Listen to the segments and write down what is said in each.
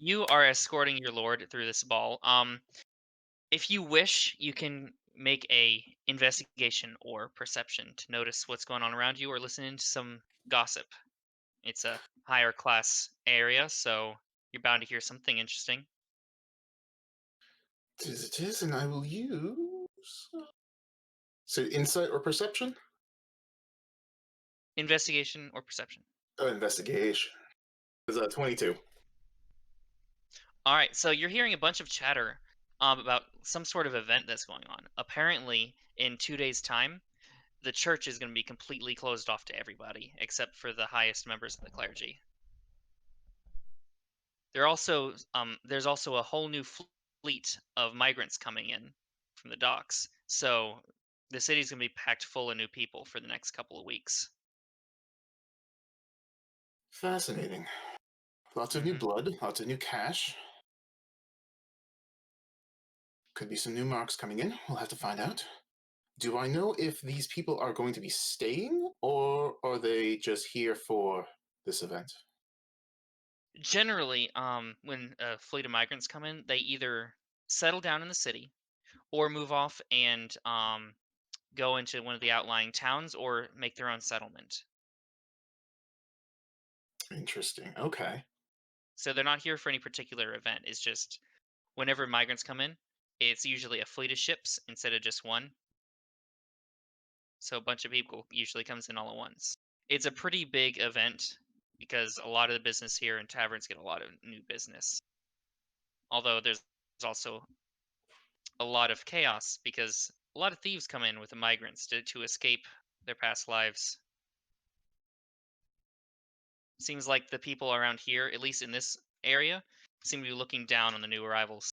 You are escorting your lord through this ball. If you wish, you can make a investigation or perception to notice what's going on around you or listen into some gossip. It's a higher class area, so you're bound to hear something interesting. It is, and I will use. So, insight or perception? Investigation or perception. Investigation. Is 22. All right, so you're hearing a bunch of chatter about some sort of event that's going on. Apparently, in 2 days' time, the church is going to be completely closed off to everybody except for the highest members of the clergy. There's also a whole new fleet of migrants coming in from the docks. So the city's gonna be packed full of new people for the next couple of weeks. Fascinating. Lots of new hmm blood, lots of new cash. Could be some new marks coming in. We'll have to find out. Do I know if these people are going to be staying, or are they just here for this event? Generally, when a fleet of migrants come in, they either settle down in the city or move off and go into one of the outlying towns or make their own settlement. Interesting. Okay. So they're not here for any particular event. It's just whenever migrants come in, it's usually a fleet of ships instead of just one. So a bunch of people usually comes in all at once. It's a pretty big event because a lot of the business here and taverns get a lot of new business. Although there's also a lot of chaos because a lot of thieves come in with the migrants to escape their past lives. Seems like the people around here, at least in this area, seem to be looking down on the new arrivals.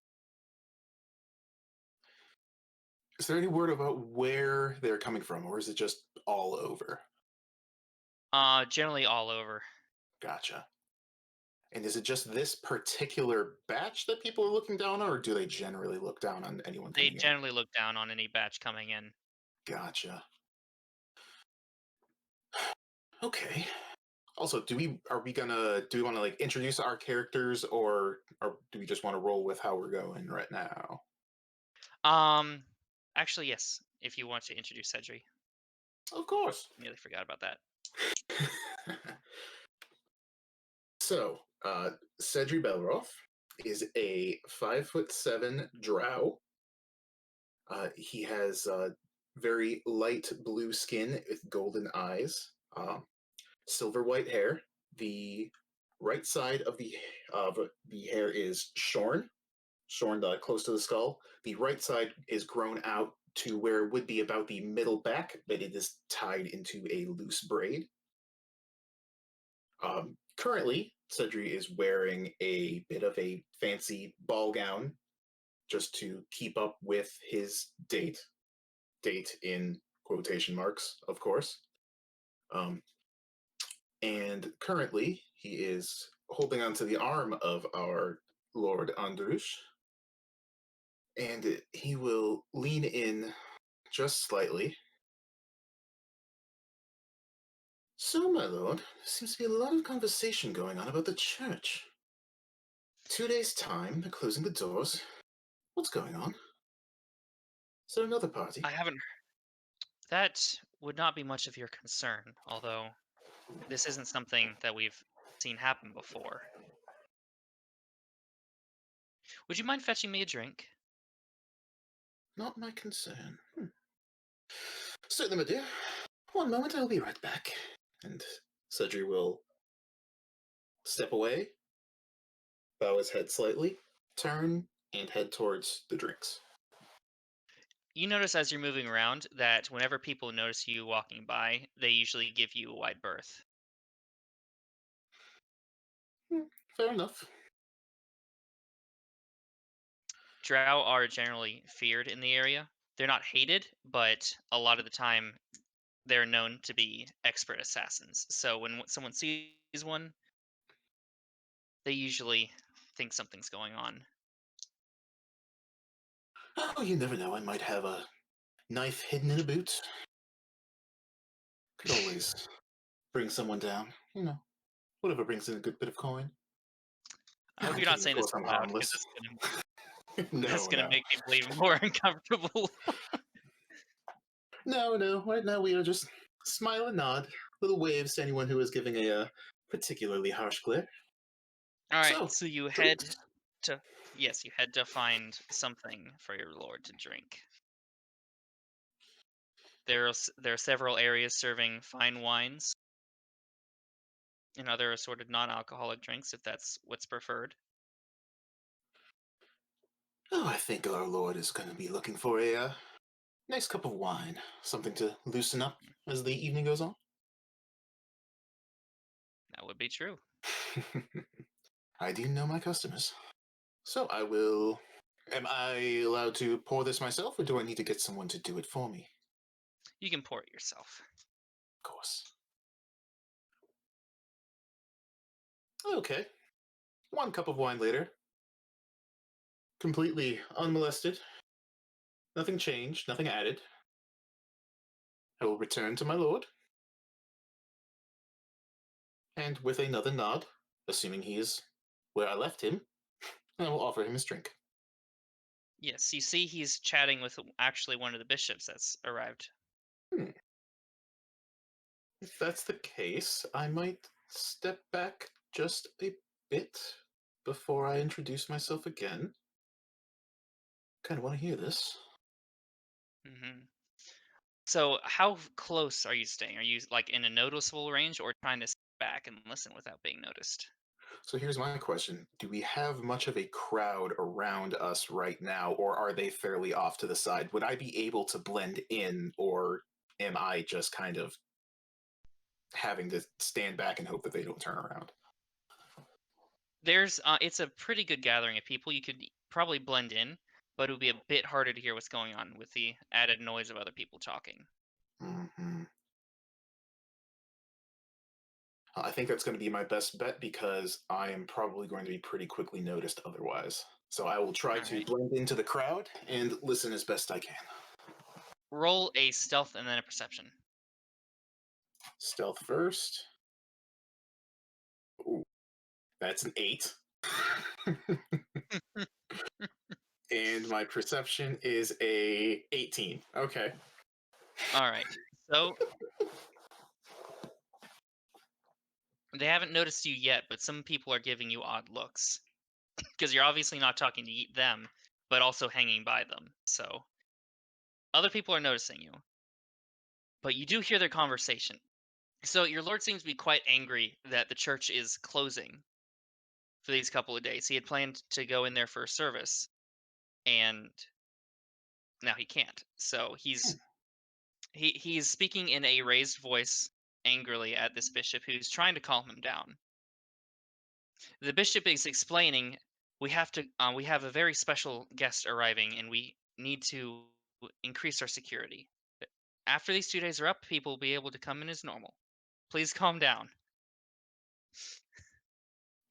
Is there any word about where they're coming from, or is it just all over? Generally all over. Gotcha. And is it just this particular batch that people are looking down on, or do they generally look down on anyone They coming in? generally look down on any batch coming in. Gotcha. Okay. Also, do we want to like introduce our characters, or do we just want to roll with how we're going right now? Um, actually, yes. If you want to introduce Cedri, Of course. nearly forgot about that. So, Cedric Belroth is a 5'7" drow. He has very light blue skin with golden eyes, silver white hair. The right side of the hair is shorn close to the skull. The right side is grown out to where it would be about the middle back, but it is tied into a loose braid. Currently, Cedric is wearing a bit of a fancy ball gown just to keep up with his date in quotation marks, of course. Um, and currently, he is holding onto the arm of our Lord Andrush, and he will lean in just slightly. So, my lord, there seems to be a lot of conversation going on about the church. 2 days' time, they're closing the doors. What's going on? Is there another party? I haven't. That would not be much of your concern, although this isn't something that we've seen happen before. Would you mind fetching me a drink? Not my concern. Certainly, my dear. One moment, I'll be right back. And Cedric will step away, bow his head slightly, turn, and head towards the drinks. You notice as you're moving around that whenever people notice you walking by, they usually give you a wide berth. Fair enough. Drow are generally feared in the area. They're not hated, but a lot of the time they're known to be expert assassins. So when someone sees one, they usually think something's going on. Oh, you never know. I might have a knife hidden in a boot. Could always bring someone down. Whatever brings in a good bit of coin. I hope you're not Of saying this course too I'm loud because harmless. that's No, gonna no. make people even more uncomfortable. No, no. Right now we are just smile and nod, little waves to anyone who is giving a particularly harsh glare. All right, So, so you head drinks. to yes, you head to find something for your lord to drink. There are several areas serving fine wines and other assorted non-alcoholic drinks if that's what's preferred. Oh, I think our Lord is going to be looking for a nice cup of wine, something to loosen up as the evening goes on. That would be true. I do know my customers. So I will. Am I allowed to pour this myself, or do I need to get someone to do it for me? You can pour it yourself. Of course. Okay. One cup of wine later, completely unmolested, nothing changed, nothing added. I will return to my lord, and with another nod, assuming he is where I left him, I will offer him his drink. Yes, you see he's chatting with actually one of the bishops that's arrived. Hmm. If that's the case, I might step back just a bit before I introduce myself again. Kind of want to hear this. hmm So, how close are you staying? Are you like in a noticeable range, or trying to sit back and listen without being noticed? So here's my question. Do we have much of a crowd around us right now, or are they fairly off to the side? Would I be able to blend in, or am I just kind of having to stand back and hope that they don't turn around? It's a pretty good gathering of people. You could probably blend in, but it would be a bit harder to hear what's going on with the added noise of other people talking. Hmm. I think that's going to be my best bet because I am probably going to be pretty quickly noticed otherwise. So I will try All to right. blend into the crowd and listen as best I can. Roll a stealth and then a perception. Stealth first. Ooh, that's an 8. And my perception is a 18. Okay. All right. So they haven't noticed you yet, but some people are giving you odd looks because you're obviously not talking to them, but also hanging by them. So other people are noticing you, but you do hear their conversation. So your lord seems to be quite angry that the church is closing for these couple of days. He had planned to go in there for a service, and now he can't. So he's speaking in a raised voice angrily at this bishop who's trying to calm him down. The bishop is explaining we have a very special guest arriving and we need to increase our security. After these 2 days are up, people will be able to come in as normal. Please calm down.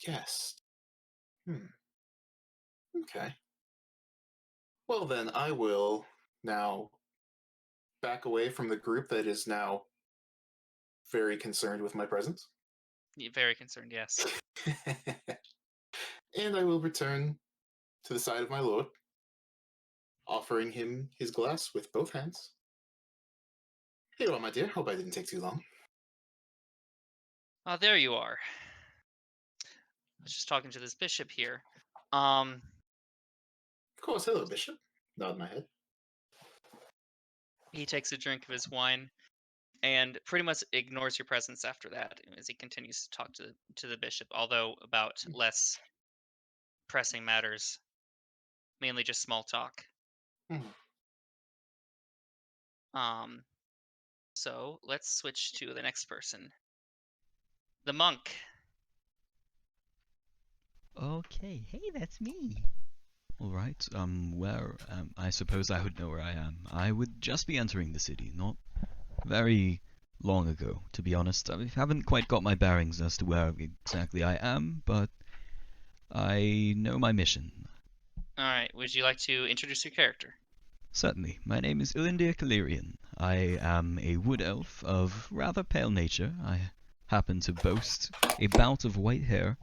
Yes. Hmm. Okay. Well, then I will now back away from the group that is now very concerned with my presence. Very concerned, yes. And I will return to the side of my lord, offering him his glass with both hands. Here you are, my dear. Hope I didn't take too long. Oh, there you are. I was just talking to this bishop here. Um, Of course, hello, Bishop. Nod my head. he takes a drink of his wine and pretty much ignores your presence after that as he continues to talk to the bishop, although about less pressing matters, mainly just small talk. Mhm. Um, so let's switch to the next person. The monk. Okay, hey, that's me. Alright, I suppose I would know where I am. I would just be entering the city, not very long ago, to be honest. I haven't quite got my bearings as to where exactly I am, but I know my mission. All right, would you like to introduce your character? Certainly, my name is Ilindir Kalirian. I am a wood elf of rather pale nature. I happen to boast a bout of white hair.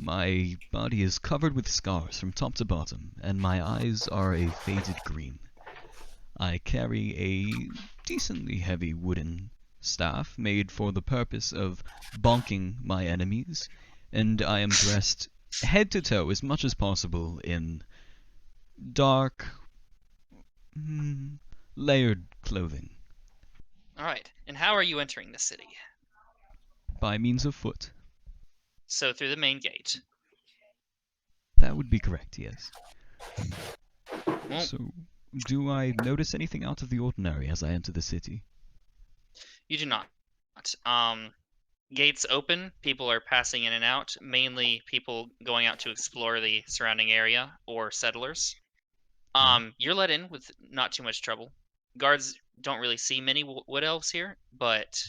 My body is covered with scars from top to bottom, and my eyes are a faded green. I carry a decently heavy wooden staff made for the purpose of bonking my enemies, and I am dressed head to toe as much as possible in dark, layered clothing All right. And how are you entering the city? by means of foot. So through the main gate. That would be correct, yes. Well, So, do I notice anything out of the ordinary as I enter the city? you do not. Gates open. People are passing in and out. Mainly people going out to explore the surrounding area or settlers. Right. You're let in with not too much trouble. Guards don't really see many wood elves here, but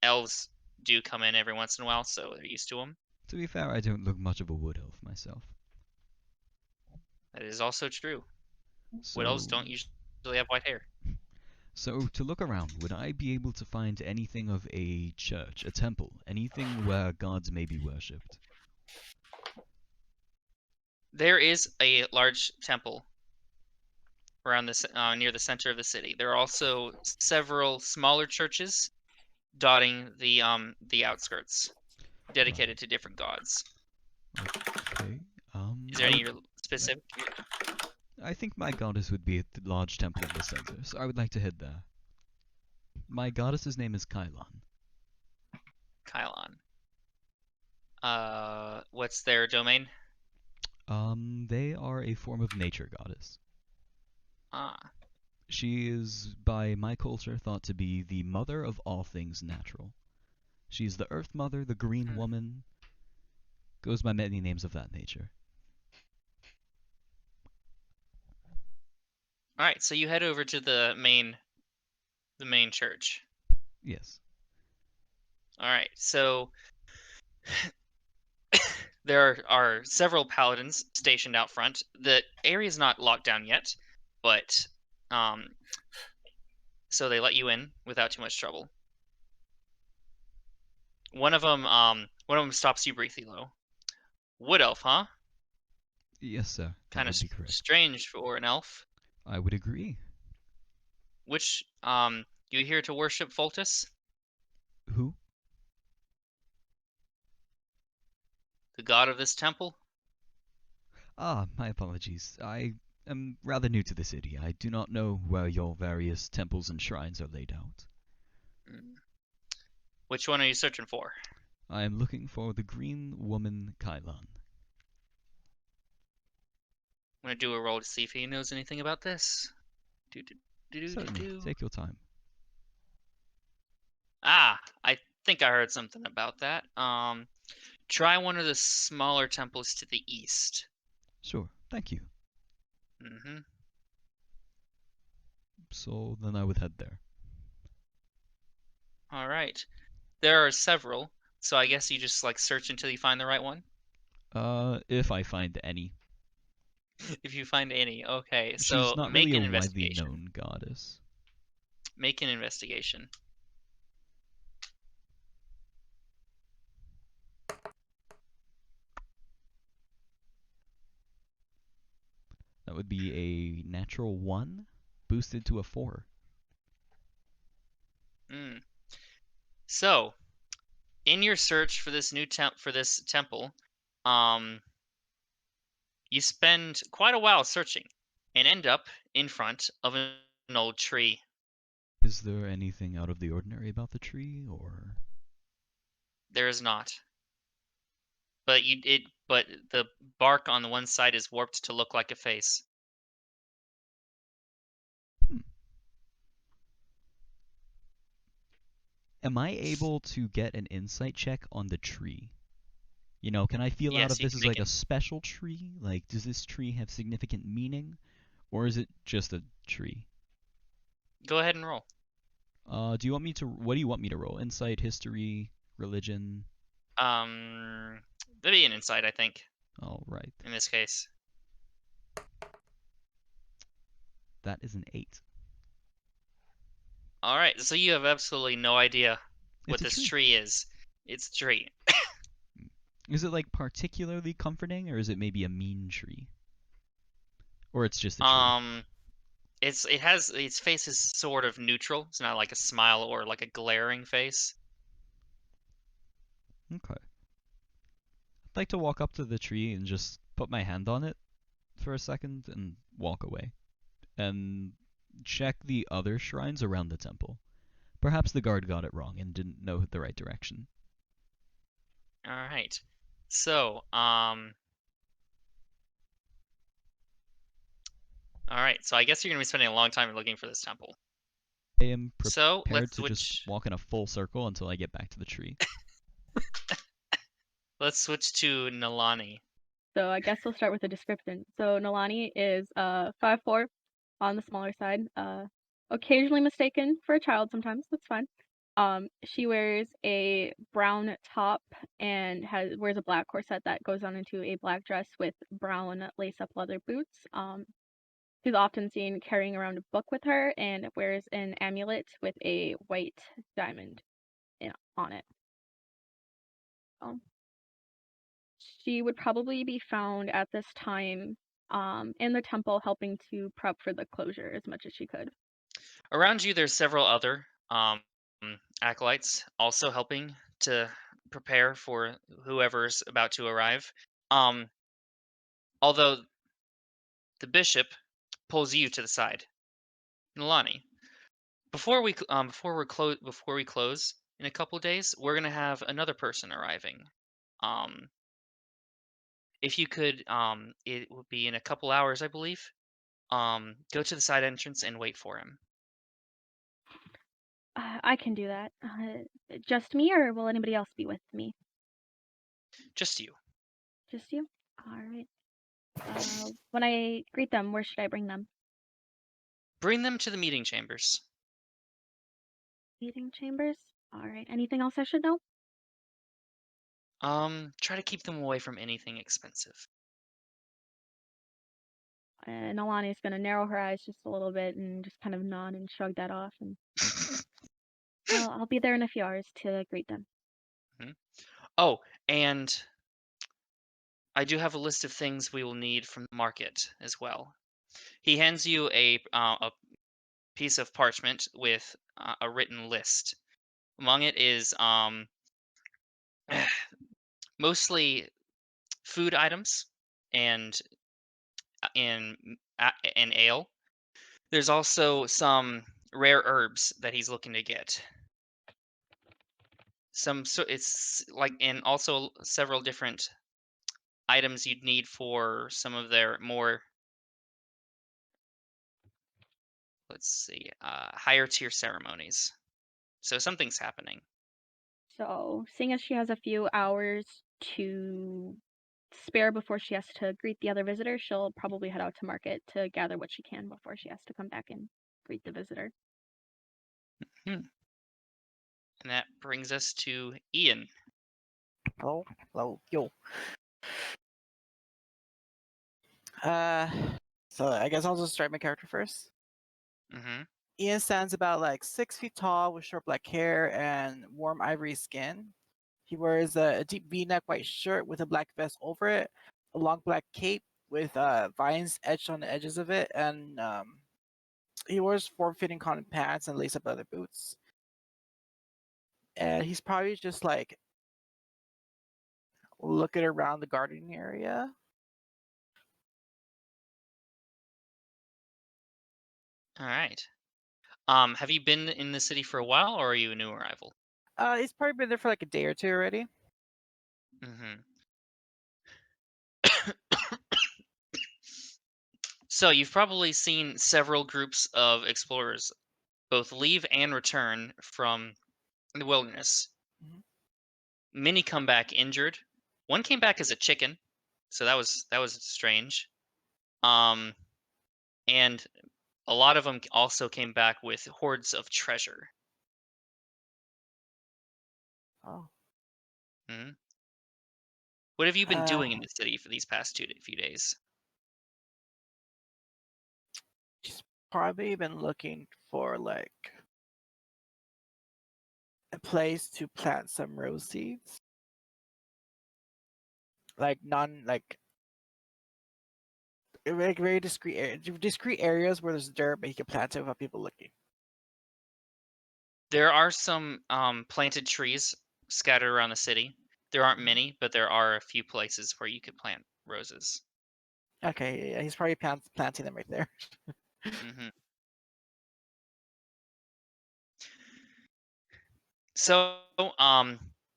elves do come in every once in a while, so they're used to them. To be fair, I don't look much of a wood elf myself. That is also true. Wood elves So, don't usually have white hair. so to look around, would I be able to find anything of a church, a temple, anything where gods may be worshipped? There is a large temple around this near the center of the city. There are also several smaller churches dotting the outskirts, Right. dedicated to different gods. Okay. Is there I any would. specific? I think my goddess would be at the large temple in the center, so I would like to head there. My goddess's name is Kylon. Kylon. What's their domain? They are a form of nature goddess. Ah, She is, by my culture, thought to be the mother of all things natural. She's the Earth Mother, the Green hmm. Woman, goes by many names of that nature. All right. So you head over to the main church. Yes. All right. So there are several paladins stationed out front. The area is not locked down yet, but um, so they let you in without too much trouble. One of them stops you briefly, though. Wood elf, huh? Yes, sir. That Kind of would be correct. strange for an elf. I would agree. Which you here to worship Foltus, Who? the god of this temple? Ah, my apologies. I am rather new to the city. I do not know where your various temples and shrines are laid out. Mm. Which one are you searching for? I am looking for the Green Woman Kylon. I'm gonna do a roll to see if he knows anything about this. Do do do do do Certainly, do. take your time. Ah, I think I heard something about that. Try one of the smaller temples to the east. Sure, thank you. Mm-hmm. So then I would head there. All right. There are several, so I guess you just like search until you find the right one. If I find any. If you find any, okay. She's So not really make a an widely investigation. known goddess. Make an investigation. That would be a natural 1, boosted to a 4. Mm. So, in your search for this temple, um, you spend quite a while searching, and end up in front of an old tree. Is there anything out of the ordinary about the tree, or? There is not, but the bark on the one side is warped to look like a face. Hmm. Am I able to get an insight check on the tree? You know, can I feel out if Yes, you this can is make like it. a special tree? Like, does this tree have significant meaning? Or is it just a tree? Go ahead and roll. Do you want me to, what do you want me to roll? Insight, history, religion? Um, that'd be an insight, I think, Alright. in this case. That is an 8. All right, so you have absolutely no idea what It's a this tree. tree is. It's a tree. Is it like particularly comforting, or is it maybe a mean tree? Or it's just a tree? Its face is sort of neutral. It's not like a smile or like a glaring face. Okay. I'd like to walk up to the tree and just put my hand on it for a second and walk away. And check the other shrines around the temple. Perhaps the guard got it wrong and didn't know the right direction. All right. So, all right. So I guess you're gonna be spending a long time looking for this temple. I am So prepared to just walk in a full circle until I get back to the tree. let's switch to Nalani. So I guess we'll start with a description. So Nalani is 5'4", on the smaller side. Occasionally mistaken for a child sometimes. That's fine. She wears a brown top and wears a black corset that goes on into a black dress with brown lace-up leather boots. She's often seen carrying around a book with her and wears an amulet with a white diamond on it. She would probably be found at this time in the temple helping to prep for the closure as much as she could. Around you, there's several other acolytes also helping to prepare for whoever's about to arrive. Although the bishop pulls you to the side. Nalani, before we close in a couple days, we're gonna have another person arriving. Um, if you could, it would be in a couple hours, I believe. Go to the side entrance and wait for him. I can do that. Just me, or will anybody else be with me? Just you. Just you? All right. When I greet them, where should I bring them? Bring them to the meeting chambers. Meeting chambers? All right. Anything else I should know? Try to keep them away from anything expensive. Nalani's gonna narrow her eyes just a little bit and just kind of nod and shrug that off. And I'll be there in a few hours to greet them. Mhm. Oh, and I do have a list of things we will need from the market as well. He hands you a piece of parchment with a written list. Among it is mostly food items and and ale. There's also some rare herbs that he's looking to get. It's like, and also several different items you'd need for some of their more, let's see, higher tier ceremonies. So something's happening. So, seeing as she has a few hours to spare before she has to greet the other visitor, she'll probably head out to market to gather what she can before she has to come back and greet the visitor. Hmm. And that brings us to Ian. Hello, hello, yo. Uh, so I guess I'll just start my character first. Mm-hmm. Ian stands about like 6 feet tall with short black hair and warm ivory skin. He wears a deep V-neck white shirt with a black vest over it, a long black cape with vines etched on the edges of it, and he wears form-fitting cotton pants and lace-up leather boots. And he's probably just like looking around the garden area. All right. Have you been in the city for a while, or are you a new arrival? He's probably been there for like a day or two already. Mm-hmm. So you've probably seen several groups of explorers both leave and return from the wilderness. Mhm. Many come back injured. One came back as a chicken, so that was strange. Um, and a lot of them also came back with hordes of treasure. Oh. Hmm. What have you been Uh, doing in the city for these past few days? She's probably been looking for like a place to plant some rose seeds. like very discrete areas where there's dirt, but he can plant it without people looking. There are some planted trees scattered around the city. There aren't many, but there are a few places where you could plant roses. Okay, yeah, he's probably planting them right there. hmm So,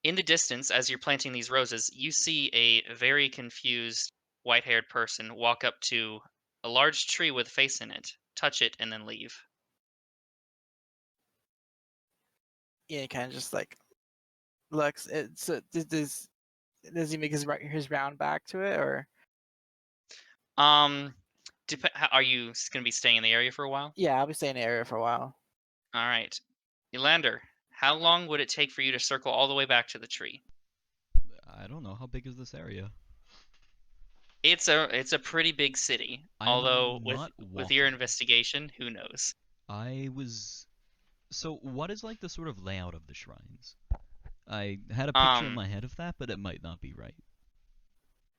in the distance, as you're planting these roses, you see a very confused white-haired person walk up to a large tree with a face in it, touch it, and then leave. Yeah, he kind of just like looks. Does he make his round back to it, or Um, are you going to be staying in the area for a while? yeah, I'll be staying in the area for a while. All right. Elander, how long would it take for you to circle all the way back to the tree? I don't know, how big is this area? It's a pretty big city. Although I'm with not your walking. investigation, who knows? So what is like the sort of layout of the shrines? I had a picture in Um, my head of that, but it might not be right.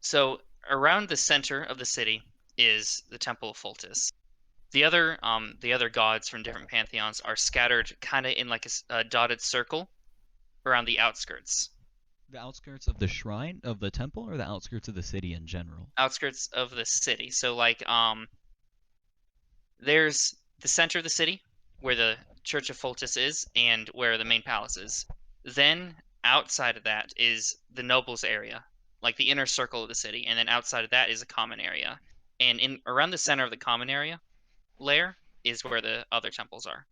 so around the center of the city is the Temple of Fultis. The other gods from different pantheons are scattered kind of in like a dotted circle around the outskirts. The outskirts of the shrine of the temple, or the outskirts of the city in general? Outskirts of the city. So like there's the center of the city where the Church of Fultis is and where the main palace is. Then outside of that is the nobles area, like the inner circle of the city, and then outside of that is a common area. And in around the center of the common area layer is where the other temples are.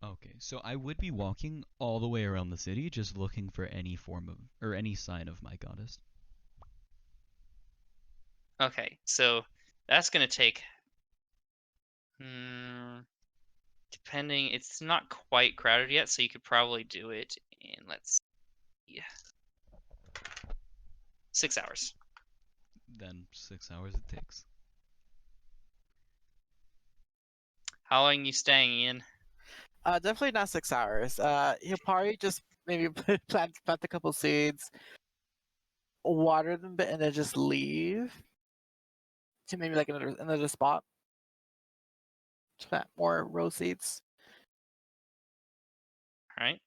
Okay, so I would be walking all the way around the city, just looking for any form of, or any sign of my goddess. Okay, so that's gonna take depending, it's not quite crowded yet, so you could probably do it in, let's see, 6 hours. Then 6 hours it takes. How long are you staying, Ian? Definitely not 6 hours. He'll probably just maybe plant a couple seeds, water them a bit, and then just leave to maybe like another spot to plant more rose seeds. All right.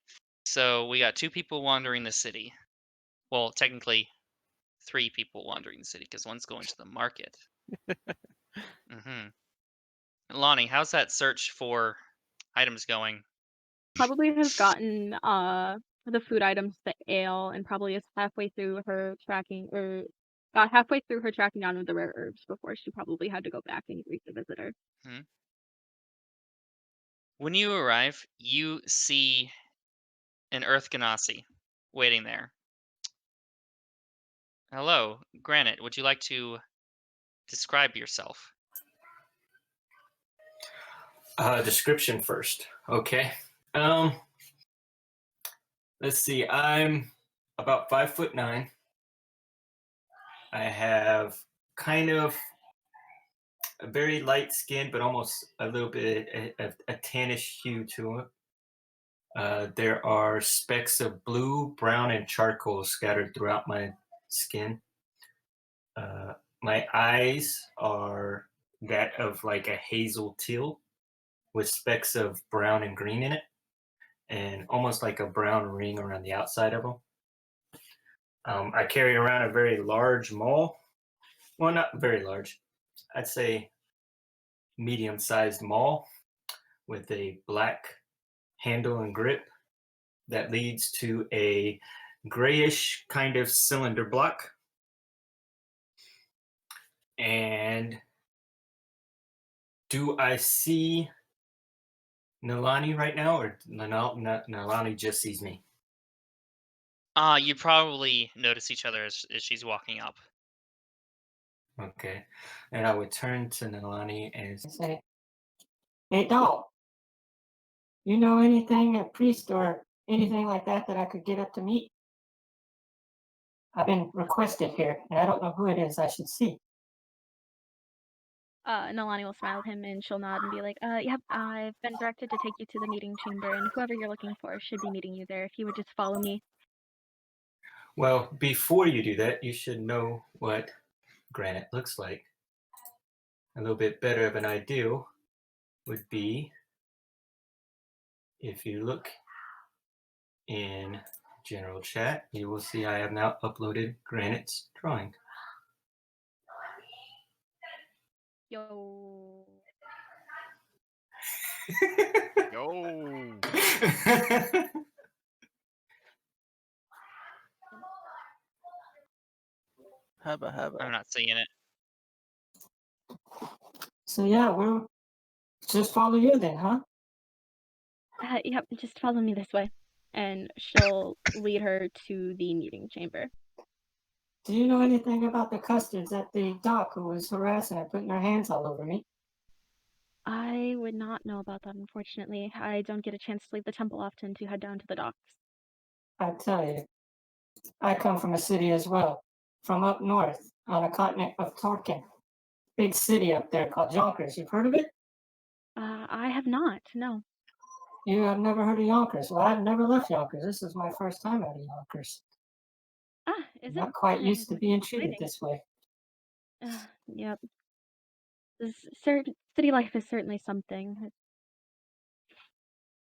So we got two people wandering the city. Well, technically, three people wandering the city because one's going to the market. hmm Lonnie, how's that search for items going? Probably has gotten the food items, the ale, and probably is halfway through her tracking, or got halfway through her tracking down of the rare herbs before she probably had to go back and greet the visitor. Hmm? When you arrive, you see an Earth Genasi waiting there. Hello, Granite. Would you like to describe yourself? Description first. Okay. Let's see. I'm about 5'9". I have kind of a very light skin, but almost a little bit a tannish hue to it. There are specks of blue, brown, and charcoal scattered throughout my skin. My eyes are that of like a hazel teal with specks of brown and green in it, and almost like a brown ring around the outside of them. I carry around a very large maul. Well, not very large. I'd say medium-sized maul with a black handle and grip that leads to a grayish kind of cylinder block. And do I see Nalani right now, or Nalani just sees me? You probably notice each other as she's walking up. Okay. And I would turn to Nalani and say, hey, doll, you know anything, a priest or anything like that that I could get up to meet? I've been requested here, and I don't know who it is I should see. Nalani will smile at him and she'll nod and be like, yep, I've been directed to take you to the meeting chamber, and whoever you're looking for should be meeting you there if you would just follow me. Well, before you do that, you should know what granite looks like. A little bit better of an idea would be if you look in general chat, you will see I have now uploaded Granite's drawing. Yo. Yo. Hubba hubba. I'm not seeing it. So yeah, we'll just follow you then, huh? Yep, just follow me this way. And she'll lead her to the meeting chamber. Do you know anything about the custards at the dock who was harassing and putting their hands all over me? I would not know about that, unfortunately. I don't get a chance to leave the temple often to head down to the docks. I tell you, I come from a city as well, from up north on the continent of Torkin. Big city up there called Yonkers. You've heard of it? I have not, no. You have never heard of Yonkers? Well, I've never left Yonkers. This is my first time out of Yonkers. Is it? Not quite used to being treated Exciting. this way. Yep. City life is certainly something.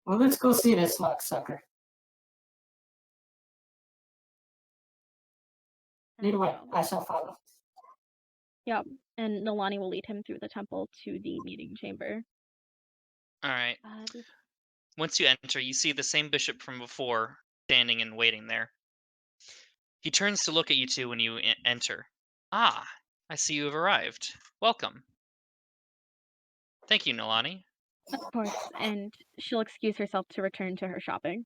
Well, let's go see this sucker. Lead away. I shall follow. Yep. And Nolani will lead him through the temple to the meeting chamber. All right. Uh, Once you enter, you see the same bishop from before standing and waiting there. He turns to look at you two when you enter. Ah, I see you have arrived. Welcome. Thank you, Nolani. Of course, and she'll excuse herself to return to her shopping.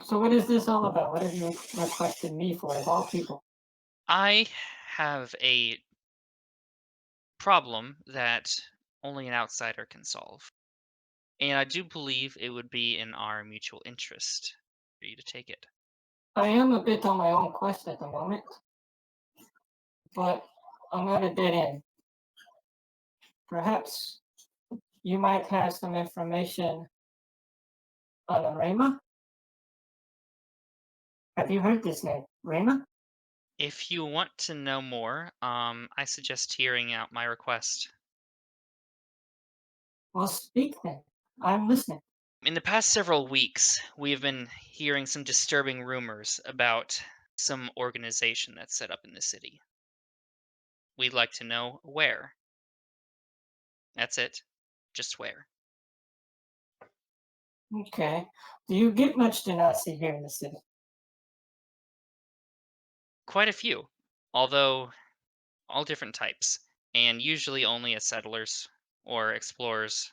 So what is this all about? What have you requested me for, of all people? I have a problem that only an outsider can solve. And I do believe it would be in our mutual interest for you to take it. I am a bit on my own quest at the moment, but I'm at a dead end. Perhaps you might have some information on a Rama? Have you heard this name, Rama? If you want to know more, I suggest hearing out my request. Well, speak then. I'm listening. In the past several weeks, we have been hearing some disturbing rumors about some organization that's set up in the city. We'd like to know where. That's it. Just where. Okay. Do you get much genasi here in the city? Quite a few, although all different types, and usually only as settlers or explorers.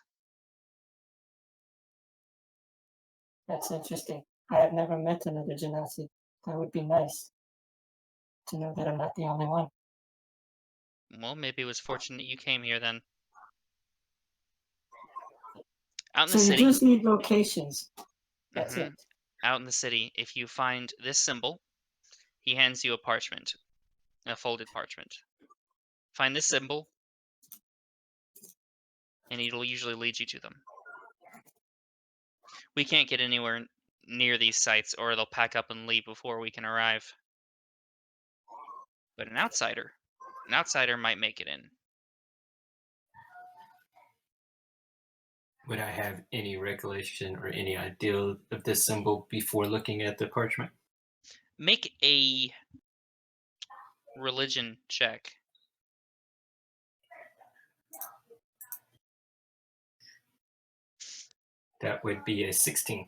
That's interesting. I have never met another genasi. That would be nice to know that I'm not the only one. Well, maybe it was fortunate you came here then. Out in So the you city. just need locations. That's Mhm. it. Out in the city, if you find this symbol, he hands you a parchment, a folded parchment. Find this symbol, and it'll usually lead you to them. We can't get anywhere near these sites, or they'll pack up and leave before we can arrive. But an outsider might make it in. Would I have any recollection or any idea of this symbol before looking at the parchment? Make a religion check. That would be a 16.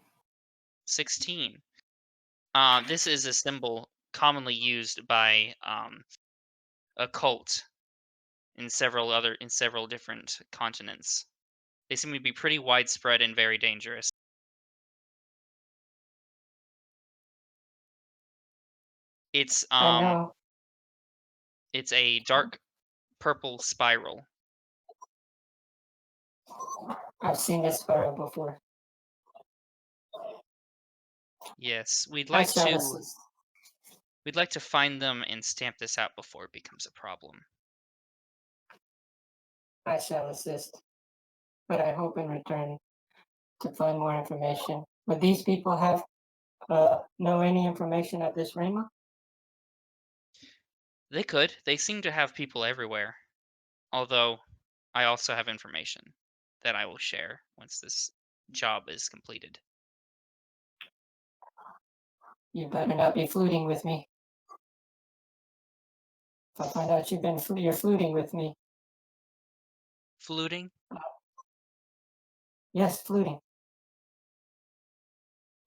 16. This is a symbol commonly used by a cult in several different continents. They seem to be pretty widespread and very dangerous. It's I know. it's a dark purple spiral. I've seen this spiral before. Yes, we'd I like shall to assist. find them and stamp this out before it becomes a problem. I shall assist. But I hope in return to find more information. Would these people have know any information of this Rama? They could. They seem to have people everywhere. Although, I also have information that I will share once this job is completed. You better not be fluting with me. If I find out you're fluting with me. Fluting? Yes, fluting.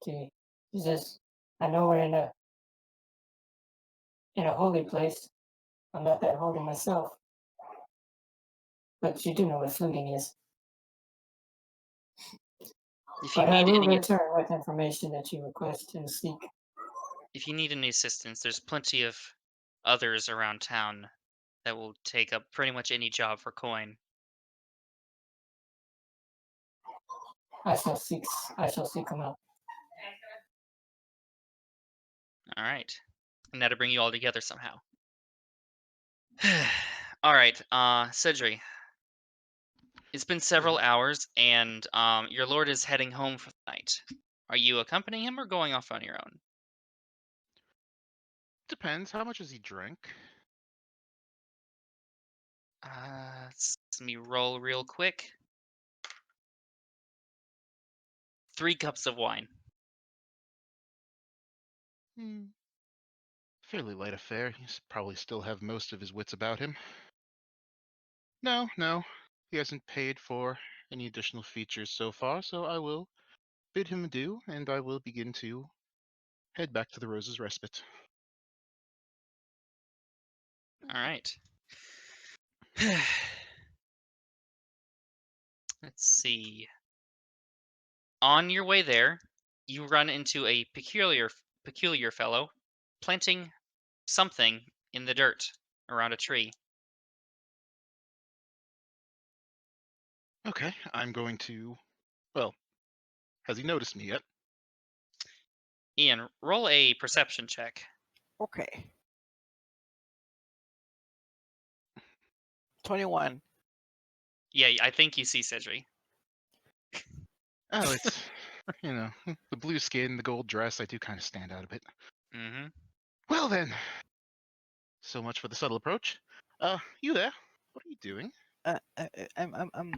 See, Jesus, I know we're in a holy place. I'm not that holy myself. But you do know what fluting is. If you But I need will any return with information that you request and seek. if you need any assistance, there's plenty of others around town that will take up pretty much any job for coin. I shall seek them out. All right. And that'll bring you all together somehow. All right, Cedri. It's been several hours, and your lord is heading home for the night. Are you accompanying him or going off on your own? Depends. How much has he drank? Let me roll real quick. 3 cups of wine. Hmm. Fairly light affair. He's probably still have most of his wits about him. No, no. He hasn't paid for any additional features so far, so I will bid him adieu, and I will begin to head back to the Rose's Respite. All right. Let's see. On your way there, you run into a peculiar fellow planting something in the dirt around a tree. Okay, I'm going to. Well, has he noticed me yet? Ian, roll a perception check. Okay. 21. Yeah, I think you see Cedri. Oh, it's, the blue skin, the gold dress, I do kind of stand out a bit. Mm-hmm. Well then, so much for the subtle approach. You there? What are you doing? I'm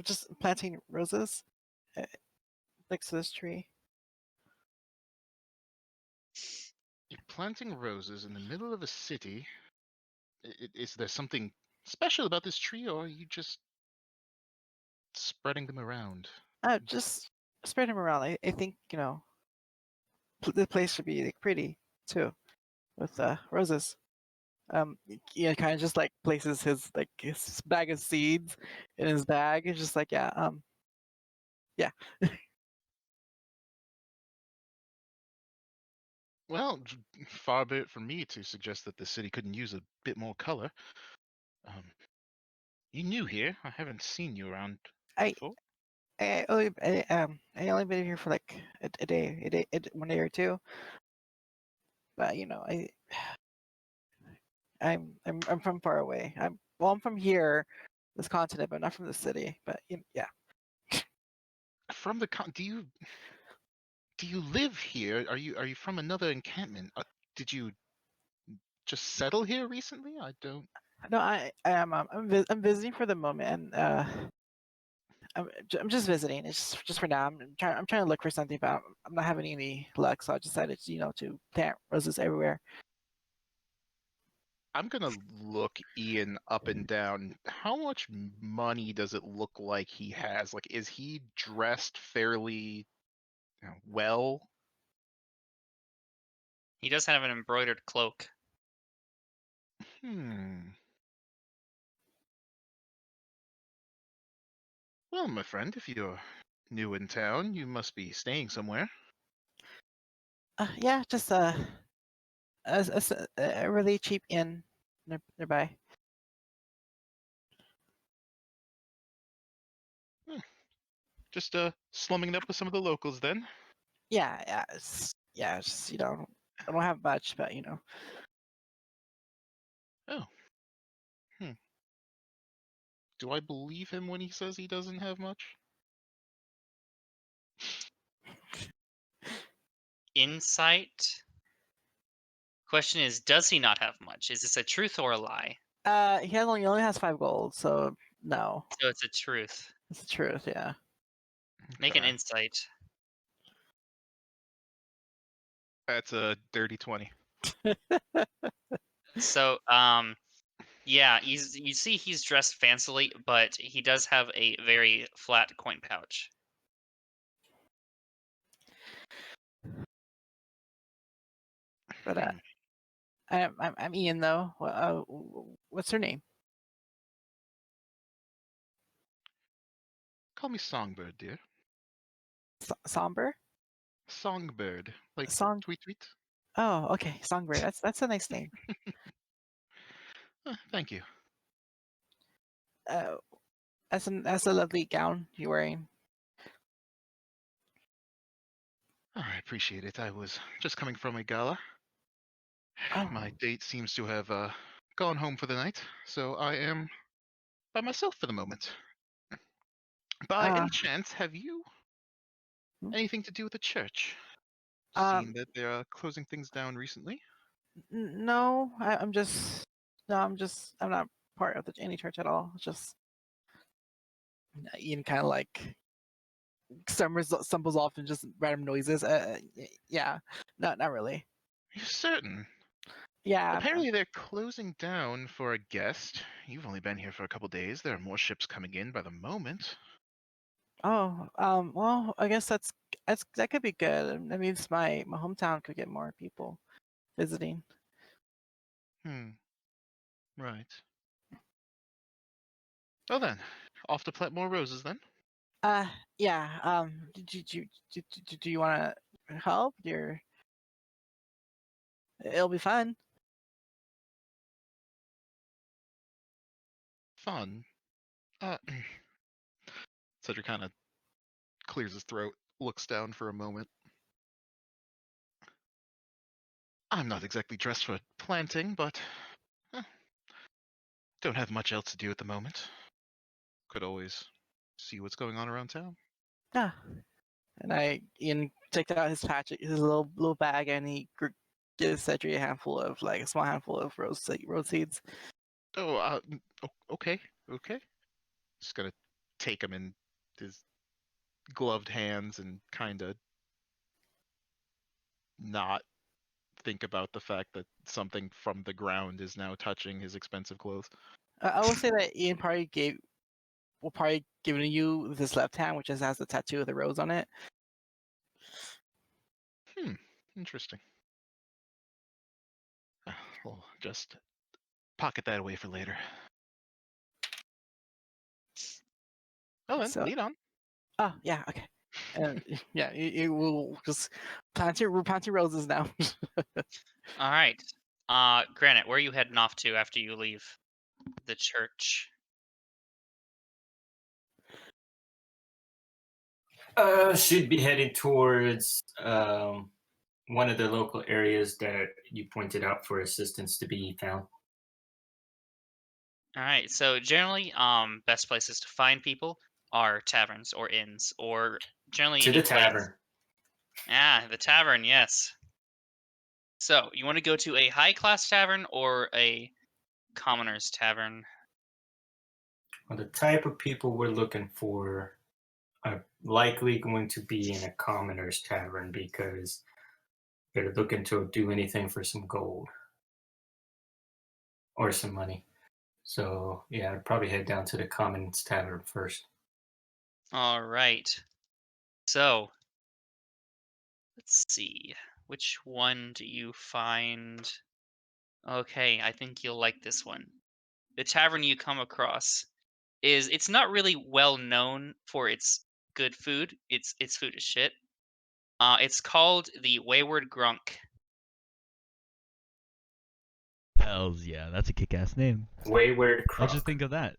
just planting roses next to this tree. You're planting roses in the middle of a city. Is there something special about this tree, or are you just spreading them around? Just spread them around. I think the place should be like pretty too, with roses. Kind of just like places his bag of seeds in his bag. It's just like yeah. Well, far be it from me to suggest that the city couldn't use a bit more color. Um, you new here? I haven't seen you around I before. I only been here for like a day, 1 day or two. But I'm from far away. I'm from here, this continent, but not from the city. But yeah. From the do you live here? Are you from another encampment? Did you just settle here recently? I don't. No, I am. I'm visiting for the moment, and I'm just visiting. It's just for now. I'm trying to look for something, but I'm not having any luck. So I decided, to plant roses everywhere. I'm gonna look Ian up and down. How much money does it look like he has? Like, is he dressed fairly well? He does have an embroidered cloak. Hmm. Well, my friend, if you're new in town, you must be staying somewhere. Yeah, just a really cheap inn nearby. Hmm. Just slumming it up with some of the locals then. Yeah. It's just I don't have much, but Oh. Hmm. Do I believe him when he says he doesn't have much? Insight. Question is, does he not have much? Is this a truth or a lie? He only has 5 gold, so no. So it's a truth. It's the truth, yeah. Make an Okay. insight. That's a dirty 20. So, yeah, you see he's dressed fancily, but he does have a very flat coin pouch. But Hmm. I'm Ian though. What's her name? Call me Songbird, dear. Somber? Songbird. Like Song. tweet tweet. Oh, okay, Songbird. That's a nice name. Thank you. That's a lovely gown you're wearing. Oh, I appreciate it. I was just coming from a gala. Oh. My date seems to have gone home for the night, so I am by myself for the moment. By any chance, have you Hmm? anything to do with the church? Um, Seen that they're closing things down recently? no, I'm just no, I'm not part of any church at all. It's just Ian kind of like stumbles off and just random noises. Yeah, not really. You're certain? Yeah. Apparently they're closing down for a guest. You've only been here for a couple days. There are more ships coming in by the moment. Oh, well, I guess that could be good. That means my hometown could get more people visiting. Right. Well then, off to plant more roses then. Yeah. Do you want to help? It'll be fun. Fun. Uh, Cedric kind of clears his throat, looks down for a moment. I'm not exactly dressed for planting, but eh, don't have much else to do at the moment. Could always see what's going on around town. Yeah. And Ian takes out his patch, his little bag, and he gives Cedric a small handful of rose seeds. Oh, okay, okay. Just gonna take him in his gloved hands and kind of not think about the fact that something from the ground is now touching his expensive clothes. I will say that Ian will probably giving you with his left hand, which just has the tattoo of the rose on it. Interesting. We'll just pocket that away for later. Oh, then, So, lead on. oh yeah, okay. Yeah, you will just plant your roses now. All right. Granite, where are you heading off to after you leave the church? Should be headed towards one of the local areas that you pointed out for assistance to be found. All right. So generally, best places to find people are taverns or inns, or generally To any the place. tavern. Ah, the tavern. Yes. So you want to go to a high class tavern or a commoner's tavern? Well, the type of people we're looking for are likely going to be in a commoner's tavern because they're looking to do anything for some gold or some money. So yeah, I'd probably head down to the common's tavern first. All right. So let's see. Which one do you find? Okay, I think you'll like this one. The tavern you come across it's not really well known for its good food. Its food is shit. It's called the Wayward Grunk. Hells yeah, that's a kick-ass name. Wayward How'd you Crunk. think of that?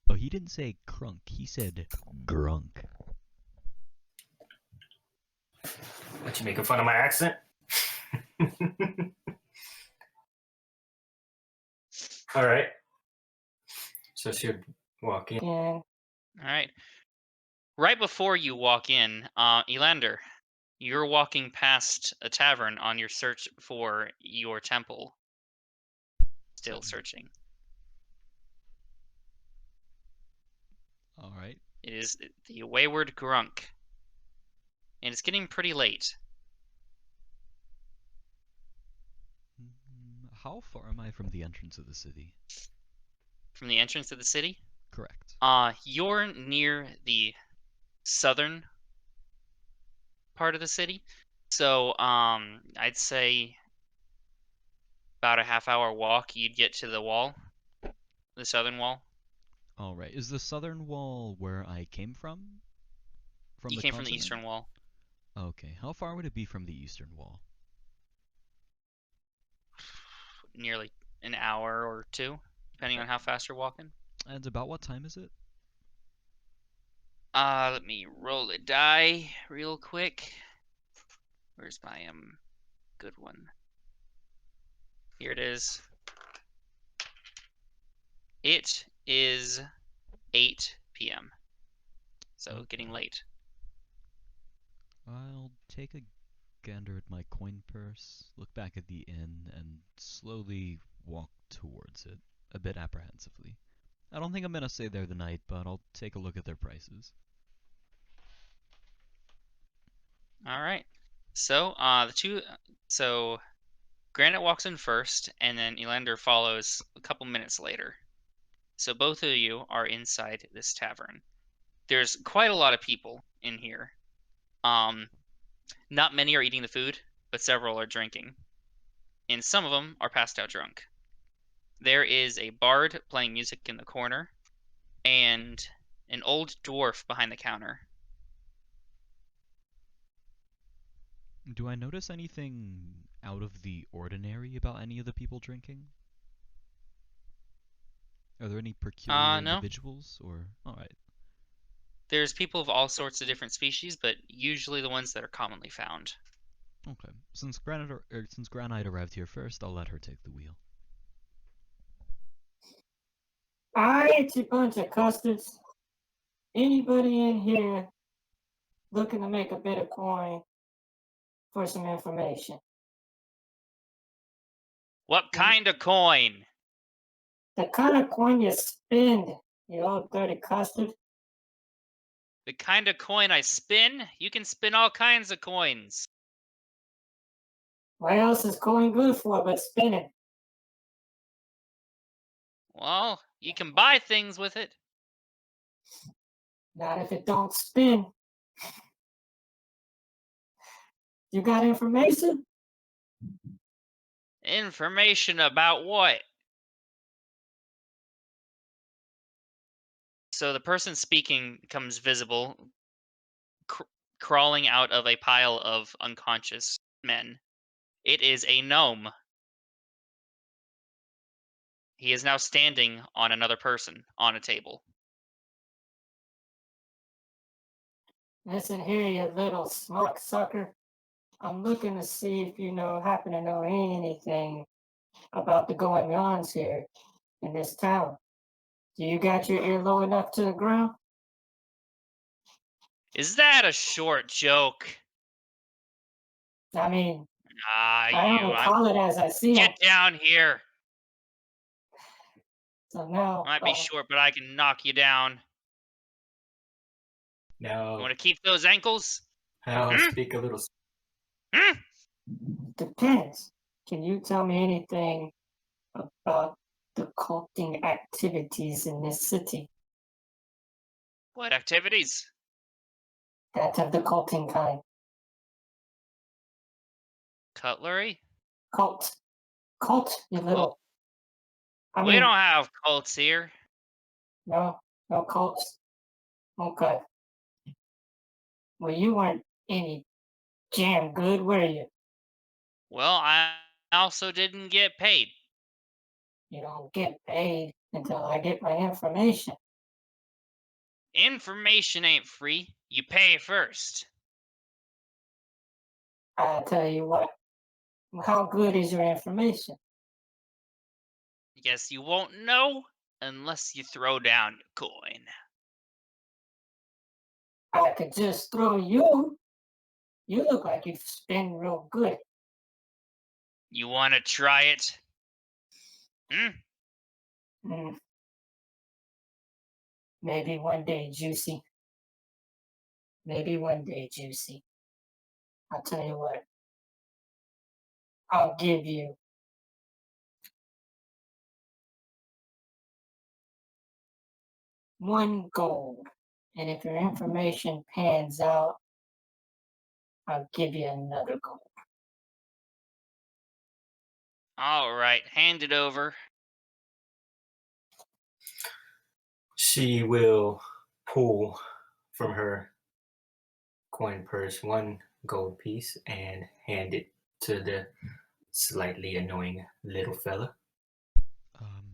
Oh, he didn't say crunk, he said grunk. What, you making fun of my accent? All right. So she'll walk in. Yeah. All right. Right before you walk in, Elander, You're walking past a tavern on your search for your temple. Still So- searching. All right. It is the Wayward Grunk. And it's getting pretty late. How far am I from the entrance of the city? From the entrance of the city? Correct. You're near the southern part of the city. So, I'd say about a half-hour walk, you'd get to the wall, the southern wall. All right. Is the southern wall where I came from? From You the came from the continent? eastern wall. Okay. How far would it be from the eastern wall? Nearly an hour or two, depending on how fast you're walking. And about what time is it? Let me roll a die real quick. Where's my good one? Here it is. It is 8 p.m. So getting late. I'll take a gander at my coin purse, look back at the inn, and slowly walk towards it, a bit apprehensively. I don't think I'm gonna stay there the night, but I'll take a look at their prices. All right. So so Granite walks in first, and then Elander follows a couple minutes later. So both of you are inside this tavern. There's quite a lot of people in here. Not many are eating the food, but several are drinking. And some of them are passed out drunk. There is a bard playing music in the corner, and an old dwarf behind the counter. Do I notice anything out of the ordinary about any of the people drinking? Are there any peculiar No. individuals, or... Alright. There's people of all sorts of different species, but usually the ones that are commonly found. Okay. Since Granite arrived here first, I'll let her take the wheel. Alright, you bunch of custards. Anybody in here looking to make a bit of coin for some information? What kind of coin? The kind of coin you spend, you old dirty custard. The kind of coin I spin? You can spin all kinds of coins. What else is coin good for but spinning? Well, you can buy things with it. Not if it don't spin. You got information? Information about what? So the person speaking becomes visible, crawling out of a pile of unconscious men. It is a gnome. He is now standing on another person on a table. Listen here, you little smart sucker. I'm looking to see if you happen to know anything about the going-ons here in this town. Do you got your ear low enough to the ground? Is that a short joke? I mean, Ah, I only call it as I see it. Get down here. So now, Might be short, but I can knock you down. No. You want to keep those ankles? I'll speak a little. Depends. Can you tell me anything about the culting activities in this city? What activities? That of the culting kind. Cutlery? Cult, you little. I We mean, don't have cults here. no cults. Okay. Well, you weren't any jam good, were you? Well, I also didn't get paid. You don't get paid until I get my information. Information ain't free. You pay first. I'll tell you what. How good is your information? Guess you won't know unless you throw down your coin. I could just throw you You look like you've been real good. You want to try it? Hmm? Mm, maybe one day, Juicy. Maybe one day, Juicy. I'll tell you what. I'll give you 1 gold. And if your information pans out, I'll give you another gold. All right, hand it over. She will pull from her coin purse 1 gold piece and hand it to the slightly annoying little fella.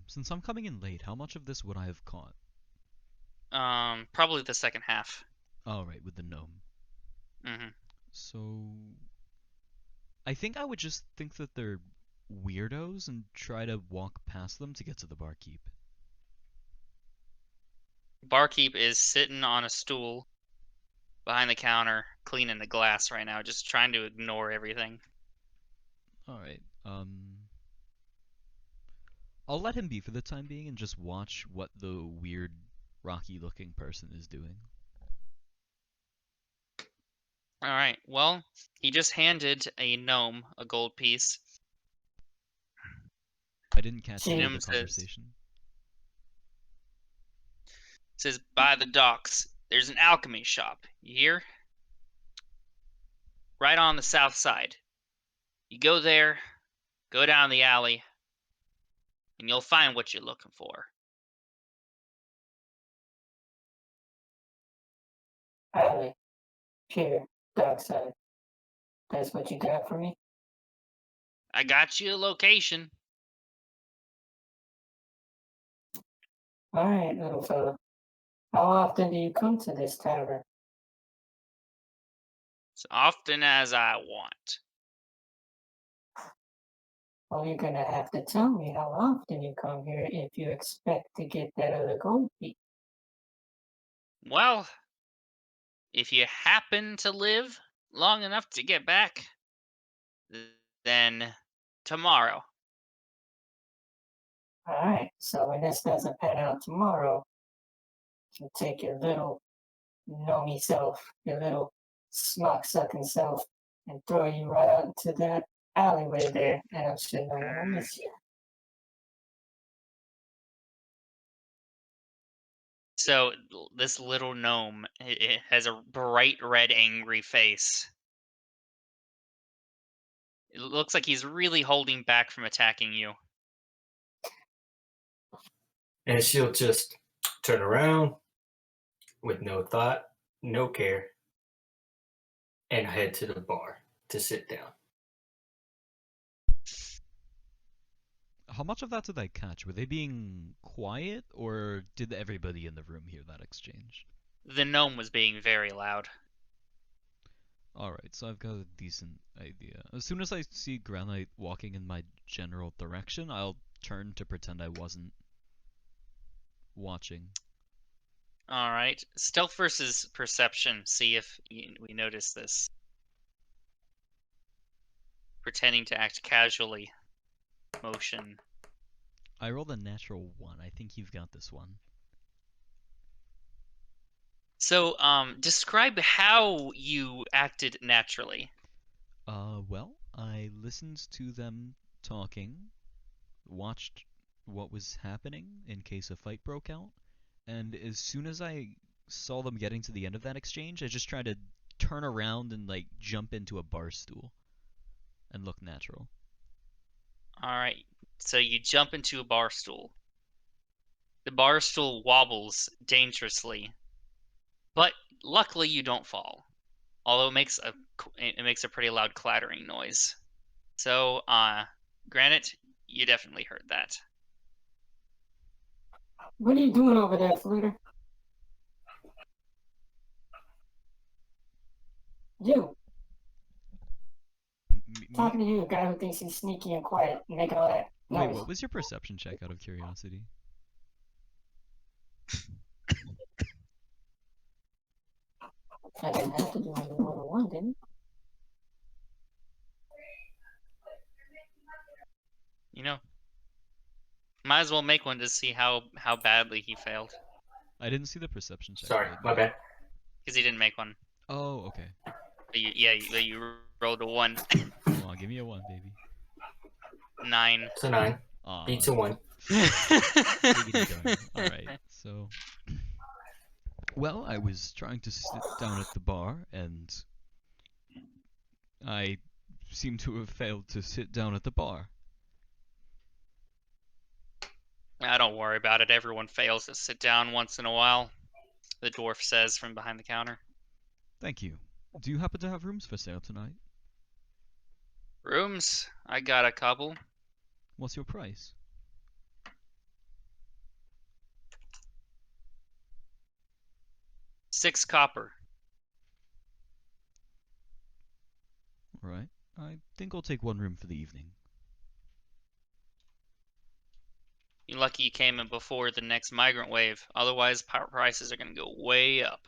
Since I'm coming in late, how much of this would I have caught? Probably the second half. Alright, with the gnome. Mm-hmm. So... I think I would just think that they're weirdos and try to walk past them to get to the barkeep. Barkeep is sitting on a stool behind the counter, cleaning the glass right now, just trying to ignore everything. Alright, I'll let him be for the time being and just watch what the weird, rocky-looking person is doing. All right. Well, he just handed a gnome a gold piece. I didn't catch any of the Gnome conversation. says, by the docks, there's an alchemy shop. You hear? Right on the south side. You go there, go down the alley, and you'll find what you're looking for. Alley, pier, dockside. That's what you got for me? I got you a location. Alright, little fella. How often do you come to this tavern? As often as I want. Well, you're gonna have to tell me how often you come here if you expect to get that other gold piece. Well, if you happen to live long enough to get back, then tomorrow. Alright, so when this doesn't pan out tomorrow, you'll take your little gnomey self, your little smock sucking self, and throw you right out into that alleyway there, and I'm sure no one will miss you. So this little gnome, it has a bright red, angry face. It looks like he's really holding back from attacking you. And she'll just turn around with no thought, no care, and head to the bar to sit down. How much of that did I catch? Were they being quiet, or did everybody in the room hear that exchange? The gnome was being very loud. Alright, so I've got a decent idea. As soon as I see Granite walking in my general direction, I'll turn to pretend I wasn't watching. All right. Stealth versus perception. See if we notice this. Pretending to act casually. Motion. I rolled a natural 1. I think you've got this one. So, describe how you acted naturally. Well, I listened to them talking, watched what was happening in case a fight broke out, and as soon as I saw them getting to the end of that exchange, I just tried to turn around and, like, jump into a bar stool and look natural. All right. So you jump into a bar stool. The bar stool wobbles dangerously, but luckily you don't fall. Although it makes a pretty loud clattering noise. So, Granite, you definitely heard that. What are you doing over there, Fluter? You, talking to you, a guy who thinks he's sneaky and quiet, and making all that Wait, noise. what was your perception check out of curiosity? I didn't have to do any more than one, didn't You know, might as well make one to see how badly he failed. I didn't see the perception check. Sorry, But my bad. Because he didn't make one. Oh, okay. But you rolled a 1. Come on, give me a 1, baby. 9. It's a 9. Aw, Beats a 1. diggity darn. Alright, so... Well, I was trying to sit down at the bar, and... I seem to have failed to sit down at the bar. Don't worry about it. Everyone fails to sit down once in a while, the dwarf says from behind the counter. Thank you. Do you happen to have rooms for sale tonight? Rooms? I got a couple. What's your price? $6 copper. Alright. I think I'll take 1 room for the evening. You're lucky you came in before the next migrant wave. Otherwise, prices are going to go way up.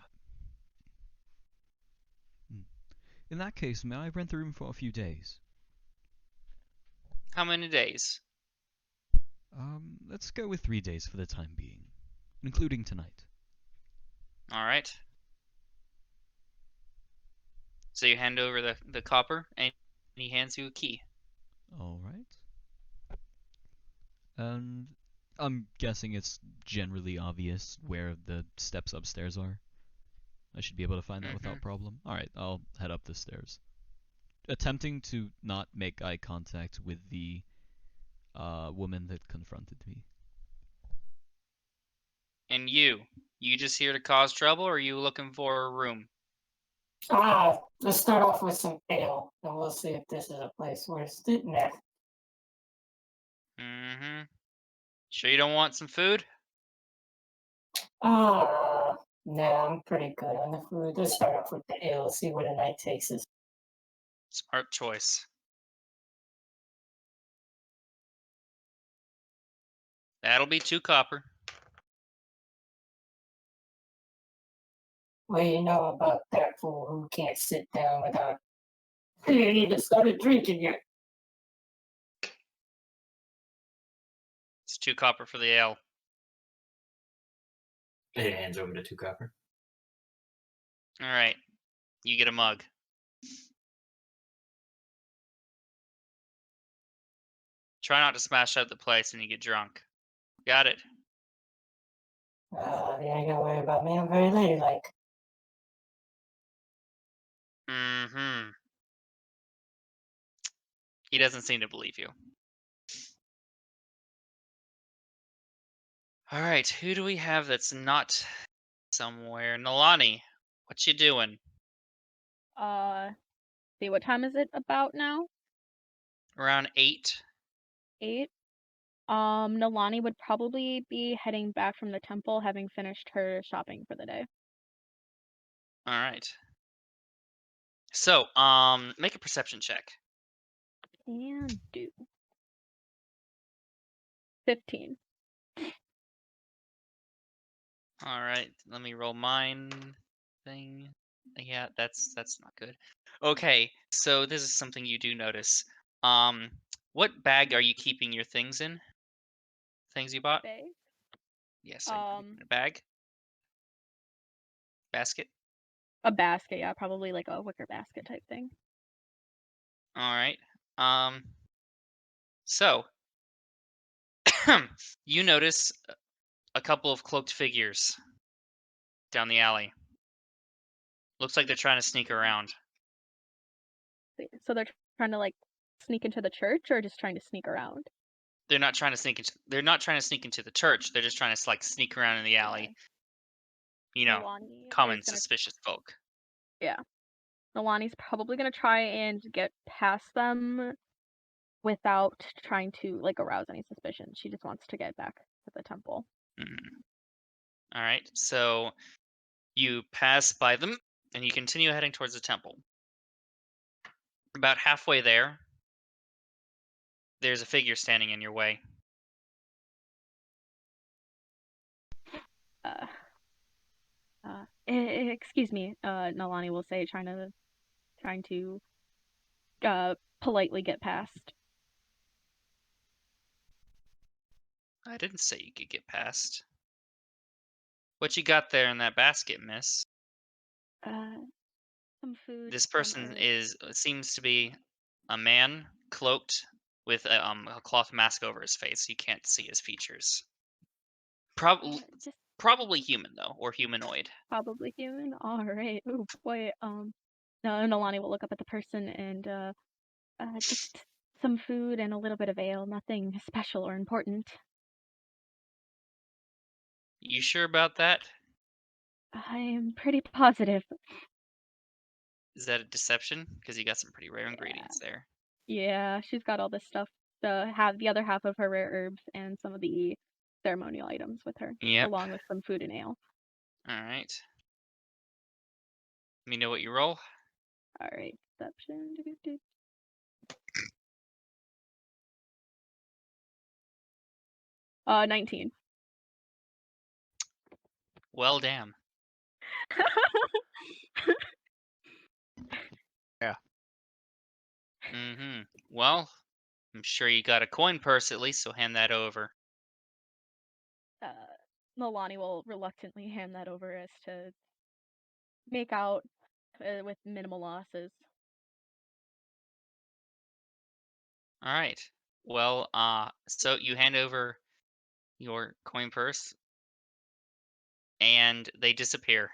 In that case, may I rent the room for a few days? How many days? Let's go with 3 days for the time being, including tonight. Alright. So you hand over the copper, and he hands you a key. Alright. And I'm guessing it's generally obvious where the steps upstairs are. I should be able to find that without problem. Alright, I'll head up the stairs. Attempting to not make eye contact with the woman that confronted me. And you just here to cause trouble, or are you looking for a room? Let's start off with some ale, and we'll see if this is a place worth sitting at. Mm-hmm. Sure you don't want some food? Nah, I'm pretty good on the food. Let's start off with the ale, see where the night takes us. Smart choice. That'll be 2 copper. What do you know about that fool who can't sit down without... He ain't even started drinking yet. It's 2 copper for the ale. It hands over to 2 copper. Alright. You get a mug. Try not to smash up the place when you get drunk. Got it? You ain't gotta worry about me. I'm very ladylike. Mm-hmm. He doesn't seem to believe you. Alright, who do we have that's not somewhere? Nalani, what you doing? See, what time is it about now? Around 8? 8. Nalani would probably be heading back from the temple, having finished her shopping for the day. Alright. So, make a perception check. And do. 15. Alright, let me roll mine thing. Yeah, that's not good. Okay, so this is something you do notice. What bag are you keeping your things in? Things you bought? Bag. Yes, a bag? Basket? A basket, yeah, probably like a wicker basket type thing. Alright. So you notice a couple of cloaked figures down the alley. Looks like they're trying to sneak around. So they're trying to like sneak into the church, or just trying to sneak around? They're not trying to sneak into the church. They're just trying to like sneak around in the alley. Okay. You know, Nalani common is gonna, suspicious folk. yeah. Nalani's probably gonna try and get past them without trying to like arouse any suspicion. She just wants to get back to the temple. All right, so you pass by them and you continue heading towards the temple. About halfway there, there's a figure standing in your way. Excuse me, Nalani will say, trying to politely get past. I didn't say you could get past. What you got there in that basket, miss? Some food, This some person herbs. seems to be a man cloaked with a cloth mask over his face. You can't see his features. Just Probably human though, or humanoid. probably human. All right. Oh boy. No, Nolani will look up at the person and just some food and a little bit of ale. Nothing special or important. You sure about that? I am pretty positive. Is that a deception? Because you got some pretty rare Yeah. ingredients there. Yeah, she's got all this stuff. The other half of her rare herbs and some of the ceremonial items with her, Yep. along with some food and ale. All right. Let me know what you roll. All right, deception. 19. Well, damn. Yeah. Mm-hmm. Well, I'm sure you got a coin purse at least, so hand that over. Nolani will reluctantly hand that over as to make out with minimal losses. All right. Well, so you hand over your coin purse, and they disappear.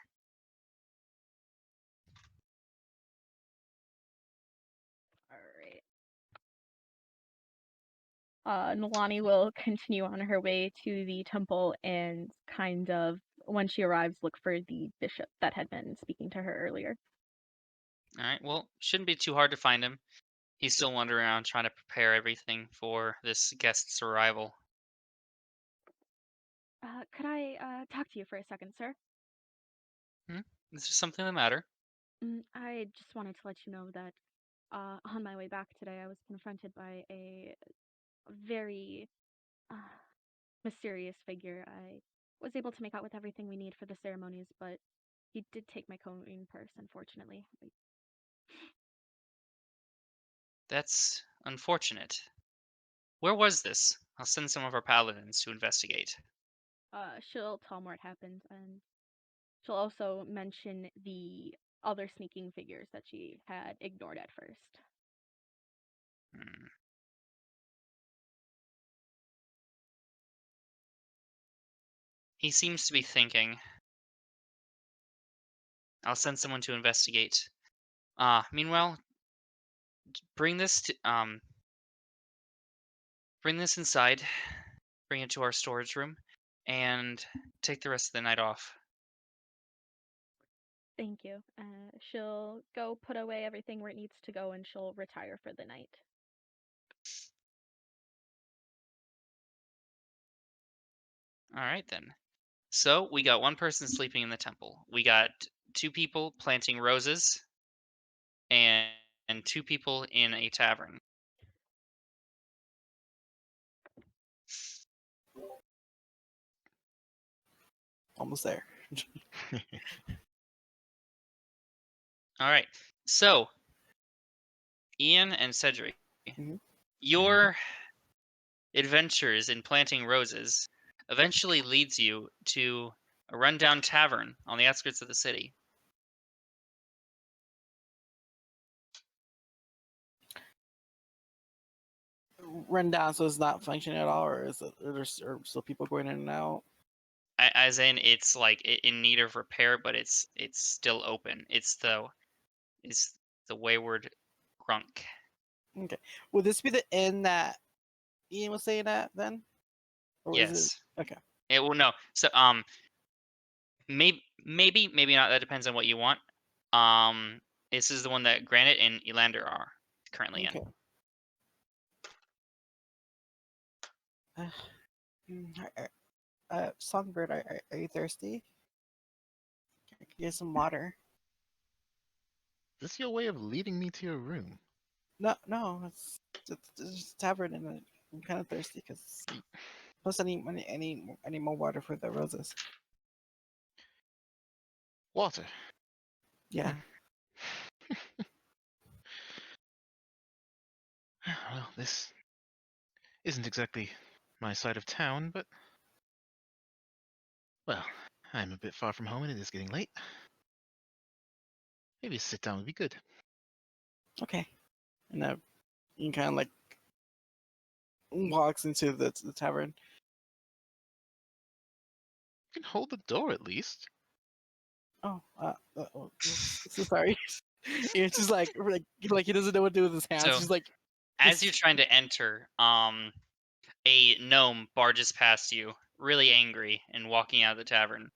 All right. Nolani will continue on her way to the temple and kind of, when she arrives, look for the bishop that had been speaking to her earlier. All right. Well, shouldn't be too hard to find him. He's still wandering around trying to prepare everything for this guest's arrival. Could I talk to you for a second, sir? Hmm? Is there something the matter? I just wanted to let you know that on my way back today, I was confronted by a very uh, mysterious figure. I was able to make out with everything we need for the ceremonies, but he did take my coin purse, unfortunately. That's unfortunate. Where was this? I'll send some of our paladins to investigate. She'll tell him where it happened, and she'll also mention the other sneaking figures that she had ignored at first. Hmm. He seems to be thinking. I'll send someone to investigate. Meanwhile, bring this to bring this inside, bring it to our storage room, and take the rest of the night off. Thank you. She'll go put away everything where it needs to go, and she'll retire for the night. All right then. So we got one person sleeping in the temple. We got two people planting roses, and two people in a tavern. Almost there. All right. So Ian and Cedric, Mhm. your adventures in planting roses eventually leads you to a rundown tavern on the outskirts of the city. Run down, so it's not functioning at all, or is it? Are there still people going in and out? As in, it's like in need of repair, but it's still open. It's the wayward grunk. Okay. Would this be the inn that Ian was staying at then? Or is it Yes. okay? It will no. So maybe not. That depends on what you want. This is the one that Granite and Elander are currently in. Okay. Songbird, are you thirsty? I can get some water. Is this your way of leading me to your room? No, it's just a tavern, and I'm kind of thirsty because. Plus, I need more water for the roses. Water. Yeah. Well, this isn't exactly my side of town, but well, I'm a bit far from home and it is getting late. Maybe a sit down would be good. Okay. And Ian kind of like walks into the tavern. You can hold the door at least. Oh, so sorry. Ian's just like he doesn't know what to do with his hands. So, He's like, as you're trying to enter, a gnome barges past you, really angry, and walking out of the tavern.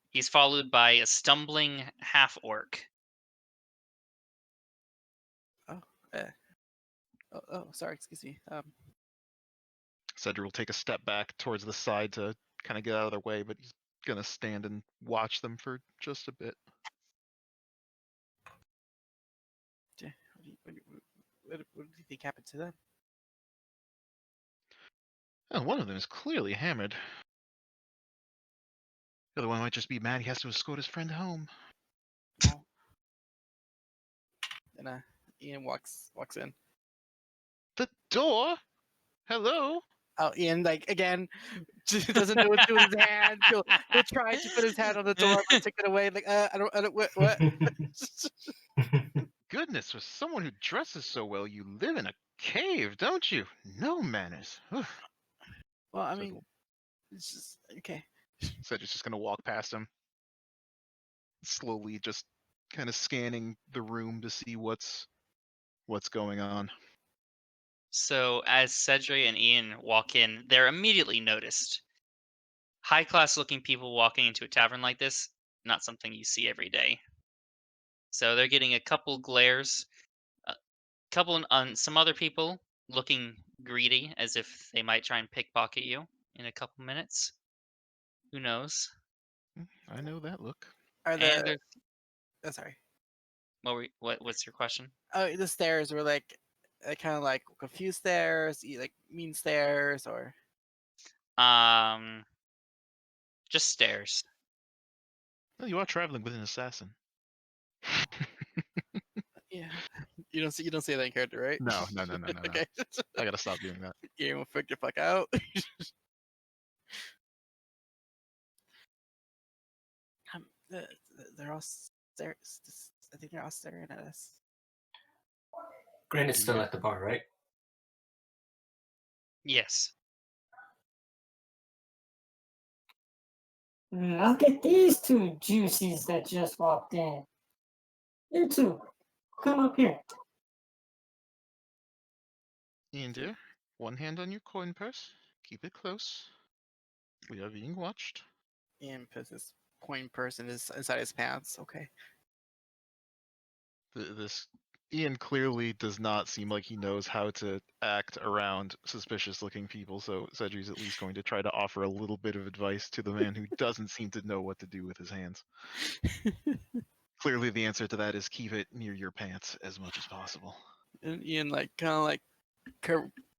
He's followed by a stumbling half-orc. sorry, excuse me. Cedric will take a step back towards the side to kind of get out of their way, but he's gonna stand and watch them for just a bit. What do you think happened to them? Oh, one of them is clearly hammered. The other one might just be mad he has to escort his friend home. Oh. And Ian walks in. The door? Hello? Oh, Ian like again doesn't know what to do with his hand. He'll try to put his hand on the door but take it away. Like I don't what? Goodness, for someone who dresses so well, you live in a cave, don't you? No manners. Oof. Well, I So mean, it's just okay. Cedric's just gonna walk past him, slowly just kind of scanning the room to see what's going on. So, as Cedric and Ian walk in, they're immediately noticed. High-class looking people walking into a tavern like this, not something you see every day. So they're getting a couple glares, a couple some other people looking greedy as if they might try and pickpocket you in a couple minutes. Who knows? I know that look. Are And the there's sorry. what's your question? Oh, the stairs were like kind of like confused stairs, like mean stairs, or Just stairs. Well, you are traveling with an assassin. yeah. You don't say that in character, right? No. Okay. I gotta stop doing that. You won't freak the fuck out. They're all stares. I think they're all staring at us. Granite's still at the bar, right? Yes. Look at these two juicies that just walked in. You two, come up here. Ian dear, one hand on your coin purse. Keep it close. We are being watched. Ian puts his coin purse inside his pants. Okay. This Ian clearly does not seem like he knows how to act around suspicious-looking people, so Cedric's at least going to try to offer a little bit of advice to the man who doesn't seem to know what to do with his hands. Clearly, the answer to that is keep it near your pants as much as possible. And Ian like kind of like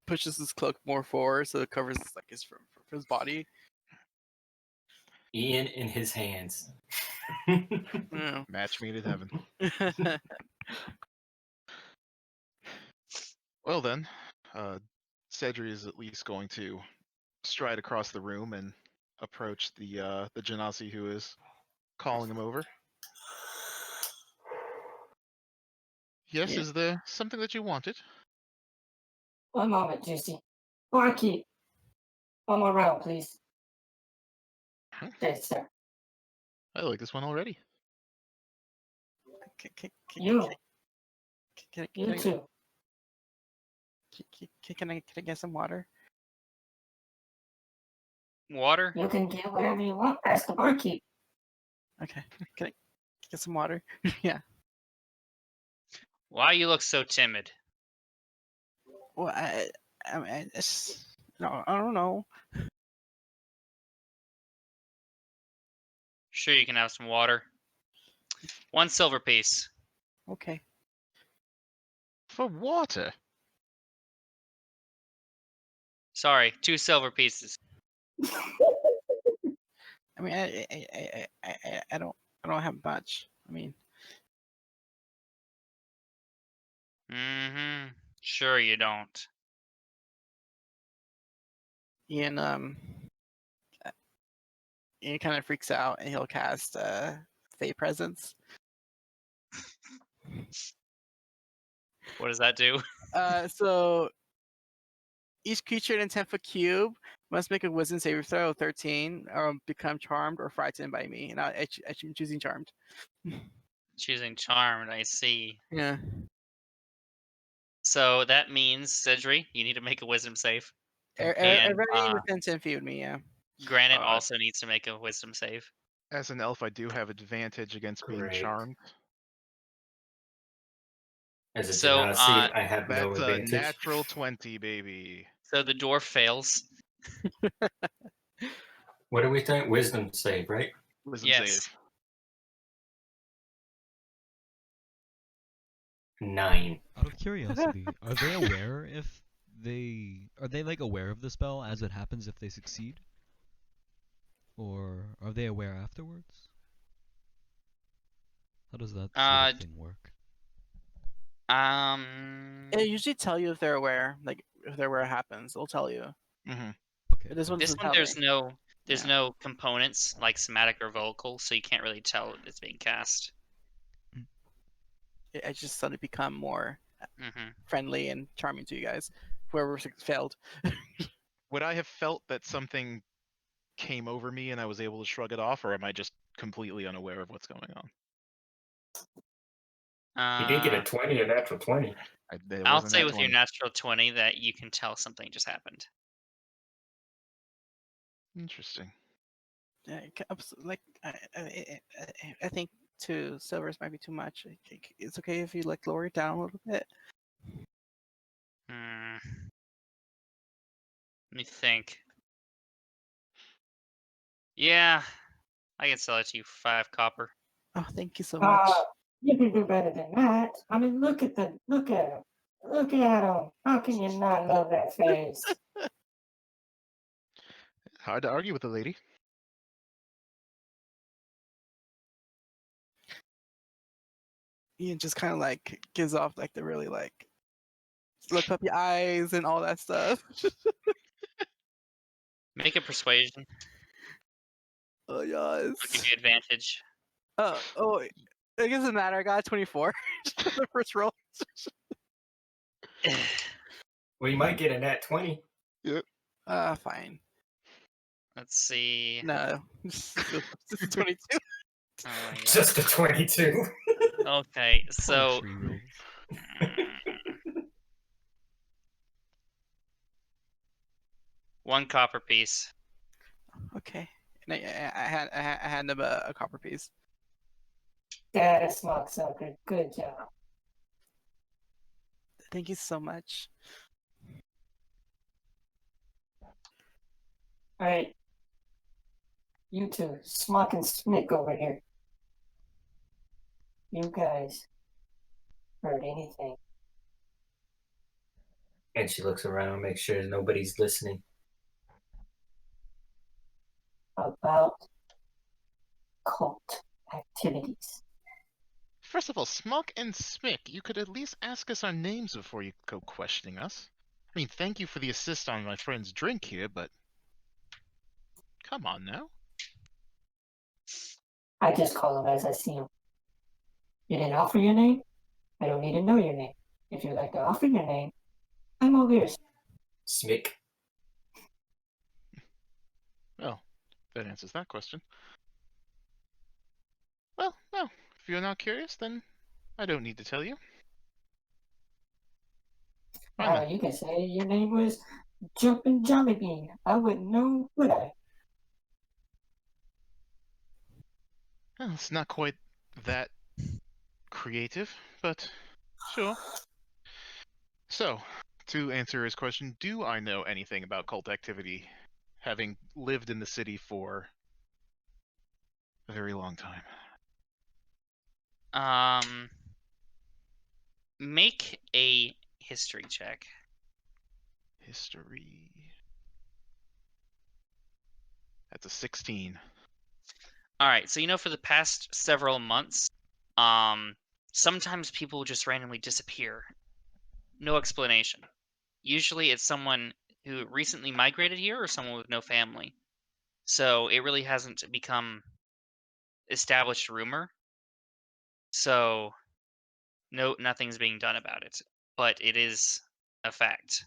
pushes his cloak more forward so it covers like his body. Ian in his hands. Yeah. Match made in heaven. Well then, Cedric is at least going to stride across the room and approach the genasi who is calling him over. Yes, Yeah. is there something that you wanted? One moment, Juicy. Barkeep, one more round, please. Huh? Yes, sir. I like this one already. You, Can you too. I get some water? Water? You can get whatever you want. Ask the barkeep. Okay. Can I get some water? Yeah. Why you look so timid? Well, I no, I don't know. Sure you can have some water. 1 silver piece. Okay. For water? Sorry, 2 silver pieces. I mean, I don't have much. I mean, Mm-hmm. Sure you don't. Ian Ian kind of freaks out and he'll cast Fey Presence. What does that do? So each creature in a 10-foot cube must make a wisdom saving throw of 13 or become charmed or frightened by me. And I'm choosing charmed. Choosing charmed, I see. Yeah. So that means, Cedri, you need to make a wisdom save. And Everybody within 10 feet of me, yeah. Granite also needs to make a wisdom save. As an elf, I do have advantage against being Great. charmed. As a So, genasi, I have no That's a advantage. natural 20, baby. So the dwarf fails. What do we think? Wisdom save, right? Wisdom Yes. save. 9. Out of curiosity, are they aware if are they like aware of the spell as it happens if they succeed? Or are they aware afterwards? How does that sort of thing work? They usually tell you if they're aware, like if they're aware it happens, they'll tell you. Mm-hmm. Okay. This one, there's no components like somatic or vocal, so you can't really tell it's being cast. I just suddenly become more Mm-hmm. friendly and charming to you guys. Whoever failed. Would I have felt that something came over me and I was able to shrug it off, or am I just completely unaware of what's going on? You did get a 20, a natural 20. I'll say with your natural 20 that you can tell something just happened. Interesting. Like I think 2 silvers might be too much. It's okay if you like lower it down a little bit. Let me think. Yeah, I can sell it to you for 5 copper. Oh, thank you so much. You can do better than that. I mean, look at him. Look at him. How can you not love that face? Hard to argue with the lady. Ian just kind of like gives off like the really like look puppy eyes and all that stuff. Make a persuasion. Oh yes. I'll give you advantage. Oh, it doesn't matter. I got a 24 the first roll. Well, you might get a nat 20. Yep. Fine. Let's see. No, just 22. Oh, yeah. Just a 22. Okay, so Poetry rolls. 1 copper piece. Okay, and I hand him a copper piece. That is smart, sucker. Good job. Thank you so much. All right. You two, Smock and Smick over here. You guys heard anything And she looks around, makes sure nobody's listening. about cult activities? First of all, Smock and Smick, you could at least ask us our names before you go questioning us. I mean, thank you for the assist on my friend's drink here, but come on now. I just call them as I see them. You didn't offer your name? I don't need to know your name. If you'd like to offer your name, I'm all ears. Smick. Well, that answers that question. Well, no. If you're not curious, then I don't need to tell you. You can say your name was Jumpin' Jolly Bean. I wouldn't know, would I? Well, it's not quite that creative, but sure. So, to answer his question, do I know anything about cult activity, having lived in the city for a very long time? Make a history check. History. That's a 16. All right, so for the past several months, sometimes people just randomly disappear. No explanation. Usually it's someone who recently migrated here or someone with no family. So it really hasn't become established rumor. So no, nothing's being done about it, but it is a fact.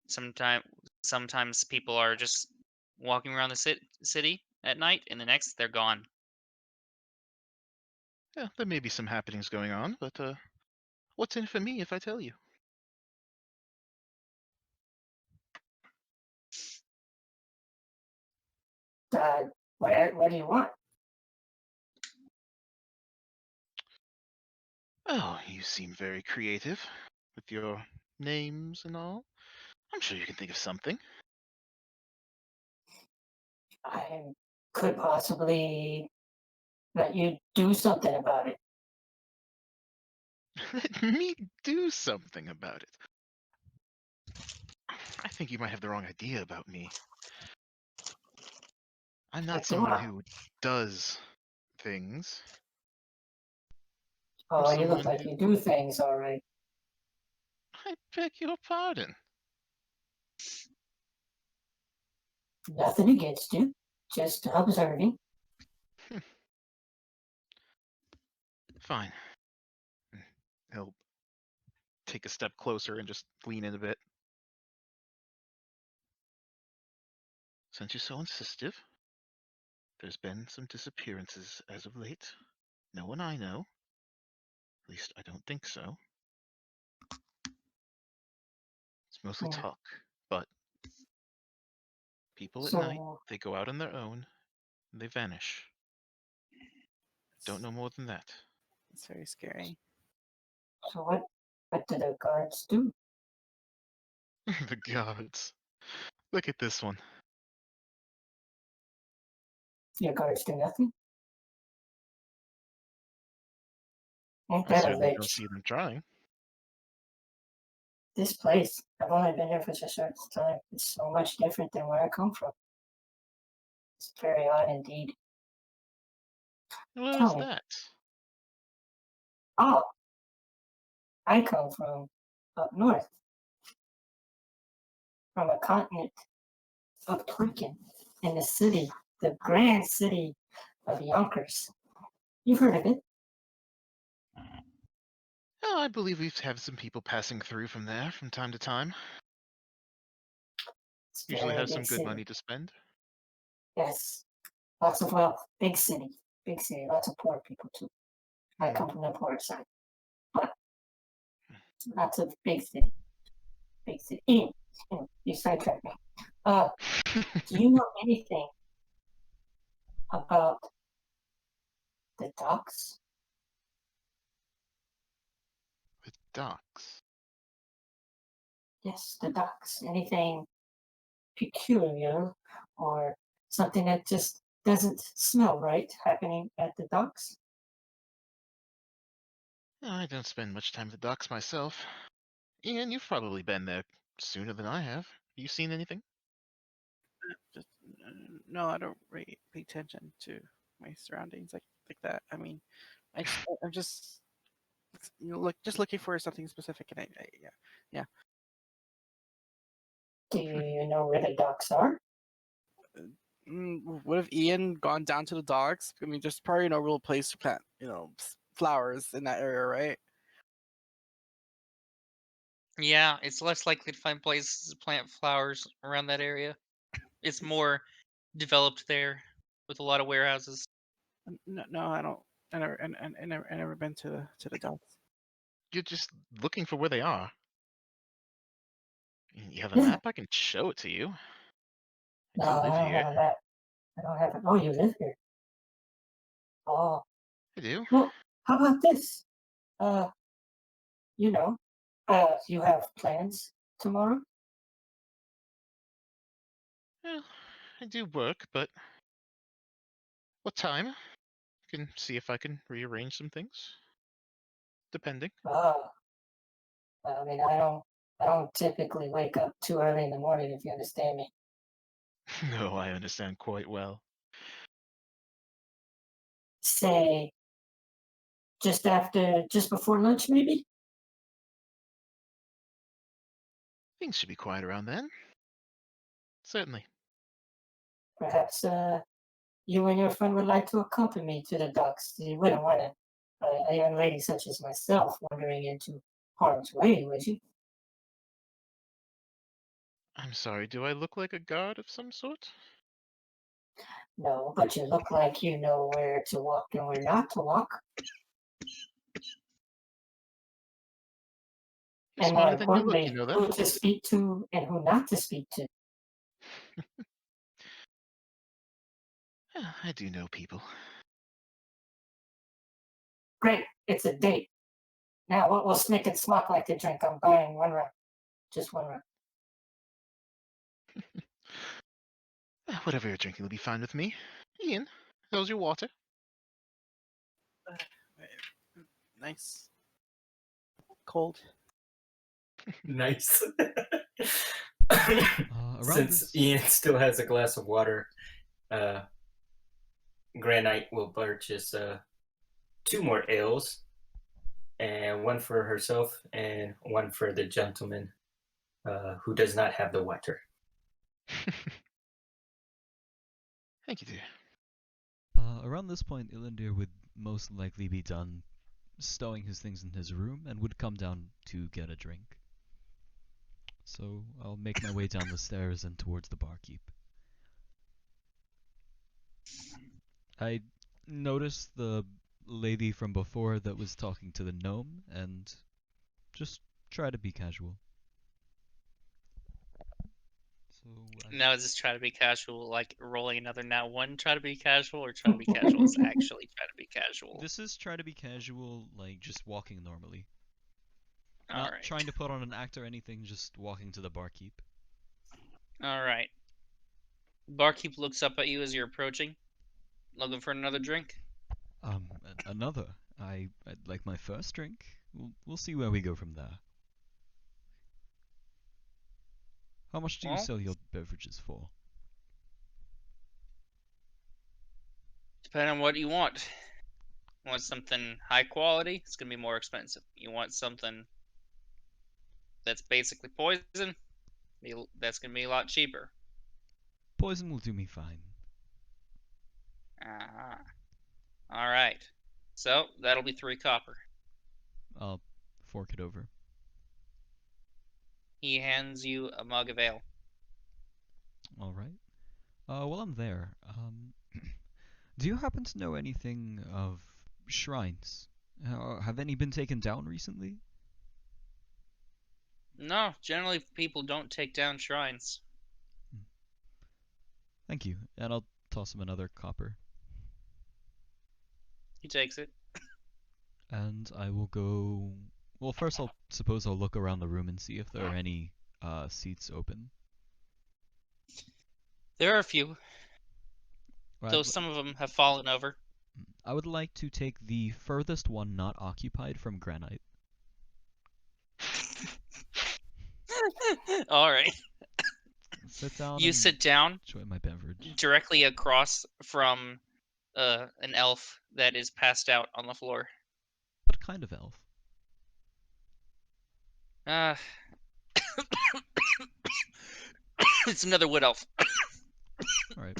Sometimes people are just walking around the city at night, and the next they're gone. Yeah, there may be some happenings going on, but what's in it for me if I tell you? What do you want? Oh, you seem very creative with your names and all. I'm sure you can think of something. I could possibly let you do something about it. Let me do something about it. I think you might have the wrong idea about me. I'm not What do someone I? who does things. I'm Oh, you look someone like who... you do things all right. I beg your pardon. Nothing against you, just observing. Fine. He'll take a step closer and just lean in a bit. Since you're so insistive, there's been some disappearances as of late. No one I know. At least I don't think so. It's mostly Yeah. talk, but people at night, So, they go out on their own, and they vanish. Don't know more than that. It's very scary. so what do the guards do? The gods. Look at this one. Your guards do nothing? Ain't I that a certainly don't lich? see them trying. This place, I've only been here for a short time. It's so much different than where I come from. It's very odd indeed. Where is Tell me, that? oh, I come from up north, from a continent of Tolkien, in the city, the grand city of Yonkers. You've heard of it? Oh, I believe we've had some people passing through from there from time to time. It's a Usually very have some big good city. money to spend. Yes, lots of wealth, big city, lots of poor people too. I come from the poor side, but lots of big city, big city. You sidetracked me. Do you know anything about the docks? The docks. Yes, the docks. Anything peculiar or something that just doesn't smell right happening at the docks? I don't spend much time at the docks myself. Ian, you've probably been there sooner than I have. You seen anything? Just no, I don't really pay attention to my surroundings like that. I mean, I'm just just looking for something specific, and yeah. Do you know where the docks are? What if Ian gone down to the docks? I mean, there's probably no real place to plant, flowers in that area, right? Yeah, it's less likely to find places to plant flowers around that area. It's more developed there with a lot of warehouses. No, I don't. I never been to the docks. You're just looking for where they are. You have a Yeah. map? I can show it to you. No, I do I live don't here. have that. I don't have it. Oh, you live here. Oh, I do. well, how about this? Uh, you know, you have plans tomorrow? Well, I do work, but what time? I can see if I can rearrange some things. Depending. Oh, I mean, I don't typically wake up too early in the morning, if you understand me. No, I understand quite well. Say, just before lunch, maybe? Things should be quiet around then. Certainly. Perhaps you and your friend would like to accompany me to the docks. You wouldn't want a young lady such as myself wandering into harm's way, would you? I'm sorry, do I look like a god of some sort? No, but you look like you know where to walk and where not to walk. You're And more smarter than you look, you importantly, know that. who to speak to and who not to speak to. I do know people. Great, it's a date. Now, what will Snick and Smock like to drink? I'm buying one round. Just one round. Whatever you're drinking will be fine with me. Ian, how's your water? Nice. Cold. Nice. Around Since this... Ian still has a glass of water, Granite will purchase 2 more ales, and one for herself and one for the gentleman who does not have the water. Thank you, dear. Around this point, Ilandir would most likely be done stowing his things in his room and would come down to get a drink. So I'll make my way down the stairs and towards the barkeep. I noticed the lady from before that was talking to the gnome and just try to be casual. So Now is this try to be casual, like rolling another now one try to be casual, or try to be casual is actually try to be casual? this is try to be casual, like just walking normally. All Not right. trying to put on an act or anything, just walking to the barkeep. All right. Barkeep looks up at you as you're approaching, looking for another drink. Another. I'd like my first drink. We'll see where we go from there. How much do you Well, sell your beverages for? depending on what you want. You want something high quality? It's gonna be more expensive. You want something that's basically poison? That's gonna be a lot cheaper. Poison will do me fine. Ah. All right. So that'll be 3 copper. I'll fork it over. He hands you a mug of ale. Alright. While I'm there, do you happen to know anything of shrines? Have any been taken down recently? No, generally people don't take down shrines. Thank you, and I'll toss him another copper. He takes it. And I will go... Well, first I'll look around the room and see if there are any seats open. There are a few, Right, though some of them have fallen over. I would like to take the furthest one not occupied from Granite. All right. Sit down You and sit down enjoy my beverage. directly across from an elf that is passed out on the floor. What kind of elf? Uh, it's another wood elf. Alright.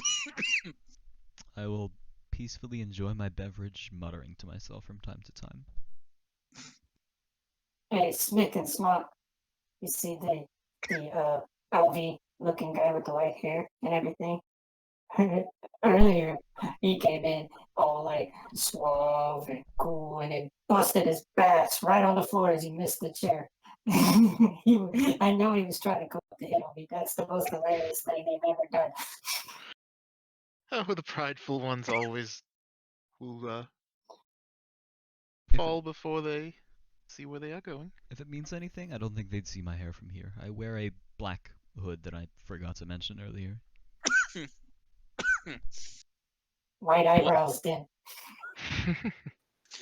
I will peacefully enjoy my beverage, muttering to myself from time to time. Hey, Snick and Smock. You see the LV looking guy with the white hair and everything? Earlier, he came in all like suave and cool, and it busted his bats right on the floor as he missed the chair. I know he was trying to go up to hit on me. That's the most hilarious thing they've ever done. Oh, the prideful ones always will If fall before they see where they are going. If it means anything, I don't think they'd see my hair from here. I wear a black hood that I forgot to mention earlier. White eyebrows, then.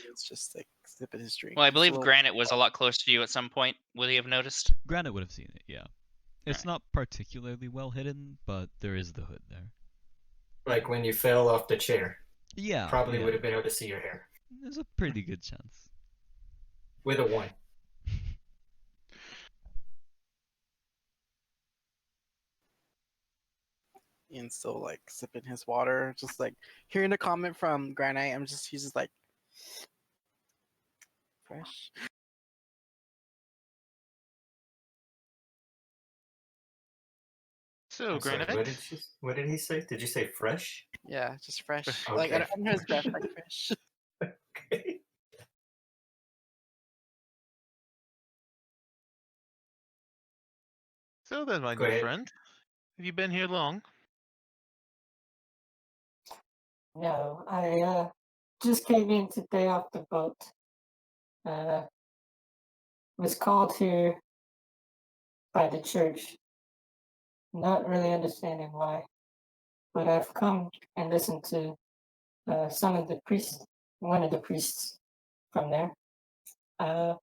It's just like sipping his drink. Well, I It's a believe little- Granite was a lot closer to you at some point. Will he have noticed? Granite would have seen it, yeah. It's Alright. not particularly well hidden, but there is the hood there. Like when you fell off the chair. Yeah, Probably yeah. would have been able to see your hair. There's a pretty good chance. With a 1. Ian's still like sipping his water, just like hearing a comment from Granite. He's just like fresh. So, I'm sorry, Granite, what did he say? Did you say fresh? Yeah, just fresh. Okay. Like I don't know his breath, like fresh. Okay. so then, my Go new ahead. friend, have you been here long? No, I just came in today off the boat. Was called here by the church. Not really understanding why, but I've come and listened to some of the priests, one of the priests from there. And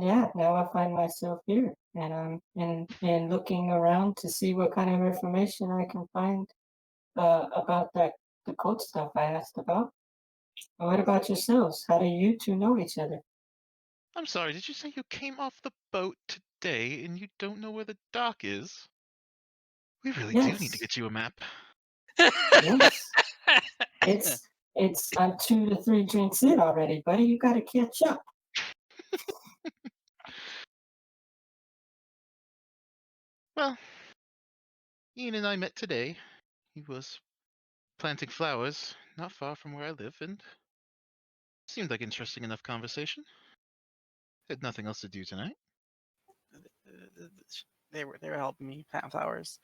yeah, now I find myself here, and I'm in looking around to see what kind of information I can find about the cult stuff I asked about. What about yourselves? How do you two know each other? I'm sorry, did you say you came off the boat today and you don't know where the dock is? We really do need to Yes, get you a map. yes. It's I'm 2 to 3 drinks in already, buddy. You gotta catch up. Well, Ian and I met today. He was planting flowers not far from where I live, and seemed like interesting enough conversation. Had nothing else to do tonight. They were helping me plant flowers.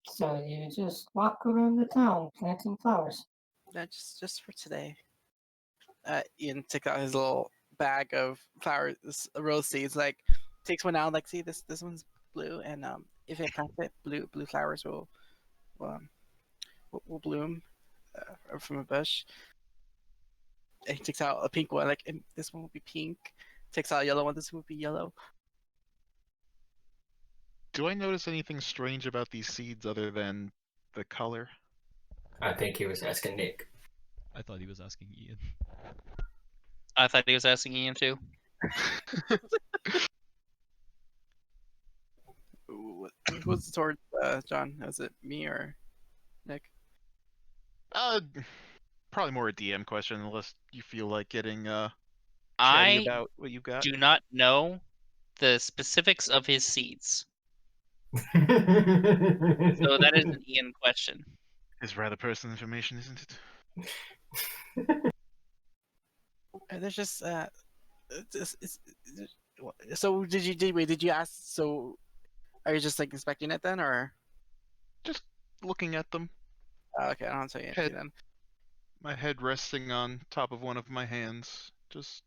So you just walk around the town planting flowers. Yeah, just for today. Ian took out his little bag of flowers, rose seeds. Like takes one out. Like, see this one's blue, and if it plants it, blue flowers will bloom from a bush. And he takes out a pink one. Like, and this one will be pink. Takes out a yellow one. This one will be yellow. Do I notice anything strange about these seeds other than the color? I think he was asking Nick. I thought he was asking Ian. I thought he was asking Ian too. Who's towards John? Was it me or Nick? Probably more a DM question, unless you feel like getting chatty I about what you got. do not know the specifics of his seeds, so that is an Ian question. It's rather personal information, isn't it? There's just so did you ask? So are you just like inspecting it then, or? Just looking at them, Okay, I don't tell you Head. anything then. my head resting on top of one of my hands, just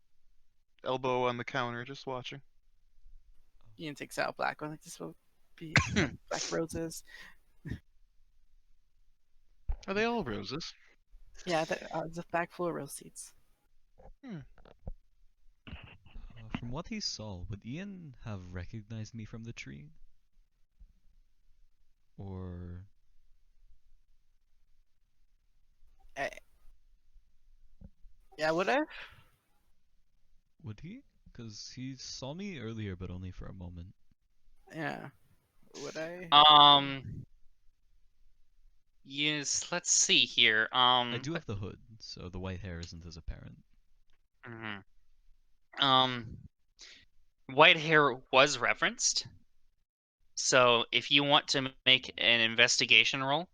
elbow on the counter, just watching. Ian takes out black one. Like, this will be black roses. Are they all roses? Yeah, there's a bag full of rose seeds. From what he saw, would Ian have recognized me from the tree? Or... Yeah, would I? would he? Because he saw me earlier, but only for a moment. Yeah, would I? Yes, let's see here. I do have the hood, so the white hair isn't as apparent. White hair was referenced. So if you want to make an investigation roll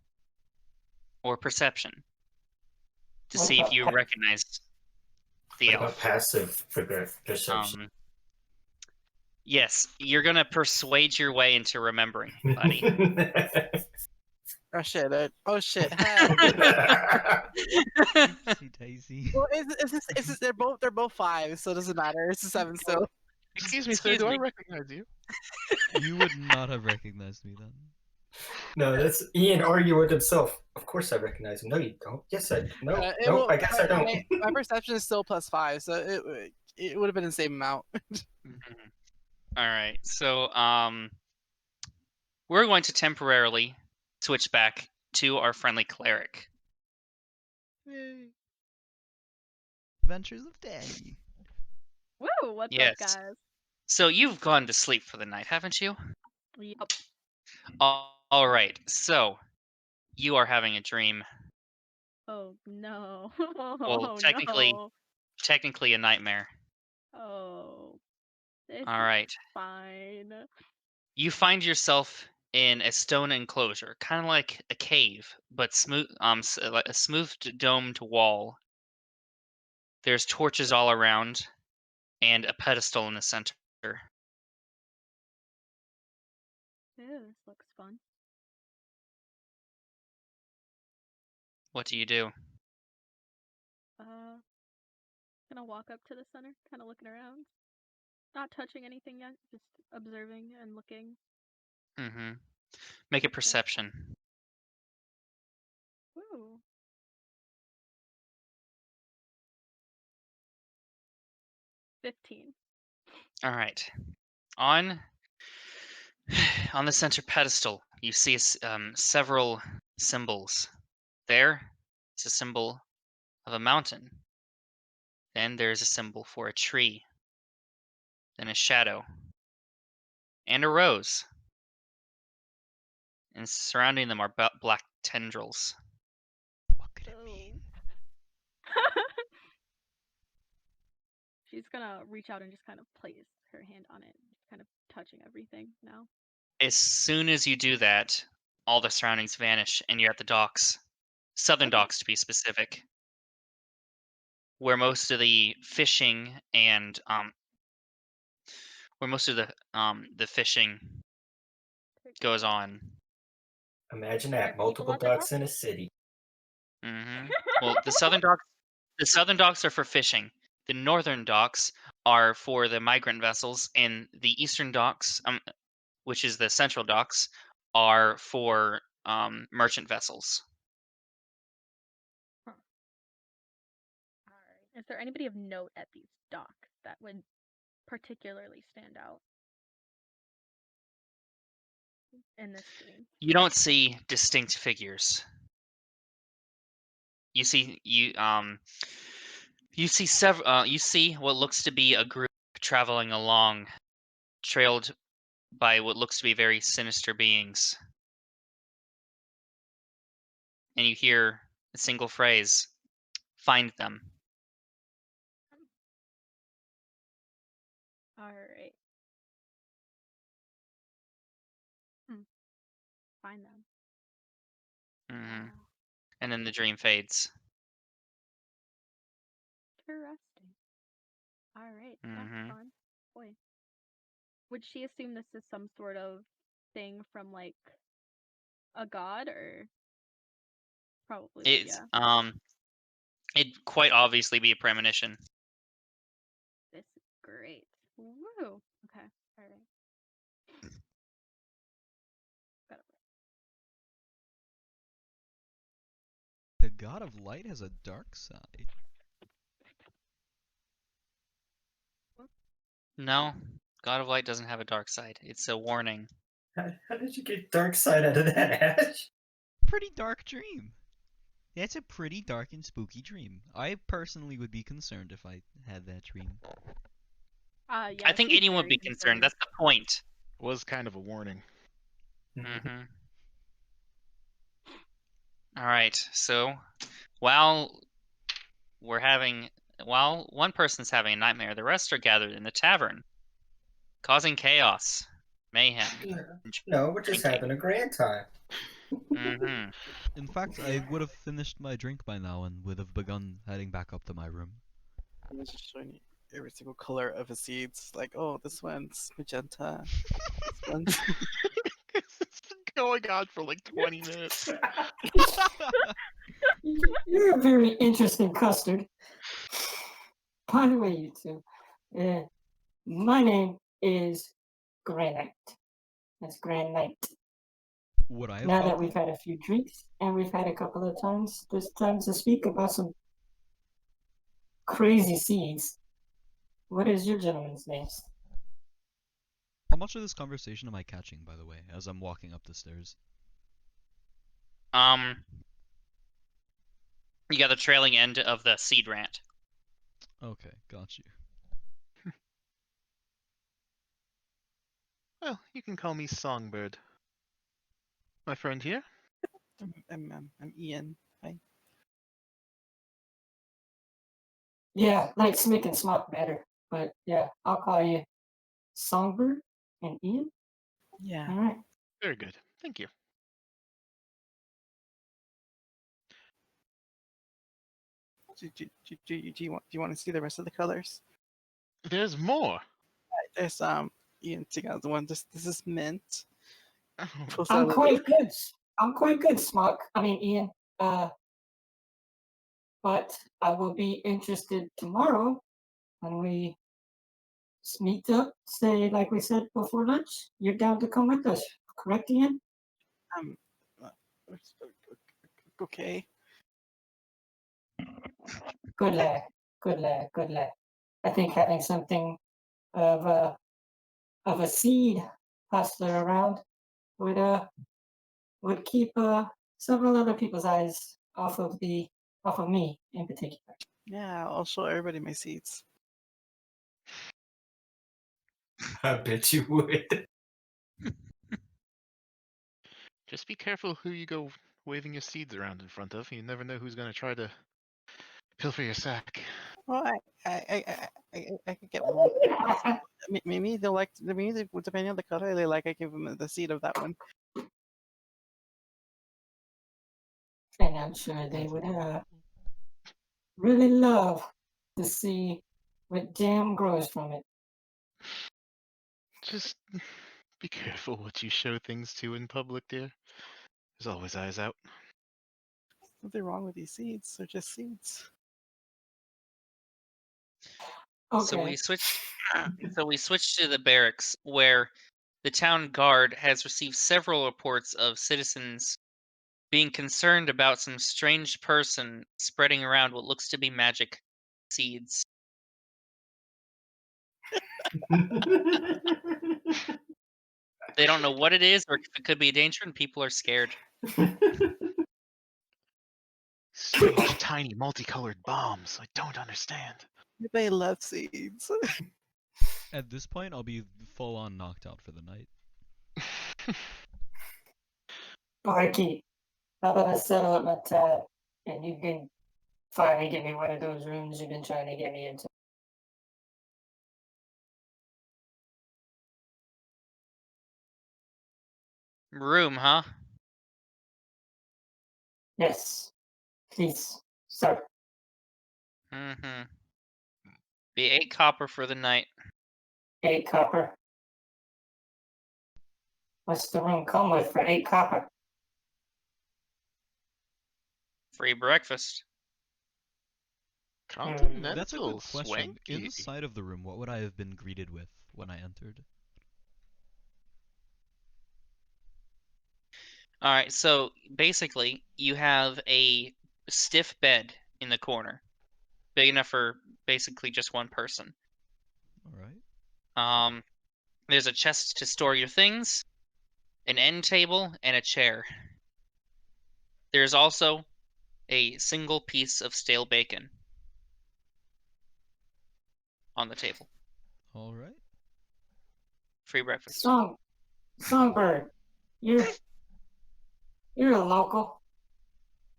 or perception to What see if about you recognize the What about elf. passive perception? Yes, you're gonna persuade your way into remembering, buddy. Oh shit! Oh shit! Hey. Oopsie daisy. Well, is this, they're both 5, so it doesn't matter. It's a 7 still. Excuse me, sir, do I recognize you? You would not have recognized me then. No, that's Ian arguing with himself. Of course I recognize him. No, you don't. Yes, I no. I guess I don't. My perception is still +5, so it would have been the same amount. All right, so we're going to temporarily switch back to our friendly cleric. Yay. Adventures of Danny. Woo! What's Yes. up, guys? So you've gone to sleep for the night, haven't you? Yup. All right. So you are having a dream. Oh no. Well, Oh technically, no. technically a nightmare. Oh, this All is right. fine. You find yourself in a stone enclosure, kind of like a cave, but smooth, like a smoothed domed wall. There's torches all around, and a pedestal in the center. Ew, this looks fun. What do you do? Gonna walk up to the center, kind of looking around. Not touching anything yet, just observing and looking. Mm-hmm. Make a Okay. perception. Ooh. 15. All right. On on the center pedestal, you see several symbols. There is a symbol of a mountain. Then there is a symbol for a tree. Then a shadow. And a rose. And surrounding them are black tendrils. What could it mean? She's gonna reach out and just kind of place her hand on it, just kind of touching everything now. As soon as you do that, all the surroundings vanish and you're at the docks. Southern Okay. docks, to be specific, where most of the fishing and where most of the fishing goes on. Imagine Are there that, people multiple at the ducks top? in a city. Well, the southern docks are for fishing. The northern docks are for the migrant vessels, and the eastern docks, which is the central docks, are for merchant vessels. Huh. Alright. Is there anybody of note at these docks that would particularly stand out in this dream? You don't see distinct figures. You see you see several. You see what looks to be a group traveling along, trailed by what looks to be very sinister beings. And you hear a single phrase: "Find them." Alright. Find them. Hmm. And then the dream fades. Interesting. Alright, that's Hmm. fun. Boy. Would she assume this is some sort of thing from like a god or probably would, It's yeah. it'd quite obviously be a premonition. This is great. Woo. Okay. Alright. Got it. The god of light has a dark side. No, God of Light doesn't have a dark side. It's a warning. How did you get dark side out of that, Ash? Pretty dark dream. That's a pretty dark and spooky dream. I personally would be concerned if I had that dream. Yeah, I think she's anyone would very be concerned. That's the point. Was kind of a warning. Hmm. All right. So while while one person's having a nightmare, the rest are gathered in the tavern, causing chaos, mayhem, and No, we're just drinking. having a grand time. Hmm. In fact, I would have finished my drink by now and would have begun heading back up to my room. And it's just showing you every single color of the seeds. Like, oh, this one's magenta. This one's It's been going on for like 20 minutes. You're a very interesting custard. By the way, you two, my name is Granite. That's Granite. Would I have Now thought that we've had a few drinks and we've had a couple of times, there's time to speak about some crazy seeds. What is your gentleman's names? How much of this conversation am I catching, by the way, as I'm walking up the stairs? You got the trailing end of the seed rant. Okay, got you. Well, you can call me Songbird. My friend here? I'm Ian. Hi. Yeah, like Smick and Smock better. But yeah, I'll call you Songbird and Ian. Yeah. All right. Very good. Thank you. Do you want to see the rest of the colors? There's more. There's Ian, take out the one. This is mint. Oh, Pulls I'm out a quite good. I'm quite good, Smock. I mean, Ian. But I will be interested tomorrow when we meet up. Say, like we said before lunch, you're down to come with us, correct, Ian? um. uh, Okay. Good lad. Good lad. Good lad. I think having something of a seed hustler around would keep several other people's eyes off of me in particular. Yeah, I'll show everybody my seats. I bet you would. just be careful who you go waving your seeds around in front of. You never know who's going to try to pilfer your sack. Well, I could get one. Maybe they'll like. Maybe depending on the color they like, I give them the seed of that one. And I'm sure they would really love to see what jam grows from it. Just be careful what you show things to in public, dear. There's always eyes out. Nothing wrong with these seeds. They're just seeds. So Okay. we switched to the barracks where the town guard has received several reports of citizens being concerned about some strange person spreading around what looks to be magic seeds. They don't know what it is or if it could be a danger, and people are scared. Strange, tiny, multicolored bombs. I don't understand. Everybody loves seeds. At this point, I'll be full on knocked out for the night. Barky, how about I settle up my tab and you can finally get me one of those rooms you've been trying to get me into? Room, huh? Yes, please, sir. Mm-hmm. Be 8 copper for the night. 8 copper. What's the room come with for 8 copper? Free breakfast. Continental, That's a good question. swanky. Inside of the room, what would I have been greeted with when I entered? Alright, so basically, you have a stiff bed in the corner. Big enough for basically just one person. Alright. There's a chest to store your things, an end table, and a chair. There's also a single piece of stale bacon on the table. Alright. Free breakfast. Songbird, you're a local.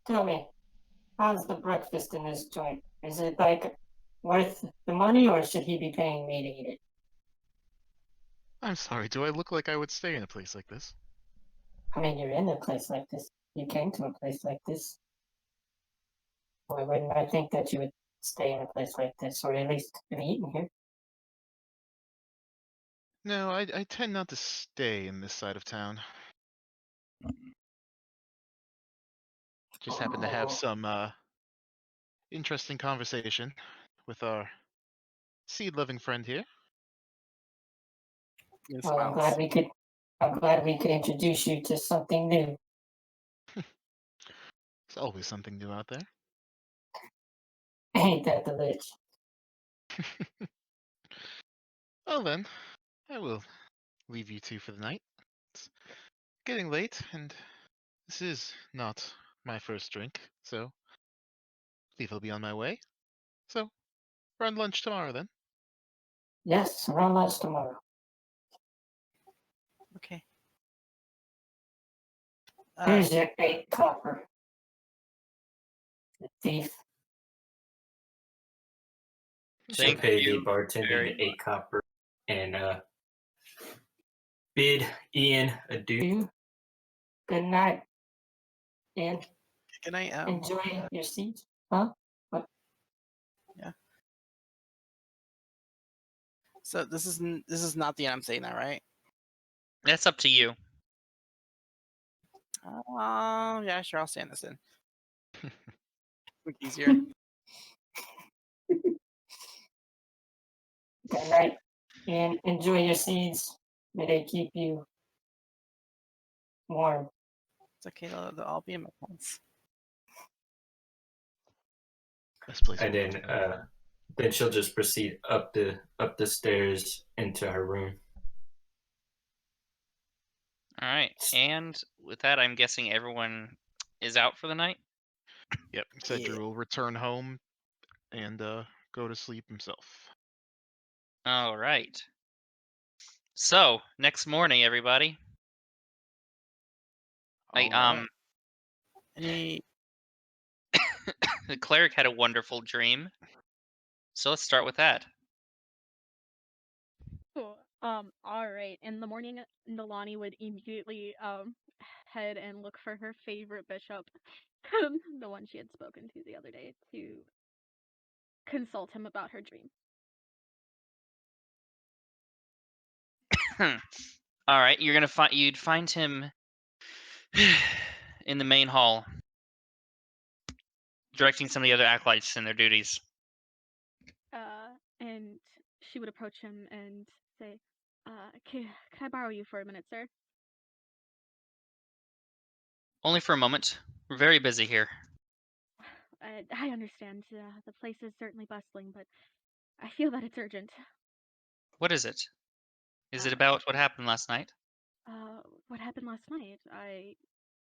Tell me, how's the breakfast in this joint? Is it like worth the money, or should he be paying me to eat it? I'm sorry, do I look like I would stay in a place like this? I mean, you're in a place like this. You came to a place like this. Why wouldn't I think that you would stay in a place like this, or at least be eaten here? No, I tend not to stay in this side of town. Just happen to have Oh. some interesting conversation with our seed-loving friend here. Ian Well, I'm smiles. glad we could introduce you to something new. There's always something new out there. Ain't that the lich? Well then, I will leave you two for the night. It's getting late, and this is not my first drink, so I believe I'll be on my way. So, around lunch tomorrow then. Yes, around lunch tomorrow. Okay. Here's your 8 copper. The thief. She'll Thank pay the you bartender very the 8 copper and bid Ian adieu. You. Good night. And Good night. enjoy your seats. Huh? What? So this is not the end I'm saying that, right? That's up to you. Yeah, sure. I'll stand this in. Quick, easier. Good night. And enjoy your seeds. May they keep you warm. It's okay. They'll all be in my pants. Best place. And then she'll just proceed up the stairs into her room. All right. And with that, I'm guessing everyone is out for the night. Yep. Cedric Yeah. will return home and go to sleep himself. All right. So next morning, everybody. All right. Any The cleric had a wonderful dream. So let's start with that. Cool. All right. In the morning, Nolani would immediately head and look for her favorite bishop, the one she had spoken to the other day, to consult him about her dream. All right, you'd find him in the main hall, directing some of the other acolytes in their duties. And she would approach him and say, can I borrow you for a minute, sir? Only for a moment. We're very busy here. I understand. The place is certainly bustling, but I feel that it's urgent. What is it? Is it Uh, about what happened last night? What happened last night? I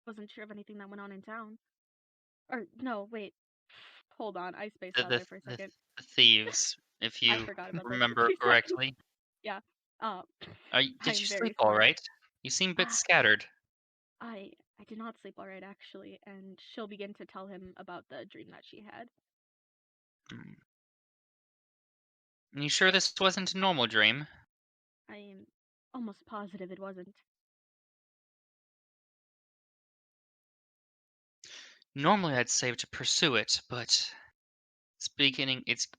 wasn't sure of anything that went on in town. Or, no, wait. Hold on, I spaced out there for a second. The thieves, if I you forgot about those remember 2 seconds. correctly. Yeah. Did I'm you very sleep all sorry. right? You seem a bit scattered. I did not sleep all right, actually, and she'll begin to tell him about the dream that she had. You sure this wasn't a normal dream? I am almost positive it wasn't. Normally I'd say to pursue it, but it's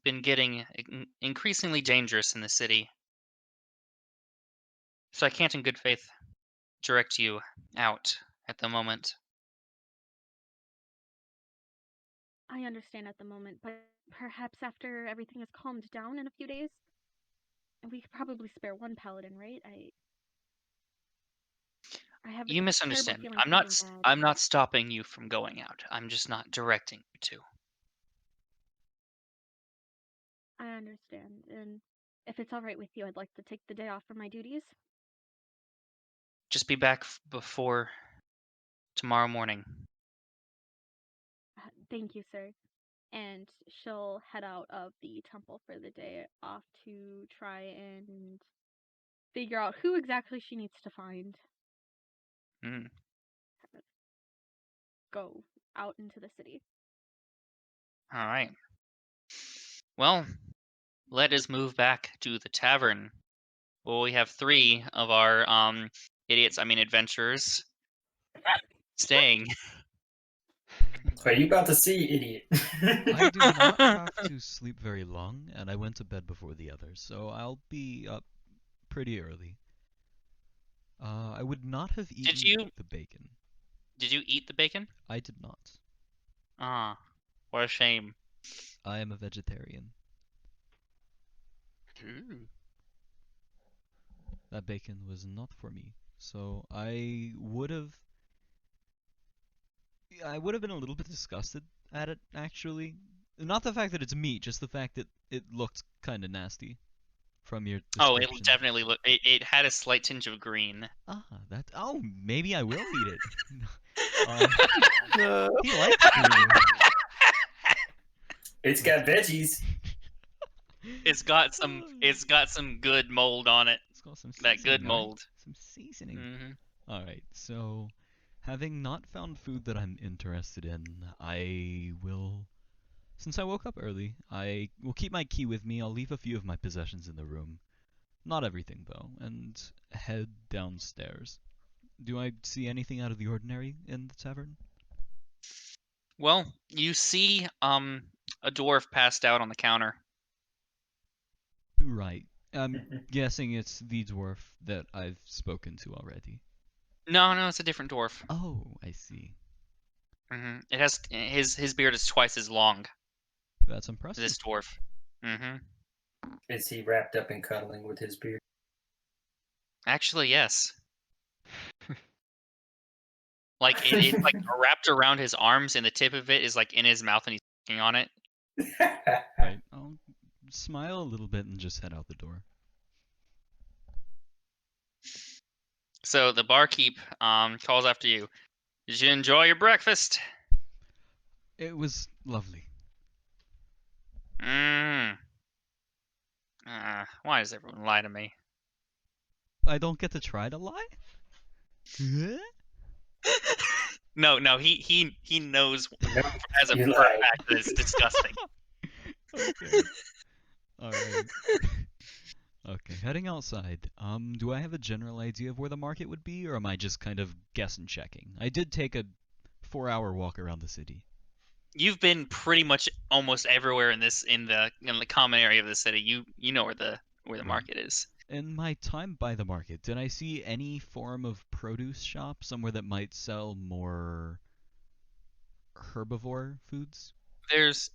been getting increasingly dangerous in the city. So I can't in good faith direct you out at the moment. I understand at the moment, but perhaps after everything has calmed down in a few days, we could probably spare one paladin, right? I have a You terrible misunderstand. feeling something bad. I'm not stopping you from going out. I'm just not directing you to. I understand, and if it's all right with you, I'd like to take the day off from my duties. Just be back before tomorrow morning. Thank you, sir. And she'll head out of the temple for the day off to try and figure out who exactly she needs to find. Go out into the city. All right. Well, let us move back to the tavern. Well, we have 3 of our adventurers staying. Are you about to see, idiot? I do not have to sleep very long, and I went to bed before the others, so I'll be up pretty early. I would not have eaten the bacon. Did you eat the bacon? I did not. Ah, what a shame. I am a vegetarian. Ooh. That bacon was not for me, so I would have been a little bit disgusted at it, actually. Not the fact that it's meat, just the fact that it looked kind of nasty from your description. Oh, it definitely looked. It had a slight tinge of green. Ah, that. Oh, maybe I will eat it. He likes green. It's got veggies. It's got some good mold on it. It's got some That good seasoning, right? mold. Some seasoning. Mm-hmm. Alright, so having not found food that I'm interested in, I will. Since I woke up early, I will keep my key with me. I'll leave a few of my possessions in the room. Not everything, though, and head downstairs. Do I see anything out of the ordinary in the tavern? Well, you see a dwarf passed out on the counter. Right. I'm guessing it's the dwarf that I've spoken to already. No, it's a different dwarf. Oh, I see. It has his beard is twice as long That's as impressive. this dwarf. Is he wrapped up in cuddling with his beard? Actually, yes. Like it's like wrapped around his arms, and the tip of it is like in his mouth, and he's sucking on it. Right. I'll smile a little bit and just head out the door. So the barkeep calls after you. Did you enjoy your breakfast? It was lovely. Why does everyone lie to me? I don't get to try to lie? Huh? No, he knows as a You for a lied. fact that it's disgusting. Okay. Alright. Okay, heading outside. Do I have a general idea of where the market would be, or am I just kind of guessing checking? I did take a 4-hour walk around the city. You've been pretty much almost everywhere in the common area of the city. You know where the Right. market is. In my time by the market, did I see any form of produce shop somewhere that might sell more herbivore foods? There's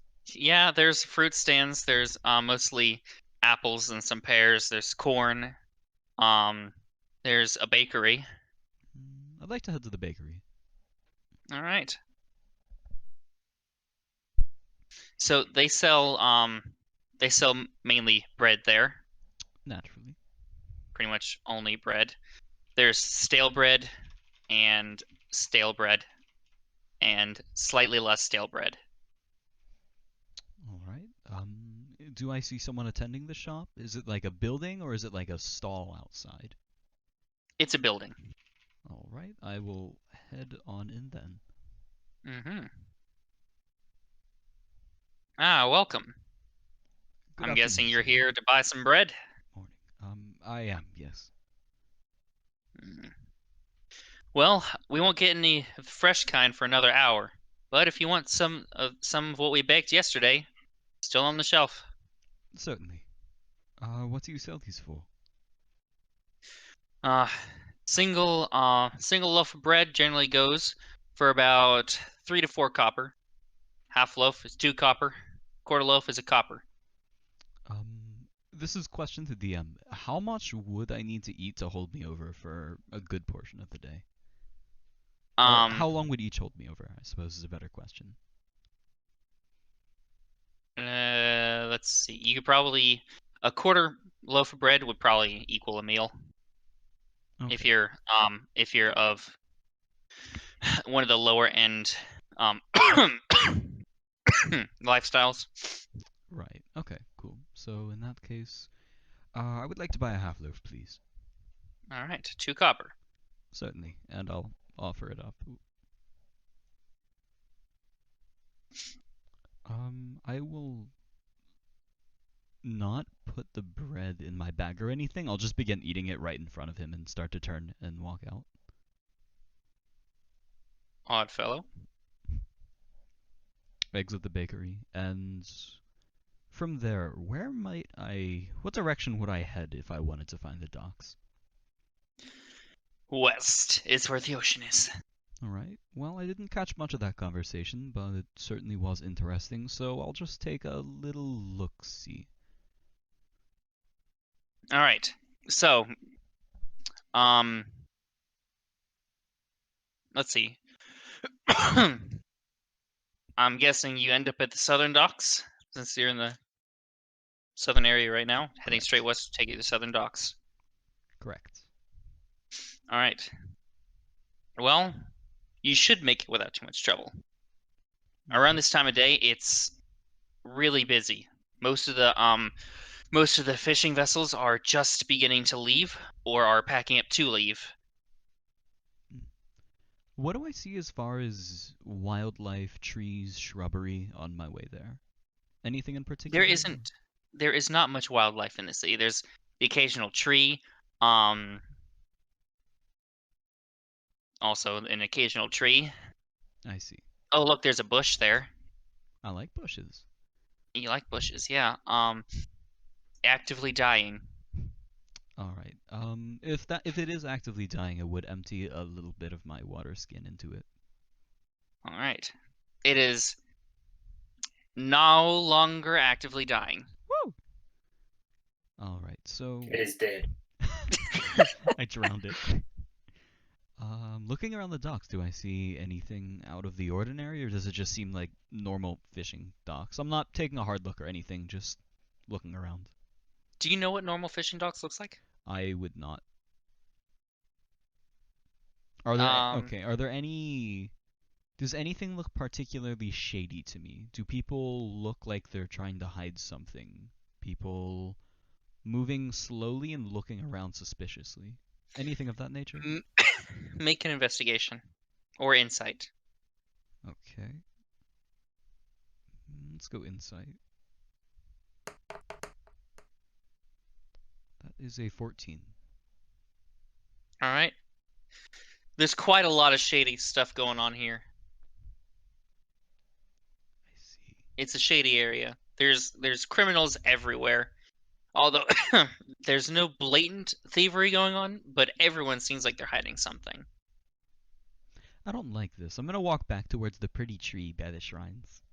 fruit stands. There's mostly apples and some pears. There's corn. There's a bakery. I'd like to head to the bakery. All right. So they sell mainly bread there. Naturally. Pretty much only bread. There's stale bread and stale bread and slightly less stale bread. Alright. Do I see someone attending the shop? Is it like a building or is it like a stall outside? It's a building. Alright, I will head on in then. Welcome. Good I'm guessing afternoon, you're sir. here to buy some bread? Morning. I am, yes. Well, we won't get any fresh kind for another hour. But if you want some of what we baked yesterday, still on the shelf. Certainly. What do you sell these for? Single loaf of bread generally goes for about 3 to 4 copper. Half loaf is 2 copper. Quarter loaf is a copper. This is question to DM. How much would I need to eat to hold me over for a good portion of the day? Or how long would each hold me over, I suppose is a better question. Let's see. You could probably a quarter loaf of bread would probably equal a meal. Okay. If you're of one of the lower end lifestyles. Right. Okay, cool. So in that case, I would like to buy a half loaf, please. All right, 2 copper. Certainly, and I'll offer it up. I will not put the bread in my bag or anything. I'll just begin eating it right in front of him and start to turn and walk out. Odd fellow. Exit the bakery, and from there, what direction would I head if I wanted to find the docks? West is where the ocean is. Alright, well, I didn't catch much of that conversation, but it certainly was interesting, so I'll just take a little look-see. Alright, so, let's see. I'm guessing you end up at the southern docks, since you're in the southern area right now. Heading Correct. straight west will take you to the southern docks. Correct. Alright. Well, you should make it without too much trouble. Around this time of day, it's really busy. Most of the Most of the fishing vessels are just beginning to leave or are packing up to leave. What do I see as far as wildlife, trees, shrubbery on my way there? Anything in particular? There is not much wildlife in the city. There's the occasional tree, um, also an occasional tree. I see. Oh, look, there's a bush there. I like bushes. You like bushes, yeah. Actively dying. All right. If it is actively dying, I would empty a little bit of my water skin into it. All right. It is no longer actively dying. Woo! All right. So It is dead. I drowned it. Looking around the docks, do I see anything out of the ordinary, or does it just seem like normal fishing docks? I'm not taking a hard look or anything, just looking around. Do you know what normal fishing docks looks like? I would not. Are there okay? Are there any? Does anything look particularly shady to me? Do people look like they're trying to hide something? People moving slowly and looking around suspiciously? Anything of that nature? Make an investigation or insight. Okay. Let's go insight. That is a 14. All right. There's quite a lot of shady stuff going on here. I see. It's a shady area. There's criminals everywhere. Although there's no blatant thievery going on, but everyone seems like they're hiding something. I don't like this. I'm gonna walk back towards the pretty tree by the shrines.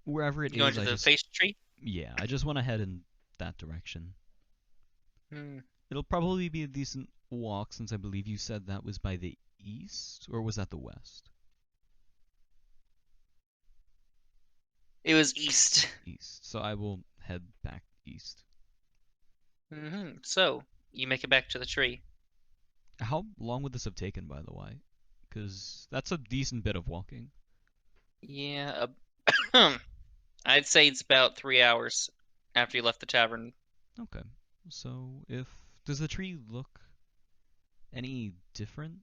Wherever it You going is, to I the just face tree? yeah, I just want to head in that direction. Hmm. It'll probably be a decent walk since I believe you said that was by the east, or was that the west? It was east. East. So I will head back east. So you make it back to the tree. How long would this have taken, by the way? Because that's a decent bit of walking. Yeah, I'd say it's about 3 hours after you left the tavern. Okay. So if does the tree look any different?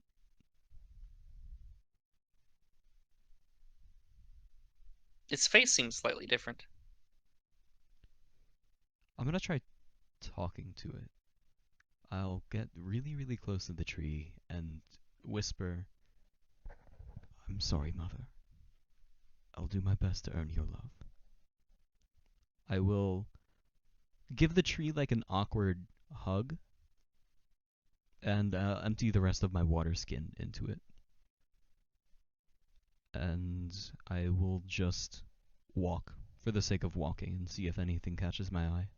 Its face seems slightly different. I'm gonna try talking to it. I'll get really, really close to the tree and whisper, "I'm sorry, Mother. I'll do my best to earn your love." I will give the tree like an awkward hug and empty the rest of my water skin into it. And I will just walk for the sake of walking and see if anything catches my eye.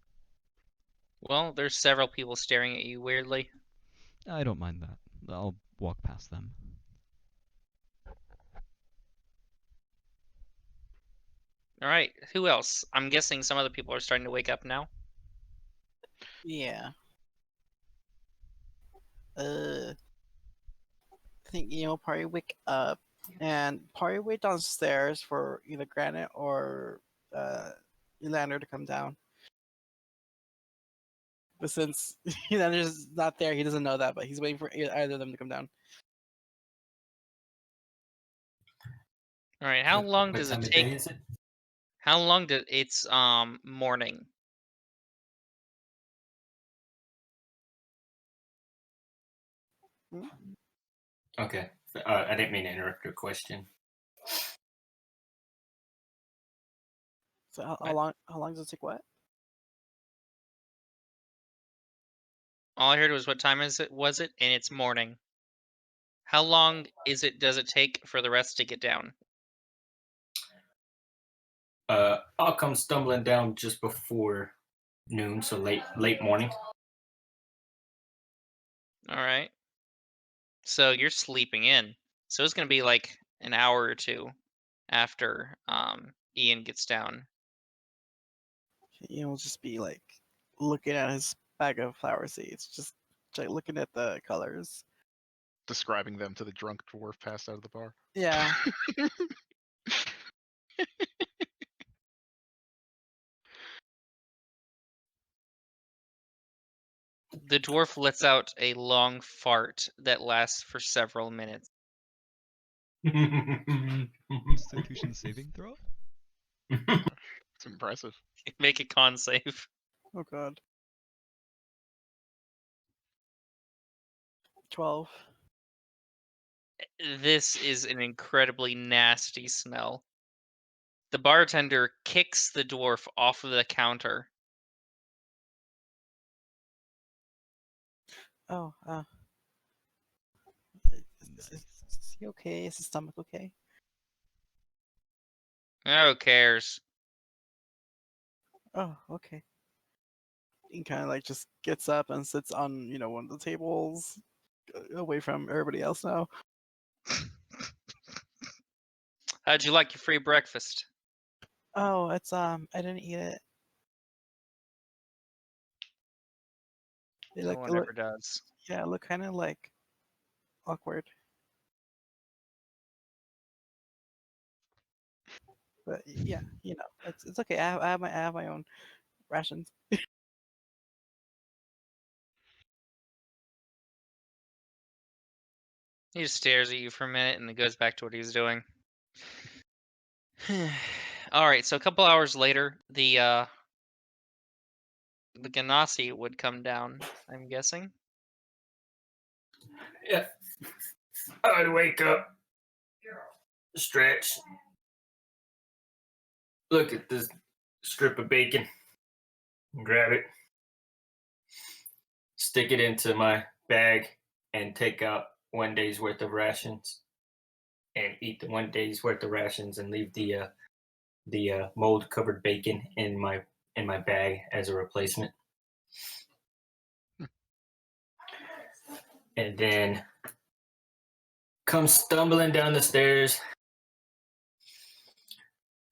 Well, there's several people staring at you weirdly. I don't mind that. I'll walk past them. All right, who else? I'm guessing some other people are starting to wake up now. Yeah. I think probably wake up and probably wait downstairs for either Granite or Elander to come down. But since Elander's not there, he doesn't know that. But he's waiting for either of them to come down. All right, how long What does it time of take? day is it? How long did it's morning? Okay. I didn't mean to interrupt your question. So how What? long? How long does it take? What? All I heard was what time is it? Was it? And it's morning. How long does it take for the rest to get down? I'll come stumbling down just before noon, so late morning. All right. So you're sleeping in. So it's gonna be like an hour or two after Ian gets down. He'll just be like looking at his bag of flower seeds, just like looking at the colors. Describing them to the drunk dwarf passed out of the bar. Yeah. The dwarf lets out a long fart that lasts for several minutes. Constitution saving throw? It's impressive. Make a con save. Oh god. 12. This is an incredibly nasty smell. The bartender kicks the dwarf off of the counter. Oh, is he okay? Is his stomach okay? Who cares? Oh, okay. He kind of like just gets up and sits on, one of the tables away from everybody else now. How'd you like your free breakfast? Oh, it's I didn't eat it. They No one ever does. yeah, look kind of like awkward. But yeah, it's okay. I have my own rations. He just stares at you for a minute and then goes back to what he's doing. All right, so a couple hours later, the genasi would come down, I'm guessing. Yeah. I'd wake up, stretch, look at this strip of bacon, grab it, stick it into my bag, and take out 1 day's worth of rations, and eat the 1 day's worth of rations, and leave the mold covered bacon in my bag as a replacement. And then come stumbling down the stairs,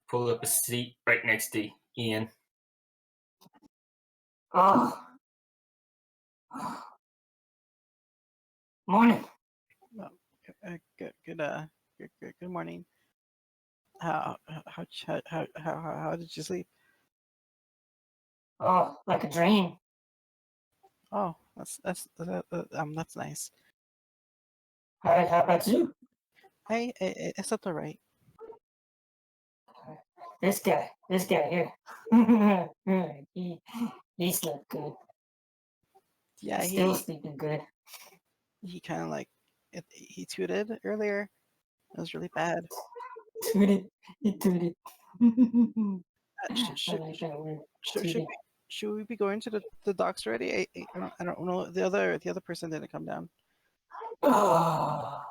pull up a seat right next to Ian. Oh. Morning. Good morning. How did you sleep? Oh, like a dream. Oh, that's nice. How about you? Hey, I slept all right. This guy here. he slept good. Yeah, Still sleeping good. he kind of like he tooted earlier. It was really bad. Tooted. He tooted. Should, I like that word. Tooted. should we be going to the docks already? I don't know. The other person didn't come down. Oh,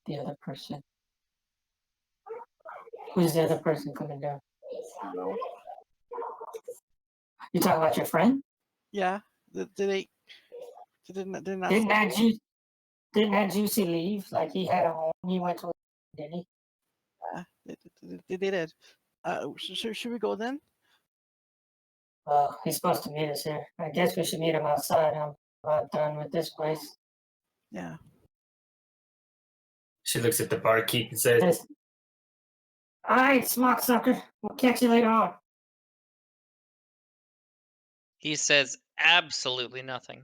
the other person. Who's the other person coming down? No. You talking about your friend? Yeah. Did they? Did not Didn't that Juicy leave? Like he had a home. He went to. Didn't he? Yeah, they did. Should we go then? He's supposed to meet us here. I guess we should meet him outside. I'm about done with this place. Yeah. She looks at the barkeep and says, All right, smock sucker. We'll catch you later on. He says absolutely nothing.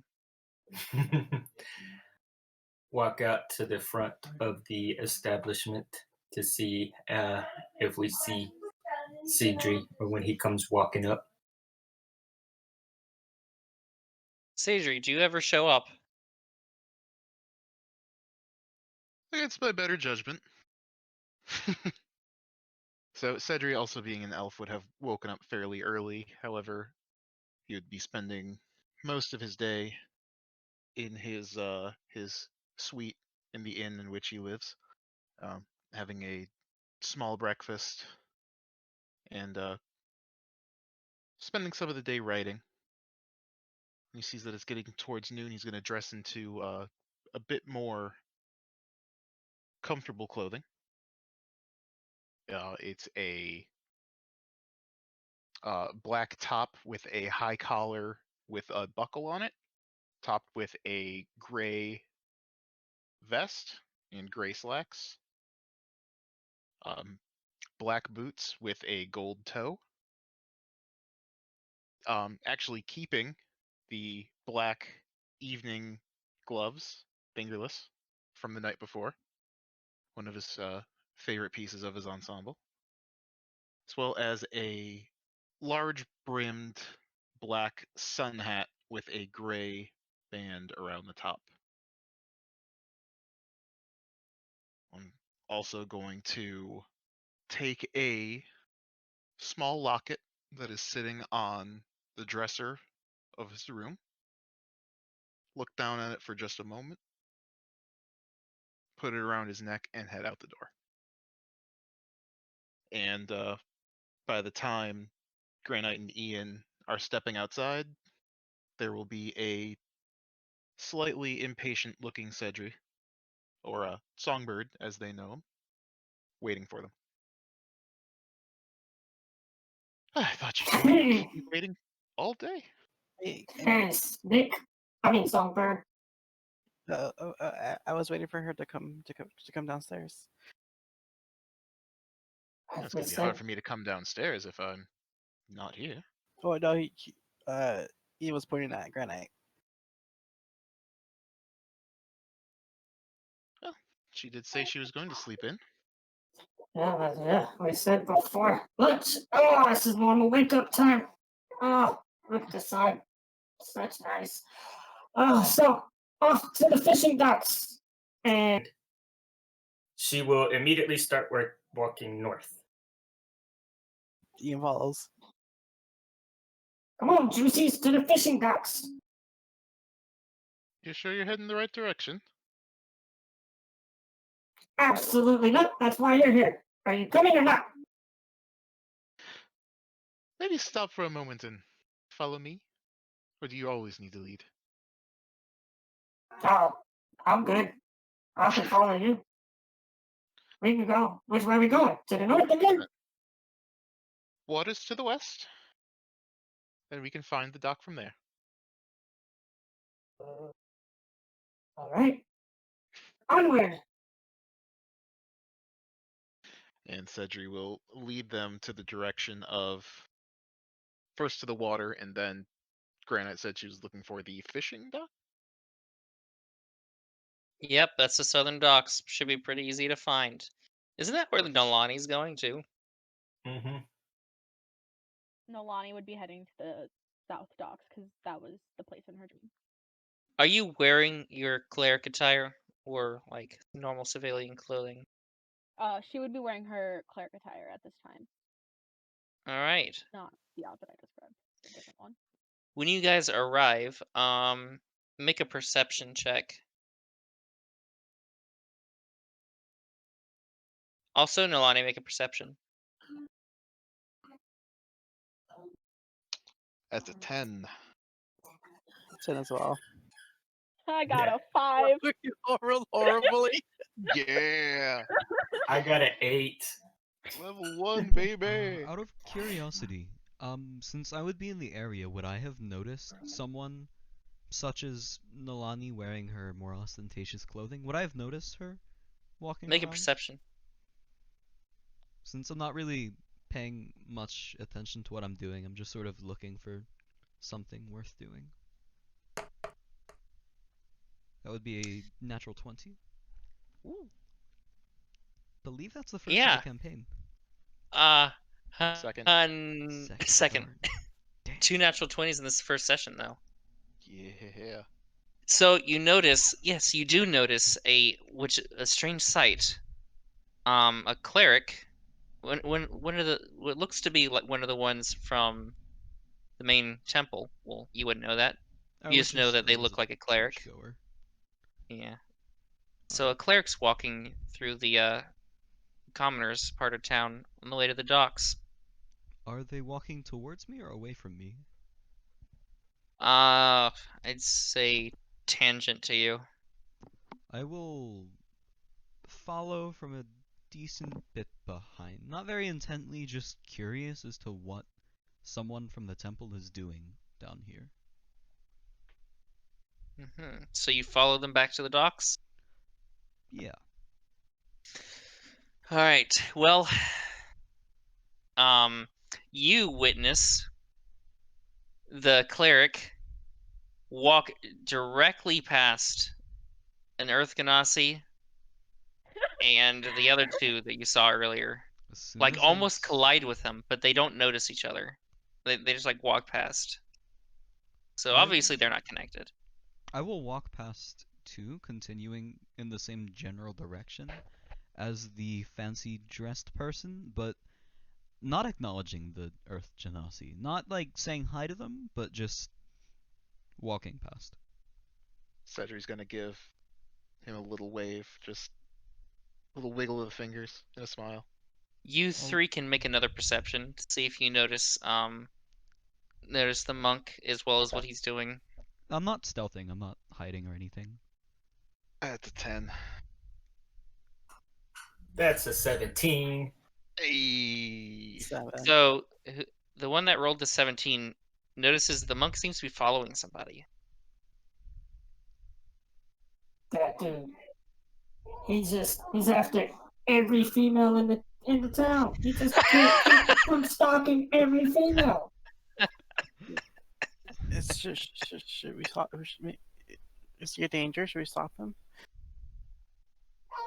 walk out to the front of the establishment to see if we see Cedri or when he comes walking up. Sadri, do you ever show up? It's by better judgment. So Cedri, also being an elf, would have woken up fairly early. However, he would be spending most of his day in his suite in the inn in which he lives, having a small breakfast and spending some of the day writing. When he sees that it's getting towards noon, he's going to dress into a bit more comfortable clothing. It's a black top with a high collar with a buckle on it, topped with a gray vest and gray slacks. Black boots with a gold toe. Actually keeping the black evening gloves, fingerless, from the night before. One of his favorite pieces of his ensemble, as well as a large brimmed black sun hat with a gray band around the top. I'm also going to take a small locket that is sitting on the dresser of his room, look down at it for just a moment, put it around his neck, and head out the door. And by the time Granite and Ian are stepping outside, there will be a slightly impatient looking Cedri, or a songbird as they know him, waiting for them. I thought you told me to keep you waiting all day. Hey, Yes, Nick. I mean, Songbird. I was waiting for her to come downstairs. As It's we going to be hard said, for me to come downstairs if I'm not here. Oh no, he was pointing at Granite. Well, she did say she was going to sleep in. yeah, we said before. Lunch. Oh, this is normal wake up time. Oh, look at the sun. Such nice. Oh, so off to the fishing docks. And She will immediately start walking north. Ian follows. come on, Juicies, to the fishing docks. You sure you're heading the right direction? Absolutely not. That's why you're here. Are you coming or not? Maybe stop for a moment and follow me? Or do you always need to lead? Oh, I'm good. I can follow you. We can go. Which way are we going? To the north again? Water's to the west. Then we can find the dock from there. All right. Onward. And Cedri will lead them to the direction of first to the water, and then Granite said she was looking for the fishing dock. Yep, that's the southern docks. Should be pretty easy to find. Isn't that where the Nolani's going to? Mm-hmm. Nolani would be heading to the south docks because that was the place in her dream. Are you wearing your cleric attire or like normal civilian clothing? She would be wearing her cleric attire at this time, All right. not the outfit I described. A different one. When you guys arrive, make a perception check. Also, Nolani, make a perception. That's a 10. 10 as well. I got Yeah. a 5. You rolled horribly. Yeah! I got an 8. Level 1, baby! Out of curiosity, since I would be in the area, would I have noticed someone such as Nolani wearing her more ostentatious clothing? Would I have noticed her walking Make a around? perception. Since I'm not really paying much attention to what I'm doing, I'm just sort of looking for something worth doing. That would be a natural 20. Ooh. Believe that's the first of Yeah. the campaign. Second. Second. Darn. Damn. 2 natural 20s in this first session, though. Yeah. So you notice, yes, you do notice a strange sight. A cleric, one of the what looks to be like one of the ones from the main temple. Well, you wouldn't know that. I You was just know that I they was look like a cleric. churchgoer. Yeah. So a cleric's walking through the commoners part of town on the way to the docks. Are they walking towards me or away from me? I'd say tangent to you. I will follow from a decent bit behind. Not very intently, just curious as to what someone from the temple is doing down here. So you follow them back to the docks? Yeah. All right. Well, you witness the cleric walk directly past an Earth Genasi and the other two that you saw earlier. As soon Like as almost collide with them, but they don't notice each other. They just like walk past. So obviously they're not connected. I will walk past two, continuing in the same general direction as the fancy dressed person, but not acknowledging the Earth Genasi. Not like saying hi to them, but just walking past. Cedric's gonna give him a little wave, just a little wiggle of the fingers and a smile. You three can make another perception to see if you notice the monk as well as what he's doing. I'm not stealthing, I'm not hiding or anything. That's a 10. That's a 17. Hey. 7. So the one that rolled the 17 notices the monk seems to be following somebody. That dude. He's after every female in the town. He just can't keep from stalking every female. Should we stop? Is he a danger? Should we stop him?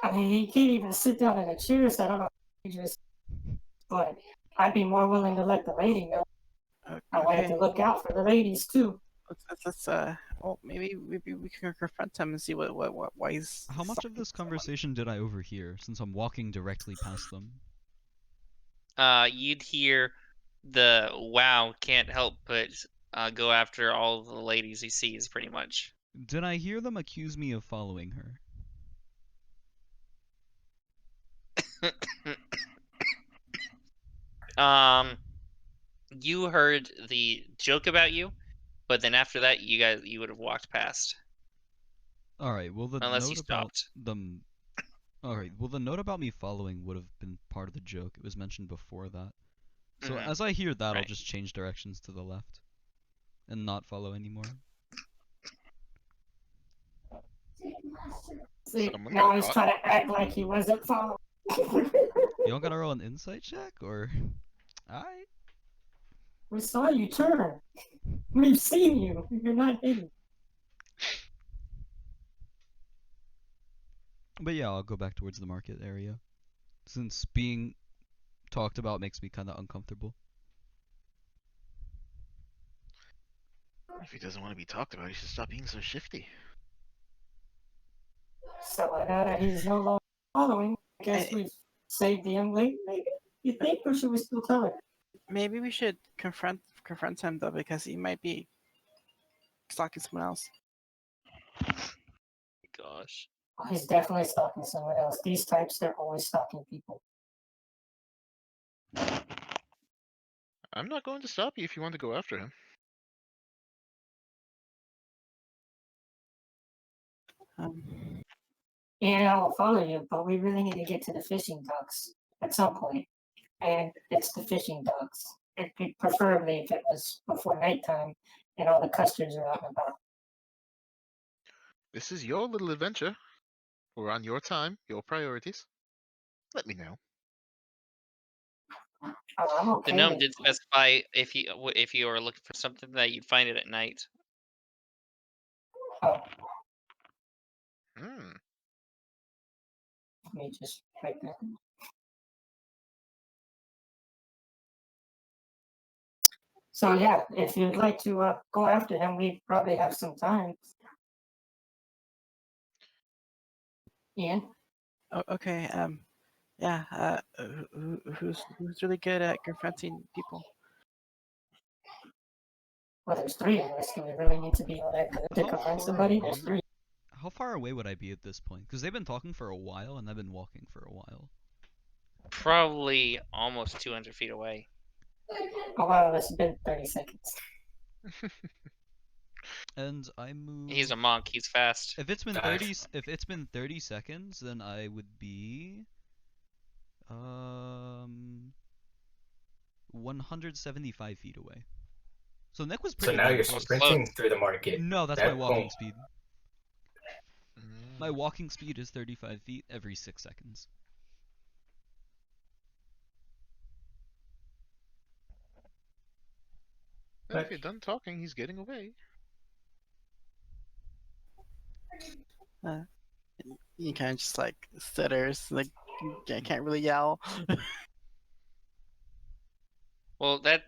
I mean, he can't even sit down in a chair, so I don't know. He just, but I'd be more willing to let the lady know. I wanted Okay. to look out for the ladies too. Let's well, maybe we can confront him and see why he's. How much of stalking this someone. conversation did I overhear, since I'm walking directly past them? You'd hear the wow can't help but go after all the ladies he sees, pretty much. Did I hear them accuse me of following her? You heard the joke about you, but then after that, you would have walked past, Alright, well the unless you note about stopped. them... Alright, well the note about me following would have been part of the joke. It was mentioned before that. So Mhm. as I hear that, I'll Right. just change directions to the left. And not follow anymore. See, Someone now got he's caught. trying to act like he wasn't following. Y'all gotta roll an insight check, or... Alright. We saw you turn. We've seen you. You're not hidden. But yeah, I'll go back towards the market area. Since being talked about makes me kinda uncomfortable. If he doesn't want to be talked about, he should stop being so shifty. So now that he's no longer following, I guess we've saved the young lady. Maybe you think, or should we still tell her? Maybe we should confront him though, because he might be stalking someone else. Gosh. Oh, he's definitely stalking someone else. These types, they're always stalking people. I'm not going to stop you if you want to go after him. Yeah, I'll follow you, but we really need to get to the fishing docks at some point. And it's the fishing docks. It'd be preferably if it was before nighttime and all the custards are out and about. This is your little adventure. We're on your time, your priorities. Let me know. Oh, I'm The okay gnome with did specify if you were looking for something that you'd find it at night. Oh, Hmm. let me just write that. So yeah, if you'd like to go after him, we probably have some time. Ian? Oh, okay. Yeah. Who's really good at confronting people? Well, there's three of us. Do we really need to be all that good to How confront far somebody? There's away? three. How far away would I be at this point? Because they've been talking for a while, and I've been walking for a while. Probably almost 200 feet away. Oh wow, it's been 30 seconds. And I move... He's a monk. He's fast. If it's been Dive. 30 seconds, then I would be 175 feet away. So Nick was So pretty now you're close. sprinting through the market. No, that's That my walking won't- speed. Mm. My walking speed is 35 feet every 6 seconds. Well, if you're done talking, he's getting away. You kind of just like stutters, like I can't really yell. Well, that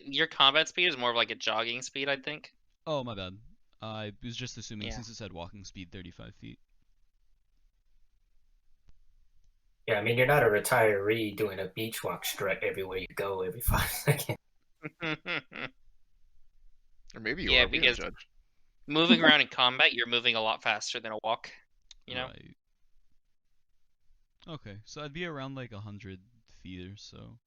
your combat speed is more of like a jogging speed, I think. Oh, my bad. I was just assuming Yeah. since it said walking speed 35 feet. Yeah, I mean, you're not a retiree doing a beach walk strut everywhere you go every 5 seconds. Or maybe you Yeah, are. We don't because judge. moving around in combat, you're moving a lot faster than a walk. You know. Right. Okay, so I'd be around like 100 feet or so.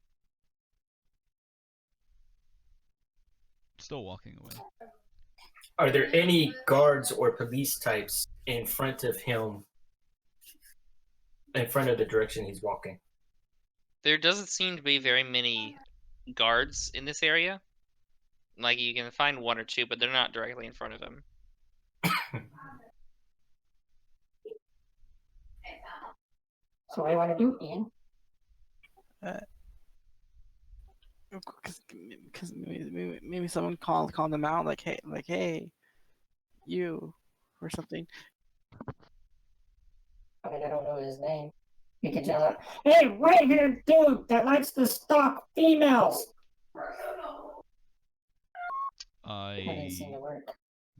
Still walking away. Are there any guards or police types in front of him, in front of the direction he's walking? There doesn't seem to be very many guards in this area. Like you can find one or two, but they're not directly in front of him. So what do you want to do, Ian? Because maybe someone call them out, like hey, you, or something. I mean, I don't know his name. You could yell out, "Hey, right-haired dude that likes to stalk females!" That didn't seem to work.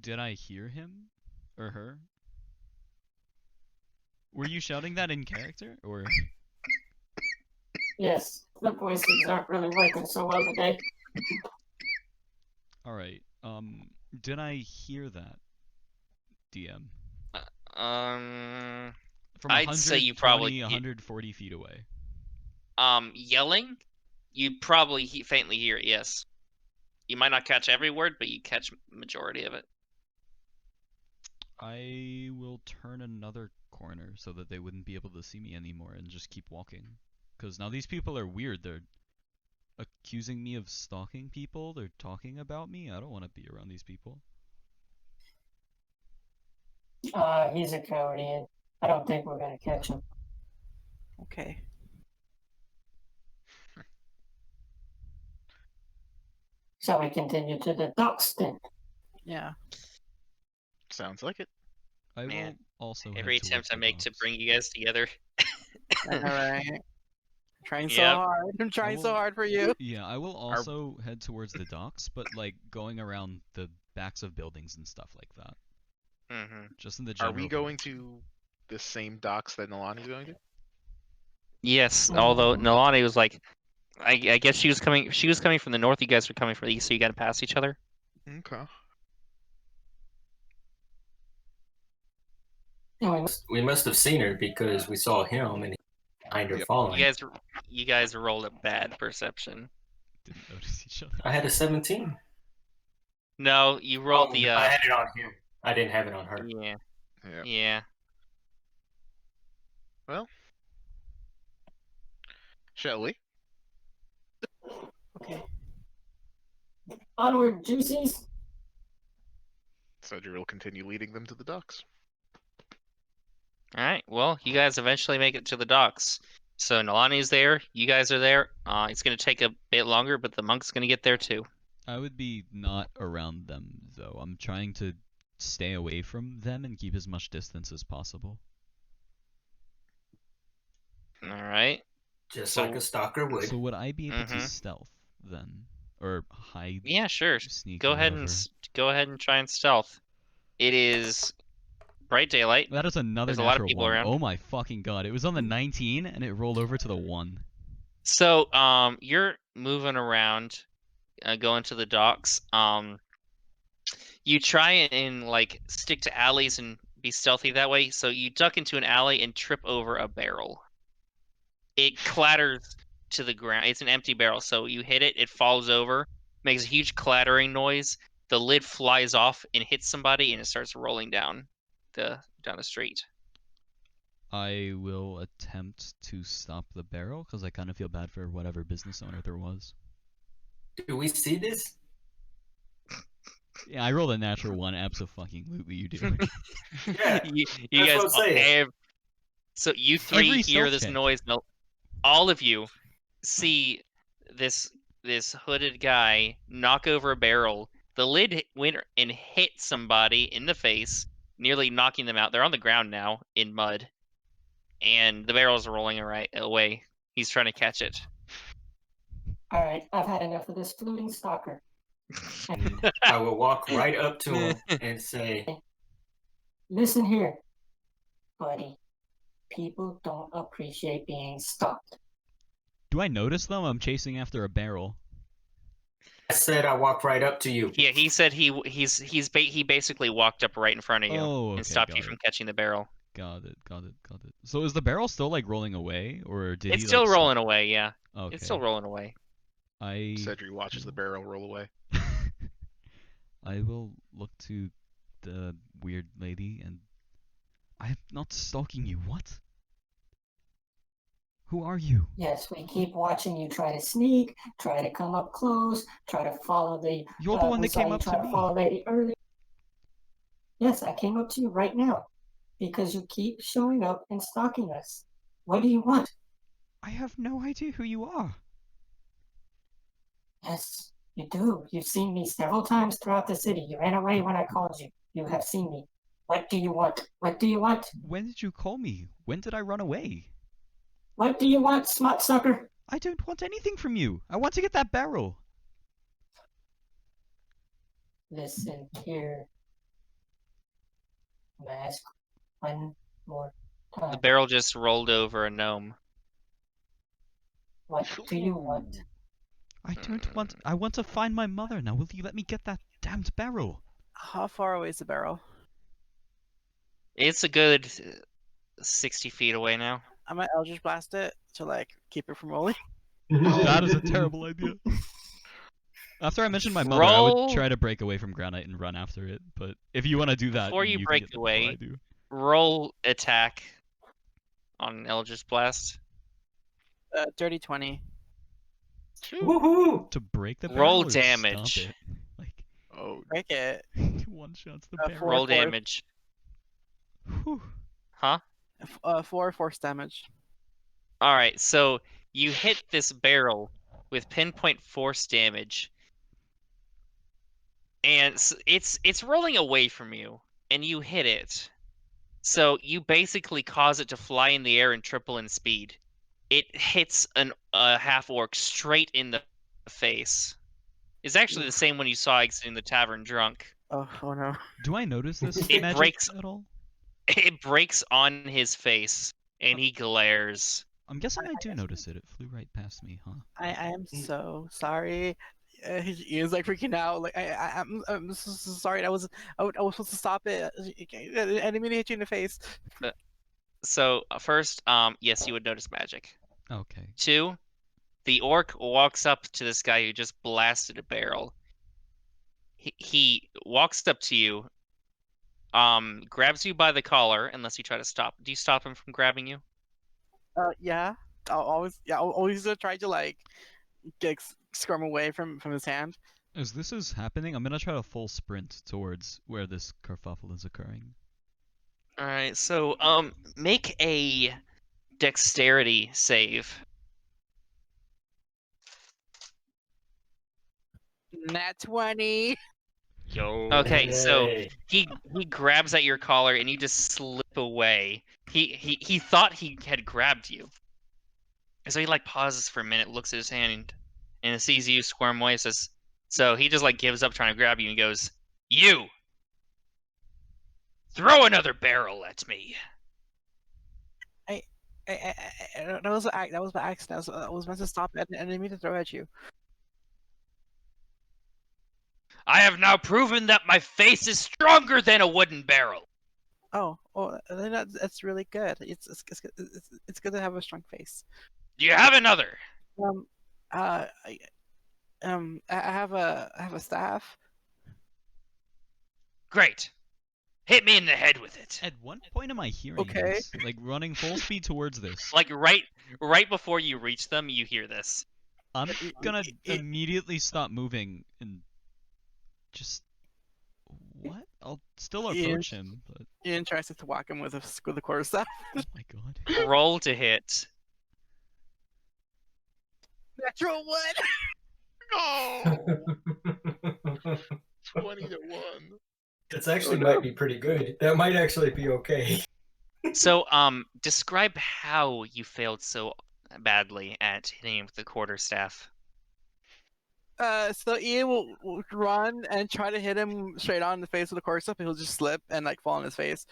Did I hear him? Or her? Were you shouting that in character, or? Yes, the voices aren't really working so well today. Alright, did I hear that, DM? From I'd say you probably 140 feet away. Yelling, you probably faintly hear it. Yes, you might not catch every word, but you catch majority of it. I will turn another corner so that they wouldn't be able to see me anymore and just keep walking. Because now these people are weird. They're accusing me of stalking people. They're talking about me. I don't want to be around these people. He's a coward, Ian. I don't think we're gonna catch him. Okay. Shall we continue to the docks then? Yeah. Sounds like it. I Man, will also every head attempt towards I the make to docks. bring you guys together. All right. Trying so Yep. hard. I'm trying so hard for you. Yeah, I will also head towards the docks, but like going around the backs of buildings and stuff like that. Mm-hmm. Just in the Are general we going direction. to the same docks that Nalani's going to? Yes, although Nalani was like, I guess she was coming. She was coming from the north. You guys were coming from the east, so you got to pass each other. Okay. We must have seen her because we saw him and behind her Yep. following. You guys rolled a bad perception. Didn't notice each other. I had a 17. No, you rolled the. I had it on him. I didn't have it on her. Yeah. Yeah. Yeah. Well, shall we? Okay. Onward, juicies! Cedric will continue leading them to the docks. All right. Well, you guys eventually make it to the docks. So Nalani's there. You guys are there. It's gonna take a bit longer, but the monk's gonna get there too. I would be not around them, though. I'm trying to stay away from them and keep as much distance as possible. All right. Just So- like a stalker would. So would I be able to Mhm. stealth then, or hide? Yeah, sure. Sneak. Go or ahead whatever? and try and stealth. It is bright daylight. That is another There's a lot of natural people one. around. Oh my fucking god! It was on the 19 and it rolled over to the 1. So you're moving around, going to the docks. You try and like stick to alleys and be stealthy that way. So you duck into an alley and trip over a barrel. It clatters to the ground. It's an empty barrel, so you hit it, it falls over, makes a huge clattering noise. The lid flies off and hits somebody, and it starts rolling down the street. I will attempt to stop the barrel because I kind of feel bad for whatever business owner there was. Do we see this? Yeah, I rolled a natural 1. Absolutely, you do. Yeah. you That's guys, what I'm saying. so you three Every hear stealth this check. noise. And all of you see this hooded guy knock over a barrel, The lid went and hit somebody in the face, nearly knocking them out. They're on the ground now in mud, and the barrel's rolling away. He's trying to catch it. All right, I've had enough of this fluting stalker. And I will walk right up to him and say, Listen here, buddy. People don't appreciate being stalked. Do I notice them? I'm chasing after a barrel. I said I walk right up to you. Yeah, he said he basically walked up right in front of you Oh, okay, and stopped got you it. from catching the barrel. Got it. So is the barrel still like rolling away, or did It's he? still like, rolling away. Yeah, Okay. it's still rolling away. Cedric watches the barrel roll away. I will look to the weird lady and I'm not stalking you. What? Who are you? Yes, we keep watching you try to sneak, try to come up close, try to follow the. You're the one we that saw came you up try to to follow me. Lady earlier. Yes, I came up to you right now because you keep showing up and stalking us. What do you want? I have no idea who you are. Yes, you do. You've seen me several times throughout the city. You ran away when I called you. You have seen me. What do you want? What do you want? When did you call me? When did I run away? What do you want, smart sucker? I don't want anything from you. I want to get that barrel. Listen here. I'm gonna ask one more time. The barrel just rolled over a gnome. What do you want? I don't want. I want to find my mother. Now, will you let me get that damned barrel? How far away is the barrel? It's a good 60 feet away now. I'm gonna Eldritch Blast it to like keep it from rolling. That is a terrible idea. After I mentioned my mother, I would try to break away from Granite and run after it. But if you want to do that, Before you can break get there before I away, do. roll attack on Eldritch Blast. Dirty 20. Woohoo! To break the barrel Roll or damage. Stop it? Like, Oh, Break it. one shots the 4 barrel. Roll force. damage. Whew. Huh? 4 force damage. Alright, so you hit this barrel with pinpoint force damage. And it's rolling away from you, and you hit it. So you basically cause it to fly in the air and triple in speed. It hits a half-orc straight in the face. It's actually the same one you saw exiting the tavern drunk. Oh no. Do I notice this It magic breaks- at all? It breaks on his face, and he glares. I'm guessing I do notice it. It flew right past me, huh? I am so sorry. He is like freaking out. Like I'm so sorry. I was supposed to stop it. I didn't mean to hit you in the face. So first, yes, you would notice magic. Okay. 2, the orc walks up to this guy who just blasted a barrel. He walks up to you, grabs you by the collar, unless you try to stop. Do you stop him from grabbing you? Yeah. I'll always try to like get squirm away from his hand. As this is happening, I'm gonna try to full sprint towards where this kerfuffle is occurring. Alright, so, make a dexterity save. Nat 20. Yo. Okay, so Yay. he grabs at your collar and you just slip away. He thought he had grabbed you. And so he like pauses for a minute, looks at his hand, and sees you squirm away. So he just like gives up trying to grab you and goes, "You throw another barrel at me." That was by accident. I was meant to stop it and I didn't mean to throw at you. I have now proven that my face is stronger than a wooden barrel. Oh, then that's really good. It's good to have a strong face. Do you have another? I have a staff. Great. Hit me in the head with it. At what point am I hearing Okay. this? Like running full speed towards this. Like right before you reach them, you hear this. I'm gonna immediately stop moving and just what? I'll still approach him, but You're interested to whack him with a quarterstaff. oh my god. Roll to hit. Natural one. no! 20 to 1. It's actually Oh, no. might be pretty good. That might actually be okay. So, describe how you failed so badly at hitting him with the quarterstaff. So Ian will run and try to hit him straight on the face with the quarterstaff, but he'll just slip and like fall on his face.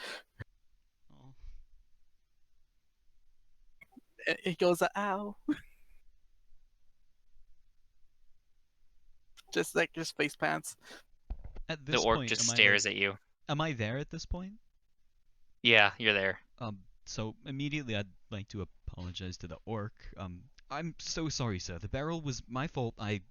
Oh. He goes, "Ow!" just face pants. At The this orc point, just am I stares at you. am I there at this point? Yeah, you're there. So immediately I'd like to apologize to the orc. I'm so sorry, sir. The barrel was my fault. I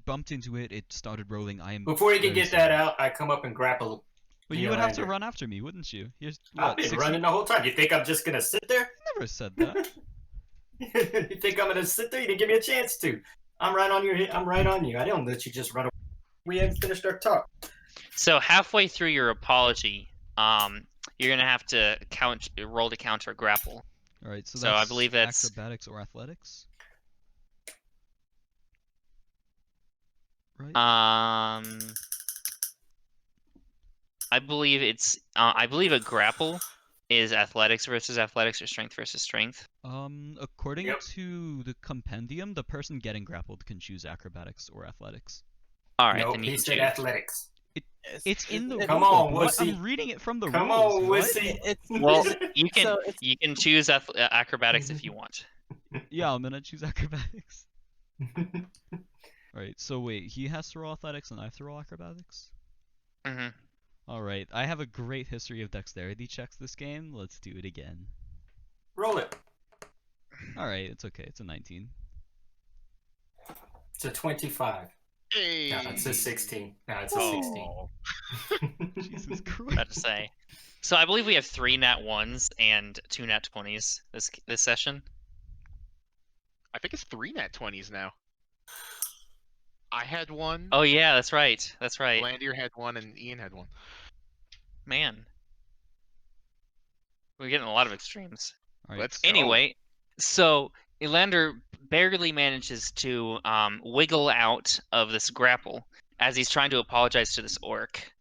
bumped into it. It started rolling. I am Before you can very get that sorry. out, I come up and grapple. Well, you would have to run after me, wouldn't you? Here's I've what, been 60? running the whole time. You think I'm just gonna sit there? I never said that. You think I'm gonna sit there? You didn't give me a chance to. I'm right on you. I'm right on you. I don't let you just run away. We haven't finished our talk. So halfway through your apology, you're gonna have to roll to counter grapple. All right, so So I that's believe that's acrobatics or athletics, right? I believe it's I believe a grapple is athletics versus athletics or strength versus strength. According Yep. to the compendium, the person getting grappled can choose acrobatics or athletics. All right, No, then you he can said choose. athletics. It's in the Come rulebook. on, What? wussy. I'm reading it from the Come rules. on, What? wussy. Well, you can So it's you can choose acrobatics if you want. Yeah, I'm gonna choose acrobatics. Alright, so wait, he has to roll athletics and I have to roll acrobatics? Mm-hmm. Alright, I have a great history of dexterity checks this game. Let's do it again. Roll it. Alright, it's okay. It's a 19. It's a 25. Hey. No, it's a 16. No, it's a 16. Oh, Jesus about Christ. to say. So I believe we have 3 nat 1s and 2 nat 20s this session. I think it's 3 nat 20s now. I had one. Oh yeah, that's right. That's right. Landier had one, and Ian had one. Man, we're getting a lot of extremes. Alright, Let's go. Anyway, so Elander barely manages to wiggle out of this grapple as he's trying to apologize to this orc.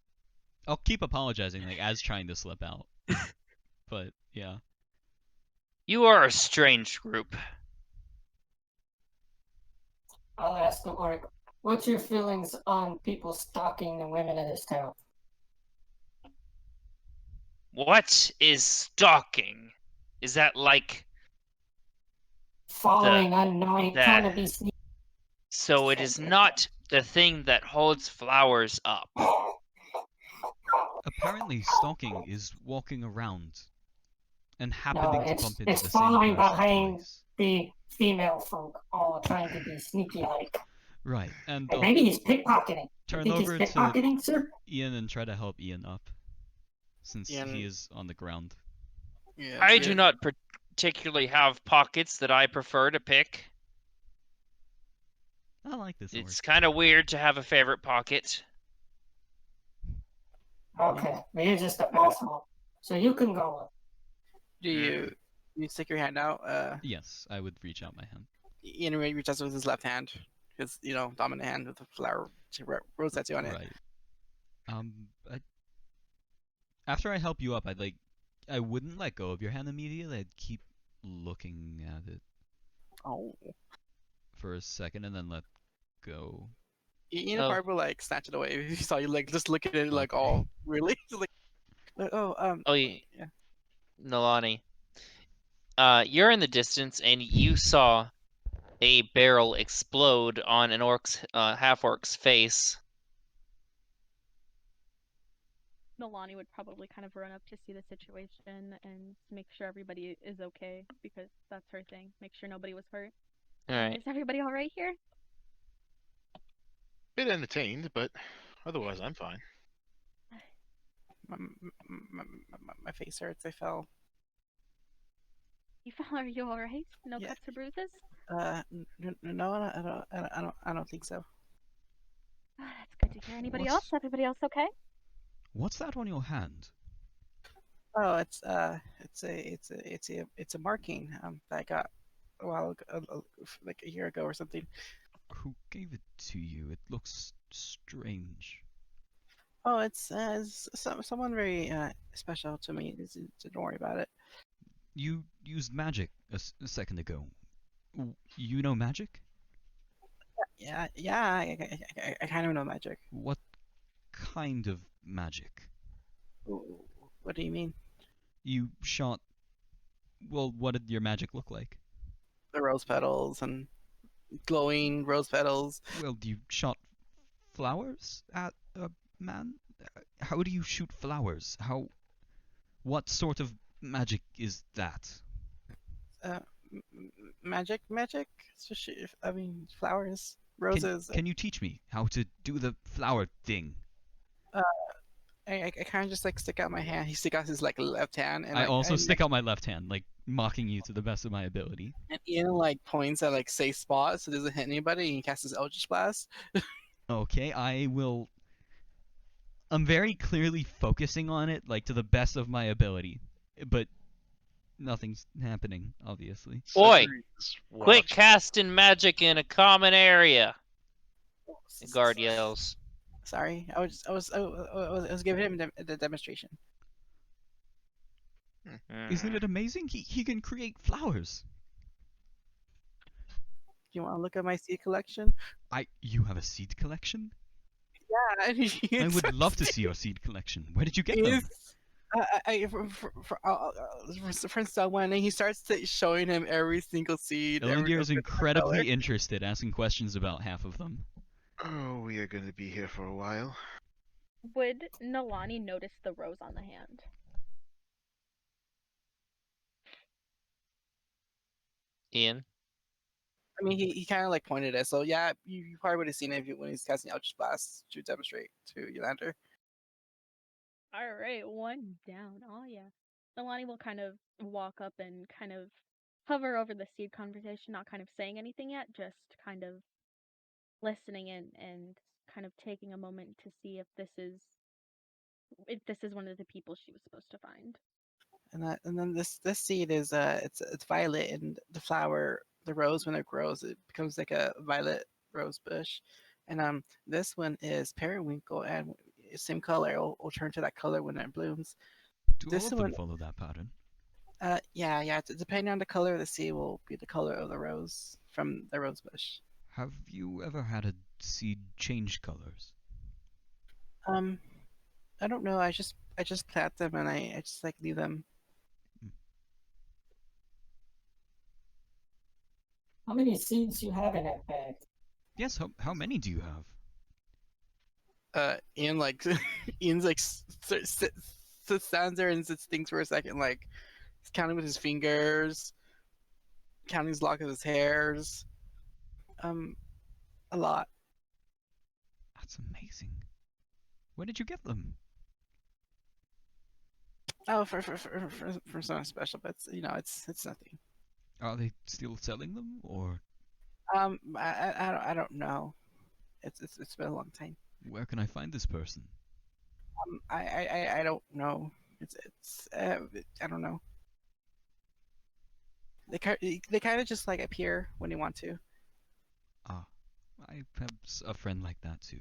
I'll keep apologizing, like, as trying to slip out. But, yeah. You are a strange group. I'll ask the orc, what's your feelings on people stalking the women of this town? What is stalking? Is that like Following unknowing, trying to be sneaky. So it is not the thing that holds flowers up. Apparently, stalking is walking around and happening to it's- bump into it's the same following person behind- twice. The female folk all trying to be sneaky like. Right, and Hey, maybe he's pickpocketing. You turn think he's over to pickpocketing, sir? Ian and try to help Ian up, since Ian- he is on the ground. Yeah, I yeah. do not particularly have pockets that I prefer to pick. I like this orc. It's kind of weird to have a favorite pocket. Okay, well, you're just an asshole. So you can go. Do you stick your hand out? Yes, I would reach out my hand. Ian reaches out with his left hand, his dominant hand with the flower rose tattoo on it. Right. After I help you up, I wouldn't let go of your hand immediately. I'd keep looking at it Oh. for a second and then let go. Ian Oh. probably will, like snatch it away. He saw you like just look at it like Okay. all really like Oh, yeah. Nalani. You're in the distance and you saw a barrel explode on an half-orc's face. Nolani would probably kind of run up to see the situation and make sure everybody is okay because that's her thing. Make sure nobody was hurt. All right. Is everybody all right here? Bit entertained, but otherwise I'm fine. My face hurts. I fell. You fell? Are you all right? No Yeah. cuts or bruises? No, I don't think so. That's good to hear. Anybody else? Everybody else okay? What's that on your hand? Oh, it's a marking that I got a while ago, like a year ago or something. Who gave it to you? It looks strange. Oh, it's someone very special to me. Don't worry about it. You used magic a second ago. You know magic? Yeah, I kind of know magic. What kind of magic? What do you mean? You shot. Well, what did your magic look like? The rose petals and glowing rose petals. Well, you shot flowers at a man? How do you shoot flowers? How? What sort of magic is that? Uh, magic. So I mean, flowers, Can roses. can you teach me how to do the flower thing? Uh, I kind of just like stick out my hand. He stick out his like left hand and I like also stick out my left hand, like mocking you to the best of my ability. and Ian like points at like safe spot so it doesn't hit anybody. And he casts his Eldritch Blast. Okay, I will. I'm very clearly focusing on it, like to the best of my ability, but nothing's happening, obviously. Boy, Cedric is quit watching. casting magic in a common area. The S- guard yells. Sorry, I was giving him the demonstration. Isn't Hmm. it amazing? He can create flowers. Do you want to look at my seed collection? You have a seed collection? Yeah, and I would love to see your seed collection. Where did you get them? For someone, and he starts showing him every single seed, every Ilindir is different color. incredibly interested, asking questions about half of them. Oh, we are going to be here for a while. Would Nalani notice the rose on the hand? Ian. I mean, he kind of like pointed it, so yeah, you probably would have seen it when he's casting Eldritch Blast to demonstrate to Yolander. All right, one down. Oh yeah. Nalani will kind of walk up and kind of hover over the seed conversation, not kind of saying anything yet, just kind of listening in and kind of taking a moment to see if this is one of the people she was supposed to find. And then this seed is it's violet, and the rose when it grows it becomes like a violet rose bush, and this one is periwinkle, and same color. It'll turn to that color when it blooms. Do all This of them one, follow that pattern? yeah, depending on the color of the seed will be the color of the rose from the rose bush. Have you ever had a seed change colors? Um, I don't know. I just plant them and I just like leave them. How many seeds you have in that bag? Yes, how many do you have? Ian like Ian's like stands there and sits thinks for a second, like he's counting with his fingers, counting his lock of his hairs. Um, a lot. That's amazing. Where did you get them? Oh, for something special, but it's nothing. Are they still selling them, or I don't know. It's been a long time. where can I find this person? I don't know. I don't know. They kind of just like appear when they want to. Ah, I have a friend like that too.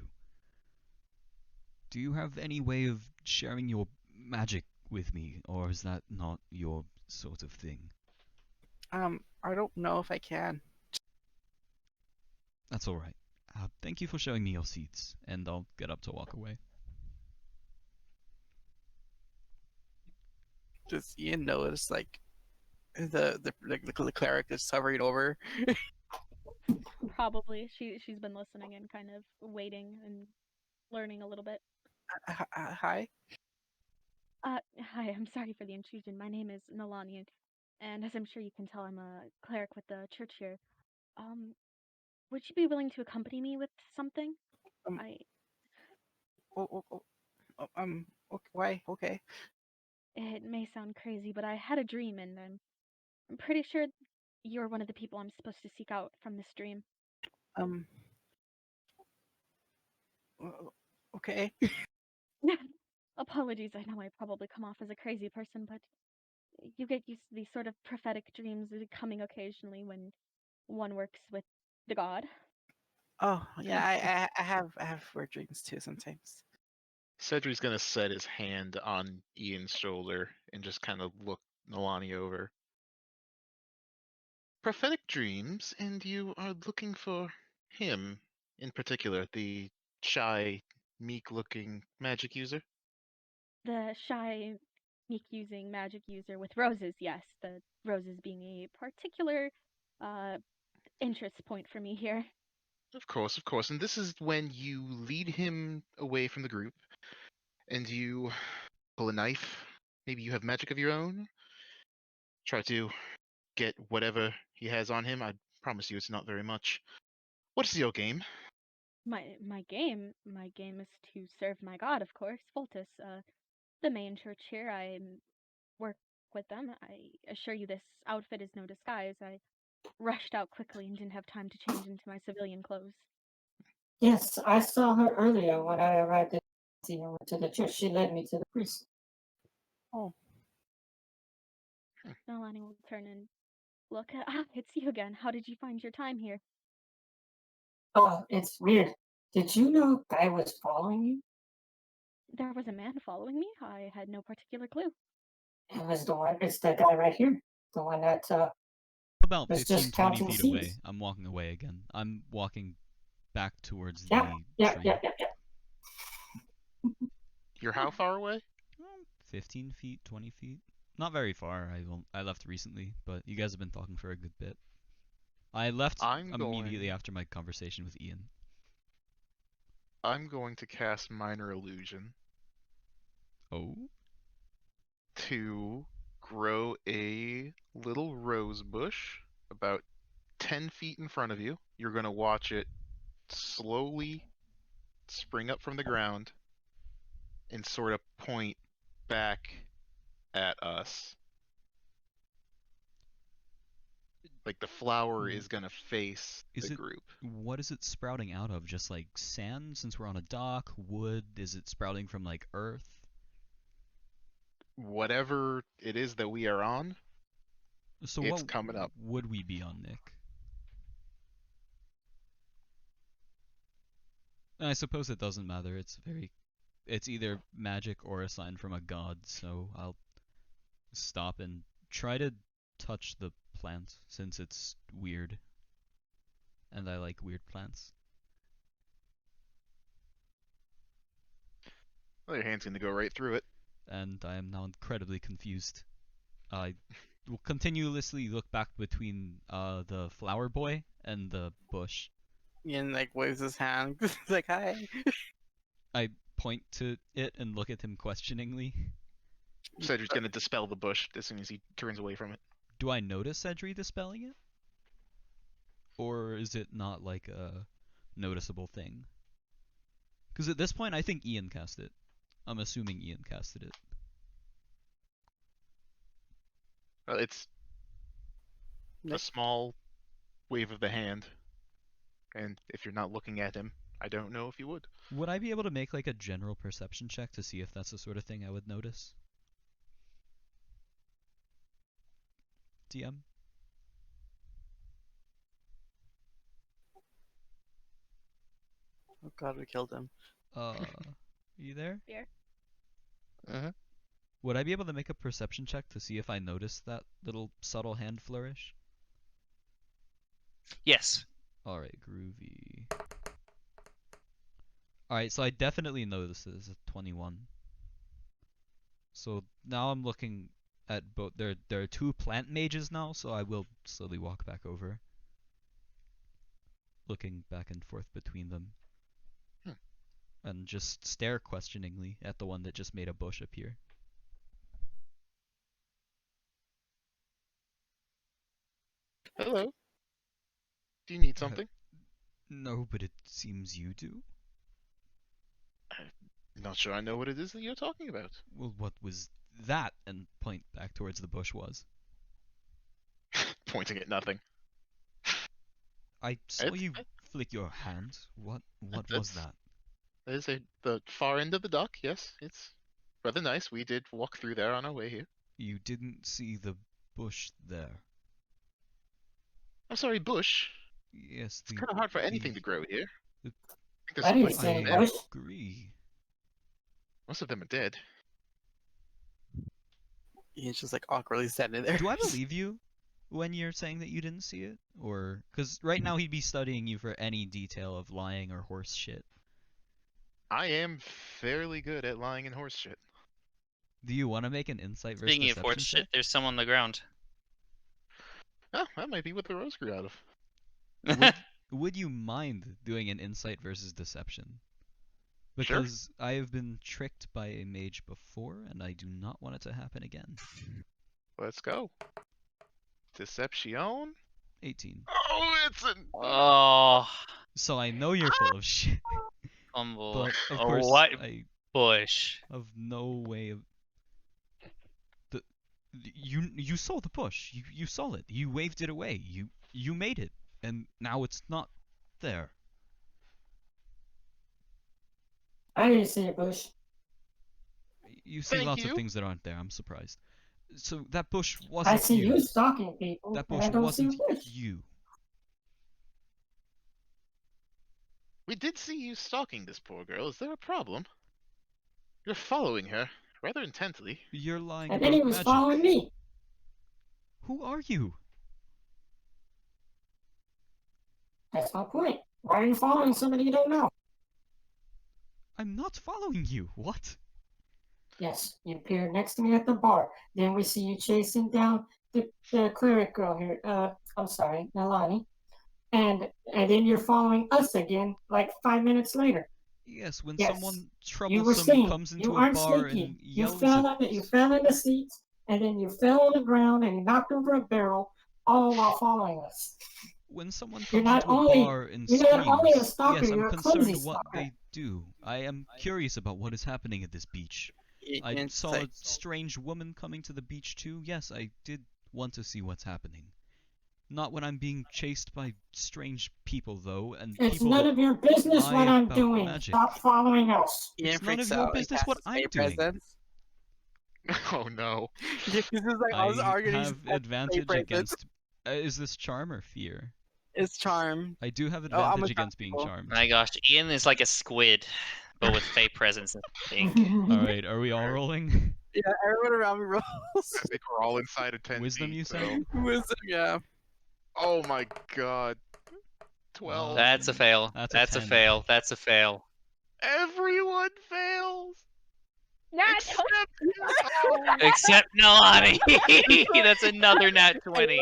Do you have any way of sharing your magic with me, or is that not your sort of thing? I don't know if I can. That's alright. Thank you for showing me your seeds, and I'll get up to walk away. Does Ian notice like the cleric is hovering over? Probably she's been listening and kind of waiting and learning a little bit. Hi. Hi, I'm sorry for the intrusion. My name is Nalani, and as I'm sure you can tell, I'm a cleric with the church here. Um, would you be willing to accompany me with something? Um. I Why? Okay. It may sound crazy, but I had a dream, and I'm pretty sure you're one of the people I'm supposed to seek out from this dream. Um. Okay. Apologies, I know I probably come off as a crazy person, but you get used to these sort of prophetic dreams coming occasionally when one works with the god. Oh yeah. Kind of. I have weird dreams too sometimes. Cedric's gonna set his hand on Ian's shoulder and just kind of look Nalani over. Prophetic dreams, and you are looking for him in particular, the shy, meek-looking magic user? The shy, meek-using magic user with roses, yes. The roses being a particular interest point for me here. Of course, of course. And this is when you lead him away from the group, and you pull a knife. Maybe you have magic of your own. Try to get whatever he has on him. I promise you it's not very much. What is your game? My game is to serve my god, of course, Voltus. The main church here. I work with them. I assure you, this outfit is no disguise. I rushed out quickly and didn't have time to change into my civilian clothes. Yes, I saw her earlier when I arrived at the and went to the church. She led me to the priest. Oh, Nalani will turn and look. Ah, it's you again. How did you find your time here? Oh, it's weird. Did you know Guy was following you? There was a man following me. I had no particular clue. It was the one. It's the guy right here. The one that About was 15, just 20 counting feet seeds. away. I'm walking away again. I'm walking back towards Yeah, the yeah, tree. yeah, yeah, yeah. You're how far away? 15 feet, 20 feet. Not very far. I left recently, but you guys have been talking for a good bit. I left I'm immediately going. after my conversation with Ian. I'm going to cast Minor Illusion Oh? to grow a little rose bush about 10 feet in front of you. You're going to watch it slowly spring up from the ground and sort of point back at us. Like the flower is going to face Is the it group. what is it sprouting out of? Just like sand since we're on a dock? Wood? Is it sprouting from like earth? Whatever it is that we are on, So it's what coming up. would we be on, Nick? I suppose it doesn't matter. It's either magic or a sign from a god, so I'll stop and try to touch the plant since it's weird. And I like weird plants. Well, your hand's going to go right through it. And I am now incredibly confused. I will continuously look back between the flower boy and the bush. Ian like waves his hand. He's like, hi. I point to it and look at him questioningly. Cedric's going to dispel the bush as soon as he turns away from it. Do I notice Cedric dispelling it? Or is it not like a noticeable thing? Because at this point, I think Ian cast it. I'm assuming Ian casted it. It's a small wave of the hand. And if you're not looking at him, I don't know if you would. Would I be able to make like a general perception check to see if that's the sort of thing I would notice? DM? Oh god, we killed him. You there? Here. Uh-huh. Would I be able to make a perception check to see if I notice that little subtle hand flourish? Yes. Alright, groovy. Alright, so I definitely notice it as a 21. So now I'm looking at both. There are two plant mages now, so I will slowly walk back over. Looking back and forth between them. And just stare questioningly at the one that just made a bush appear. Hello. Do you need something? No, but it seems you do. I'm not sure I know what it is that you're talking about. Well, what was that? And point back towards the bush was. Pointing at nothing. I saw It's- you flick your hand. What was That's- that? That is the far end of the dock, yes. It's rather nice. We did walk through there on our way here. You didn't see the bush there. I'm sorry, bush. Yes, It's kind of hard for anything to grow here. the- I think there's Why do you like say I bush? agree. Most of them are dead. He's just like awkwardly standing there. Do I believe you when you're saying that you didn't see it? Or because right now he'd be studying you for any detail of lying or horse shit. I am fairly good at lying and horse shit. Do you want to make an insight versus Speaking of deception horse shit, check? there's someone on the ground. Oh, that might be what the rose grew out of. Would you mind doing an insight versus deception? Sure. Because I have been tricked by a mage before, and I do not want it to happen again. Let's go. Deception. 18. Oh, it's an. Oh, So I know you're full of shit, humble. but of Oh, course what I bush? have no way of. You saw the push. You saw it. You waved it away. You made it, and now it's not there. I didn't see a bush. You see Thank lots of you. things that aren't there. I'm surprised. So that bush I wasn't see you. you stalking people, That and bush I don't see a wasn't bush. you. We did see you stalking this poor girl. Is there a problem? You're following her rather intently. You're lying And then he about was magic. following me. Who are you? That's my point. Why are you following somebody you don't know? I'm not following you. What? Yes, you appear next to me at the bar. Then we see you chasing down the cleric girl here. I'm sorry, Nalani. And then you're following us again, like 5 minutes later. Yes, when Yes, someone you were troublesome seen. comes into You a aren't bar sneaky. and You yells fell at in the seats, and then you fell on the ground, and you knocked over a barrel, all while following us. when someone You're comes not into a only bar and you're not only a screams, stalker, yes, I'm you're a clumsy concerned what stalker. they do. I am curious about what is happening at this beach. I It's saw like, a strange woman coming to the beach too. Yes, I did want to see what's happening. Not when I'm being chased by strange people though, and It's people none that of your business lie what I'm about doing. magic. Stop following us. Ian It's none freaks of your out and business what casts I'm fey doing. presence. Oh no. Yeah, this is like I was I arguing. He's have casting fey advantage presence. against. Is this charm or fear? It's charm. I do have Oh, I'm advantage a against being charm. charmed. My gosh, Ian is like a squid, but with fey presence and ink. Alright, are we all rolling? Yeah, everyone around me rolls. I think we're all inside of 10 Wisdom, feet, you so. said? Wisdom, yeah. Oh my god. 12. That's a fail. That's That's a a 10. fail. That's a fail. Everyone fails! Nat Except oh. Except Nalani. That's another nat 20.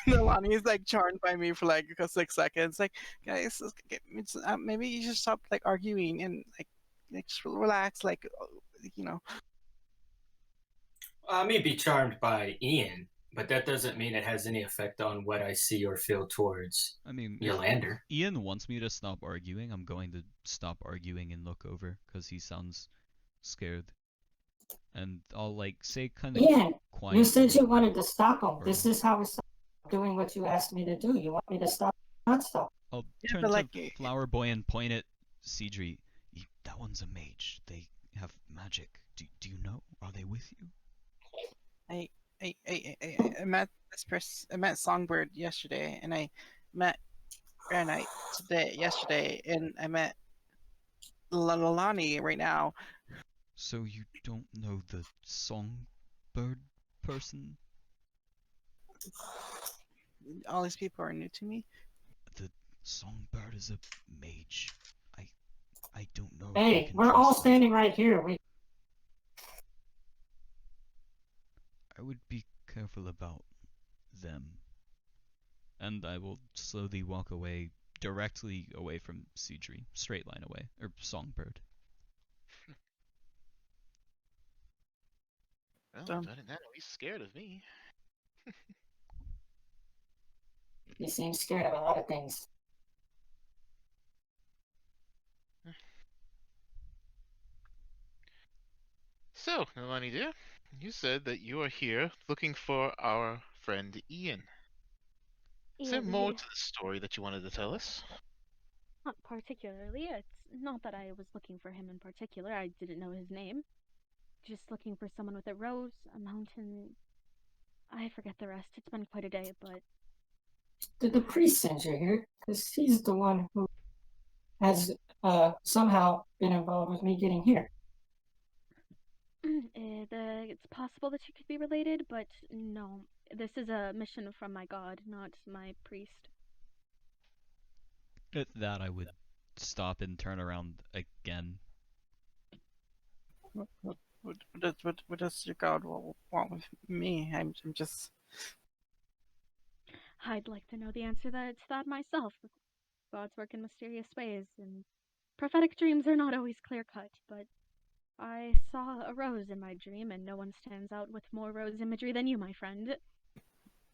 Nalani is like charmed by me for like 6 seconds. Like, guys, maybe you should stop like arguing and like just relax. Like, you know. I may be charmed by Ian, but that doesn't mean it has any effect on what I see or feel towards I mean, if Yolander. Ian wants me to stop arguing, I'm going to stop arguing and look over, because he sounds scared. And I'll like say kind of Yeah, quietly. you said you wanted to stop him. Or- This is how we stop doing what you asked me to do. You want me to stop, not stop. I'll Yeah, turn but, to like, Flower Boy and point at Cedri. That one's a mage. They have magic. Do you know? Are they with you? I met this person. I met Songbird yesterday, and I met Granite yesterday, and I met Lalani right now. So you don't know the songbird person? All these people are new to me. The songbird is a mage. I don't know. If I Hey, can we're all trust them. standing right here. I would be careful about them. And I will slowly walk away, directly away from Cedri. Straight line away. Or Songbird. Well, Dumb. done it now. He's scared of me. You seem scared of a lot of things. So, Nalani dear, you said that you are here looking for our friend Ian. Is there Ian, more yeah. to the story that you wanted to tell us? Not particularly. It's not that I was looking for him in particular. I didn't know his name. Just looking for someone with a rose, a mountain. I forget the rest. It's been quite a day, but Did the priest send you here? Because he's the one who has somehow been involved with me getting here. It's possible that you could be related, but no. This is a mission from my god, not my priest. At that, I would stop and turn around again. What does your god want with me? I'm just. I'd like to know the answer to that myself. Gods work in mysterious ways, and prophetic dreams are not always clear cut, but I saw a rose in my dream, and no one stands out with more rose imagery than you, my friend.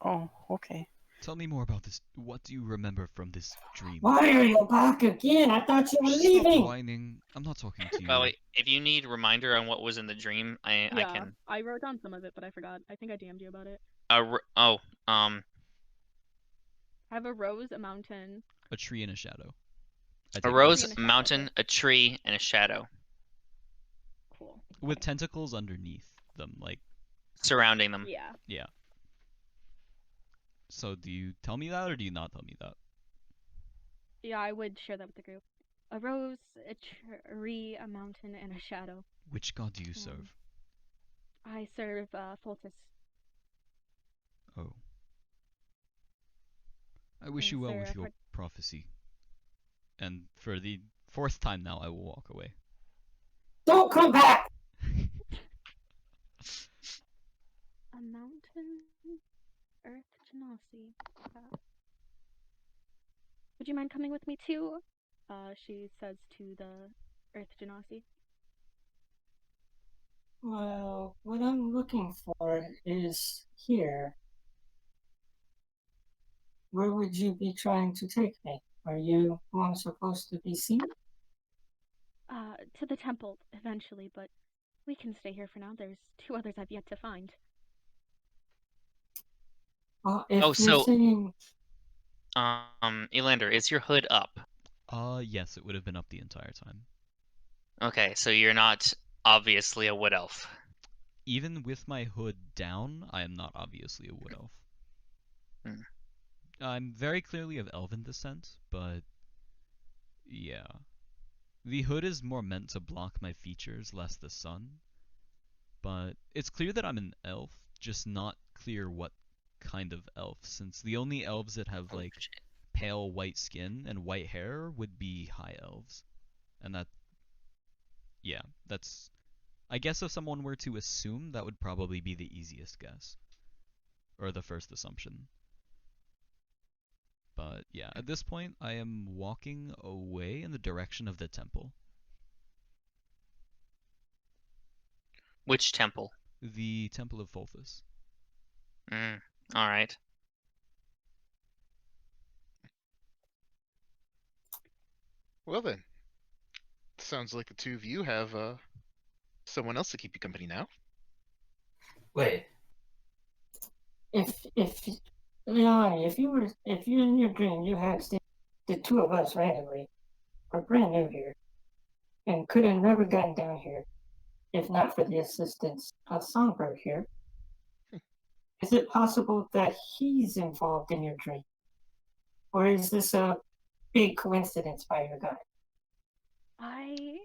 Oh, okay. Tell me more about this. What do you remember from this dream? Why are you back again? I thought you were Stop leaving. whining. I'm not talking to you. Oh wait, if you need reminder on what was in the dream, I can. I wrote down some of it, but I forgot. I think I DM'd you about it. Oh, I have a rose, a mountain, A tree and a shadow. a rose, a mountain, a tree, and a shadow. Cool. With tentacles underneath them, like surrounding them. Yeah. Yeah. So do you tell me that or do you not tell me that? Yeah, I would share that with the group. A rose, a tree, a mountain, and a shadow. Which god do you serve? I serve Foltus. Oh. I wish you well with your prophecy. And for the 4th time now, I will walk away. Don't come back! A mountain, earth, genasi. Would you mind coming with me too? She says to the earth genasi. Well, what I'm looking for is here. Where would you be trying to take me? Are you who I'm supposed to be seeing? To the temple, eventually, but we can stay here for now. There's 2 others I've yet to find. Well, if you're saying... Elander, is your hood up? Yes, it would have been up the entire time. Okay, so you're not obviously a wood elf. Even with my hood down, I am not obviously a wood elf. I'm very clearly of elven descent, but yeah. The hood is more meant to block my features, less the sun. But it's clear that I'm an elf, just not clear what kind of elf, since the only elves that have like pale white skin and white hair would be high elves. And that, yeah, that's, I guess if someone were to assume, that would probably be the easiest guess. Or the first assumption. But yeah, at this point, I am walking away in the direction of the temple. Which temple? The Temple of Folthus. Alright. Well then. Sounds like the 2 of you have someone else to keep you company now. Wait. If Leonie, if you in your dream you had the 2 of us randomly, are brand new here, and could have never gotten down here if not for the assistance of Songbird here. Is it possible that he's involved in your dream? Or is this a big coincidence by your guy? I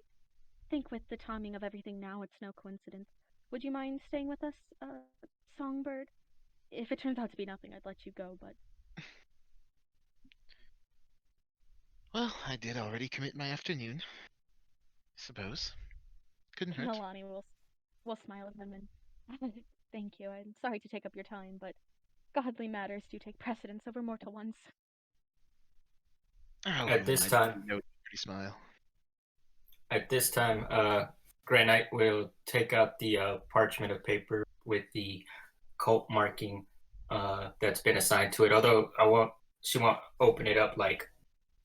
think with the timing of everything now, it's no coincidence. Would you mind staying with us, Songbird? If it turns out to be nothing, I'd let you go, but... Well, I did already commit my afternoon. Suppose. Couldn't hurt. Nalani will smile at him and... Thank you, I'm sorry to take up your time, but godly matters do take precedence over mortal ones. At this time... No pretty smile. At this time, Grey Knight will take out the parchment of paper with the cult marking that's been assigned to it. Although she won't open it up like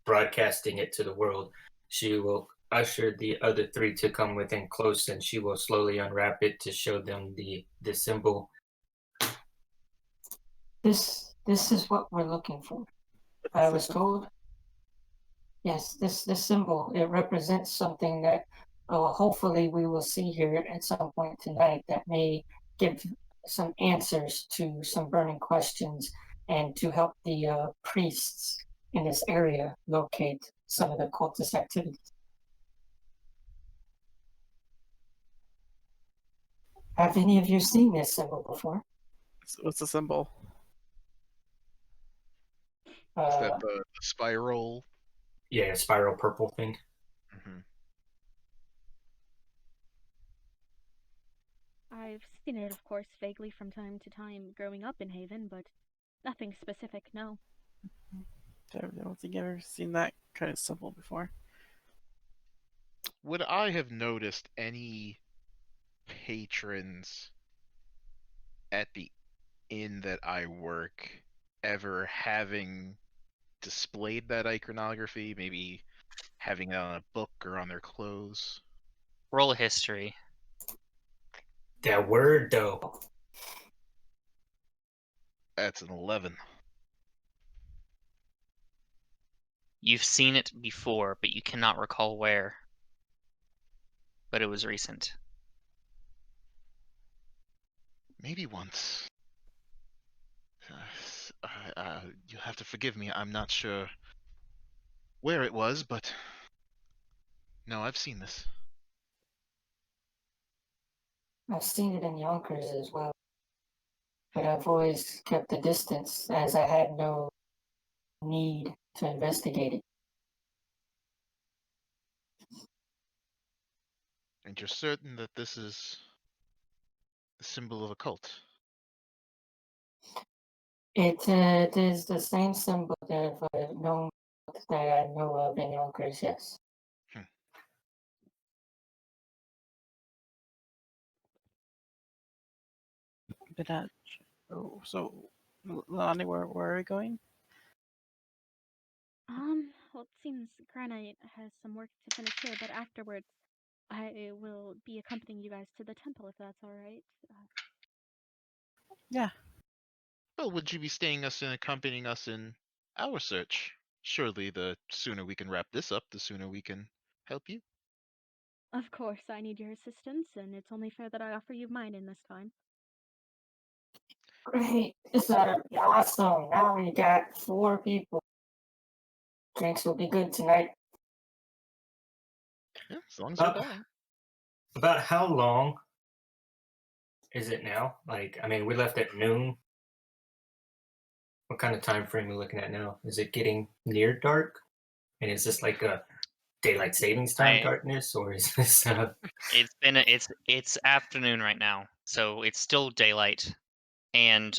broadcasting it to the world. She will usher the other 3 to come within close, and she will slowly unwrap it to show them the symbol. This is what we're looking for. I was told. Yes, this symbol, it represents something that hopefully we will see here at some point tonight that may give some answers to some burning questions and to help the priests in this area locate some of the cultist activities. Have any of you seen this symbol before? What's the symbol? Is that Uh, the spiral? Yeah, spiral purple thing. Hmm. I've seen it, of course, vaguely from time to time growing up in Haven, but nothing specific, no. I don't think I've ever seen that kind of symbol before. Would I have noticed any patrons at the inn that I work ever having displayed that iconography? Maybe having it on a book or on their clothes? Roll a history. That word though. That's an 11. You've seen it before, but you cannot recall where. But it was recent. Maybe once. You have to forgive me. I'm not sure where it was, but no, I've seen this. I've seen it in Yonkers as well, but I've always kept a distance as I had no need to investigate it. And you're certain that this is the symbol of a cult? It is the same symbol that I've known that I know of in Yonkers, yes. But not. Oh, so, Lonnie, where are we going? Well, it seems Granite has some work to finish here, but afterwards, I will be accompanying you guys to the temple if that's all right. Yeah. Well, would you be staying us and accompanying us in our search? Surely the sooner we can wrap this up, the sooner we can help you. Of course, I need your assistance, and it's only fair that I offer you mine in this time. Great, this is awesome. Now we got 4 people. Drinks will be good tonight. Yeah, as long as you're About, buying. about how long is it now? Like, I mean, we left at noon. What kind of time frame are we looking at now? Is it getting near dark? And is this like a daylight savings time I darkness, or is this? it's afternoon right now, so it's still daylight, and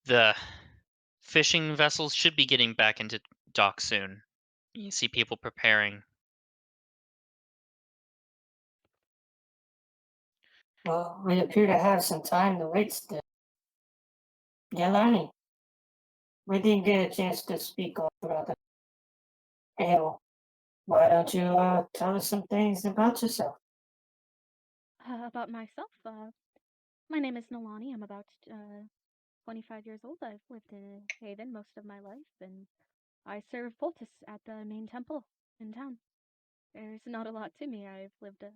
the fishing vessels should be getting back into dock soon. You see people preparing. Well, we appear to have some time to wait still. Yelani, we didn't get a chance to speak about the ale. Why don't you tell us some things about yourself? About myself, my name is Nalani. I'm about 25 years old. I've lived in Haven most of my life, and I serve poultice at the main temple in town. There's not a lot to me. I've lived a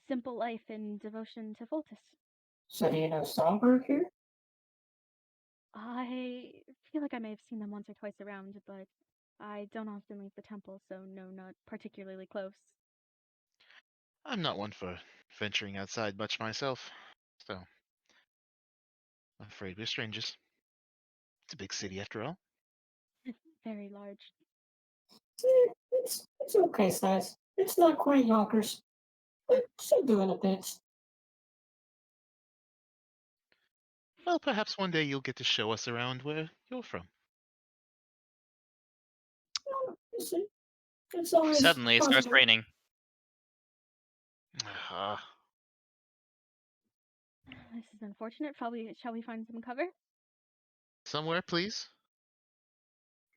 simple life in devotion to poultice. So do you know Songbird here? I feel like I may have seen them once or twice around, but I don't often leave the temple, so no, not particularly close. I'm not one for venturing outside much myself, so I'm afraid we're strangers. It's a big city after all. Very large. It's okay size. It's not quite Yonkers, but she'll do in a pinch. Well, perhaps one day you'll get to show us around where you're from. You see, it's always Suddenly, it starts possible. raining. Ah, This is unfortunate. Shall we find some cover? somewhere, please.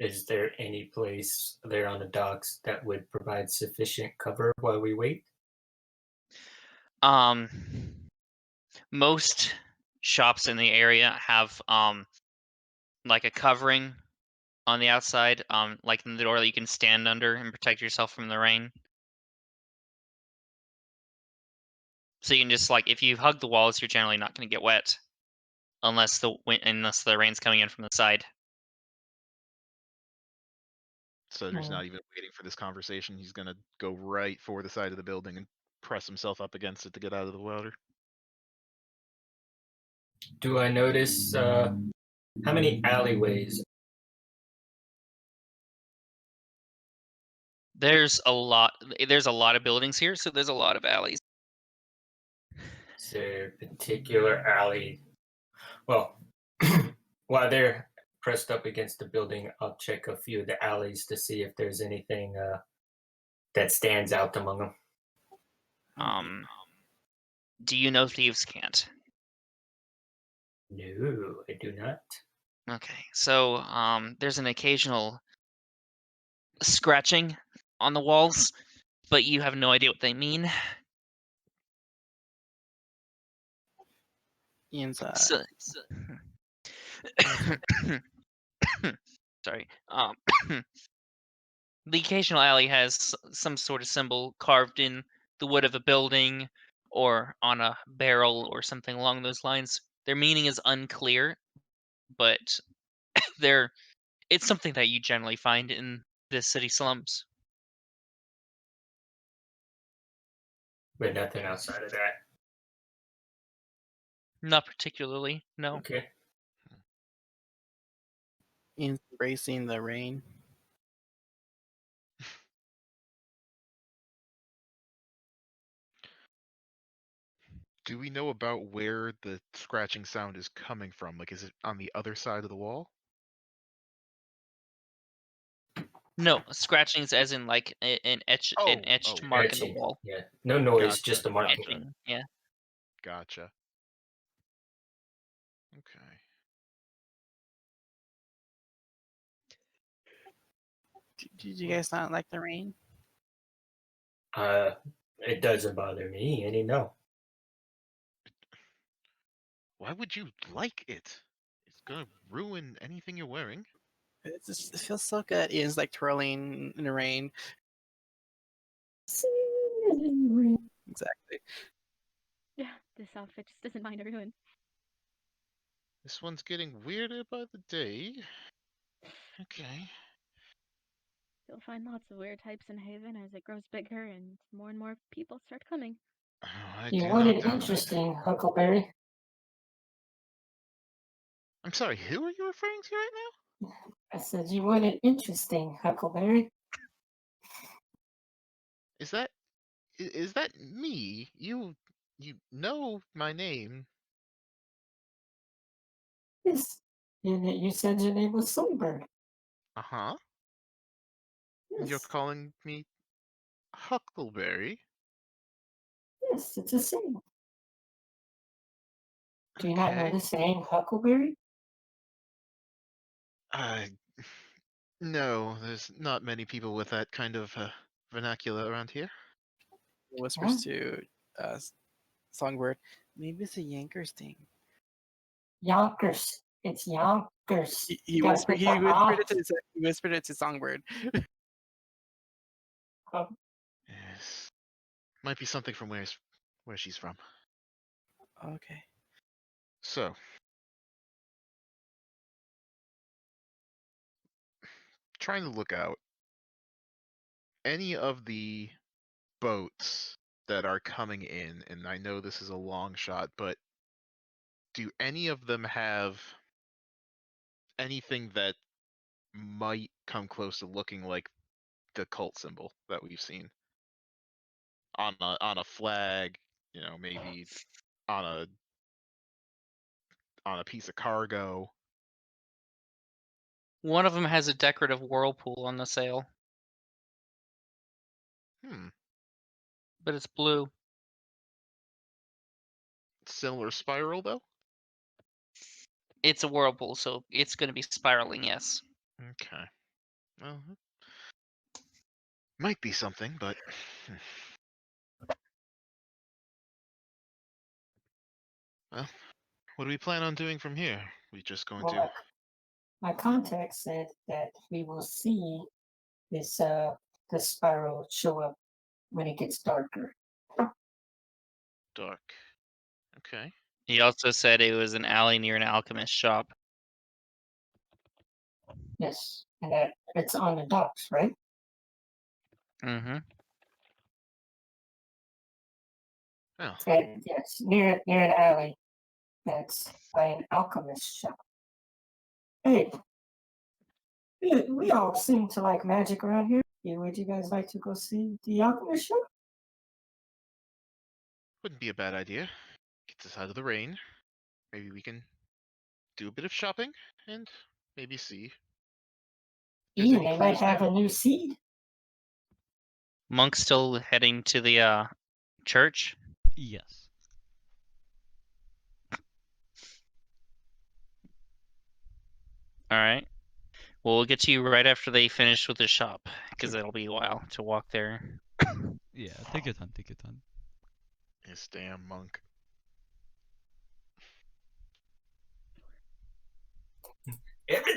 Is there any place there on the docks that would provide sufficient cover while we wait? Um, most shops in the area have like a covering on the outside, like in the door that you can stand under and protect yourself from the rain. So you can just like if you hug the walls, you're generally not going to get wet unless the rain's coming in from the side. Sudder's not even waiting for this conversation. He's gonna go right for the side of the building and press himself up against it to get out of the water. Do I notice how many alleyways? There's a lot. There's a lot of buildings here, so there's a lot of alleys. Is there a particular alley? Well, while they're pressed up against the building, I'll check a few of the alleys to see if there's anything that stands out among them. Do you know Thieves' Cant? No, I do not. Okay, so there's an occasional scratching on the walls, but you have no idea what they mean. Ian's So, sorry. The occasional alley has some sort of symbol carved in the wood of a building or on a barrel or something along those lines. Their meaning is unclear, but they're it's something that you generally find in the city slums. But nothing outside of that. Not particularly, no. Okay. Ian's embracing the rain. Do we know about where the scratching sound is coming from? Like, is it on the other side of the wall? No, scratchings as in like an etched Oh, mark in the Etching. wall. Yeah. No noise, gotcha, just a marking. Etching, yeah. gotcha. Okay. Did you guys not like the rain? It doesn't bother me any. No. Why would you like it? It's gonna ruin anything you're wearing. It feels so good. Ian's like twirling in the rain. Exactly. Yeah, this outfit just doesn't mind a ruin. This one's getting weirder by the day. Okay. You'll find lots of weird types in Haven as it grows bigger and more people start coming. Oh, I You do want not it doubt it. interesting, Huckleberry? I'm sorry, who are you referring to right now? I said you want it interesting, Huckleberry. Is that me? You know my name. Yes. You said your name was Songbird. Uh-huh. You're Yes. calling me Huckleberry? Yes, it's a saying. Do you not know Okay. the saying Huckleberry? Uh, no, there's not many people with that kind of vernacular around here. He whispers to Songbird, maybe it's a Yankers thing. Yonkers. It's Yonkers. He You gotta whispered. put the He whispered it to Songbird. Oh, Yes. Might be something from where she's from. Okay. So, trying to look out. Any of the boats that are coming in, and I know this is a long shot, but do any of them have anything that might come close to looking like the cult symbol that we've seen on a flag? You know, maybe on a piece of cargo. One of them has a decorative whirlpool on the sail, Hmm. but it's blue. Similar spiral though. It's a whirlpool, so it's going to be spiraling, yes. Okay. Well, might be something, but well, what do we plan on doing from here? We just going to well, my contact said that we will see this the spiral show up when it gets darker. dark. Okay. He also said it was an alley near an alchemist shop. Yes, and that it's on the docks, right? Mm-hmm. Well, Yes, near an alley. That's by an alchemist shop. Hey, we all seem to like magic around here. Would you guys like to go see the alchemist shop? Wouldn't be a bad idea. Gets us out of the rain. Maybe we can do a bit of shopping and maybe see if there's Ian, any they might clues have there. a new seed. Monk's still heading to the church. Yes. All right. Well, we'll get to you right after they finish with the shop, because it'll be a while to walk there. Yeah, take your time, take your time. This damn monk. Every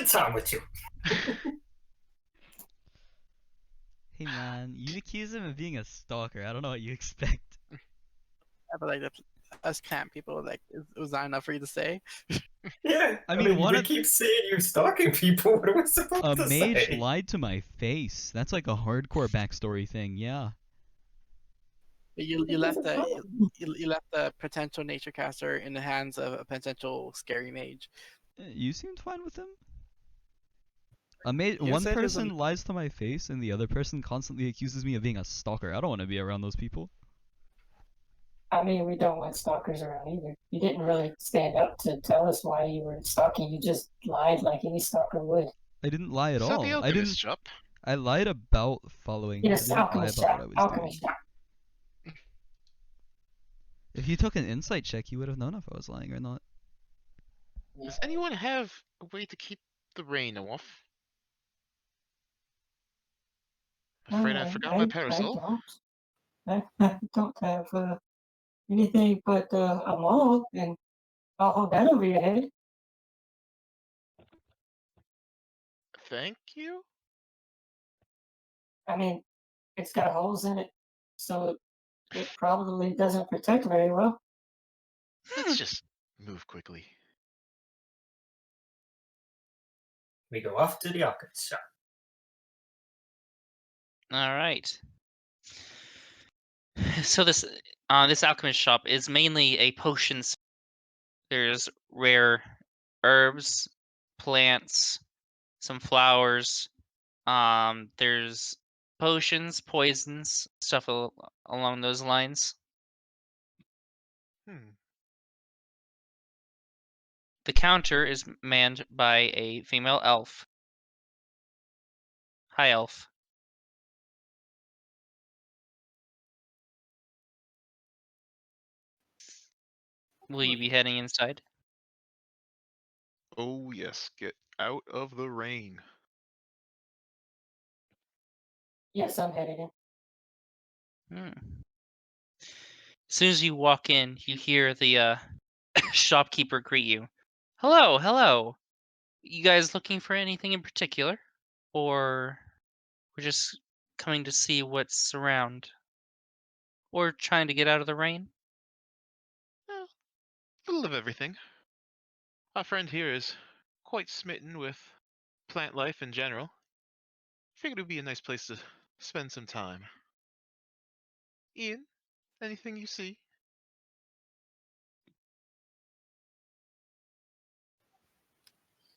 time with you. Hey man, you accuse him of being a stalker. I don't know what you expect. I feel like us camp people, like, was that enough for you to say? Yeah, I mean, one we of keep saying you're stalking people. What are we supposed a to mage say? lied to my face. That's like a hardcore backstory thing. Yeah. You left the you left the potential nature caster in the hands of a potential scary mage. You seemed fine with him. You One said he was person lies to my face, and the other person constantly accuses me of being a stalker. I don't want to be around those people. I mean, we don't want stalkers around either. You didn't really stand up to tell us why you were stalking. You just lied like any stalker would. I didn't lie at So the all. alchemist shop. I lied about following him. I Yes, didn't lie alchemist about what shop. I was Alchemist doing. shop. If he took an insight check, he would have known if I was lying or not. Does anyone have a way to keep the rain off? Afraid I forgot my parasol. I don't have anything but a maul, and I'll hold that over your head. Thank you. I mean, it's got holes in it, so it probably doesn't protect very well. Let's just move quickly. We go off to the alchemist shop. All right. So this alchemist shop is mainly a potions. There's rare herbs, plants, some flowers. There's potions, poisons, stuff along those lines. Hmm. The counter is manned by a female elf. Hi, elf. Will you be heading inside? Oh yes, get out of the rain. Yes, I'm headed in. Hmm. As soon as you walk in, you hear the shopkeeper greet you. Hello, hello. You guys looking for anything in particular? Or we're just coming to see what's around? Or trying to get out of the rain? Well, a little of everything. Our friend here is quite smitten with plant life in general. Figured it would be a nice place to spend some time. Ian, anything you see?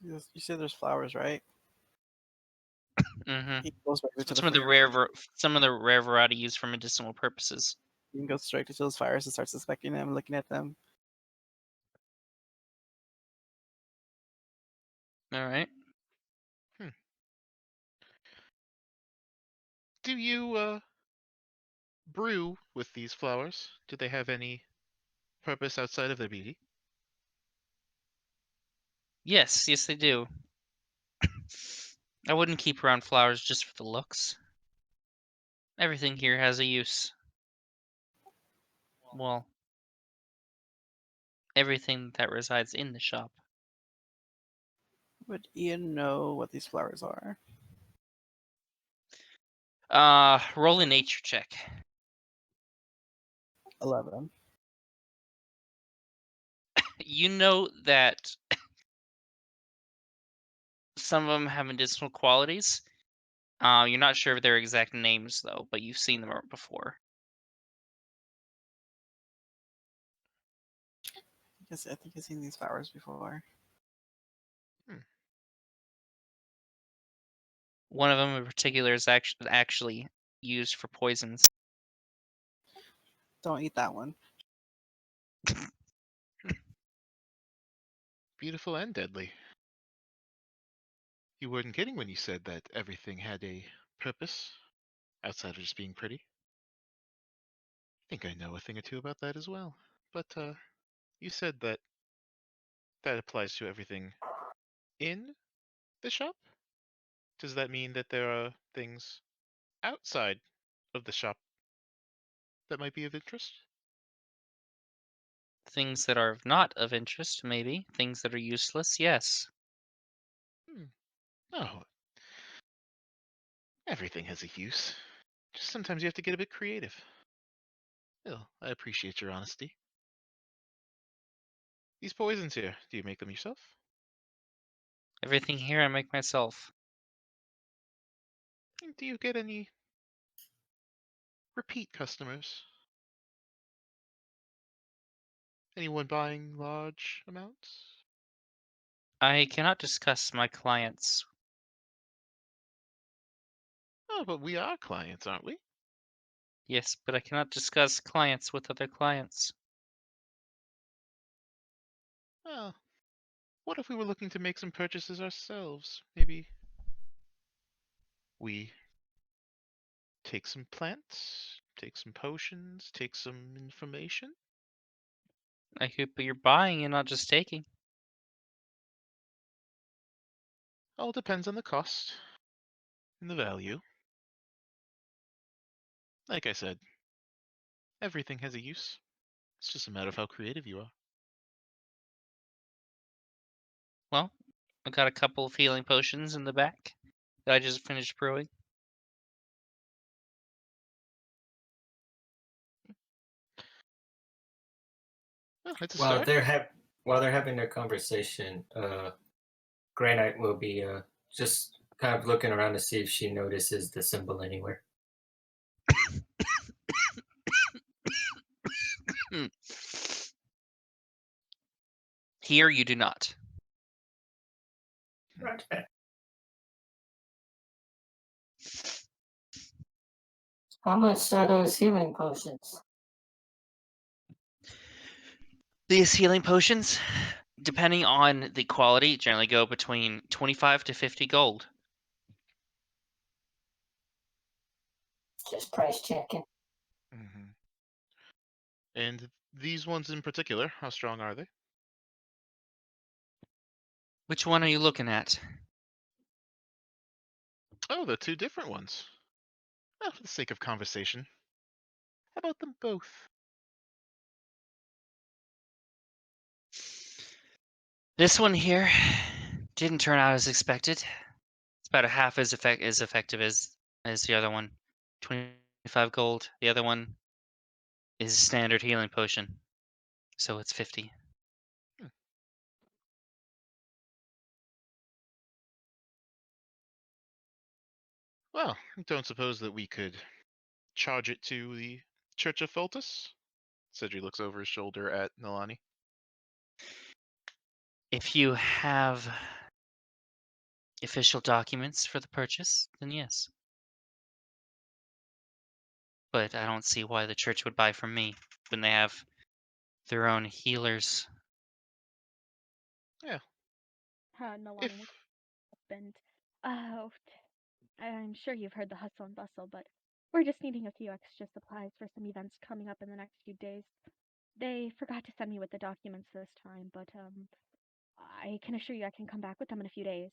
You said there's flowers, right? Mm-hmm. He goes right to the Some of the rare variety used for medicinal purposes. You can go straight to those flowers and start suspecting them, looking at them. All right. Do you brew with these flowers? Do they have any purpose outside of their beauty? Yes, yes, they do. I wouldn't keep around flowers just for the looks. Everything here has a use. Well, everything that resides in the shop. Would Ian know what these flowers are? Roll a nature check. 11. You know that some of them have medicinal qualities. You're not sure of their exact names though, but you've seen them before. I think I've seen these flowers before. One of them in particular is actually used for poisons. Don't eat that one. Beautiful and deadly. You weren't kidding when you said that everything had a purpose outside of just being pretty. I think I know a thing or two about that as well. But you said that applies to everything in the shop? Does that mean that there are things outside of the shop that might be of interest? Things that are not of interest, maybe. Things that are useless, yes. No. Everything has a use. Just sometimes you have to get a bit creative. Well, I appreciate your honesty. These poisons here, do you make them yourself? Everything here I make myself. And do you get any repeat customers? Anyone buying large amounts? I cannot discuss my clients. Oh, but we are clients, aren't we? Yes, but I cannot discuss clients with other clients. Well, what if we were looking to make some purchases ourselves? Maybe we take some plants, take some potions, take some information? But you're buying and not just taking. All depends on the cost and the value. Like I said, everything has a use. It's just a matter of how creative you are. Well, I got a couple of healing potions in the back that I just finished brewing. Oh, it's a While start. they're having their conversation, Granite will be just kind of looking around to see if she notices the symbol anywhere. Here you do not. Right. How much are those healing potions? These healing potions, depending on the quality, generally go between 25 to 50 gold. Just price checking. Mm-hmm. And these ones in particular, how strong are they? Which one are you looking at? Oh, the two different ones. Oh, for the sake of conversation, how about them both? This one here didn't turn out as expected. It's about a half as effective as the other one. 25 gold. The other one is a standard healing potion, so it's 50. Well, I don't suppose that we could charge it to the Church of Foltus? Cedric looks over his shoulder at Nalani. If you have official documents for the purchase, then yes. But I don't see why the church would buy from me when they have their own healers. Yeah, Nalani if... looks up and, oh, I'm sure you've heard the hustle and bustle, but we're just needing a few extra supplies for some events coming up in the next few days. They forgot to send me with the documents this time, but I can assure you I can come back with them in a few days.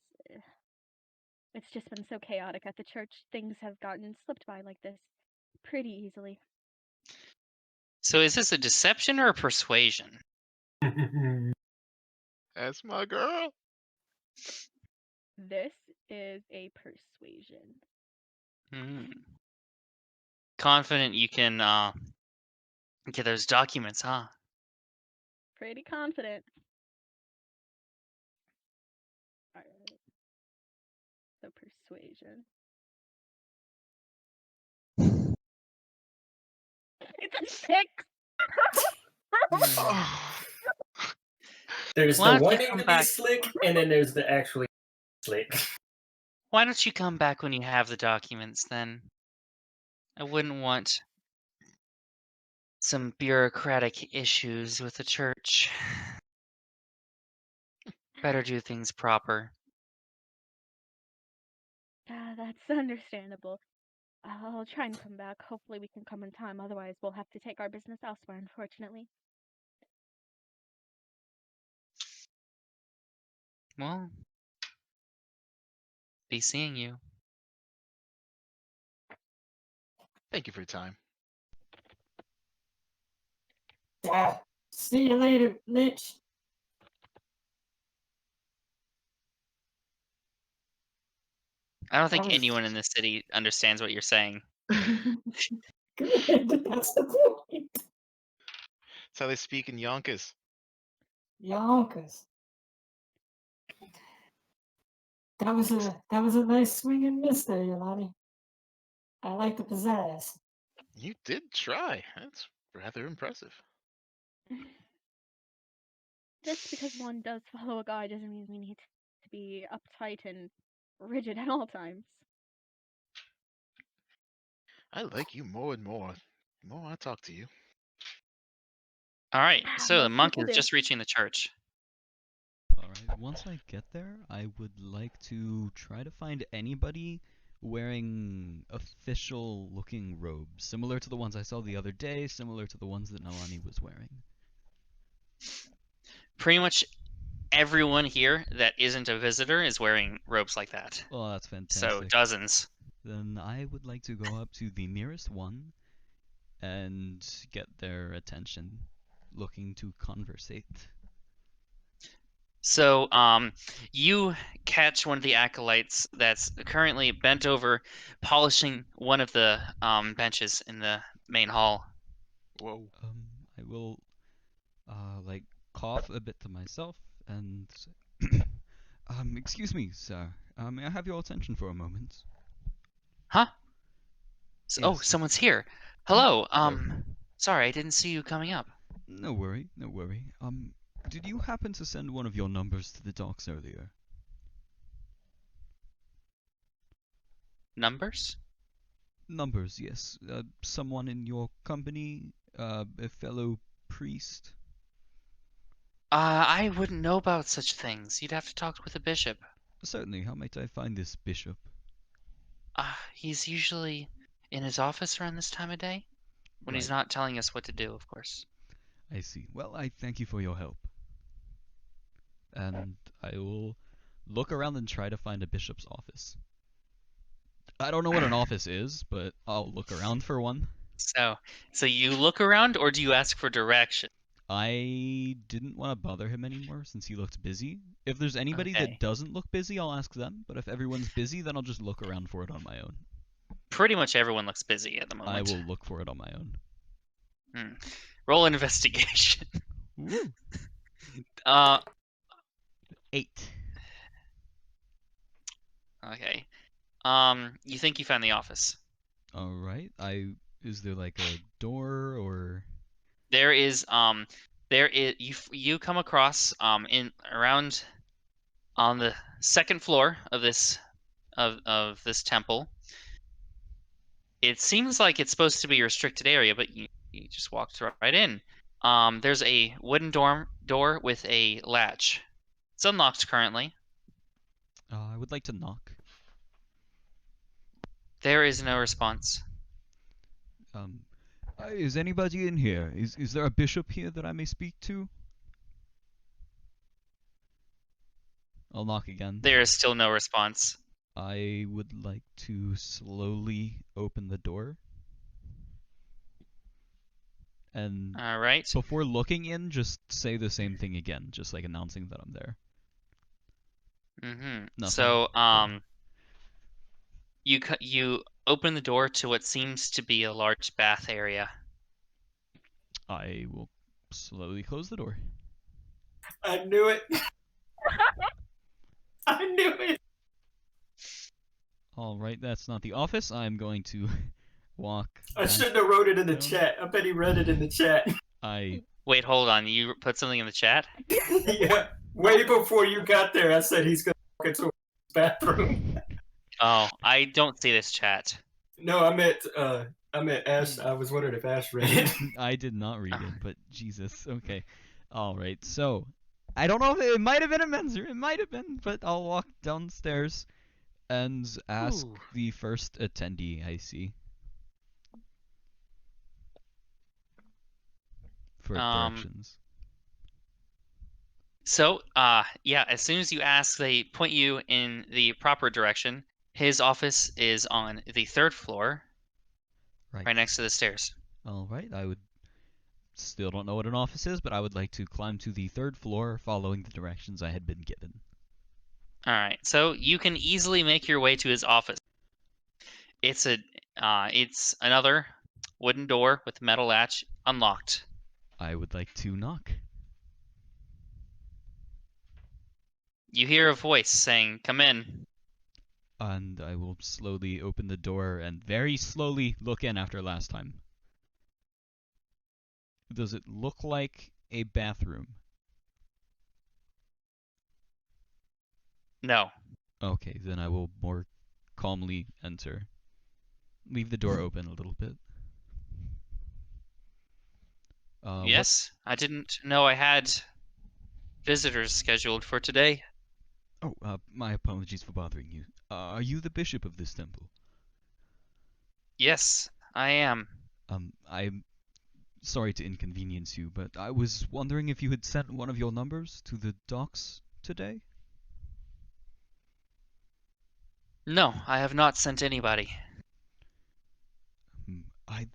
It's just been so chaotic at the church. Things have gotten slipped by like this pretty easily. So is this a deception or a persuasion? That's my girl. This is a persuasion. Confident you can get those documents, huh? Pretty confident. Alright. So persuasion. It's a 6! Oh, There's Why the don't you wanting come to be back? slick, and then there's the actually slick. Why don't you come back when you have the documents then? I wouldn't want some bureaucratic issues with the church. Better do things proper. That's understandable. I'll try and come back. Hopefully we can come in time. Otherwise, we'll have to take our business elsewhere, unfortunately. Well, be seeing you. Thank you for your time. See you later, Lich. I don't think That was- anyone in this city understands what you're saying. Good, that's the point. That's how they speak in Yonkers. Yonkers. That was a nice swing and miss there, Yolani. I like the pizzazz. You did try. That's rather impressive. Just because one does follow a guide doesn't mean we need to be uptight and rigid at all times. I like you more and more. The more I talk to you. All right, so the Most monk people is do. just reaching the church. Alright, once I get there, I would like to try to find anybody wearing official looking robes, similar to the ones I saw the other day, similar to the ones that Nalani was wearing. Pretty much everyone here that isn't a visitor is wearing robes like that. Oh, that's So fantastic. dozens. Then I would like to go up to the nearest one and get their attention, looking to conversate. So you catch one of the acolytes that's currently bent over, polishing one of the benches in the main hall. Whoa. I will, like, cough a bit to myself and say, excuse me, sir. May I have your attention for a moment? Huh? Oh, Yes. someone's here. Oh, Hello. hello. Sorry, I didn't see you coming up. No worry, no worry. Did you happen to send one of your numbers to the docks earlier? Numbers? Numbers, yes. Someone in your company, a fellow priest? I wouldn't know about such things. You'd have to talk with the bishop. Certainly, how might I find this bishop? He's usually in his office around this time of day. When he's Right, not telling us what to do, of course. I see. Well, I thank you for your help. And I will look around and try to find a bishop's office. I don't know what an office is, but I'll look around for one. So you look around, or do you ask for direction? I didn't want to bother him anymore since he looked busy. If there's anybody Okay. that doesn't look busy, I'll ask them. But if everyone's busy, then I'll just look around for it on my own. Pretty much everyone looks busy at the moment. I will look for it on my own. Roll investigation. Woo! 8. Okay. You think you found the office? All right. Is there like a door or? There is you come across in around on the second floor of this temple. It seems like it's supposed to be a restricted area, but you just walked right in. There's a wooden door with a latch. It's unlocked currently. I would like to knock. There is no response. Is anybody in here? Is there a bishop here that I may speak to? I'll knock again. There is still no response. I would like to slowly open the door. And All right. before looking in, just say the same thing again, just like announcing that I'm there. Nothing. So you open the door to what seems to be a large bath area. I will slowly close the door. I knew it. I knew it. Alright, that's not the office. I'm going to walk. I back shouldn't have wrote it in the down. chat. I bet he read it in the chat. I Wait, hold on. You put something in the chat? Yeah, way before you got there, I said he's gonna walk into a bathroom. Oh, I don't see this chat. No, I meant Ash. I was wondering if Ash read it. I did not read it, but Jesus. Okay. All right. So, I don't know if it might have been a Menzer. It might have been, but I'll walk downstairs and ask Ooh. the first attendee I see for directions. So, yeah, as soon as you ask, they point you in the proper direction. His office is on the 3rd floor, Right. right next to the stairs. All right. I would still don't know what an office is, but I would like to climb to the 3rd floor following the directions I had been given. All right, so you can easily make your way to his office. It's another wooden door with metal latch, unlocked. I would like to knock. You hear a voice saying, "Come in." And I will slowly open the door and very slowly look in after last time. Does it look like a bathroom? No. Okay, then I will more calmly enter. Leave the door open a little bit. What? Yes, I didn't know I had visitors scheduled for today. Oh, my apologies for bothering you. Are you the bishop of this temple? Yes, I am. I'm sorry to inconvenience you, but I was wondering if you had sent one of your numbers to the docks today? No, I have not sent anybody.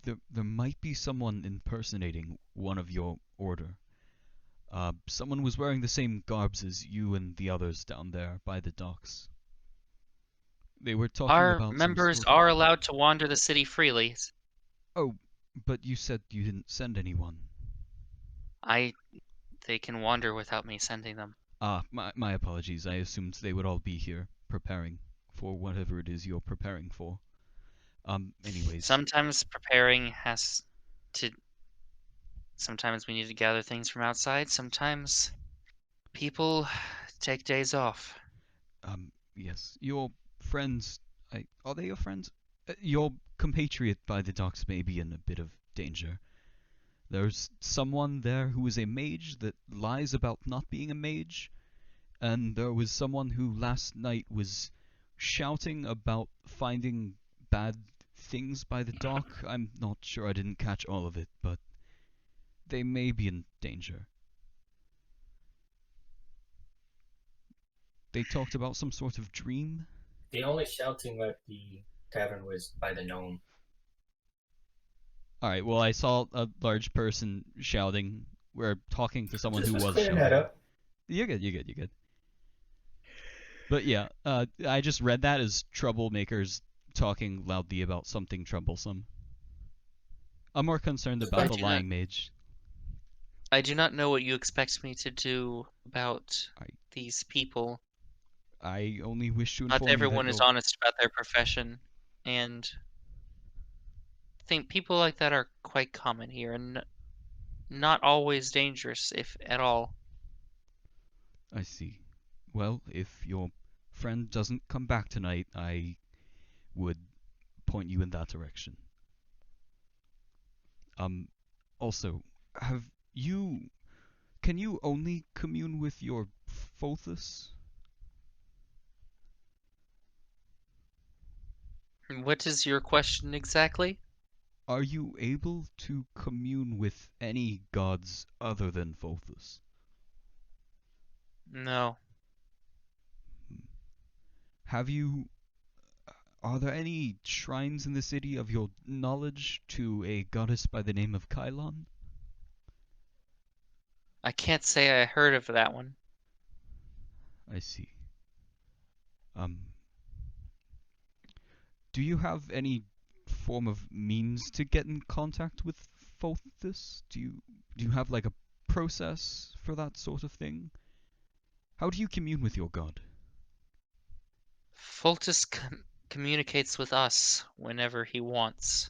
There might be someone impersonating one of your order. Someone was wearing the same garbs as you and the others down there by the docks. They were talking Our about some members sort are of... allowed to wander the city freely. Oh, but you said you didn't send anyone. They can wander without me sending them. My apologies. I assumed they would all be here, preparing for whatever it is you're preparing for. Anyways. Sometimes preparing has to... Sometimes we need to gather things from outside. Sometimes people take days off. Yes. Your friends... Are they your friends? Your compatriot by the docks may be in a bit of danger. There's someone there who is a mage that lies about not being a mage, and there was someone who last night was shouting about finding bad things by the dock. I'm not sure, I didn't catch all of it, but they may be in danger. They talked about some sort of dream. The only shouting at the tavern was by the gnome. Alright, well, I saw a large person shouting. We're talking to someone who was clearing shouting. that up. You're good. But yeah, I just read that as troublemakers talking loudly about something troublesome. I'm more concerned about the lying mage. I do not know what you expect me to do about these people. I only wish to Not inform you that everyone is honest about their profession, and I think people like that are quite common here, and not always dangerous, if at all. I see. Well, if your friend doesn't come back tonight, I would point you in that direction. Also, can you only commune with your Fothus? What is your question exactly? Are you able to commune with any gods other than Fothus? No. Are there any shrines in the city of your knowledge to a goddess by the name of Kylon? I can't say I heard of that one. I see. Do you have any form of means to get in contact with Fothus? Do you have like a process for that sort of thing? How do you commune with your god? Fultus communicates with us whenever he wants.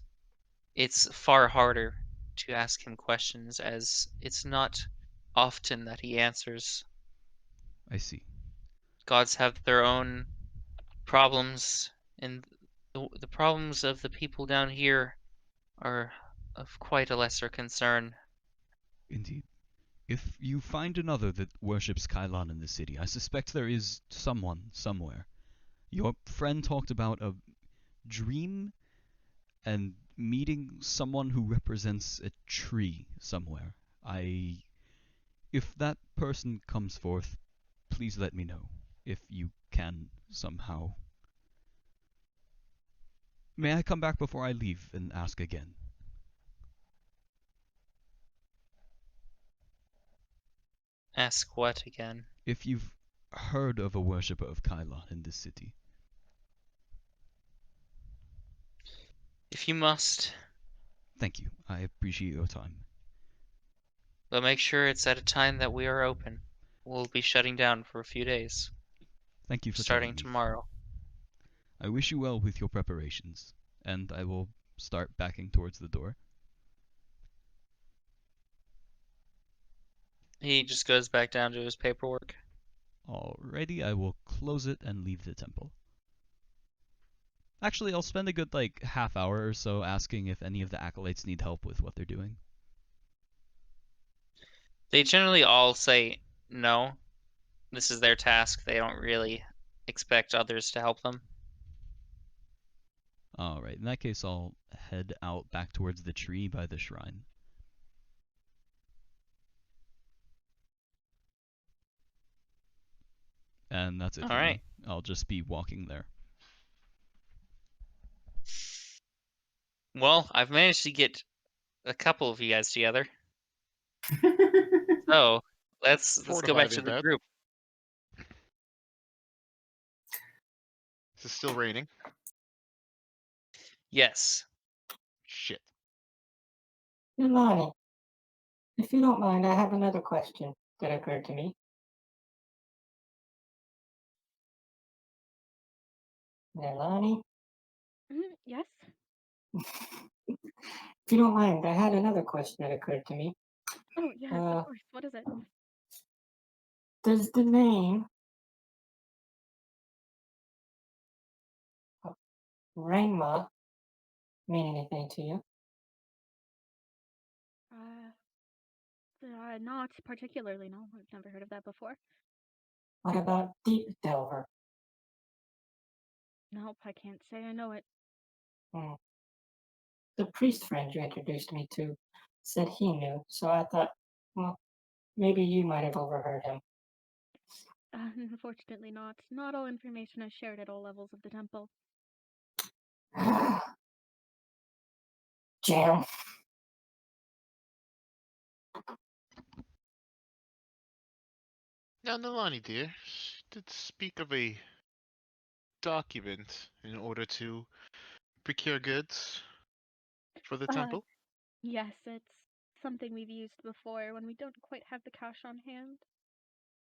It's far harder to ask him questions, as it's not often that he answers. I see. Gods have their own problems, and the problems of the people down here are of quite a lesser concern. Indeed. If you find another that worships Kailan in the city, I suspect there is someone somewhere. Your friend talked about a dream and meeting someone who represents a tree somewhere. If that person comes forth, please let me know, if you can somehow. May I come back before I leave and ask again? Ask what again? If you've heard of a worshipper of Kailan in this city. If you must, Thank you. I appreciate your time. but make sure it's at a time that we are open. We'll be shutting down for a few days, Thank you for starting telling me. tomorrow. I wish you well with your preparations, and I will start backing towards the door. He just goes back down to his paperwork. Alrighty, I will close it and leave the temple. Actually, I'll spend a good, half hour or so asking if any of the acolytes need help with what they're doing. They generally all say no. This is their task. They don't really expect others to help them. Alright, in that case, I'll head out back towards the tree by the shrine. And that's it for Alright. me. I'll just be walking there. Well, I've managed to get a couple of you guys together. So let's go back Fortified to in the bed. group. Is it still raining? Yes. Shit. Nilani, if you don't mind, I have another question that occurred to me. Nilani? Yes. If you don't mind, I had another question that occurred to me. Oh, yes, of course. What is it? Does the name Rainma mean anything to you? Not particularly. No, I've never heard of that before. What about Deep Delver? Nope, I can't say I know it. The priest friend you introduced me to said he knew, so I thought, well, maybe you might have overheard him. Unfortunately not. Not all information is shared at all levels of the temple. Jam. Now, Nilani, dear, she did speak of a document in order to procure goods for the temple. Yes, it's something we've used before when we don't quite have the cash on hand.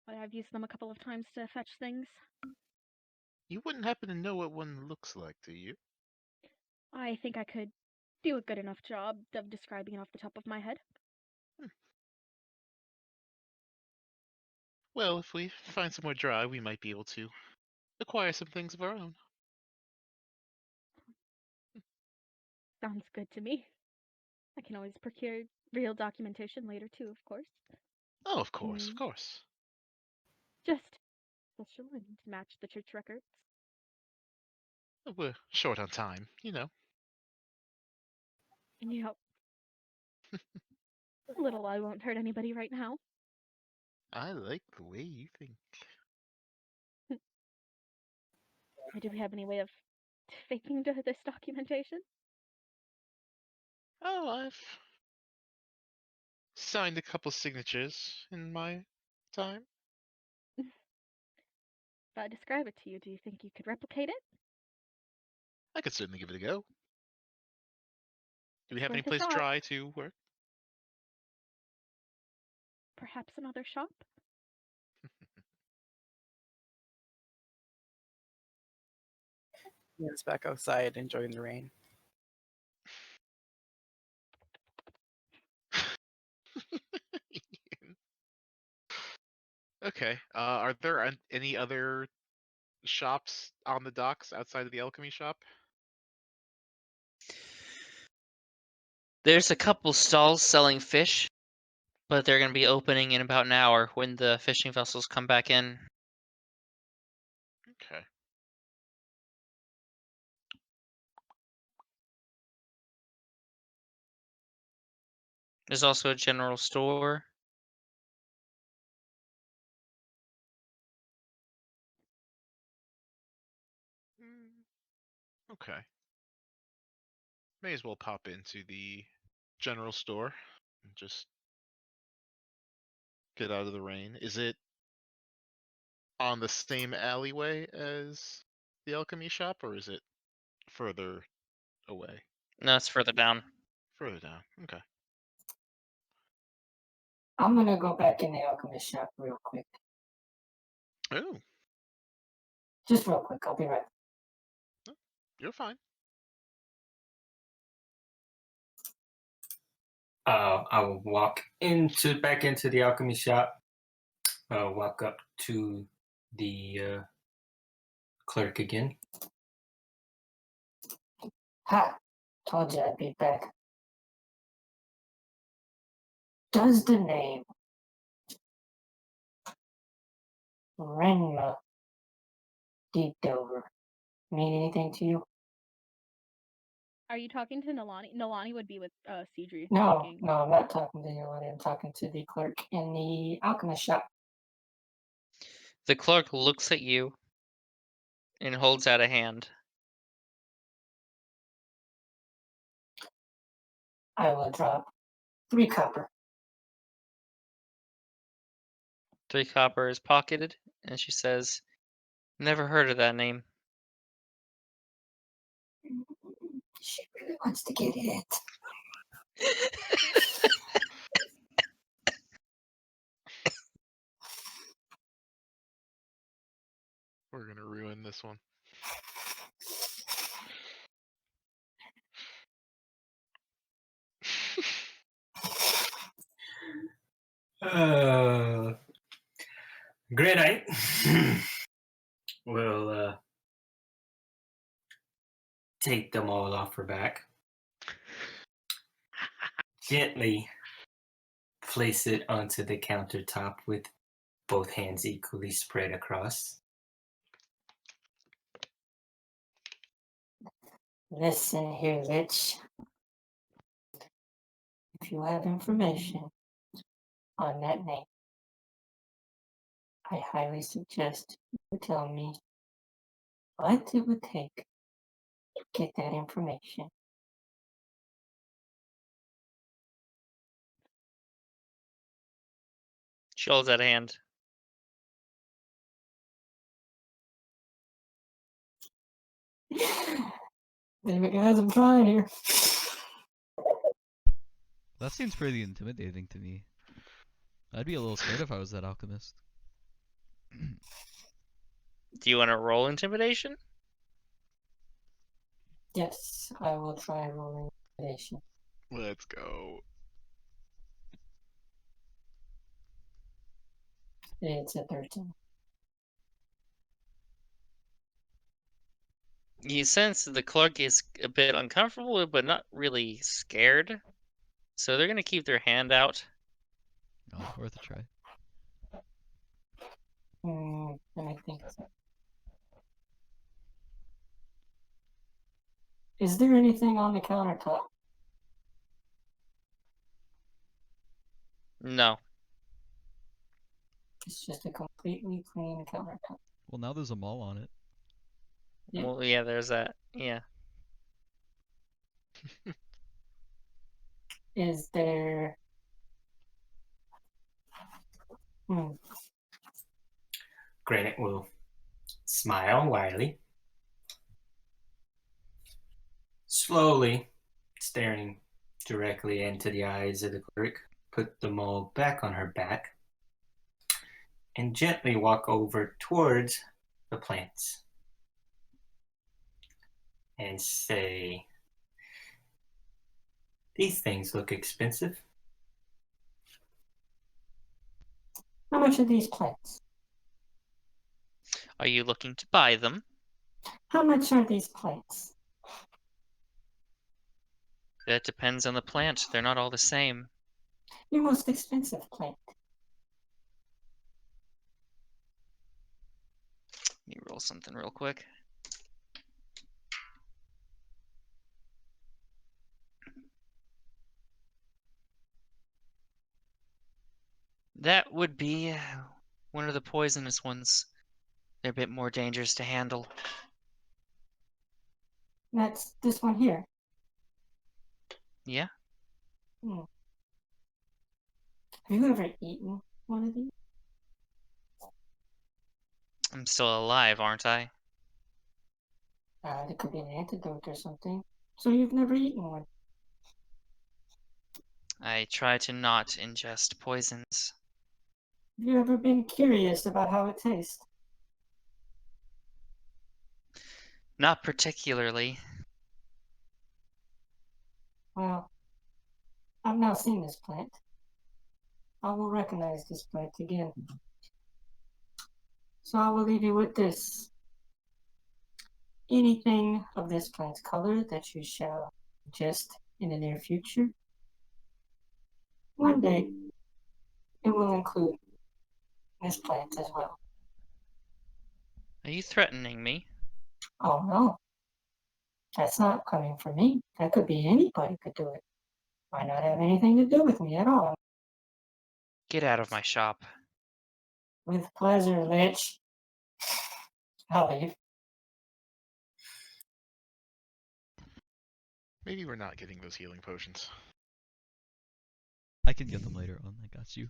I've used them a couple of times to fetch things. You wouldn't happen to know what one looks like, do you? I think I could do a good enough job of describing it off the top of my head. Well, if we find somewhere dry, we might be able to acquire some things of our own. Sounds good to me. I can always procure real documentation later too, of course. Oh, of course, of course. Just official and to match the church records. We're short on time, you know. Yep. A little I won't hurt anybody right now. I like the way you think. Do we have any way of faking this documentation? Oh, I've signed a couple signatures in my time. If I describe it to you, do you think you could replicate it? I could certainly give it a go. Do we It's have any worth a place shot. dry to work? Perhaps another shop? Yes, back outside enjoying the rain. Okay. Are there any other shops on the docks outside of the alchemy shop? There's a couple stalls selling fish, but they're going to be opening in about an hour when the fishing vessels come back in. Okay. There's also a general store. Okay. May as well pop into the general store and just get out of the rain. Is it on the same alleyway as the alchemy shop, or is it further away? No, it's further down. Further down. Okay. I'm gonna go back in the alchemist shop real quick. Oh, Just real quick. I'll be right back. you're fine. I will walk back into the alchemy shop. Walk up to the clerk again. Ha! Told you I'd be back. Does the name Renma Deep Dover mean anything to you? Are you talking to Nalani? Nalani would be with Cedri No, talking. no, I'm not talking to you. I'm talking to the clerk in the alchemist shop. The clerk looks at you and holds out a hand. I will drop 3 copper. 3 copper is pocketed, and she says, "Never heard of that name." She really wants to get it. We're gonna ruin this one. Granite will take them all off her back, gently place it onto the countertop with both hands equally spread across. Listen here, Lich. If you have information on that name, I highly suggest you tell me what it would take to get that information. She holds out a hand. Maybe guys, I'm trying here. That seems pretty intimidating to me. I'd be a little scared if I was that alchemist. Do you want to roll intimidation? Yes, I will try rolling intimidation. Let's go. It's a 13. You sense the clerk is a bit uncomfortable, but not really scared. So they're gonna keep their hand out. Oh, worth a try. Let me think. Is there anything on the countertop? No. It's just a completely clean countertop. Well, now there's a mall on it. Yeah. Well, yeah, there's that. Yeah. Is there... Granite will smile wryly, slowly staring directly into the eyes of the clerk, put the mole back on her back, and gently walk over towards the plants and say, "These things look expensive." How much are these plants? Are you looking to buy them? How much are these plants? That depends on the plant. They're not all the same. Your most expensive plant. Let me roll something real quick. That would be one of the poisonous ones. They're a bit more dangerous to handle. That's this one here. Yeah? Hmm. Have you ever eaten one of these? I'm still alive, aren't I? It could be an antidote or something. So you've never eaten one. I try to not ingest poisons. Have you ever been curious about how it tastes? Not particularly. Well, I've now seen this plant. I will recognize this plant again. So I will leave you with this. Anything of this plant's color that you shall ingest in the near future, one day it will include this plant as well. Are you threatening me? Oh no, that's not coming from me. That could be anybody could do it. Might not have anything to do with me at all. Get out of my shop. With pleasure, Lich. I'll leave. Maybe we're not getting those healing potions. I can get them later on. I got you.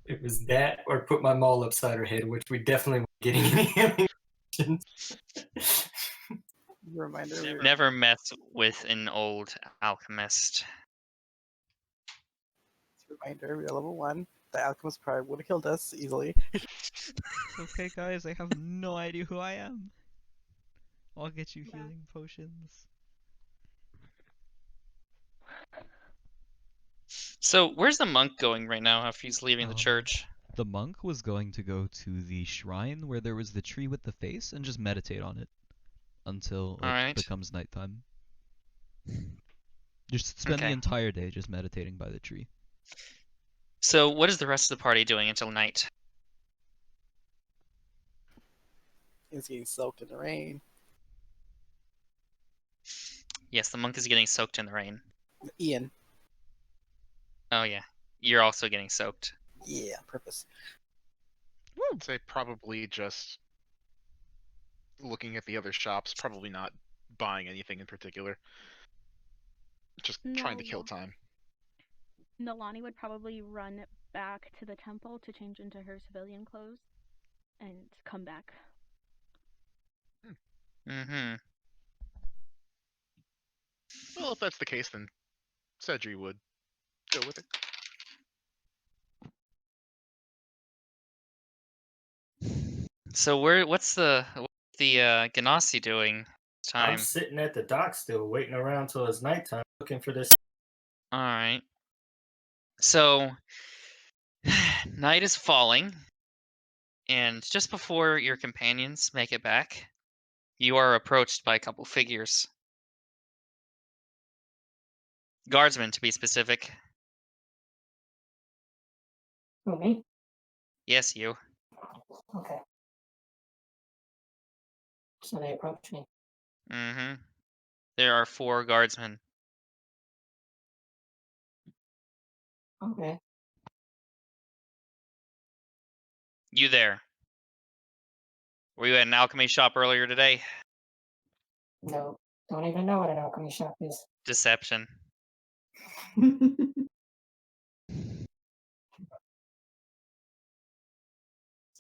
It was that or put my maul upside her head, which we definitely weren't getting any healing potions. Reminder. Never mess with an old alchemist. Reminder, we're level 1. The alchemist probably would have killed us easily. It's okay, guys. I have no idea who I am. I'll get you healing potions. So, where's the monk going right now after he's leaving the church? The monk was going to go to the shrine where there was the tree with the face and just meditate on it until it Alright. becomes nighttime. Just spend the Okay. entire day just meditating by the tree. So, what is the rest of the party doing until night? He's getting soaked in the rain. Yes, the monk is getting soaked in the rain. Ian. Oh, yeah. You're also getting soaked. Yeah, on purpose. I'd say probably just looking at the other shops, probably not buying anything in particular. Just trying to kill time. Nalani would probably run back to the temple to change into her civilian clothes and come back. Mm-hmm. Well, if that's the case, then Cedri would go with it. So, what's the genasi doing this I'm time? sitting at the dock still, waiting around till it's nighttime, looking for this. Alright. So, night is falling, and just before your companions make it back, you are approached by a couple figures. Guardsmen, to be specific. Who, me? Yes, you. Okay. So they approach me. Mm-hmm. There are 4 guardsmen. Okay. You there. Were you at an alchemy shop earlier today? No, don't even know what an alchemy shop is. Deception.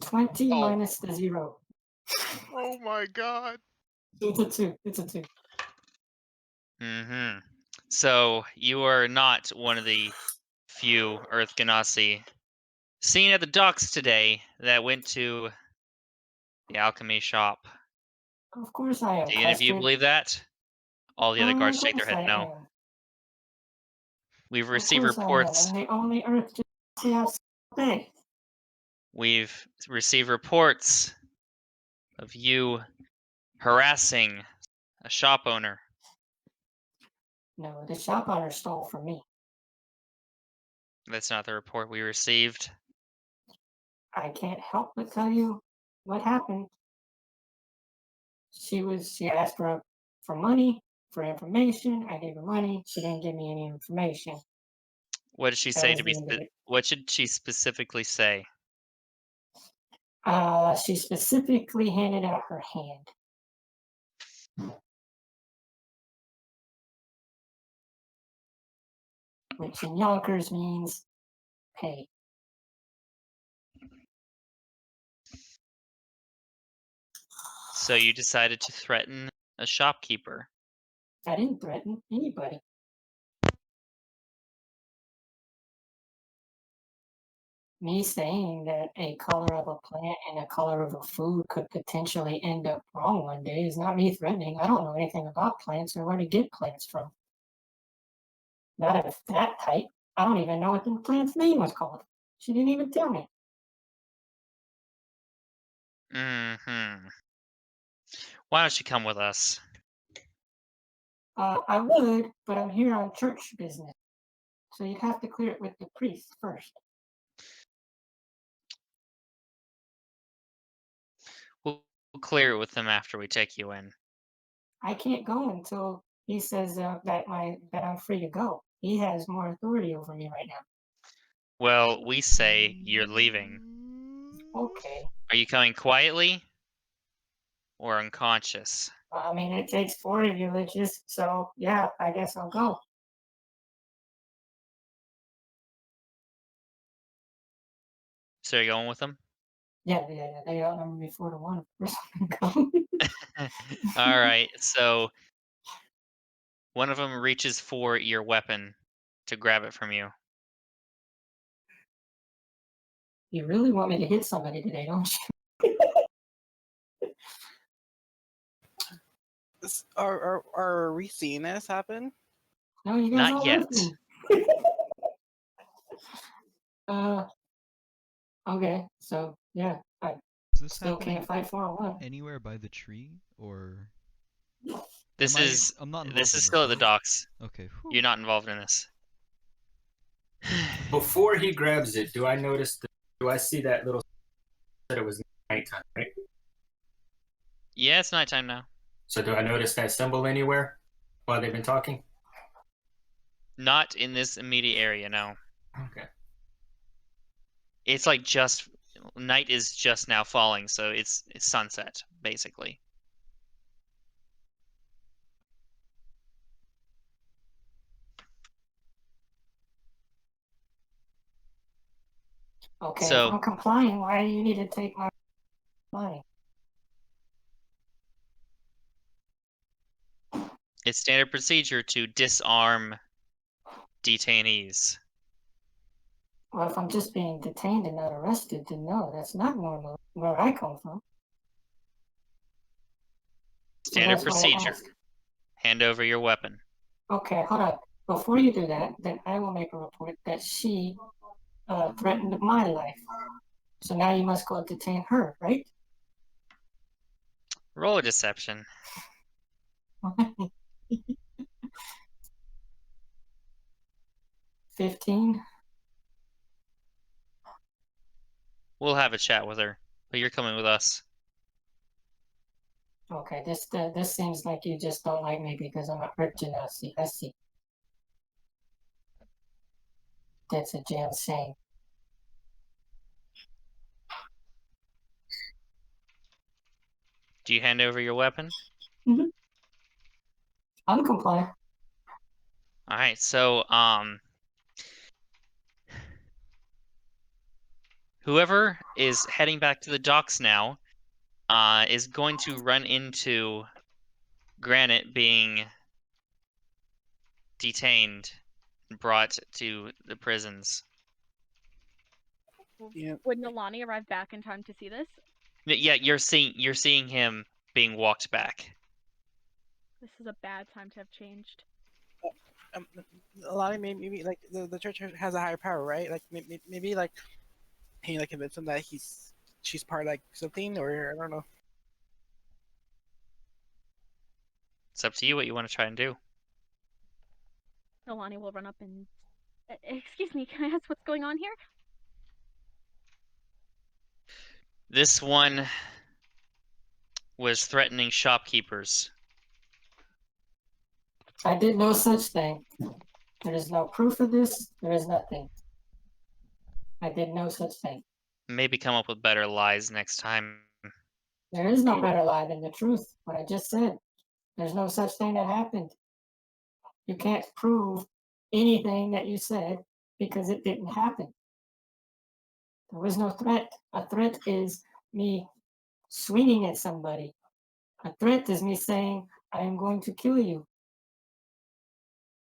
20 Oh. minus the 0. Oh my god! It's a 2. It's a 2. Mm-hmm. So, you are not one of the few Earth Genasi seen at the docks today that went to the alchemy shop. Of course I am. Do any of you Custard. believe that? All the other guards Of shake their course head I no. am. We've Of received course I am. reports. I'm the only Earth Genasi I've seen today. We've received reports of you harassing a shop owner. No, the shop owner stole from me. That's not the report we received. I can't help but tell you what happened. She asked for money, for information. I gave her money. She didn't give me any information. What did she That say was to the be? end of it. What should she specifically say? She specifically handed out her hand. Which in Yonkers means pay. So you decided to threaten a shopkeeper. I didn't threaten anybody. Me saying that a color of a plant and a color of a food could potentially end up wrong one day is not me threatening. I don't know anything about plants or where to get plants from. Not of that type. I don't even know what the plant's name was called. She didn't even tell me. Mm-hmm. Why don't you come with us? I would, but I'm here on church business. So you'd have to clear it with the priest first. We'll clear it with them after we take you in. I can't go until he says that I'm free to go. He has more authority over me right now. Well, we say you're leaving. Okay. Are you coming quietly or unconscious? I mean, it takes 4 villages, so yeah, I guess I'll go. So you're going with them? Yeah, they outnumber me 4 to 1. Of course I'm gonna go. All right. So one of them reaches for your weapon to grab it from you. You really want me to hit somebody today, don't you? Are we seeing this happen? No, you guys Not all yet. left me. Okay, so yeah, I Is this still happening can't fight 4-on-1. anywhere by the tree, or This am is I'm not this involved in is this, still at the right? docks. Okay. Whew. You're not involved in this. Before he grabs it, do I see that little that it was nighttime, right? Yeah, it's nighttime now. So do I notice that symbol anywhere while they've been talking? Not in this immediate area, no. Okay. It's like just night is just now falling, so it's sunset basically. Okay, if So I'm complying, why do you need to take my money? it's standard procedure to disarm detainees. Well, if I'm just being detained and not arrested, then no, that's not normal where I come from. So Standard that's why I procedure. asked. Hand over your weapon. Okay, hold on. Before you do that, then I will make a report that she threatened my life. So now you must go detain her, right? Roll a deception. 15. We'll have a chat with her, but you're coming with us. Okay, this seems like you just don't like me because I'm a hurt genasi. I see. That's a damn shame. Do you hand over your weapon? Mm-hmm. I'm compliant. All right. So whoever is heading back to the docks now is going to run into Granite being detained and brought to the prisons. Yeah. Would Nalani arrive back in time to see this? Yeah, you're seeing him being walked back. This is a bad time to have changed. A lot of maybe like the church has a higher power, right? Like maybe like Can you like convince him that she's part like something, or I don't know. It's up to you what you want to try and do. Nolani will run up and. Excuse me, can I ask what's going on here? This one was threatening shopkeepers. I did no such thing. There is no proof of this. There is nothing. I did no such thing. Maybe come up with better lies next time. There is no better lie than the truth. What I just said. There's no such thing that happened. You can't prove anything that you said because it didn't happen. There was no threat. A threat is me swinging at somebody. A threat is me saying, I am going to kill you.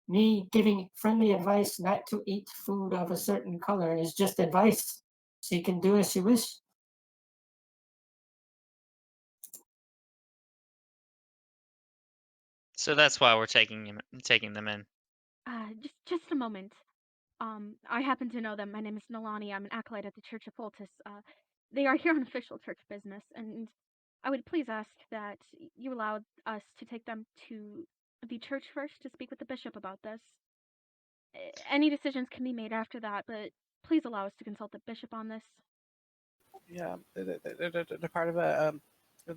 Me giving friendly advice not to eat food of a certain color is just advice. She can do as she wishes. So that's why we're taking them in. Just a moment. I happen to know them. My name is Nolani. I'm an acolyte at the Church of Foltus. They are here on official church business, and I would please ask that you allow us to take them to the church first to speak with the bishop about this. Any decisions can be made after that, but please allow us to consult the bishop on this. Yeah, they're part of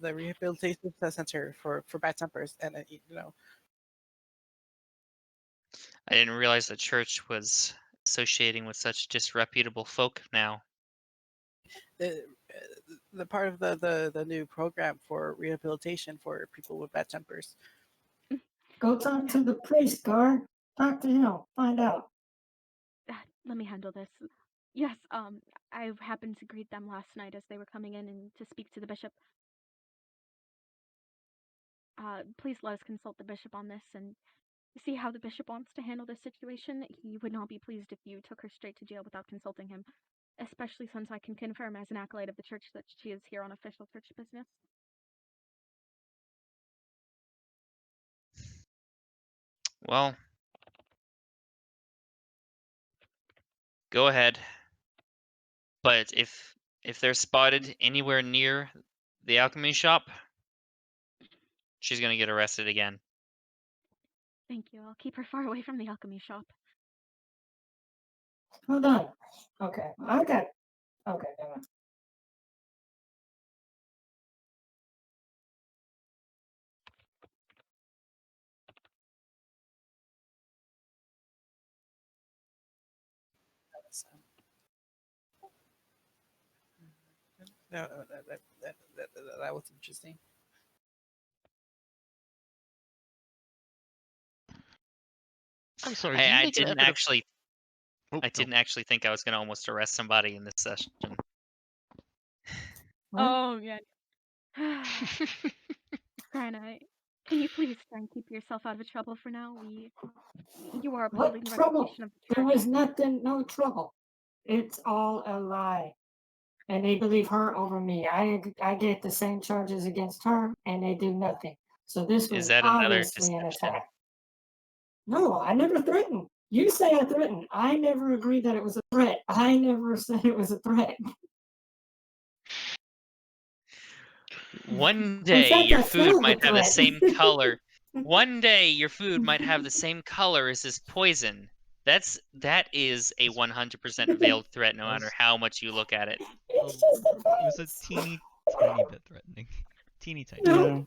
the rehabilitation center for bad tempers, and I didn't realize the church was associating with such disreputable folk now. the part of the new program for rehabilitation for people with bad tempers. Go talk to the priest, guard. Talk to him. Find out. Let me handle this. Yes, I happened to greet them last night as they were coming in and to speak to the bishop. Please let us consult the bishop on this and see how the bishop wants to handle this situation. He would not be pleased if you took her straight to jail without consulting him, especially since I can confirm as an acolyte of the church that she is here on official church business. Well, go ahead. But if they're spotted anywhere near the alchemy shop, she's gonna get arrested again. Thank you. I'll keep her far away from the alchemy shop. Hold on. Okay. I got. Okay. Never mind. No, that was interesting. I'm sorry. Do you I make an didn't effort of? actually. Oh, I no. didn't actually think I was gonna almost arrest somebody in this session. What? Oh, yeah. Grana, can you please try and keep yourself out of trouble for now? You are upholding What the trouble? reputation of the There church. was nothing, no trouble. It's all a lie. And they believe her over me. I get the same charges against her, and they do nothing. So this Is was that another obviously an deception? attack. No, I never threatened. You say I threatened. I never agreed that it was a threat. I never said it was a threat. One In day fact, your I food failed the might have the threat. same color. One day your food might have the same color as this poison. That is a 100% veiled threat, no matter how much you look at it. It's just It was a advice. teeny tiny bit threatening. Teeny tiny. No,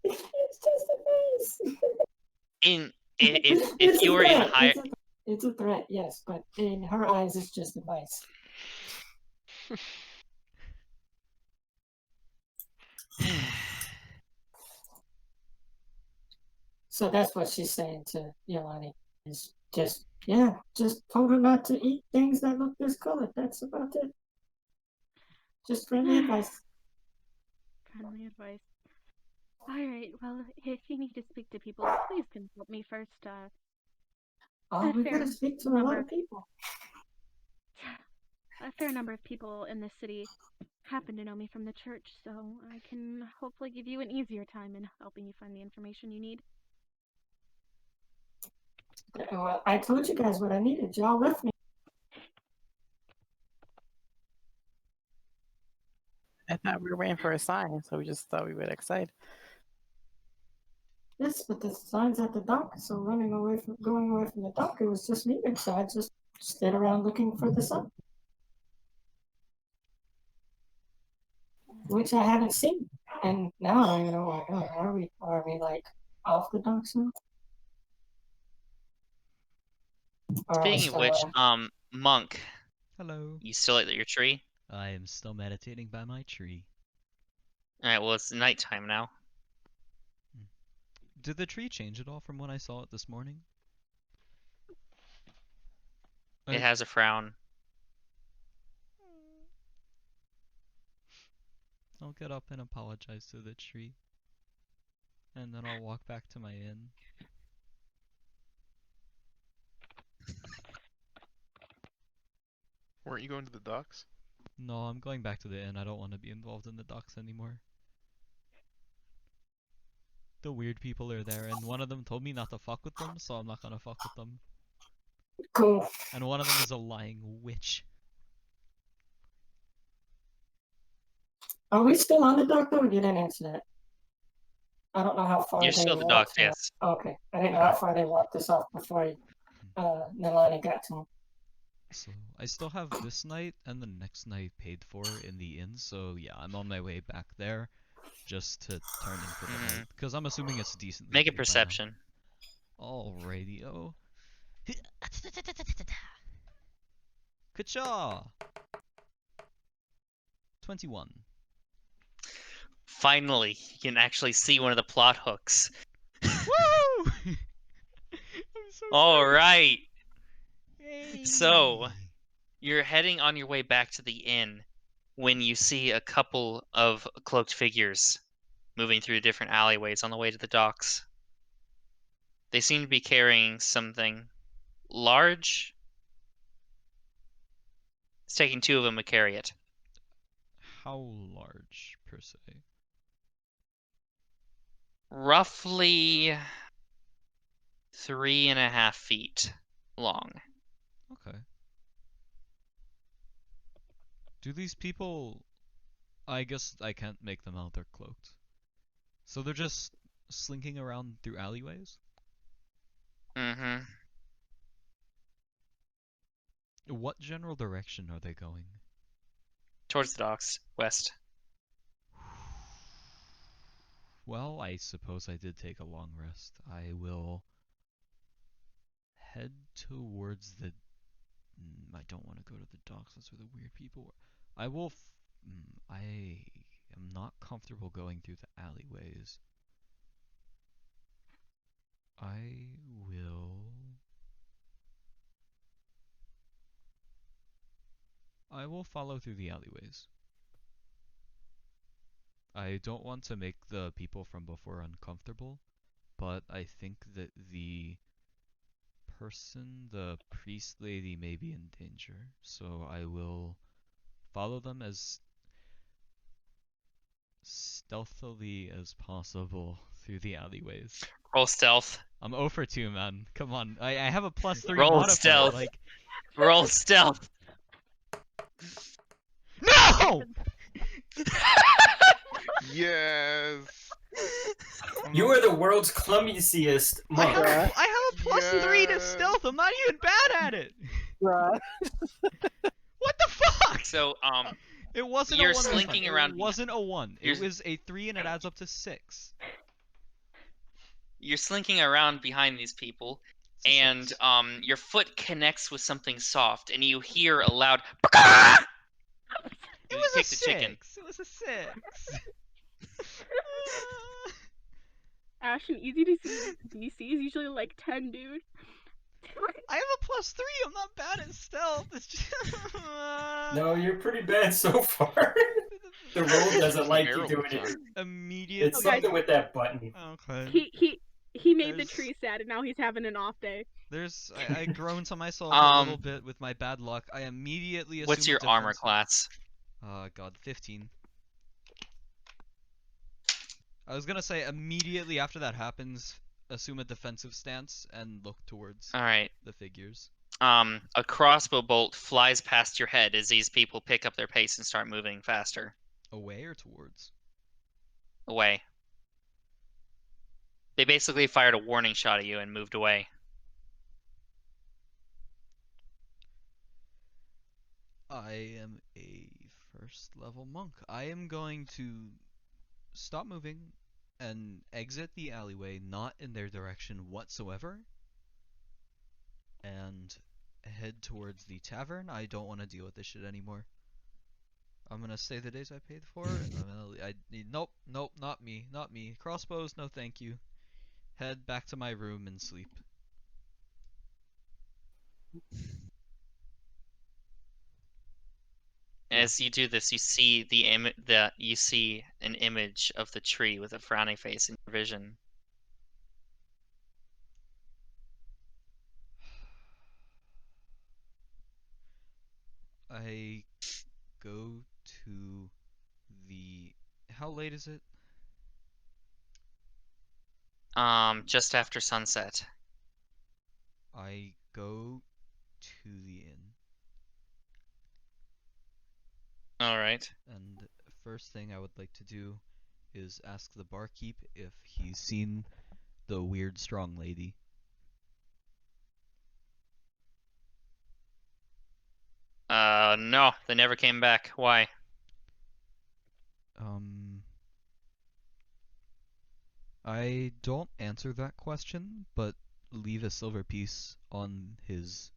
it's just advice. In if It's a you were in threat. higher, It's a threat, yes, but in her eyes, it's just advice. So that's what she's saying to Yolani is just, yeah, just told her not to eat things that look this color. That's about it. Just friendly advice. Friendly advice. Alright, well, if you need to speak to people, please consult me first. Oh, A we fair gotta speak to a number lot of of people. a fair number of people in this city happen to know me from the church, so I can hopefully give you an easier time in helping you find the information you need. Well, I told you guys what I needed. Y'all left me. We were waiting for a sign, so we just thought we would excite. Yes, but the sign's at the dock, so going away from the dock, it was just needed, so I just stayed around looking for the sign. Which I haven't seen. And now I don't even know what are we like off the docks now? Or are we Speaking of still, which, Monk, Hello. you still at your tree? I am still meditating by my tree. Alright, well, it's nighttime now. Did the tree change at all from when I saw it this morning? It has a frown. I'll get up and apologize to the tree. And then I'll walk back to my inn. Weren't you going to the docks? No, I'm going back to the inn. I don't want to be involved in the docks anymore. The weird people are there, and one of them told me not to fuck with them, so I'm not gonna fuck with them. cool. And one of them is a lying witch. Are we still on the dock though? You didn't answer that. I don't know how far You're they still at the walked. docks, yes. Okay, I didn't know how far they walked us off before Nilani got to me. So I still have this night and the next night paid for in the inn, so yeah, I'm on my way back there just to turn in for the night. Because I'm assuming it's decently Make a paid by now. perception. Alrighty-o. Ka-cha! 21. Finally, you can actually see one of the plot hooks. Woo! I'm so Alright! Yay! So, you're heading on your way back to the inn when you see a couple of cloaked figures moving through different alleyways on the way to the docks. They seem to be carrying something large. It's taking two of them to carry it. How large, per se? Roughly 3.5 feet long. Okay. Do these people... I guess I can't make them out, they're cloaked. So they're just slinking around through alleyways? Mm-hmm. What general direction are they going? Towards the docks, west. Well, I suppose I did take a long rest. I will head towards the... I don't want to go to the docks, that's where the weird people were. I will... I am not comfortable going through the alleyways. I will follow through the alleyways. I don't want to make the people from before uncomfortable, but I think that the priest lady may be in danger, so I will follow them as stealthily as possible through the alleyways. Roll stealth. I'm 0 for 2, man. Come on. I have a +3 Roll modifier, stealth. like... Roll stealth. No! Yes. You are the world's clumsiest I monk. have a +3 to Yes. stealth. I'm not even bad at it. Bruh. What the fuck? So, It wasn't You're a 1 this time. slinking around It wasn't a 1. It You're- was a 3 and it adds up to 6. you're slinking around behind these people, It's a and 6. your foot connects with something soft, and you hear a loud. It You was a kick the 6. chicken. It was a 6. Ashton, easy to see. DC is usually like 10, dude. I have a +3. I'm not bad at stealth. It's just... No, you're pretty bad so far. The roll doesn't like you Arrow doing was it. Immediate. It's Okay. something with that button. Okay. He made the There's- tree sad, and now he's having an off day. I groan to myself a little Um, bit with my bad luck. I immediately assume What's a your armor defensive- class? God, 15. I was gonna say immediately after that happens, assume a defensive stance and look towards All right. the figures. A crossbow bolt flies past your head as these people pick up their pace and start moving faster. Away or towards? Away. They basically fired a warning shot at you and moved away. I am a first level monk. I am going to stop moving and exit the alleyway, not in their direction whatsoever, and head towards the tavern. I don't want to deal with this shit anymore. I'm gonna say the days I paid for, and nope, not me. Crossbows, no thank you. Head back to my room and sleep. As you do this, you see you see an image of the tree with a frowning face in your vision. I go to the. How late is it? Just after sunset. I go to the inn. All right. And first thing I would like to do is ask the barkeep if he's seen the weird strong lady. No, they never came back. Why? I don't answer that question, but leave a silver piece on his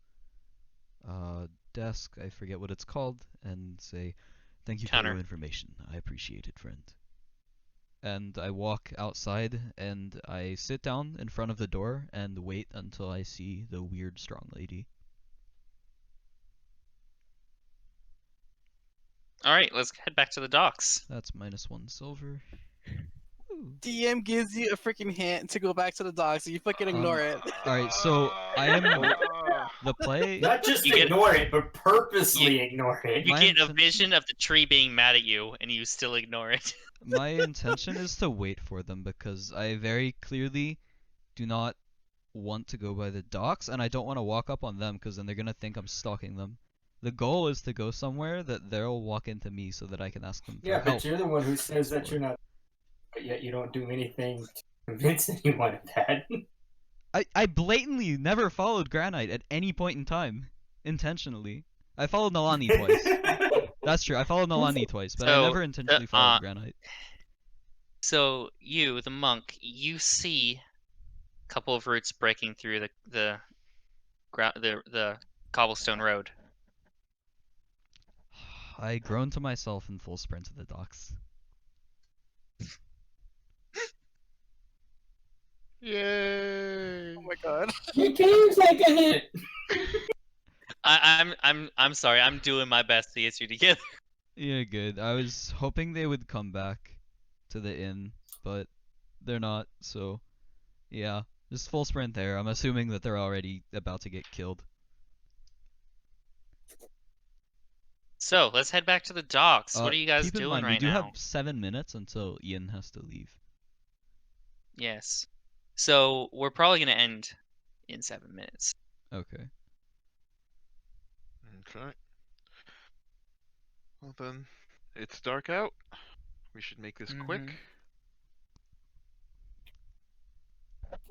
desk, I forget what it's called, and say, "Thank you for Counter. your information. I appreciate it, friend." And I walk outside and I sit down in front of the door and wait until I see the weird strong lady. All right, let's head back to the docks. That's -1 silver. Ooh. DM gives you a freaking hint to go back to the docks, and you fucking ignore it. Alright, so I am the play. Not just You get- ignore it, but purposely ignore it. You My get a intention- vision of the tree being mad at you, and you still ignore it. My intention is to wait for them because I very clearly do not want to go by the docks, and I don't want to walk up on them because then they're gonna think I'm stalking them. The goal is to go somewhere that they'll walk into me so that I can ask them for Yeah, help. but you're the one who says that you're not, but yet you don't do anything to convince anyone of that. I blatantly never followed Granite at any point in time, intentionally. I followed Nalani twice. That's true, I followed Nalani twice, but I So, never intentionally followed Granite. So you, the monk, you see a couple of roots breaking through the cobblestone road. I groan to myself in full sprint to the docks. Yay! Oh my god. You can take a hit. I'm sorry. I'm doing my best to get you together. Yeah, good. I was hoping they would come back to the inn, but they're not, so yeah. Just full sprint there. I'm assuming that they're already about to get killed. So let's head back to the docks. What are you guys keep in doing mind, right we do now? have 7 minutes until Ian has to leave. Yes. So we're probably gonna end in 7 minutes. Okay. Okay. Well then, it's dark out. We should make this quick.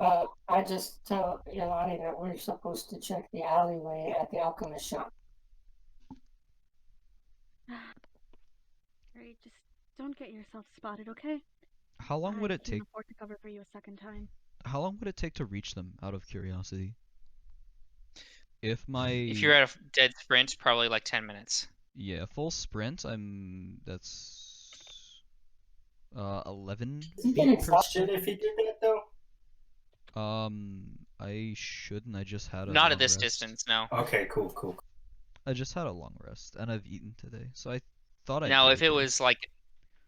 I just tell Yolani that we're supposed to check the alleyway at the alchemist shop. Alright, just don't get yourself spotted, okay? How long would it I can't take? afford to cover for you a second time. How long would it take to reach them? Out of curiosity. If If you're at a dead sprint, probably like 10 minutes. Yeah, full sprint. That's 11 Is he getting feet per exhausted? Should if he did that though? I shouldn't. I just had a Not long at this rest. distance, no. Okay, cool. I just had a long rest, and I've eaten today, so I thought I'd. Now, be if it okay. was like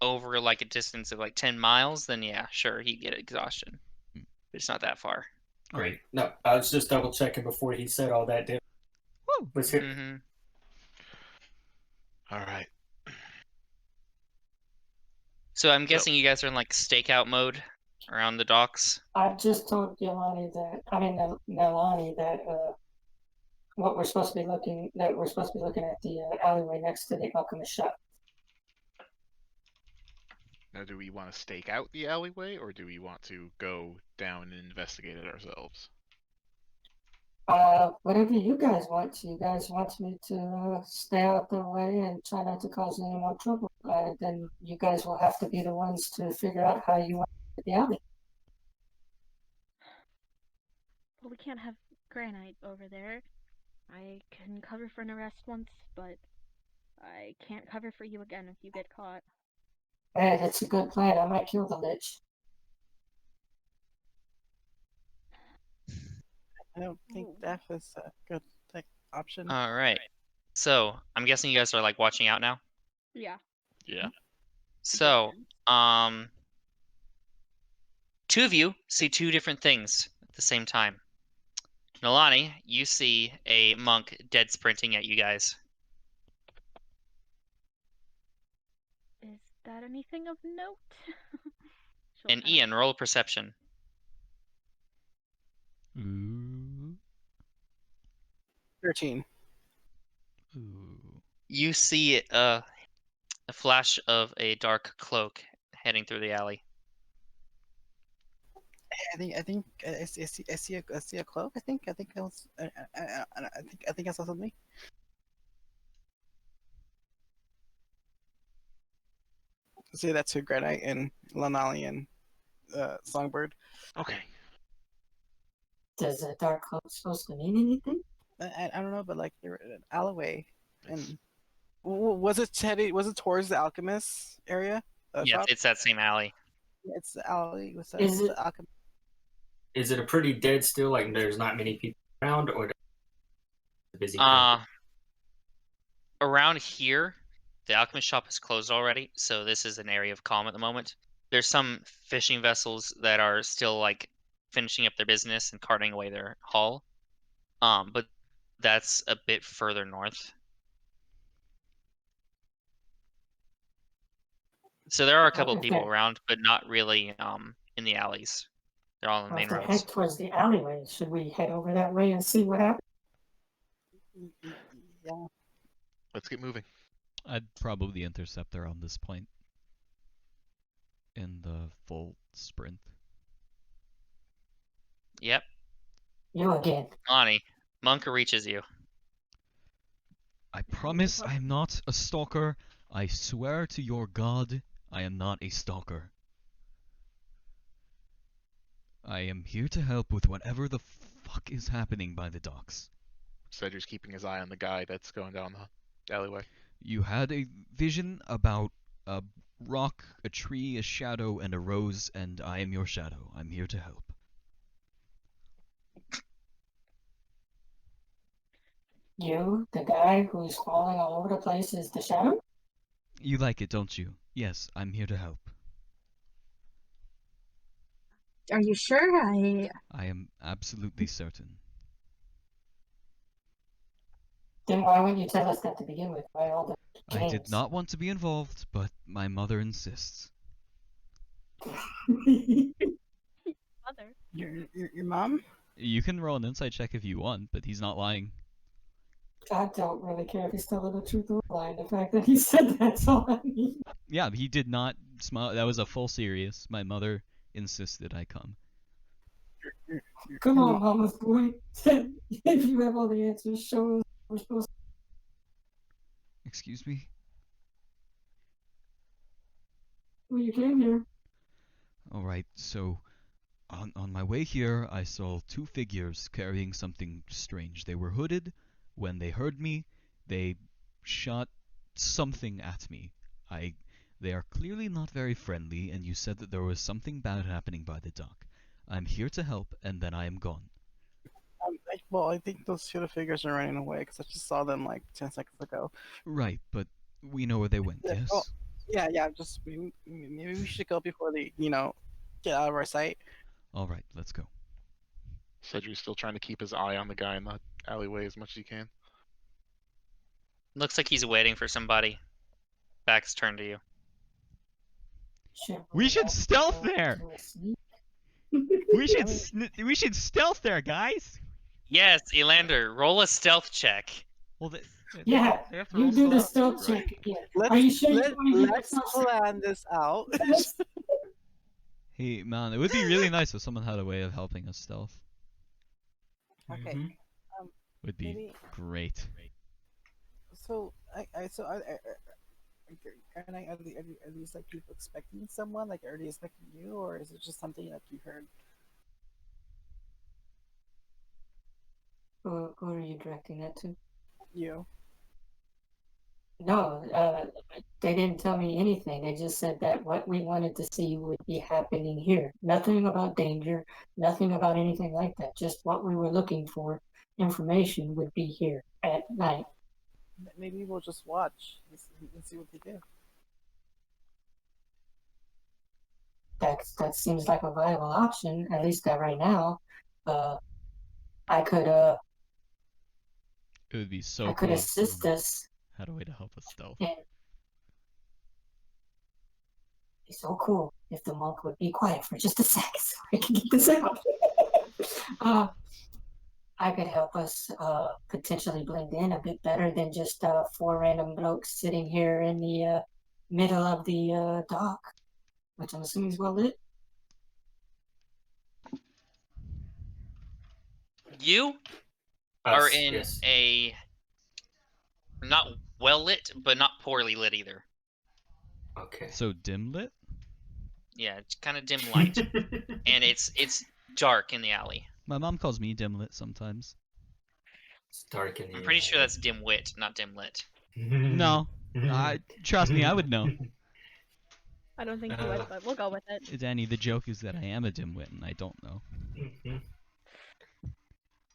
over like a distance of like 10 miles, then yeah, sure, he'd get exhaustion. Hmm. But it's not that far. Great. No, I was just double checking before he said all that. Woo! Let's hit. Mm-hmm. All right. So I'm guessing you guys are in like stakeout mode around the docks. I just told Yolani that, Nalani that, we're supposed to be looking at the alleyway next to the alchemist shop. Now, do we want to stake out the alleyway, or do we want to go down and investigate it ourselves? Whatever you guys want to. You guys want me to stay out the way and try not to cause any more trouble. Then you guys will have to be the ones to figure out how you want to get the alley. Well, we can't have granite over there. I can cover for an arrest once, but I can't cover for you again if you get caught. Hey, that's a good plan. I might kill the lich. I don't think death is a good option. All right. So I'm guessing you guys are like watching out now. Yeah. Yeah. So, two of you see two different things at the same time. Nalani, you see a monk dead sprinting at you guys. Is that anything of note? And Ian, roll a perception. Ooh. 13. Ooh. You see a flash of a dark cloak heading through the alley. I think I see a cloak. I think I was I think I saw something. See that too, Granite and Lanali and Songbird. Okay. Does a dark cloak supposed to mean anything? I don't know, but like they're in an alleyway, and was it towards the alchemist area? Yes, Shop? it's that same alley. It's the alley with Is it- the alchemist. Is it a pretty dead still? Like there's not many people around, or a busy crowd? Around here, the alchemist shop is closed already, so this is an area of calm at the moment. There's some fishing vessels that are still like finishing up their business and carting away their haul. But that's a bit further north. So there are a couple of people around, but not really in the alleys. They're all in the main If they roads. head towards the alleyway, should we head over that way and see what happens? Yeah. Let's get moving. I'd probably intercept around this point. In the full sprint. Yep. You again. Lonnie, Monk reaches you. I promise I am not a stalker. I swear to your god, I am not a stalker. I am here to help with whatever the fuck is happening by the docks. Cedric's keeping his eye on the guy that's going down the alleyway. You had a vision about a rock, a tree, a shadow, and a rose, and I am your shadow. I'm here to help. You, the guy who's falling all over the place, is the shadow? You like it, don't you? Yes, I'm here to help. Are you sure? I am absolutely certain. Then why wouldn't you tell us that to begin with? Why all the I did games? not want to be involved, but my mother insists. Mother. Your mom? You can roll an insight check if you want, but he's not lying. I don't really care if he's telling the truth or lying. The fact that he said that's all I need. Yeah, he did not smile. That was a full serious. My mother insisted I come. Come on, mama's boy. If you have all the answers, show us we're supposed to. Excuse me? Well, you came here. Alright, so on my way here, I saw two figures carrying something strange. They were hooded. When they heard me, they shot something at me. They are clearly not very friendly, and you said that there was something bad happening by the dock. I'm here to help, and then I am gone. I think those two figures are running away because I just saw them like 10 seconds ago. Right, but we know where they went, Yeah, yes? oh, yeah. Just maybe we should go before they, get out of our sight. Alright, let's go. Cedric's still trying to keep his eye on the guy in the alleyway as much as he can. Looks like he's waiting for somebody. Back's turned to you. We should stealth there! We should stealth there, guys! Yes, Elander, roll a stealth check. Well, Yeah, They have to you roll do the stealth too, stealth right? check again. Are you sure you want to give Let's yourself plan this out. Hey, man, it would be really nice if someone had a way of helping us stealth. Okay. Mhm. Would be Maybe. great. So are these like people expecting someone? Like, are they expecting you, or is it just something that you heard? Who are you directing that to? You. No, they didn't tell me anything. They just said that what we wanted to see would be happening here. Nothing about danger, nothing about anything like that. Just what we were looking for, information would be here at night. Maybe we'll just watch and see what they do. That seems like a viable option, at least right now. I could It would be so I could cool if assist someone us. had a way to help us stealth. And it's so cool if the monk would be quiet for just a second so I can get this out. I could help us potentially blend in a bit better than just 4 random blokes sitting here in the middle of the dock, which I'm assuming is well lit. You are Us, in yes. a not well lit, but not poorly lit either. Okay. So dim lit? Yeah, it's kind of dim light, and it's dark in the alley. My mom calls me dim lit sometimes. It's dark in the I'm pretty sure that's dim wit, not dim lit. No, trust me, I would know. I don't think you would, but we'll go with it. Danny, the joke is that I am a dimwit and I don't know. Mhm.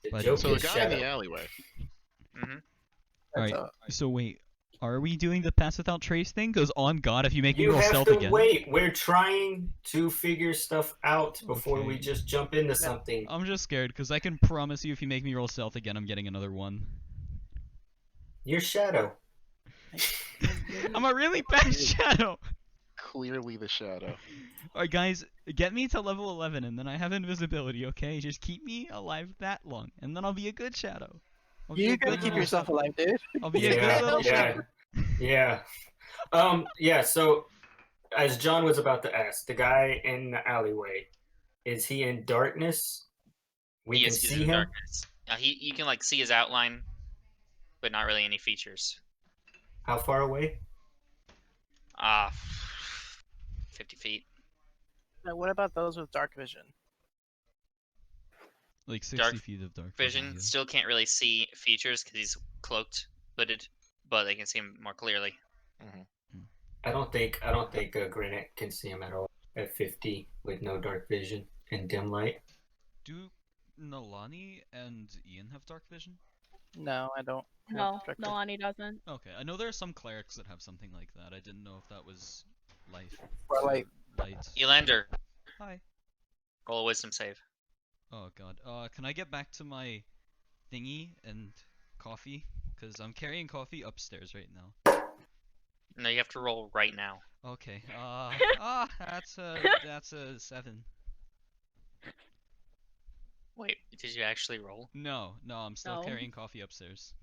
The But- joke So the is guy in the shadow. alleyway. Hmm. Alright, so wait, are we doing the pass without trace thing? Because on God, if you make me You roll have stealth to again. wait. We're trying to figure stuff out before we Okay. just jump into something. I'm just scared because I can promise you if you make me roll stealth again, I'm getting another one. You're shadow. I'm a really bad shadow! Clearly the shadow. Alright guys, get me to level 11 and then I have invisibility, okay? Just keep me alive that long and then I'll be a good shadow. I'll be You a gotta good keep little yourself shadow. alive, dude. I'll be a good little shadow. Yeah. Yeah, so as John was about to ask, the guy in the alleyway, is he in darkness? We can Yes, he's see in him? darkness. You can like see his outline, but not really any features. How far away? 50 feet. Now, what about those with dark vision? Like 60 Dark feet of dark Vision yeah. still can't really see features because he's cloaked, hooded, but they can see him more clearly. I don't think Granite can see him at all at 50 with no dark vision and dim light. Do Nalani and Ian have dark vision? No, I don't. No, Nalani doesn't. Okay, I know there are some clerics that have something like that. I didn't know if that was life. Twilight. Light. Elander, Hi. roll a wisdom save. Oh god. Can I get back to my thingy and coffee? Because I'm carrying coffee upstairs right now. No, you have to roll right now. Okay. That's a 7. Wait, did you actually roll? No, I'm still No. carrying coffee upstairs.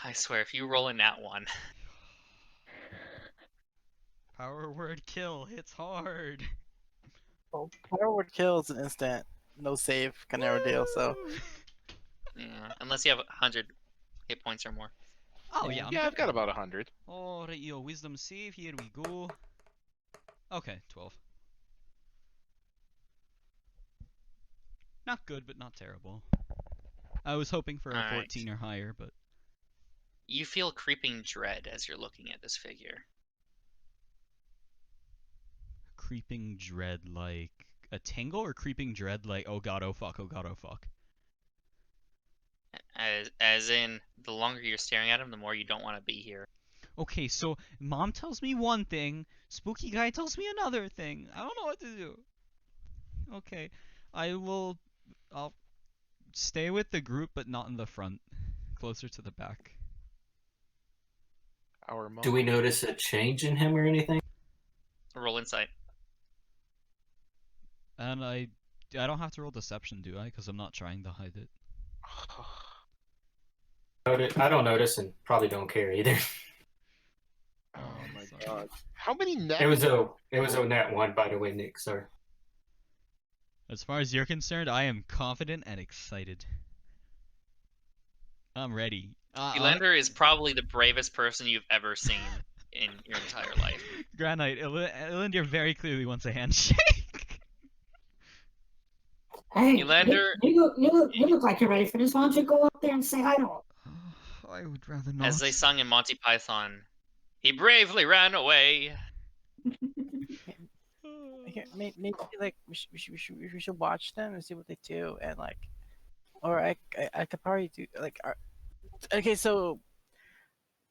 I swear, if you roll a nat 1. Power word kill hits hard. Oh, Power Word Kill is an instant, no save kind of deal. So Woo! Yeah, unless you have 100 hit points or more. Oh yeah, I'm Yeah, good I've got for about 100. Alright, yo, wisdom save, here we go. Okay, 12. Not good, but not terrible. I was hoping for a Alright. 14 or higher, but... You feel creeping dread as you're looking at this figure. Creeping dread like... a tingle, or creeping dread like, oh god, oh fuck, oh god, oh fuck? As in, the longer you're staring at him, the more you don't want to be here. Okay, so mom tells me one thing, spooky guy tells me another thing. I don't know what to do. Okay, I'll stay with the group, but not in the front. Closer to the back. Our monk. Do we notice a change in him or anything? Roll insight. And I don't have to roll deception, do I? Because I'm not trying to hide it. I don't notice and probably don't care either. Oh my Sorry. god. How many net? It was a nat 1, by the way, Nick. Sorry. As far as you're concerned, I am confident and excited. I'm ready. Elander is probably the bravest person you've ever seen in your entire life. Granite, Elander very clearly wants a handshake. Hey, Elander- you look like you're ready for this. Why don't you go up there and say hi to him? I would rather not. As they sung in Monty Python, he bravely ran away. Okay, maybe like we should watch them and see what they do, and like, or I could probably do like, okay, so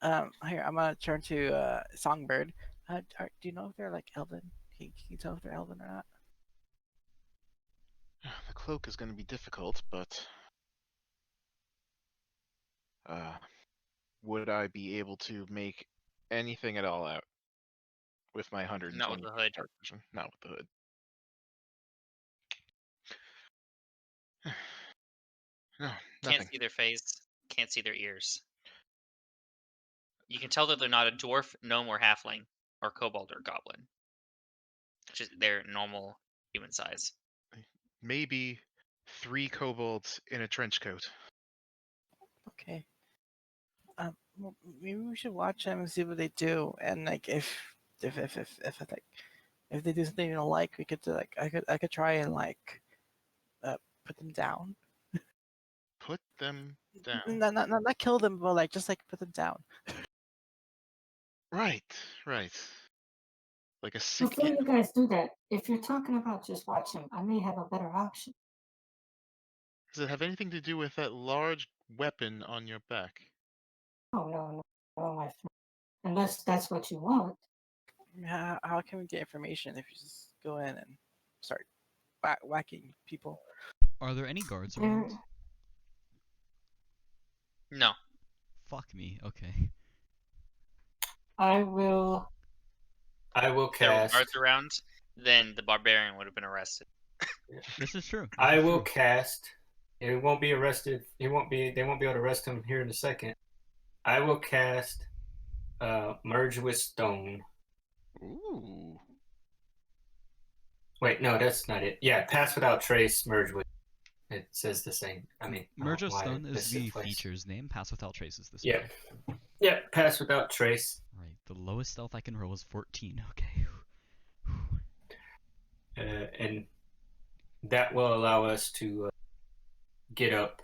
here I'm gonna turn to Songbird. Do you know if they're like Elven? Can you tell if they're Elven or not? The cloak is going to be difficult, but would I be able to make anything at all out with my 120 Not with the hood. dark vision? Not with the hood. No, nothing. Can't see their face. Can't see their ears. You can tell that they're not a dwarf, gnome, or halfling, or kobold or goblin. Just they're normal human size. Maybe 3 kobolds in a trench coat. Okay. Well, maybe we should watch them and see what they do, and like if they do something you don't like, we could like I could try and like put them down. Put them down. Not kill them, but like just like put them down. Right. Like a sick Before kid. you guys do that, if you're talking about just watching, I may have a better option. Does it have anything to do with that large weapon on your back? Oh no, my friend. Unless that's what you want. How can we get information if you just go in and start whacking people? Are there any guards around? There, No. Fuck me. Okay. I will. If there were cast. guards around, then the barbarian would have been arrested. This is true. I will cast. It won't be arrested. It won't be. They won't be able to arrest him here in a second. I will cast. Merge with stone. Ooh. Wait, no, that's not it. Yeah, pass without trace. Merge with. It says the same. I mean, Merge of why Stone is this the place. feature's name. Pass without trace is the Yeah. spell. Yeah, pass without trace. Right. The lowest stealth I can roll is 14. Okay. And that will allow us to get up,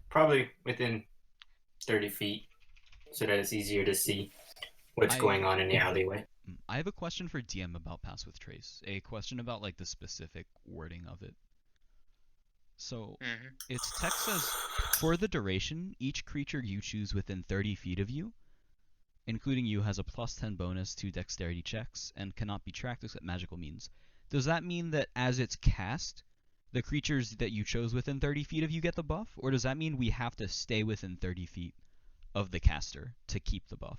probably within 30 feet so that it's easier to see what's going on in the alleyway. I have a question for DM about Pass with Trace. A question about like the specific wording of it. So its text says, for the duration, each creature you choose within 30 feet of you, including you, has a +10 bonus to dexterity checks and cannot be tracked except magical means. Does that mean that as it's cast, the creatures that you chose within 30 feet of you get the buff? Or does that mean we have to stay within 30 feet of the caster to keep the buff?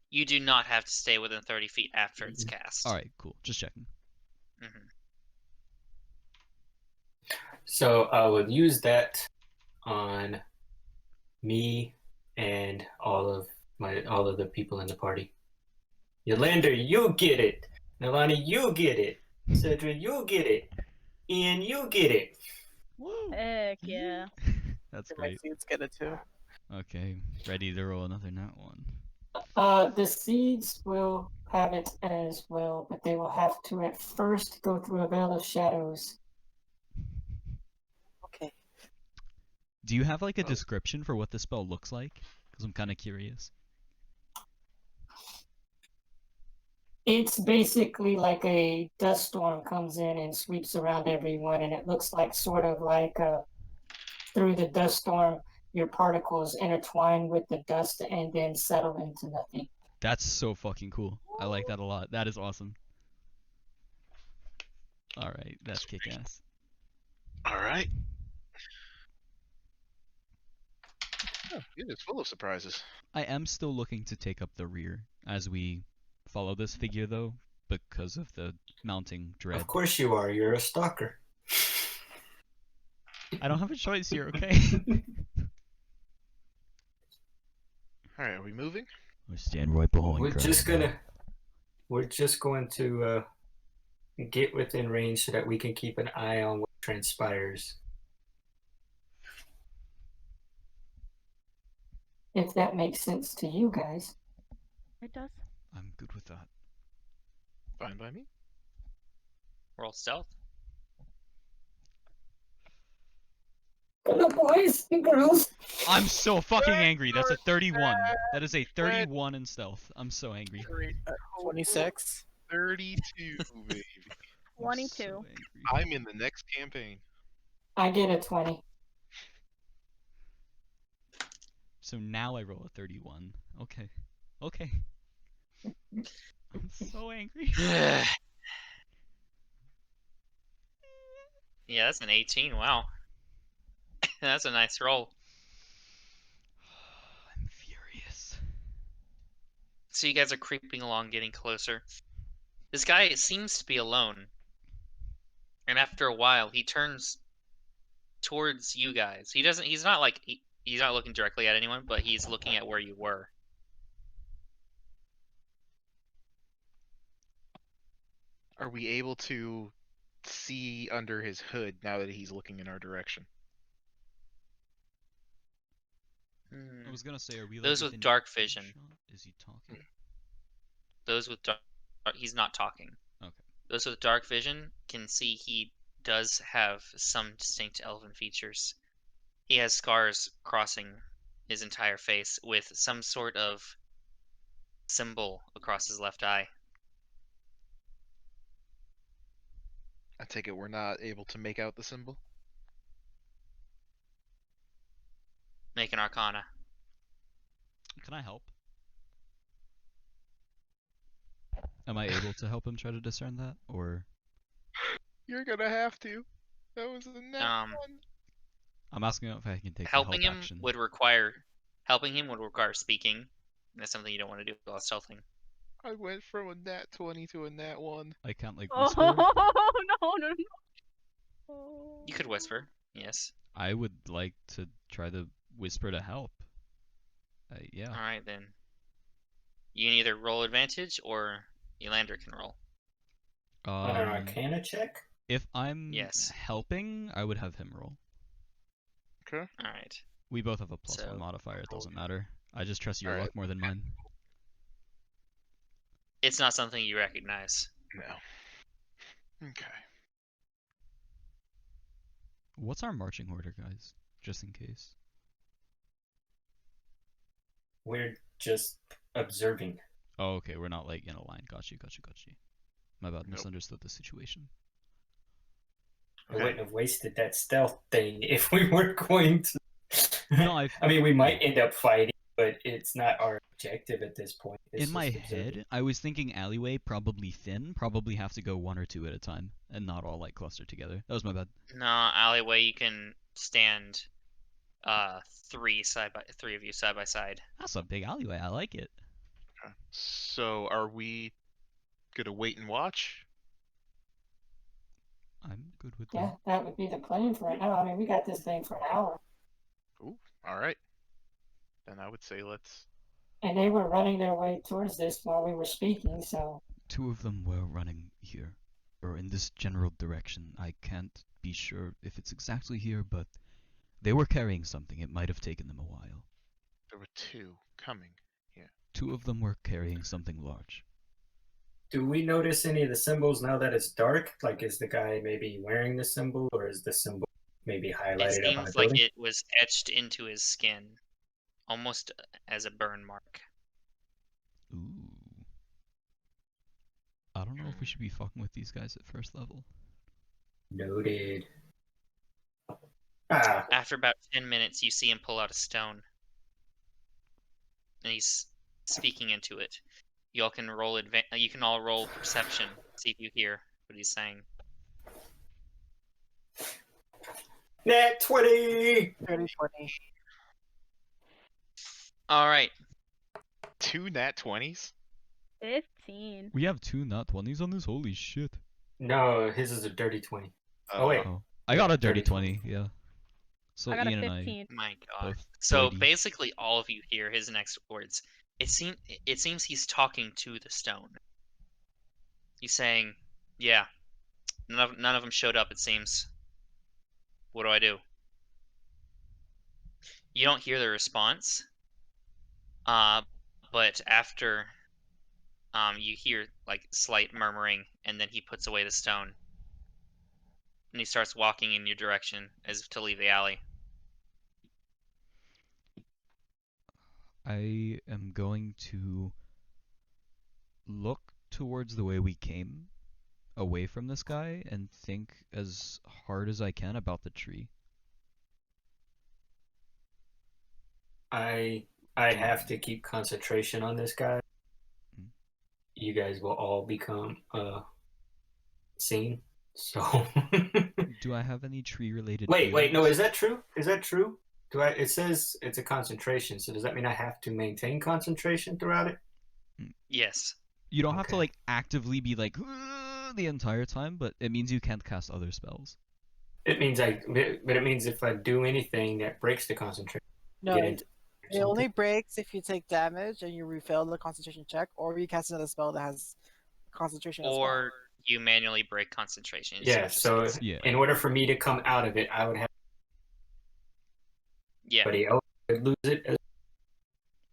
You do not have to stay within 30 feet after it's cast. Alright, cool. Just checking. So I will use that on me and all of the people in the party. Yolander, you get it. Nalani, you get it. Cedric, you get it. Ian, you get it. Woo! Heck yeah. That's My great. seeds get it too. Okay, ready to roll another nat one. The seeds will have it as well, but they will have to at first go through a veil of shadows. Okay. Do you have like a description for what the spell looks like? Because I'm kind of curious. It's basically like a dust storm comes in and sweeps around everyone, and it looks like sort of like through the dust storm, your particles intertwine with the dust and then settle into nothing. That's so fucking cool. I like that a lot. That is awesome. Alright, that's kick-ass. Alright. Oh, it is full of surprises. I am still looking to take up the rear as we follow this figure, though, because of the mounting dread. Of course you are. You're a stalker. I don't have a choice here, okay? All right, are we moving? I stand right behind We're Crow. just going to get within range so that we can keep an eye on what transpires. If that makes sense to you guys. It does. I'm good with that. Fine by me. Roll stealth. Come on, boys and girls. I'm so fucking angry. That's a 31. Fred. That is a 31 in stealth. I'm so angry. 26. 32, baby. I'm 22. so angry. I'm in the next campaign. I get a 20. So now I roll a 31. Okay. Okay. I'm so angry. Yeah, that's an 18. Wow. That's a nice roll. I'm furious. So you guys are creeping along, getting closer. This guy seems to be alone. And after a while, he turns towards you guys. He's not like, he's not looking directly at anyone, but he's looking at where you were. Are we able to see under his hood now that he's looking in our direction? I was gonna say, are we like Those with within dark vision. earshot? Is he talking? Those with dark, he's not talking. Okay. Those with dark vision can see he does have some distinct elven features. He has scars crossing his entire face with some sort of symbol across his left eye. I take it we're not able to make out the symbol? Make an arcana. Can I help? Am I able to help him try to discern that, or? You're gonna have to. That was a net one. I'm asking if I can take Helping the help him action. would require speaking. And that's something you don't want to do while stealthing. I went from a nat 20 to a nat 1. I can't like Oh whisper. no. You could whisper, yes. I would like to try to whisper to help. Yeah. Alright then. You can either roll advantage or Elander can roll. On an Arcana check? If I'm Yes. helping, I would have him roll. Okay. Alright. We both have a +1 So- modifier. It doesn't matter. I just trust your Alright. luck more than mine. It's not something you recognize. No. Okay. What's our marching order, guys? Just in case. We're just observing. Oh, okay. We're not like in a line. Got you. My bad. Nope. Misunderstood the situation. I wouldn't have wasted that stealth thing if we weren't going to. No, I mean, we might end up fighting, but it's not our objective at this point. It's In my just observing. head, I was thinking alleyway, probably thin, probably have to go 1 or 2 at a time, and not all like clustered together. That was my bad. No, alleyway you can stand three of you side by side. That's a big alleyway. I like it. Okay. So are we gonna wait and watch? I'm good with Yeah, that. that would be the plan for right now. I mean, we got this thing for an hour. Ooh, alright. Then I would say let's... And they were running their way towards this while we were speaking, so... 2 of them were running here, or in this general direction. I can't be sure if it's exactly here, but they were carrying something. It might have taken them a while. There were 2 coming. 2 of them were carrying something large. Do we notice any of the symbols now that it's dark? Like, is the guy maybe wearing the symbol, or is the symbol maybe It highlighted up on a seems like building? it was etched into his skin, almost as a burn mark. Ooh. I don't know if we should be fucking with these guys at first level. Noted. Ah, After about 10 minutes, you see him pull out a stone. And he's speaking into it. You all can roll you can all roll perception, see if you hear what he's saying. nat 20! 30, 20. Alright. 2 nat 20s? 15. We have 2 nat 20s on this? Holy shit. No, his is a dirty 20. Oh, wait. Oh. I got a dirty dirty 20, yeah. So I got a Ian and I 15. My God. both So 30. basically, all of you hear his next words. It seems he's talking to the stone. He's saying, "Yeah, none of them showed up. It seems. What do I do?" You don't hear the response. But after you hear like slight murmuring, and then he puts away the stone, and he starts walking in your direction as if to leave the alley. I am going to look towards the way we came, away from this guy, and think as hard as I can about the tree. I have to keep concentration on this guy. Hmm. You guys will all become seen. So Do I have any tree-related wait, no, feelings? is that true? Is that true? Do I? It says it's a concentration. So does that mean I have to maintain concentration throughout it? Yes. You don't have to Okay. like actively be like the entire time, but it means you can't cast other spells. It means but it means if I do anything that breaks the concentration, No, get into it something. only breaks if you take damage and you refill the concentration check, or you cast another spell that has concentration as well. Or you manually break concentration. Yeah. So Yeah. in order for me to come out of it, I would have Yeah. somebody else would lose it,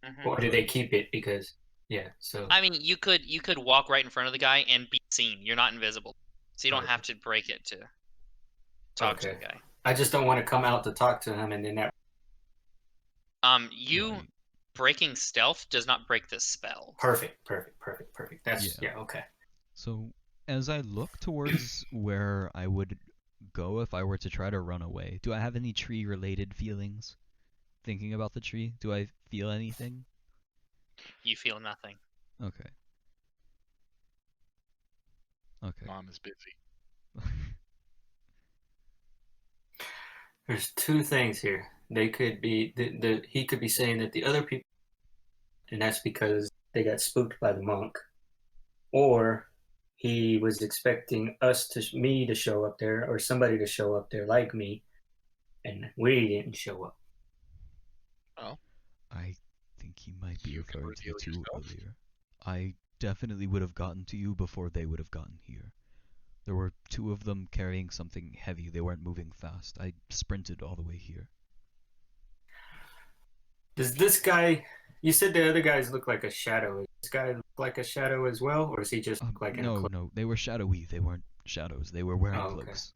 Mhm. or do they keep it? Because yeah. So I mean, you could walk right in front of the guy and be seen. You're not invisible, so you don't Okay. have to break it to talk to the okay. guy. I just don't want to come out to talk to him, and then that You Right. breaking stealth does not break the spell. perfect. That's Yeah. yeah okay. So as I look towards where I would go if I were to try to run away, do I have any tree-related feelings? Thinking about the tree, do I feel anything? You feel nothing. Okay. Okay. Mom is busy. There's two things here. They could be he could be saying that the other people, and that's because they got spooked by the monk, or he was expecting me to show up there, or somebody to show up there like me, and we didn't show up. Well, I think he might be you can referring to the reveal two yourself. earlier. I definitely would have gotten to you before they would have gotten here. There were two of them carrying something heavy. They weren't moving fast. I sprinted all the way here. Does this guy? You said the other guys look like a shadow. Does this guy look like a shadow as well, or is he just like in a cloak? No, they were shadowy. They weren't shadows. They were wearing Oh, okay. cloaks.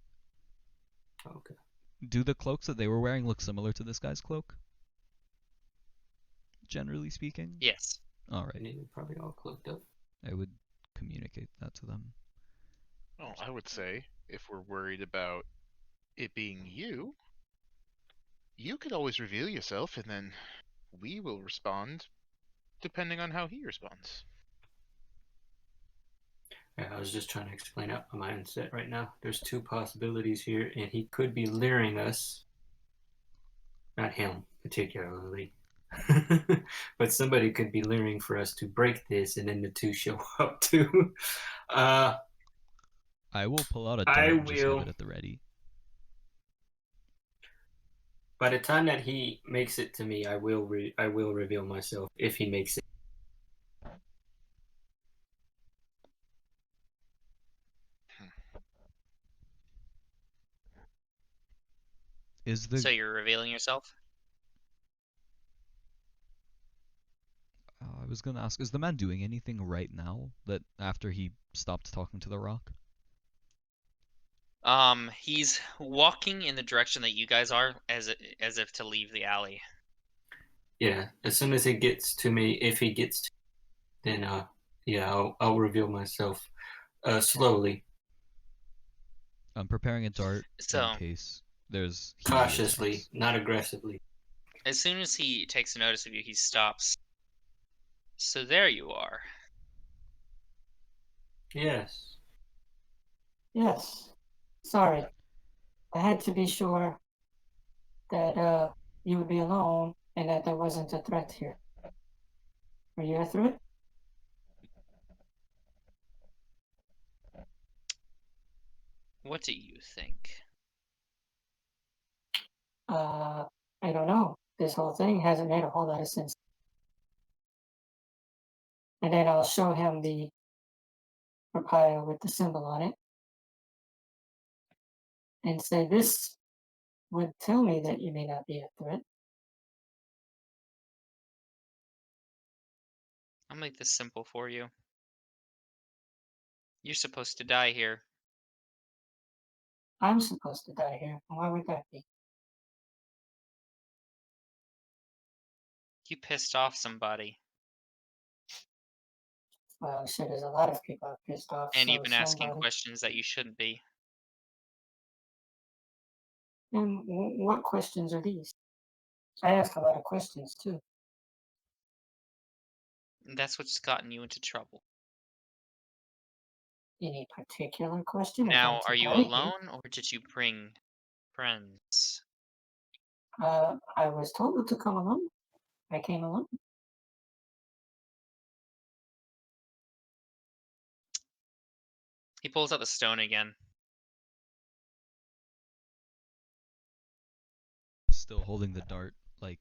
Okay. Do the cloaks that they were wearing look similar to this guy's cloak? Generally speaking? Yes. Alright. And they're probably all cloaked up. I would communicate that to them. Well, I would say if we're worried about it being you, you could always reveal yourself, and then we will respond depending on how he responds. Yeah, I was just trying to explain out my mindset right now. There's two possibilities here, and he could be luring us. Not him particularly, but somebody could be luring for us to break this, and then the two show up too. I will pull out a I dart and just have will. it at the ready. By the time that he makes it to me, I will reveal myself if he makes it. Is So the you're revealing yourself? I was gonna ask, is the man doing anything right now that after he stopped talking to the rock? He's walking in the direction that you guys are, as if to leave the alley. Yeah, as soon as he gets to me, if he gets to, then yeah, I'll reveal myself slowly, I'm preparing a dart in So case there's he cautiously, reattacks. not aggressively. as soon as he takes notice of you, he stops. So there you are. Yes. Yes. Sorry. I had to be sure that you would be alone and that there wasn't a threat here. Are you a threat? What do you think? I don't know. This whole thing hasn't made a whole lot of sense. And then I'll show him the papaya with the symbol on it and say, this would tell me that you may not be a threat. I'll make this simple for you. You're supposed to die here. I'm supposed to die here. Why would that be? You pissed off somebody, Well, I'm sure there's a lot of people I've pissed off, and you've so been asking somebody. questions that you shouldn't be. And what questions are these? I ask a lot of questions too. And that's what's gotten you into trouble. Any particular question? I'd Now, like to are you bite you. alone, or did you bring friends? I was told to come along. I came along. He pulls out the stone again. Still holding the dart, like,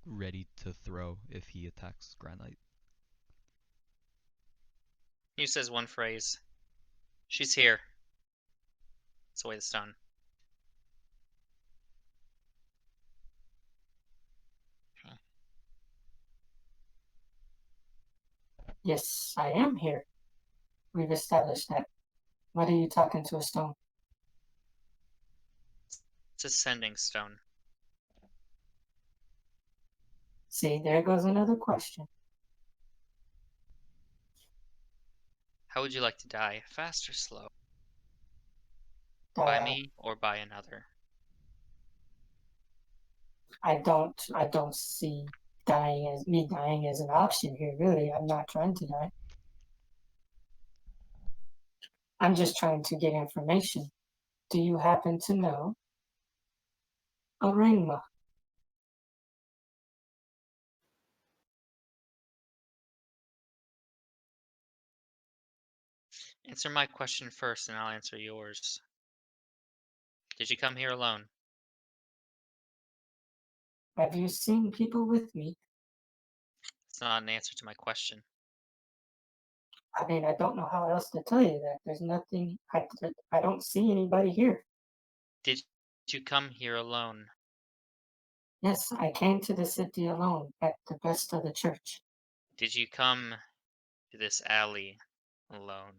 ready to throw if he attacks Granite. He says one phrase. She's here. It's away the stone. Yes, I am here. We've established that. What are you talking to a stone? It's a sending stone. See, there goes another question. How would you like to die? Fast or slow? By me or by another? I don't see dying as an option here, really. I'm not trying to die. I'm just trying to get information. Do you happen to know a ringma? Answer my question first, and I'll answer yours. Did you come here alone? Have you seen people with me? It's not an answer to my question. I mean, I don't know how else to tell you that. There's nothing, I don't see anybody here. Did you come here alone? Yes, I came to the city alone at the best of the church. Did you come to this alley alone?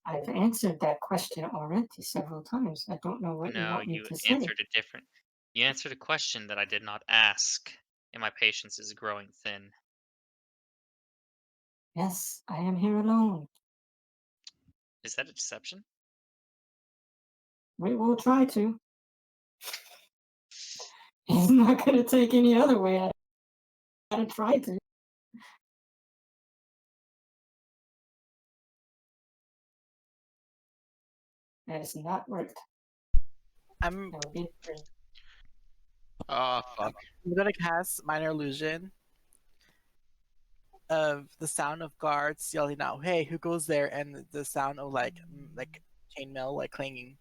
I've answered that question already several times. I don't know what you No, want me you to say. answered a different. You answered a question that I did not ask, and my patience is growing thin. Yes, I am here alone. Is that a deception? We will try to. He's not going to take any other way. I gotta try to. That has not worked. I'm That would be free. Ah, fuck. I'm gonna cast minor illusion of the sound of guards yelling out, "Hey, who goes there?" and the sound of like chainmail like clanging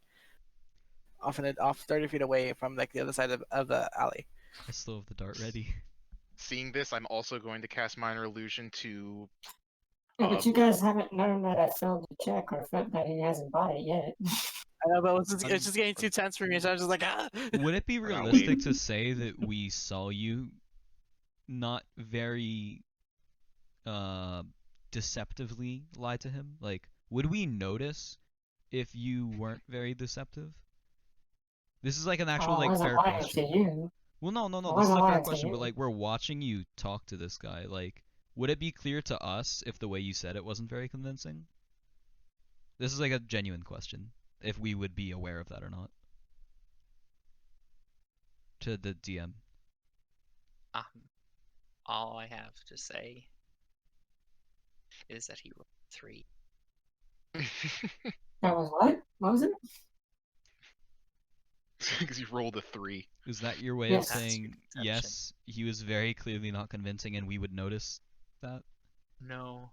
off 30 feet away from like the other side of the alley. I still have the dart ready. Seeing this, I'm also going to cast Minor Illusion to. Yeah, but you guys haven't known that I failed the check or that he hasn't bought it yet. I know, but it's just getting too tense for me, so I was just like, ah. Would it be realistic to say that we saw you not very deceptively lie to him? Like, would we notice if you weren't very deceptive? This is like an actual I like wasn't fair lying question. to you. Well, no, I this is wasn't a fair lying to question, but you. like we're watching you talk to this guy. Like, would it be clear to us if the way you said it wasn't very convincing? This is like a genuine question. If we would be aware of that or not. To the DM. All I have to say is that he rolled 3. That was what? What was it? Because you rolled a 3. Is that your way Yes. of saying yes? He was very clearly not convincing, and we would notice that. No.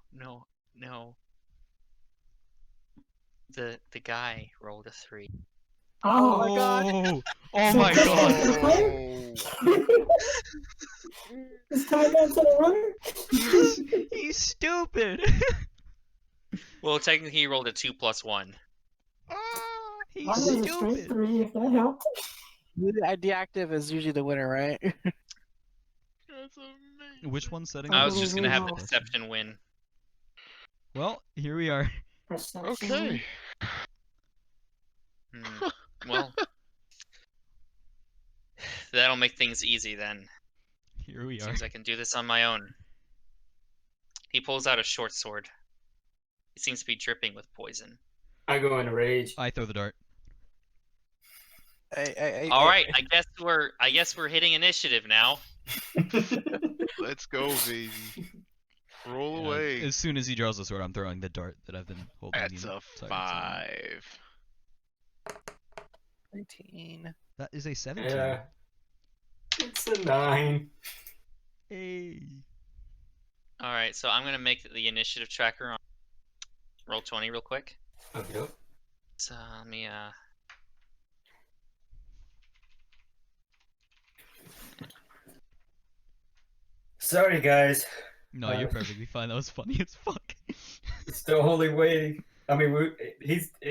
The guy rolled a 3. Oh my god. Oh, oh So my this god. is the player? Is time on to the runner? He's stupid. Well, technically, he rolled a 2+1. He's Mine was a straight stupid. 3, if that helped. The ID active is usually the winner, right? That's amazing. Which one's setting I I up was believe just the gonna we have the will. question? deception win. Well, here we are. Perception. Okay. Well, that'll make things easy then. Here we are. Seems I can do this on my own. He pulls out a short sword. It seems to be dripping with poison. I go into rage. I throw the dart. All right, I guess we're hitting initiative now. Let's go, baby. Roll away. As soon as he draws the sword, I'm throwing the dart that I've been holding. That's the a entire time. 5. 19. That is a 17. Yeah. It's a 9. Hey. All right, so I'm gonna make the initiative tracker on roll 20 real quick. Okay. So let me Sorry, guys. No, you're perfectly fine. That was funny as fuck. Still only waiting. I mean,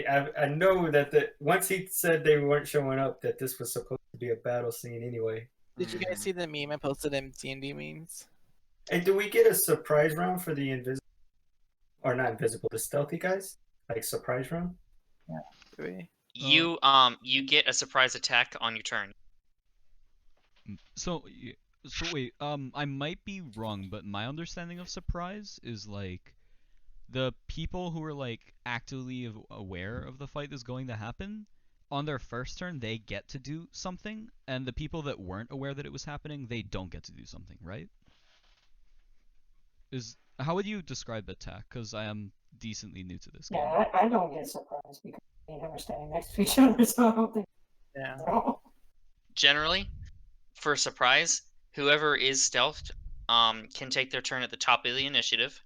I know that once he said they weren't showing up, that this was supposed to be a battle scene anyway. Did you guys see the meme I posted in D&D memes? And do we get a surprise round for the invisible, or not invisible, the stealthy guys? Like surprise round? Do we? you get a surprise attack on your turn. So wait, I might be wrong, but my understanding of surprise is like the people who are like actively aware of the fight is going to happen on their first turn, they get to do something, and the people that weren't aware that it was happening, they don't get to do something, right? How would you describe attack? Because I am decently new to this game. Yeah, I don't get surprised because me and him are standing next to each other, so I don't think. Yeah. No. Generally, for surprise, whoever is stealthed can take their turn at the top of the initiative,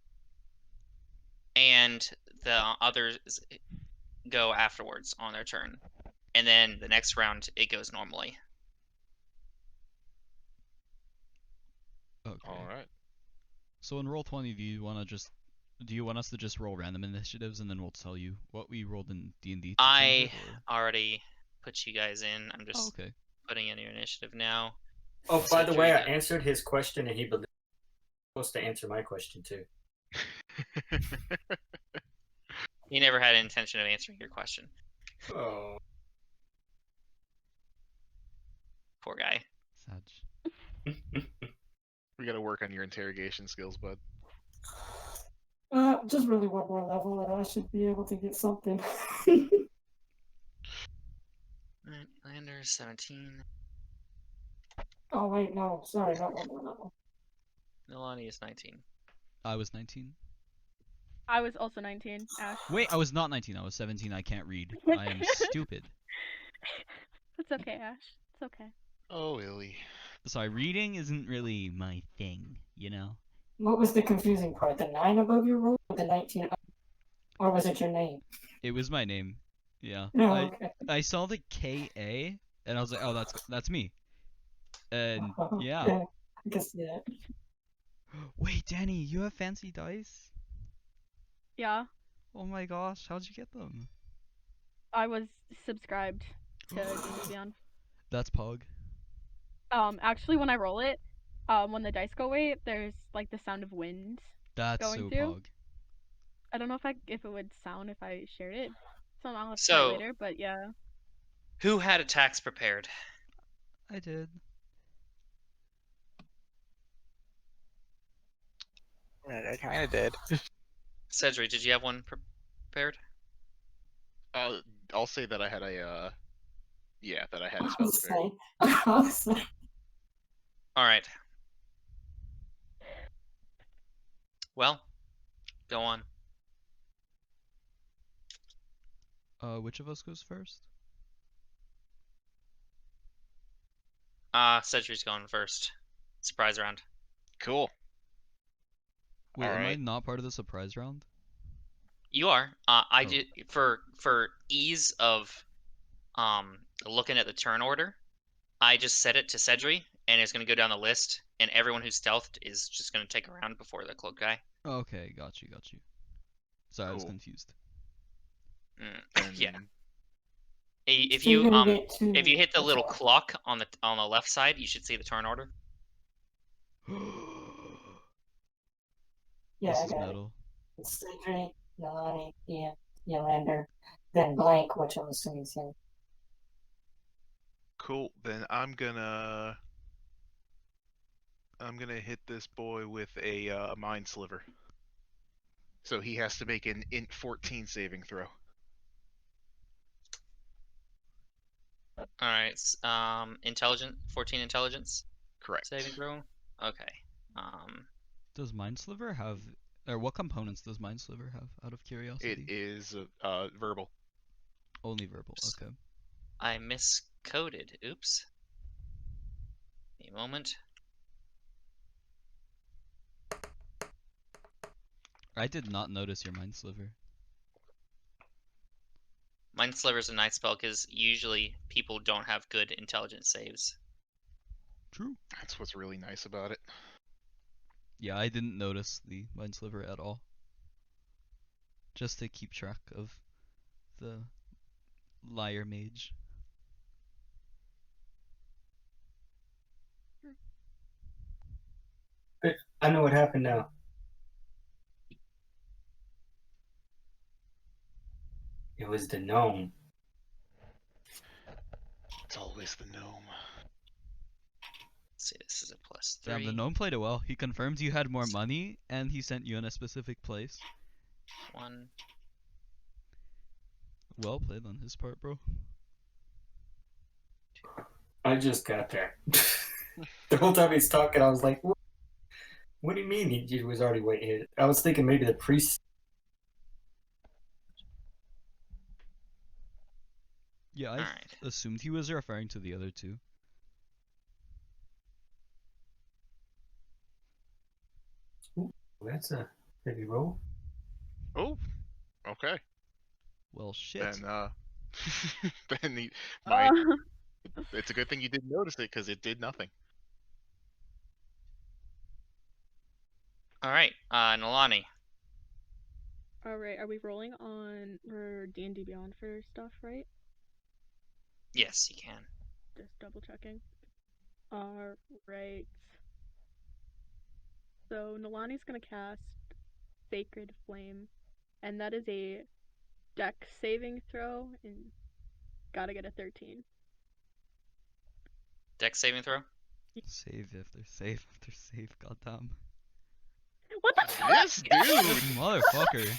and the others go afterwards on their turn. And then the next round, it goes normally. Okay. All right. So in roll 20, do you want us to just roll random initiatives and then we'll tell you what we rolled in D&D? I already put you guys in. I'm just okay. putting in your initiative now. Oh, by the way, I Cedric. answered his question, and he believed he was supposed to answer my question too. He never had an intention of answering your question. Oh. Poor guy. Sag. We gotta work on your interrogation skills, bud. Just really one more level and I should be able to get something. Alright, Lander 17. Oh wait, no, sorry, not one more level. Nilani is 19. I was 19. I was also 19, Ash. Wait, I was not 19. I was 17. I can't read. I am stupid. It's okay, Ash. It's okay. Oh, Illy. Sorry, reading isn't really my thing, you know? What was the confusing part? The 9 above your roll or the 19 up? Or was it your name? It was my name. Yeah. No, okay. I saw the KA and I was like, oh, that's me. And yeah. Okay. I can see that. Wait, Danny, you have fancy dice? Yeah, Oh my gosh, how'd you get them? I was subscribed to D&D Beyond. That's Pog. Actually, when I roll it, when the dice go away, there's like the sound of wind. That's Going so through? Pog. I don't know if it would sound if I shared it. So I'll have to So- try it later, but yeah. Who had attacks prepared? I did. I kind of did. Cedric, did you have one prepared? I'll say that I had a that I had a I spell was prepared. saying. I was saying. Alright. Well, go on. Which of us goes first? Cedric's going first. Surprise round. Cool. Wait, am I Alright. not part of the surprise round? You are. I Oh. did for ease of looking at the turn order, I just set it to Sedri, and it's going to go down the list, and everyone who's stealthed is just going to take a round before the cloak guy. Okay, got you. Sorry, I was Cool. confused. Yeah. And If So you're you gonna get two. if you hit the what's little that? clock on the left side, you should see the turn order. Yeah, This I is got it. metal. It's Cedric, Nalani, Ian, Yolander, then blank, which I'm assuming is him. cool. Then I'm gonna hit this boy with a mind sliver. So he has to make an int 14 saving throw. All right. 14 intelligence Correct. saving throw. Okay. Does Mind Sliver have, or what components does Mind Sliver have? Out of It curiosity. is verbal. Only verbal. Okay. I miscoded. Oops. A moment. I did not notice your Mind Sliver. Mind Sliver is a nice spell because usually people don't have good intelligence saves. True. That's what's really nice about it. Yeah, I didn't notice the Mind Sliver at all. Just to keep track of the liar mage. I know what happened now. It was the gnome. It's always the gnome. Let's see, this is a +3. Damn, the gnome played it well. He confirmed you had more money, and he sent you in a specific place. 1. Well played on his part, bro. I just got there. The whole time he's talking, I was like, what do you mean he was already waiting? I was thinking maybe the priest. Yeah, I Alright. assumed he was referring to the other two. Ooh, that's a heavy roll. Oh, okay. Well, shit. Then then he Uh, might. It's a good thing you didn't notice it because it did nothing. Alright, Nalani. Alright, are we rolling on for D&D Beyond for stuff, right? Yes, you can. Just double checking. Alright. So Nalani's gonna cast Sacred Flame, and that is a dex saving throw, and gotta get a 13. Dex saving throw. Save after save after save, goddamn. What the fuck? This dude! Motherfucker.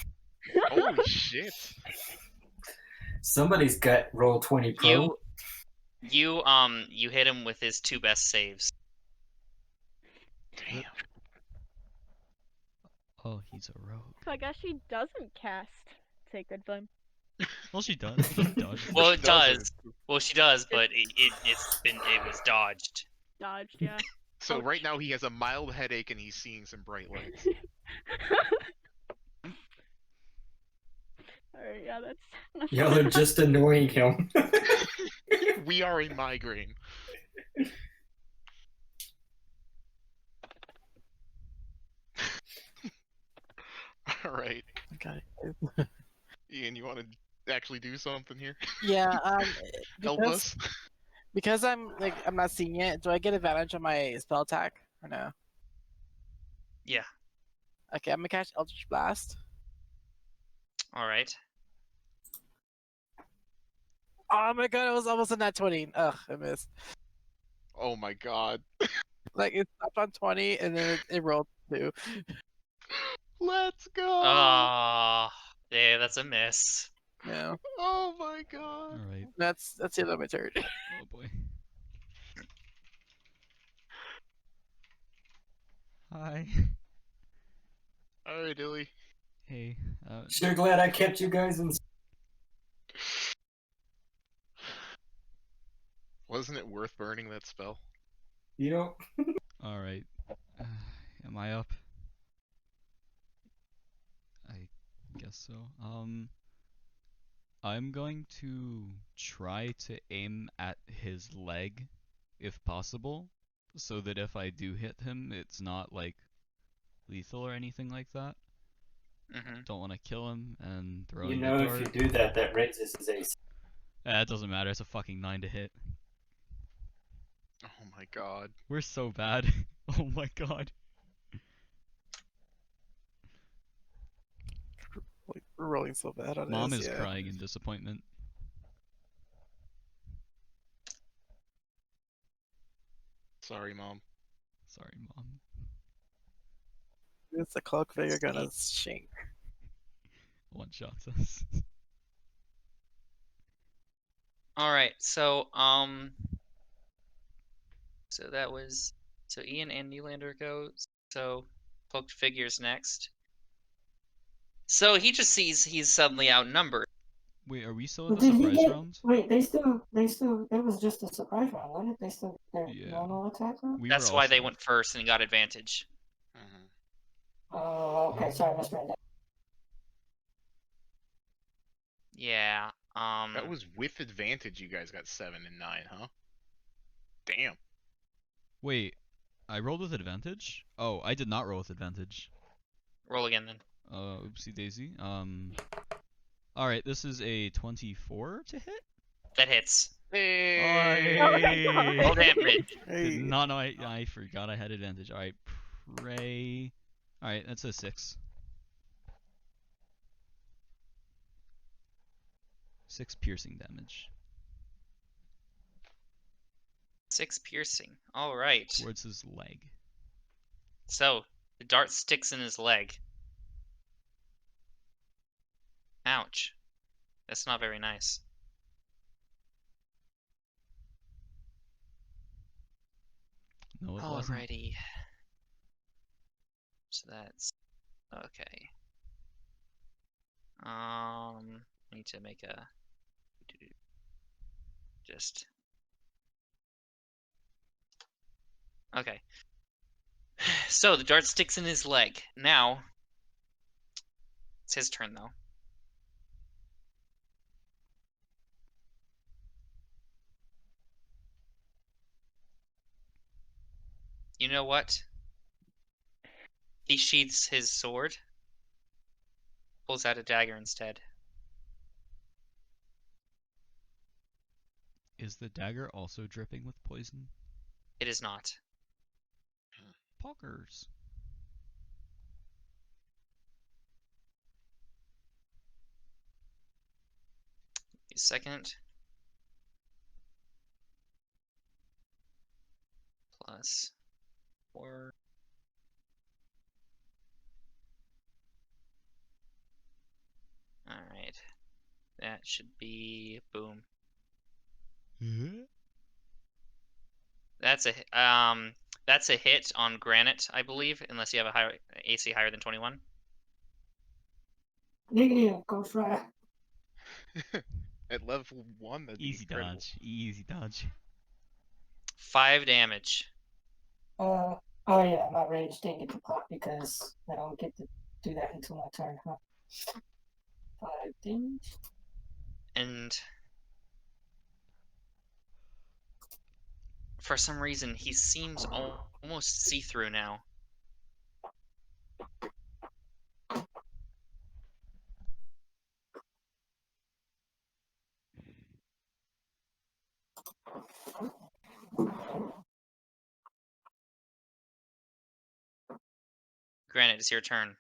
Holy shit! Somebody's got roll 20 pro. You hit him with his 2 best saves. Damn. Oh, he's a rogue. So I guess she doesn't cast Sacred Flame. Well, she does. Just dodge. Well, She it does does. Well, she does, but it was dodged. Dodged, yeah. So Ouch. right now he has a mild headache and he's seeing some bright lights. Alright, yeah, that's Y'all are just annoying him. We are a migraine. All right, Okay. Ian, you want to actually do something here? Yeah. Help us. Because I'm not seeing it. Do I get advantage on my spell attack or no? Yeah. Okay, I'm gonna cast Eldritch Blast. Alright. Oh my god, it was almost a nat 20. Ugh, I missed. Oh my god. Like it stopped on 20 and then it rolled 2. Let's go. Ah, yeah, that's a miss. Yeah, Oh my god. Alright. that's the end of my turn. Oh boy. Hi. All right, Illy. Hey. Sure glad I kept you guys in. Wasn't it worth burning that spell? You know. Alright. Am I up? I guess so. I'm going to try to aim at his leg, if possible, so that if I do hit him, it's not like lethal or anything like that. Mm-hmm. Don't want to kill him and You throwing know, the if you dart. do that, that raises his AC. It doesn't matter. It's a fucking 9 to hit. Oh my god. We're so bad. Oh my god. Like, we're rolling so bad on Mom this, is yeah. crying in disappointment. Sorry, Mom. Sorry, Mom. It's a cloak figure gonna shink. One shots us. All right. So that was Ian and Nylander go. So cloaked figures next. So he just sees he's suddenly outnumbered. Wait, are we still in the Did he surprise get? round? Wait, it was just a surprise round, wasn't it? They still get their Yeah. normal attack round? We were That's why they also- went first and got advantage. Mhm. Oh, okay. Sorry, I misread that. Yeah. That was with advantage. You guys got 7 and 9, huh? Damn. Wait, I rolled with advantage? Oh, I did not roll with advantage. Roll again then. Oopsie daisy. Alright, this is a 24 to hit? That hits. Hey! Oh my god. Roll damage. Did not know I forgot I had advantage. Alright, pray. Alright, that's a 6. 6 piercing damage. 6 piercing. All right. Towards his leg. So the dart sticks in his leg. Ouch. That's not very nice. No, it wasn't. Alrighty. So that's okay. I need to make a just okay. So the dart sticks in his leg. Now it's his turn though. You know what? He sheaths his sword, pulls out a dagger instead. Is the dagger also dripping with poison? It is not. Poggers. A second. Plus 4. Alright. That should be boom. That's a hit on granite, I believe, unless you have a higher AC higher than 21. Negative, Ghost Rider. At level 1, that'd be Easy incredible. dodge. Easy dodge. 5 damage. Oh yeah, my rage didn't get to pop because I don't get to do that until my turn, huh? 5 damage. And for some reason, he seems almost see-through now. Granite, it's your turn.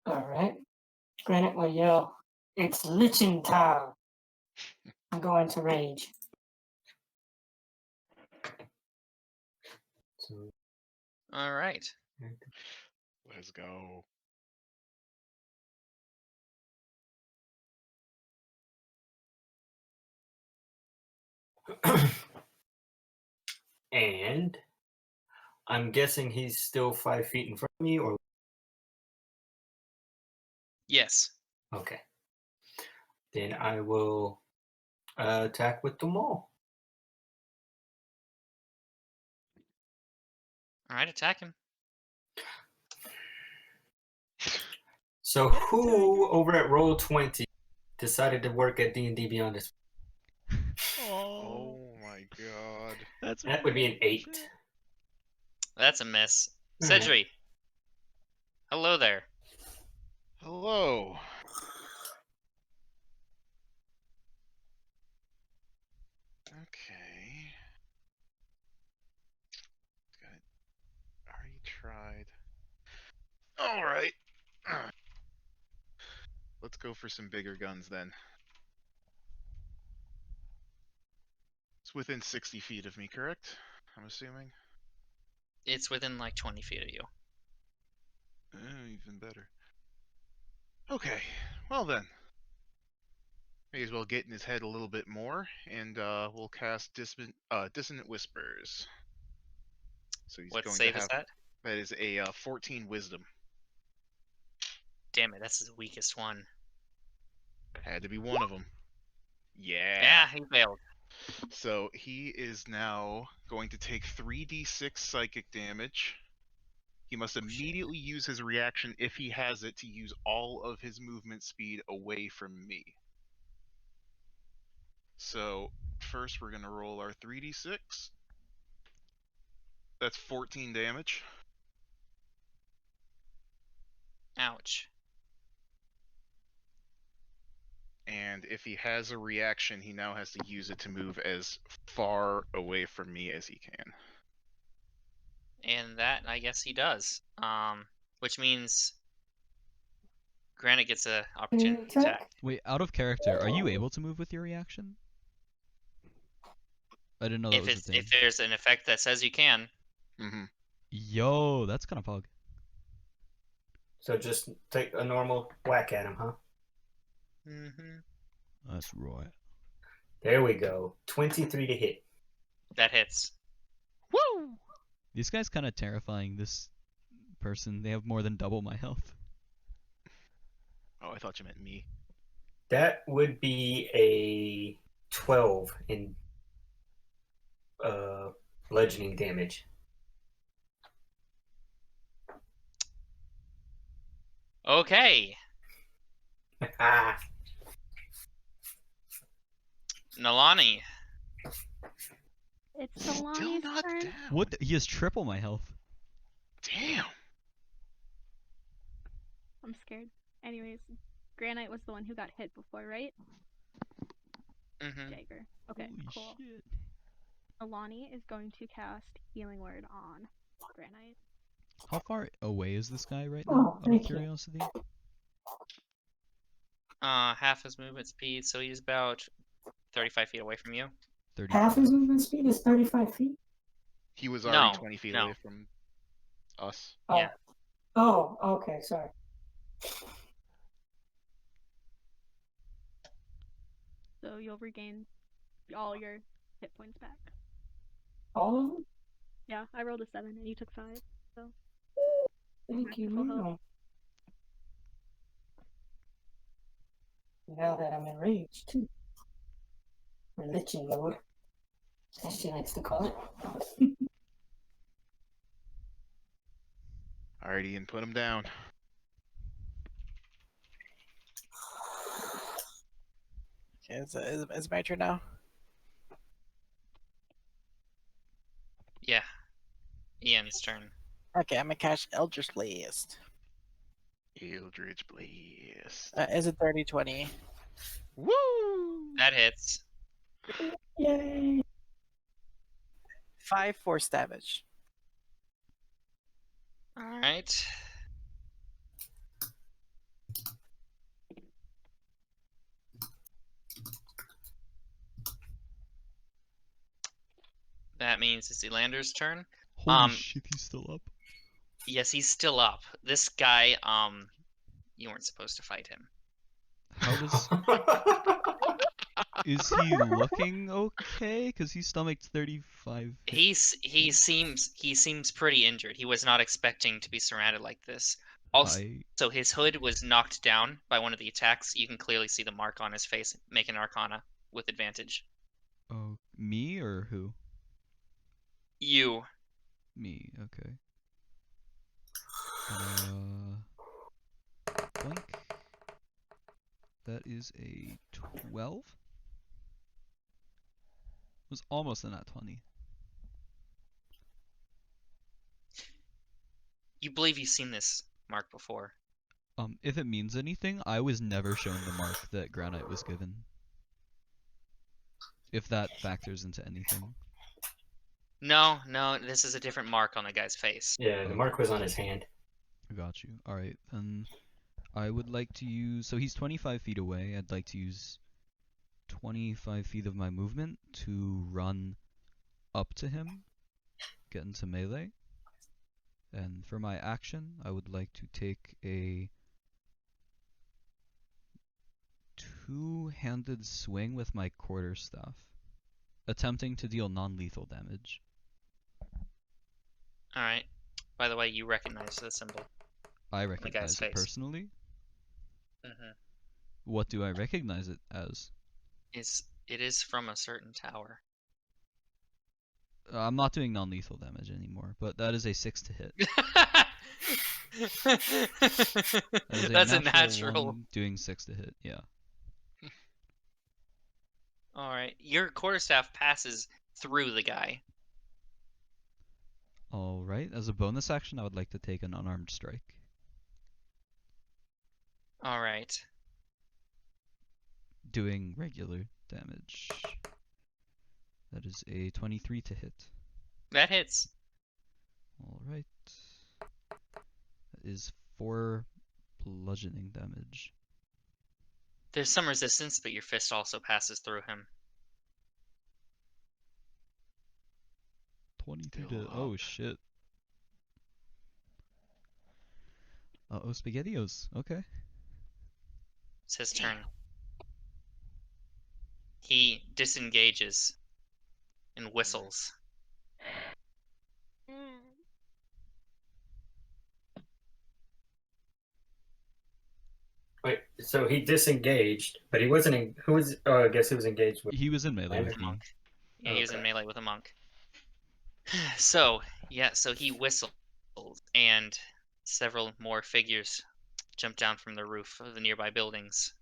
Alright. Granite will yell, "It's lichen time." I'm going to rage. So, Alright. Let's go. and I'm guessing he's still 5 feet in front of me, or Yes. okay. Then I will attack with the maul. Alright, attack him. So who over at Roll 20 decided to work at D&D Beyond this. Oh my god. That's That would be an 8. unfortunate. That's a miss. Alright. Sedri. Hello there. Hello. Okay. Got already tried. Alright. Let's go for some bigger guns then. It's within 60 feet of me, correct? I'm assuming. It's within like 20 feet of you. Even better. Okay, well then. May as well get in his head a little bit more, and we'll cast Dissonant Whispers. So he's What going save to is have... that? That is a 14 Wisdom. Damn it, that's his weakest one. Had to be one of them. Yeah, he failed. So he is now going to take 3d6 psychic damage. He must immediately use his reaction, if he has it, to use all of his movement speed away from me. So first we're going to roll our 3d6. That's 14 damage. Ouch. And if he has a reaction, he now has to use it to move as far away from me as he can. And that, I guess he does. Which means Granite gets an opportunity attack. Wait, out of character, are you able to move with your reaction? I didn't know that was a thing. If there's an effect that says you can. Mm-hmm. Yo, that's kind of pog. So just take a normal whack at him, huh? Mm-hmm. That's right. There we go. 23 to hit. That hits. Woo! This guy's kind of terrifying, this person. They have more than double my health. Oh, I thought you meant me. That would be a 12 in bludgeoning damage. Okay. Ah, Nalani. It's Still Solani's not turn. down. What? He has triple my health. Damn. I'm scared. Anyways, Granite was the one who got hit before, right? Mm-hmm. Jagger. Okay, Holy cool. shit. Alani is going to cast Healing Word on Granite. How far away is this guy right Oh, now? Out of thank you. curiosity. Half his movement speed, so he's about 35 feet away from you. 30. Half his movement speed is 35 feet? He was already No, 20 feet no. away from us. Oh. Yeah. Oh, okay, sorry. So you'll regain all your hit points back. All of them? Yeah, I rolled a 7 and you took 5. So Thank back you, to full health. ma'am. Now that I'm enraged, too. Religion mode, as she likes to call it. Alrighty, and put him down. Okay, is my turn now? Yeah. Ian's turn. Okay, I'm gonna catch Eldritch Blast. Eldritch Blast. Is it 30-20? Woo! That hits. Yay! 5 force damage. Alright. That means it's Elander's turn. Holy shit, he's still up. Yes, he's still up. This guy, you weren't supposed to fight him. How does... Is he looking okay? Because he stomached 35. He seems pretty injured. He was not expecting to be surrounded like this. Also, so his hood was knocked down by one of the attacks. You can clearly see the mark on his face. Make an Arcana with advantage. Oh, me or who? You. Me, okay. Blink. That is a 12. It was almost a nat 20. You believe you've seen this mark before. If it means anything, I was never shown the mark that Granite was given. If that factors into anything. No, this is a different mark on the guy's face. Yeah, the mark was on his hand. I got you. Alright, then I would like to use... So he's 25 feet away. I'd like to use 25 feet of my movement to run up to him, get into melee. And for my action, I would like to take a two-handed swing with my quarterstaff, attempting to deal non-lethal damage. Alright. By the way, you recognize the symbol. I guy's recognize it face. personally. Mm-hmm. What do I recognize it as? It is from a certain tower. I'm not doing non-lethal damage anymore, but that is a 6 to hit. That is That's a natural natural. 1 doing 6 to hit, yeah. Alright. Your quarterstaff passes through the guy. Alright, as a bonus action, I would like to take an unarmed strike. Alright. Doing regular damage. That is a 23 to hit. That hits. Alright. That is 4 bludgeoning damage. There's some resistance, but your fist also passes through him. 22 Fill to... Oh up. shit. Uh-oh, SpaghettiOs. Okay. It's his turn. He disengages and whistles. Wait, so he disengaged, but he wasn't in. Who was? Oh, I guess he was engaged with. He was in melee With with me. Monk. Yeah, he was in Okay. melee with a monk. So he whistles, and several more figures jump down from the roof of the nearby buildings.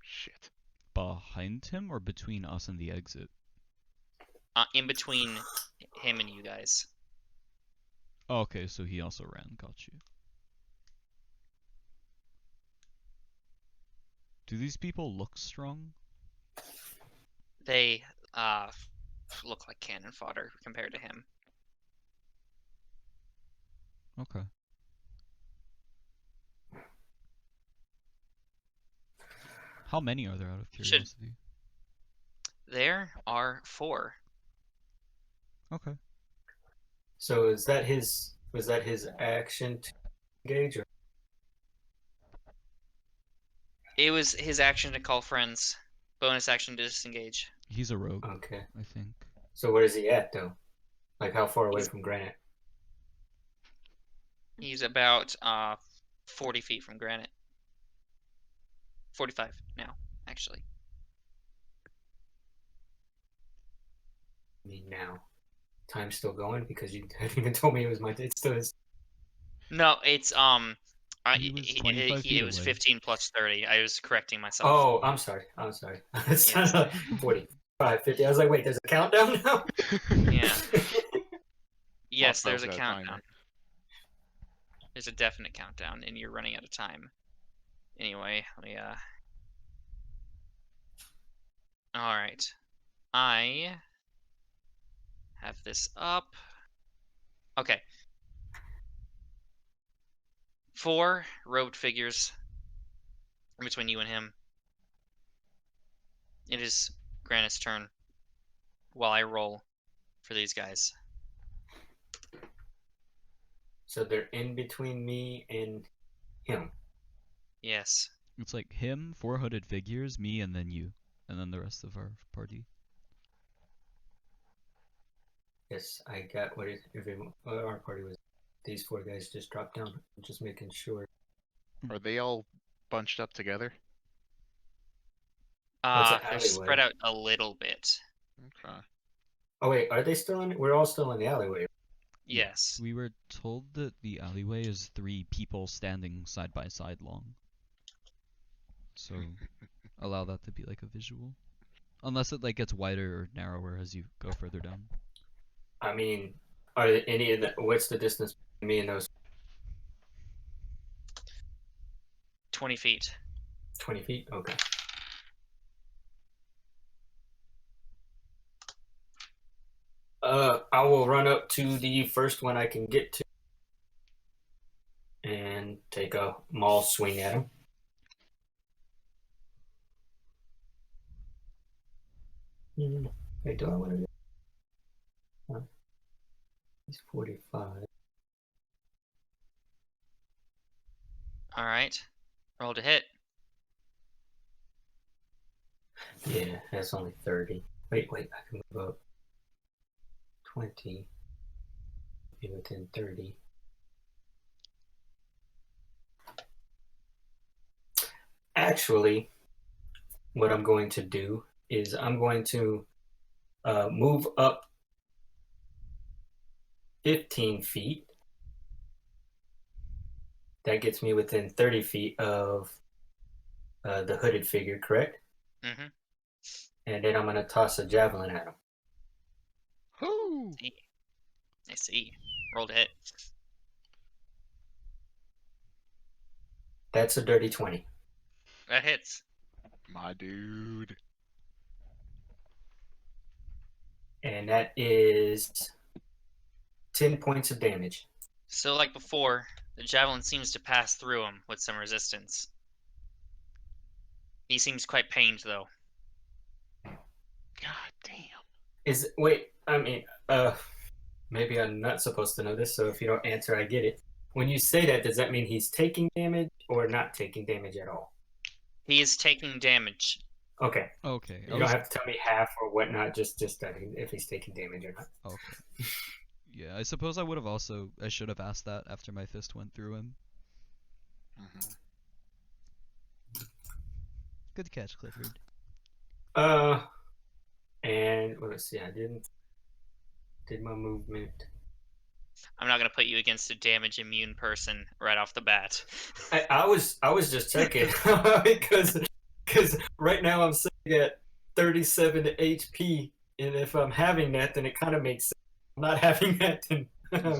Shit. Behind him or between us and the exit? In between him and you guys. Oh, okay, so he also ran. Got you. Do these people look strong? They look like cannon fodder compared to him. Okay. How many are there out of curiosity? There are 4. Okay. So is that his? Was that his action to engage? Or... It was his action to call friends. Bonus action to disengage. He's a rogue, Okay. I think. So where is he at though? Like how far away He's- from Granite? He's about 40 feet from Granite. 45 now, actually. I mean now. Time's still going because you hadn't even told me it was my. It still is. No, it's He was 25 feet it was away. 15 plus 30. I was correcting myself. Oh, I'm sorry. It's Yes. 45, 50. I was like, wait, there's a countdown now? Yeah. Yes, Lost there's a that countdown. timer. There's a definite countdown, and you're running out of time. Anyway, let me Alright. I have this up. Okay. 4 robed figures in between you and him. It is Granite's turn while I roll for these guys. So they're in between me and him. Yes. It's like him, 4 hooded figures, me, and then you. And then the rest of our party. Yes, I got what everyone. Our party was. These 4 guys just dropped down. I'm just making sure. Are they all bunched up together? What's an They're alleyway? spread out a little bit. Okay. Oh wait, are they still in? We're all still in the alleyway. Yes. We were told that the alleyway is 3 people standing side by side long. So allow that to be like a visual. Unless it like gets wider or narrower as you go further down. I mean, are there any of the? What's the distance between me and those 20 feet. 20 feet? Okay. I will run up to the first one I can get to and take a maul swing at him. Wait, do I want to do? He's 45. All right. Roll to hit. Yeah, that's only 30. Wait, I can move up 20. Be within 30. Actually, what I'm going to do is I'm going to move up 15 feet. That gets me within 30 feet of the hooded figure, correct? Mm-hmm. And then I'm going to toss a javelin at him. Whoo! I see. Roll to hit. That's a dirty 20. That hits. My dude. And that is 10 points of damage. So like before, the javelin seems to pass through him with some resistance. He seems quite pained, though. God damn. Maybe I'm not supposed to know this, so if you don't answer, I get it. When you say that, does that mean he's taking damage or not taking damage at all? He is taking damage. Okay. Okay. You don't have to tell me half or whatnot, just that if he's taking damage or not. Okay. Yeah, I suppose I should have asked that after my fist went through him. Mm-hmm. Good catch, Clifford. And let's see, I did my movement. I'm not gonna put you against a damage immune person right off the bat. I was just checking because right now I'm sitting at 37 HP, and if I'm having that, then it kind of makes sense. I'm not having that, then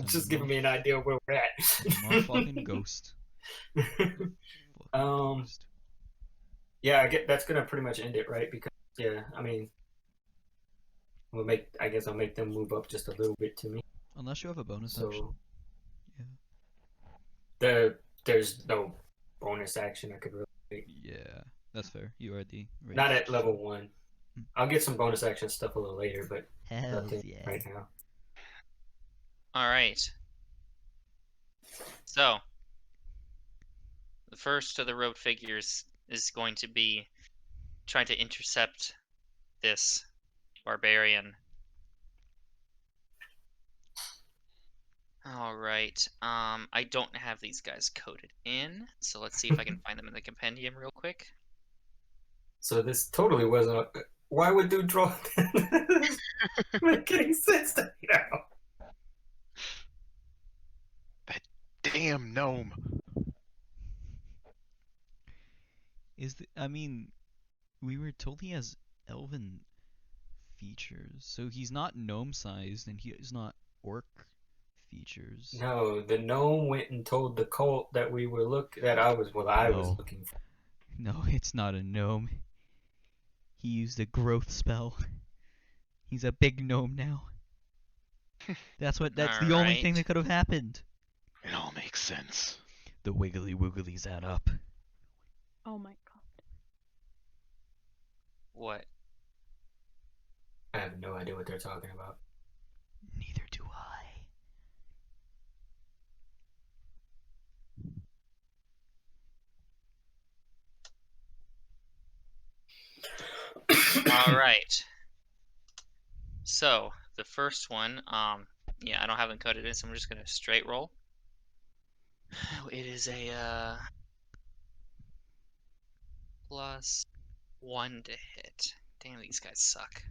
just giving me an idea of where we're at. Motherfucking ghost. Ghost. Yeah, that's gonna pretty much end it, right? Because I mean, I guess I'll make them move up just a little bit to me. Unless you have a bonus action. Yeah. There's no bonus action I could really make. Yeah, that's fair. You are the not at level 1. I'll get some bonus action stuff a little later, but nothing right now. All right. So the first of the robed figures is going to be trying to intercept this barbarian. All right. I don't have these guys coded in, so let's see if I can find them in the compendium real quick. So this totally wasn't. Why would dude draw that? Make any sense to me now. That damn gnome. We were told he has elven features, so he's not gnome-sized and he is not orc features. No, the gnome went and told the cult that we were I was looking for. No, it's not a gnome. He used a growth spell. He's a big gnome now. That's the only thing that could have happened. It all makes sense. The wiggly wigglies add up. Oh my god. What? I have no idea what they're talking about. Neither do I. All right. So the first one, yeah, I don't have them coded in, so I'm just gonna straight roll. It is a +1 to hit. Damn, these guys suck.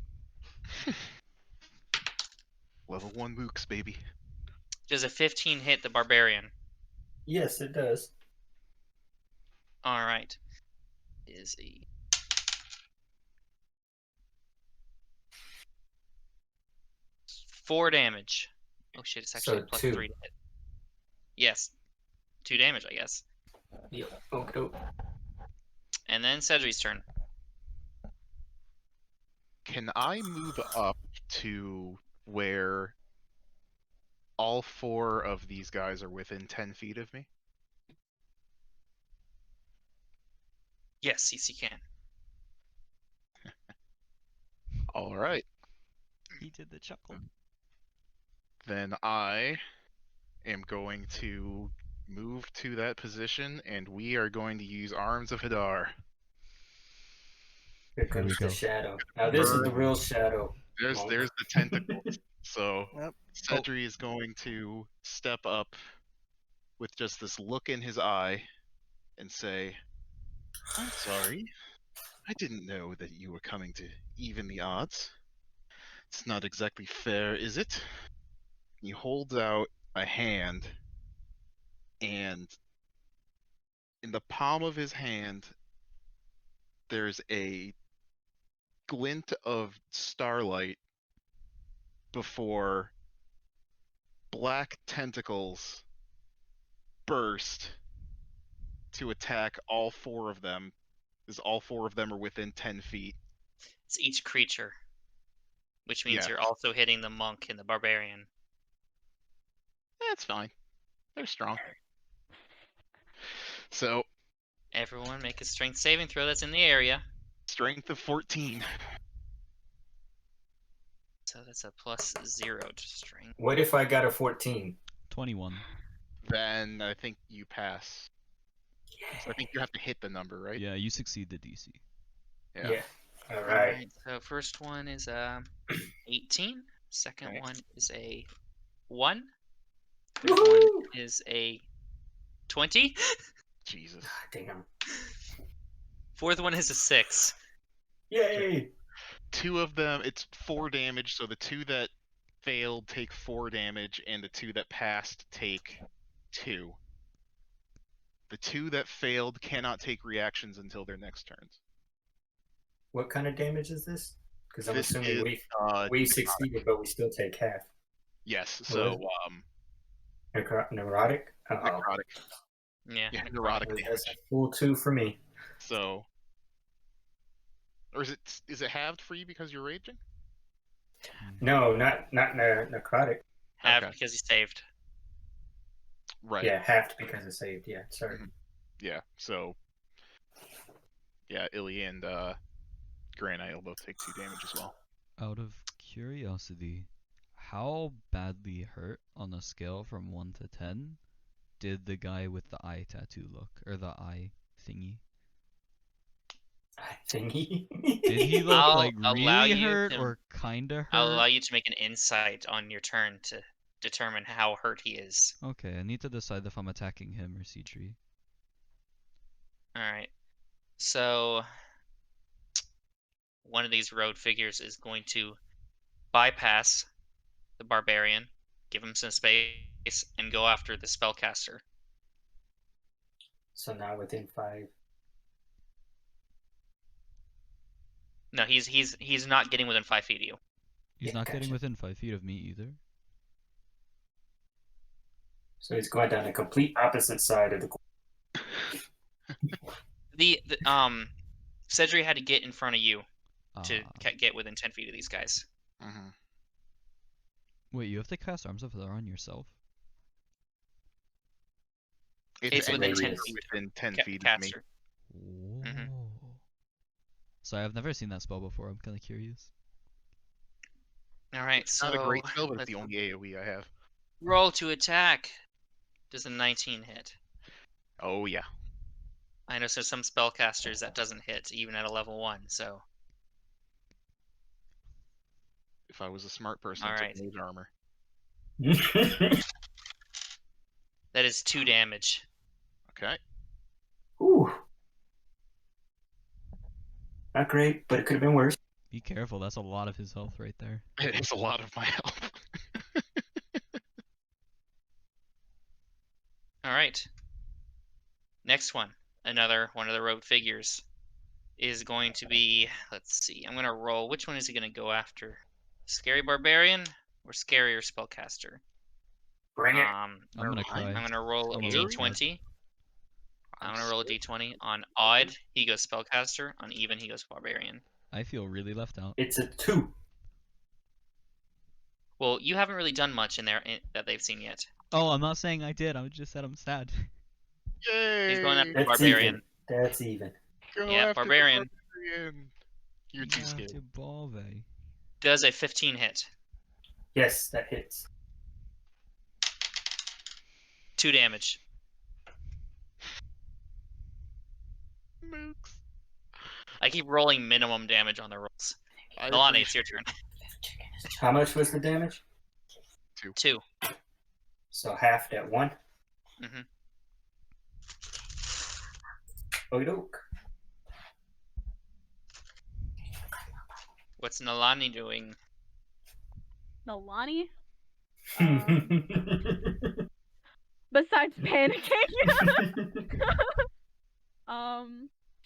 Level 1 mooks, baby. Does a 15 hit the barbarian? Yes, it does. All right. is a 4 damage. Oh shit, it's actually So plus 2. 3 to hit. Yes. 2 damage, I guess. Yep. Okay. And then Cedric's turn. Can I move up to where all 4 of these guys are within 10 feet of me? Yes, you can. All right. He did the chuckle. Then I am going to move to that position, and we are going to use Arms of Hadar. Here Here we comes the go. shadow. Now this is the real shadow. There's Monk. the tentacles. So Yep. Cedric is going to step up with just this look in his eye and say, "I'm sorry. I didn't know that you were coming to even the odds. It's not exactly fair, is it?" He holds out a hand, and in the palm of his hand, there's a glint of starlight before black tentacles burst to attack all 4 of them, as all 4 of them are within 10 feet. It's each creature, which means Yeah. you're also hitting the monk and the barbarian. That's fine. They're strong. So, Everyone make a strength saving throw that's in the area. strength of 14. So that's a plus 0 to strength. What if I got a 14? 21. Then I think you pass. So I think you have to hit the number, right? Yeah, you succeed the DC. Yeah. All right. Alright, so first one is 18. Second Okay. one is a 1. Third one is a 20. Jesus. Damn. Fourth one is a 6. Yay! 2 of them, it's 4 damage, so the 2 that failed take 4 damage, and the 2 that passed take 2. The 2 that failed cannot take reactions until their next turns. What kind of damage is this? Because I'm This assuming is, we succeeded, but we still take half. Yes, What so is Neurotic? necrotic. Yeah. Yeah, neurotic That's damage. a full 2 for me. So, or is it halved for you because you're raging? No, not necrotic. Half Okay. because he saved. Right. Yeah, halved because it saved. Yeah, sorry. Yeah. So, yeah, Illy and Granite will both take 2 damage as well. Out of curiosity, how badly hurt on a scale from 1 to 10 did the guy with the eye tattoo look? Or the eye thingy? Thingy. Did he look I'll like allow really you hurt to- or kinda hurt? I'll allow you to make an insight on your turn to determine how hurt he is. Okay, I need to decide if I'm attacking him or Cedri. Alright. So one of these road figures is going to bypass the barbarian, give him some space, and go after the spellcaster. So now within 5. No, he's not getting within 5 feet of you. He's Yeah, not getting gotcha. within 5 feet of me either. So he's going down the complete opposite side of the. The Cedric had to get in front of you to Ah. get within 10 feet of these guys. Mm-hmm. Wait, you have to cast Arms of Hadar on yourself? It's within 10 radius. feet. Within 10 feet of me. Caster. Whoa. Mhm. So I've never seen that spell before. I'm kind of curious. Alright, It's so not a great spell, but it's let's the only AoE I have. roll to attack. Does a 19 hit? Oh yeah. I know so some spellcasters that doesn't hit even at a level 1, so If I was a smart person, Alright. it's mage armor. that is 2 damage. Okay. Ooh. Not great, but it could have been worse. Be careful, that's a lot of his health right there. It's a lot of my health. Alright. Next one. Another one of the road figures. is going to be, let's see, I'm gonna roll. Which one is he gonna go after? Scary Barbarian or Scarier Spellcaster? Bring it. I'm gonna cry. I'm gonna roll a I'm a little sad. d20. I'm gonna roll a d20. On scared. odd, he goes Spellcaster. On even, he goes Barbarian. I feel really left out. It's a 2. Well, you haven't really done much in there that they've seen yet. Oh, I'm not saying I did. I just said I'm sad. He's going after Yay! That's Barbarian. even. That's even. Go Yeah, after the Barbarian. barbarian. You're too scared. To Bove. Does a 15 hit. Yes, that hits. 2 damage. Mooks. I keep rolling minimum damage on the rolls. I Nalani, it's appreciate- your turn. How much was the damage? 2. So half that 1. Mhm. Okie doke. What's Nalani doing? Nalani? Besides panicking.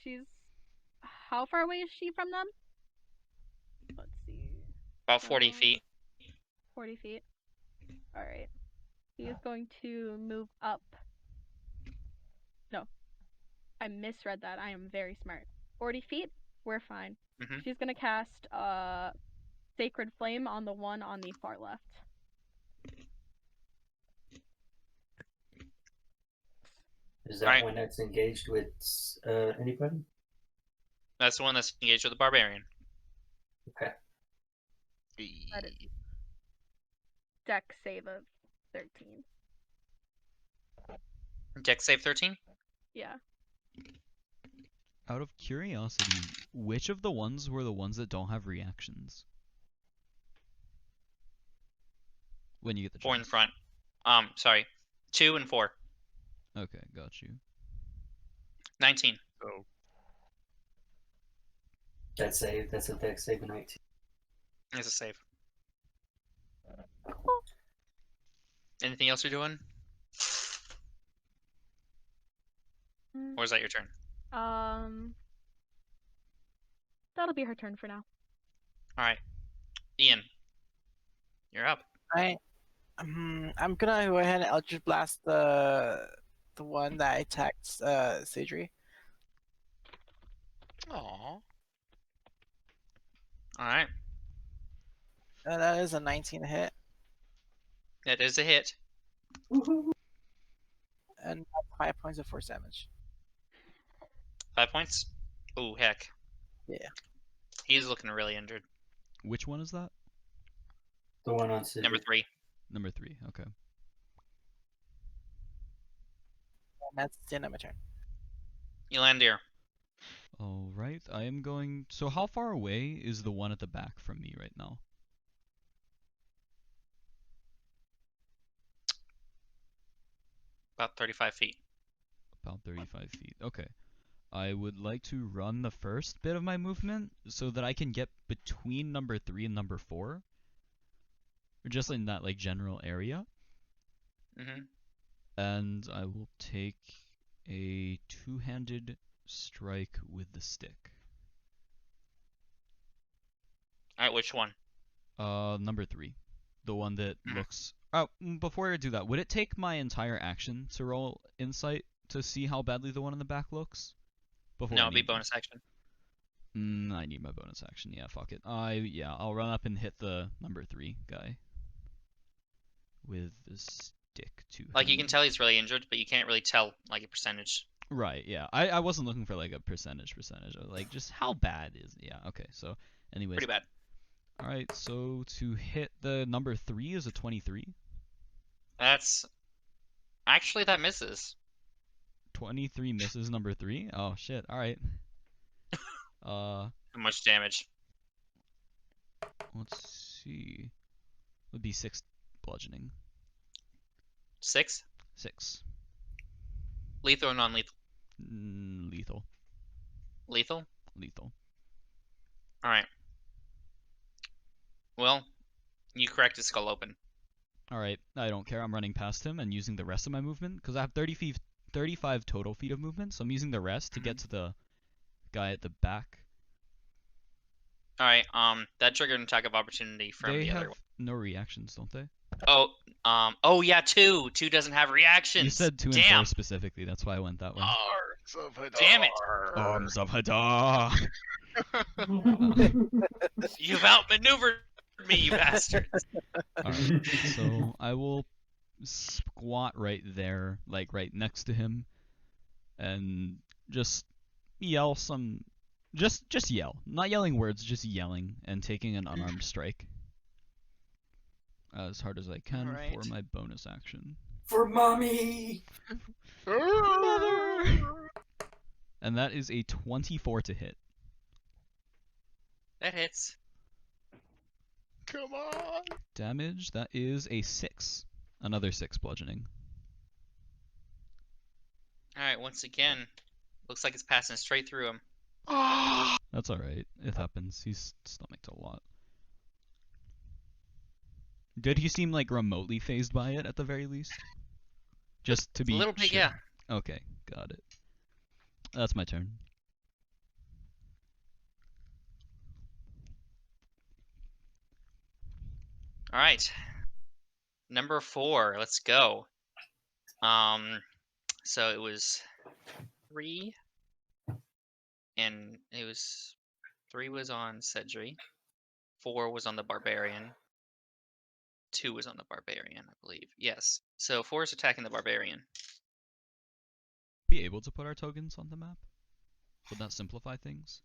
She's how far away is she from them? Let's see. About 40 feet. 40 feet. Alright. He is going to move up. No. I misread that. I am very smart. 40 feet? We're fine. Mhm. She's gonna cast Sacred Flame on the one on the far left. Is that Alright. one that's engaged with anybody? That's the one that's engaged with the Barbarian. Okay. That is deck save of 13. Dex save 13? Yeah. Out of curiosity, which of the ones were the ones that don't have reactions? When you get the 4 in chance. front. Sorry. 2 and 4. Okay, got you. 19. So That's a dex save of 19. It's a save. Anything else you're doing? Or is that your turn? That'll be her turn for now. Alright. Ian. You're up. Alright. I'm gonna go ahead and Eldritch Blast the one that attacked Sadri. Aw. Alright. That is a 19 hit. That is a hit. And 5 points of force damage. 5 points? Ooh, heck. Yeah. He's looking really injured. Which one is that? The one on Sidney. Number 3. Number 3, okay. And that's the end of my turn. Elandir. Alright, I am going... So how far away is the one at the back from me right now? About 35 feet. About 35 feet, okay. I would like to run the first bit of my movement so that I can get between number 3 and number 4. Or just in that, like, general area. Mm-hmm. And I will take a two-handed strike with the stick. Alright, which one? Number 3. The one that looks... Oh, before I do that, would it take my entire action to roll insight to see how badly the one in the back looks? Before No, I it'd be need bonus action. I need my bonus action. Yeah, fuck it. Yeah, I'll run up and hit the number 3 guy with the stick two-handed. Like, you can tell he's really injured, but you can't really tell, like, a percentage. Right, yeah. I wasn't looking for, like, a percentage. Like, just how bad is... Yeah, okay, so... Anyways. Pretty bad. Alright, so to hit the number 3 is a 23. That's... Actually, that misses. 23 misses number 3? Oh, shit, alright. How much damage? Let's see... Would be 6 bludgeoning. 6? 6. Lethal or non-lethal? Lethal. Lethal? Lethal. Alright. Well, you cracked his skull open. Alright, I don't care. I'm running past him and using the rest of my movement, because I have 35 total feet of movement, so I'm using the rest to get to the guy at the back. All right. That triggered an attack of opportunity from They the have other one. no reactions, don't they? Oh. Oh yeah, 2. 2 doesn't have reactions. You said 2 and 4 Damn. specifically. That's why I went that way. Damn it. Zabhadar. You've outmaneuvered me, you bastards. Alright, so I will squat right there, like right next to him, and just yell some. Just yell. Not yelling words, just yelling and taking an unarmed strike. As hard as I can for Alright. my bonus action. For mommy! Mother! And that is a 24 to hit. That hits. Come on. Damage, that is a 6. Another 6 bludgeoning. Alright, once again, looks like it's passing straight through him. That's alright. It happens. He's stomached a lot. Did he seem like remotely phased by it at the very least? Just to be A little bit, sure. yeah. Okay, got it. That's my turn. Alright. Number 4, let's go. So it was 3, and it was 3 was on Sedri, 4 was on the Barbarian, 2 was on the Barbarian, I believe. Yes. So 4 is attacking the Barbarian. Be able to put our tokens on the map? Would that simplify things?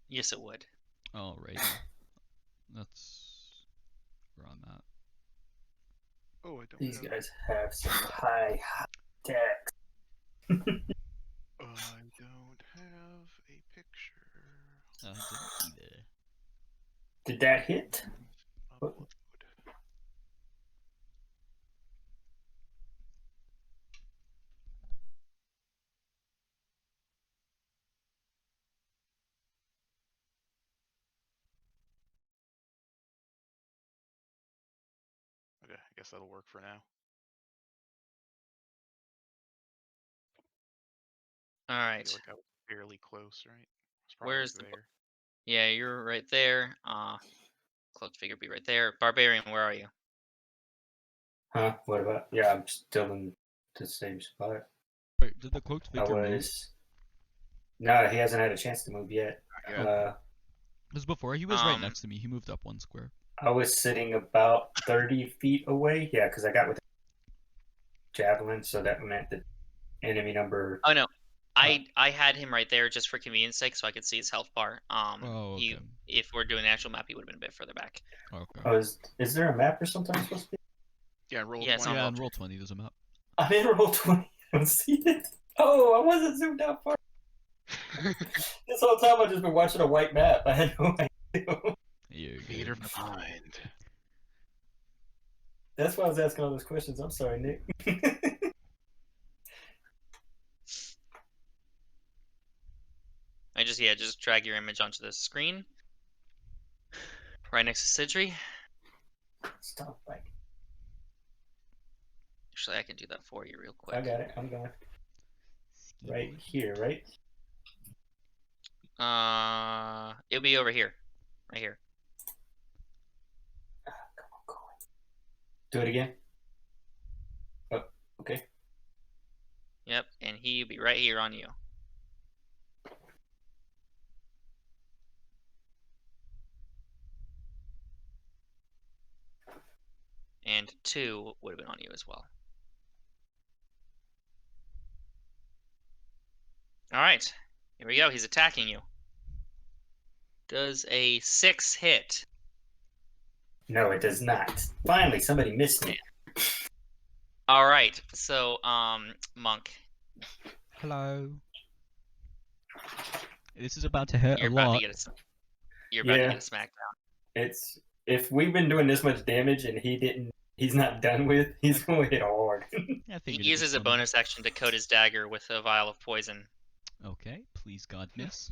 Yes, it would. Alright. That's where I'm at. Oh, I don't These have. guys have some high tech. I don't have a picture. I didn't either. Did that hit? Upload. Okay, I guess that'll work for now. I Alright. feel like I was fairly close, right? I was Where's the... probably there. Yeah, you're right there. Cloaked figure be right there. Barbarian, where are you? Huh? What about? Yeah, I'm still in the same spot. Wait, did the cloaked I figure move? was. No, he hasn't had a chance to move yet. Yeah. Because before he was right next to me, he moved up 1 square. I was sitting about 30 feet away. Yeah, because I got with javelin, so that meant the enemy number. Oh no, I had him right there just for convenience sake, so I could see his health bar. Oh, okay. If we're doing the actual map, he would have been a bit further back. Okay. Oh, is there a map or something I'm supposed to be? Yeah, roll Yeah, it's 20. on Yeah, on roll 20 there's a map. I'm in roll 20. I don't see it. Oh, I wasn't zoomed out far. This whole time I've just been watching a white map. I had no idea. You're Meter good. behind. That's why I was asking all those questions. I'm sorry, Nick. Just drag your image onto the screen. Right next to Sidri. Stop like. Actually, I can do that for you real quick. I got it. I'm going. Right here, right? It'll be over here. Right here. Come on. Do it again. Oh, okay. Yep, and he'll be right here on you. And 2 would have been on you as well. Alright, here we go. He's attacking you. Does a 6 hit? No, it does not. Finally, somebody missed me. Alright, so, Monk. Hello. This is about to hurt You're a about lot. to get a, you're about to get a smackdown. It's if we've been doing this much damage and he's not done with, he's going to hit hard. I He figured it was uses a coming. bonus action to coat his dagger with a vial of poison. Okay, please God miss.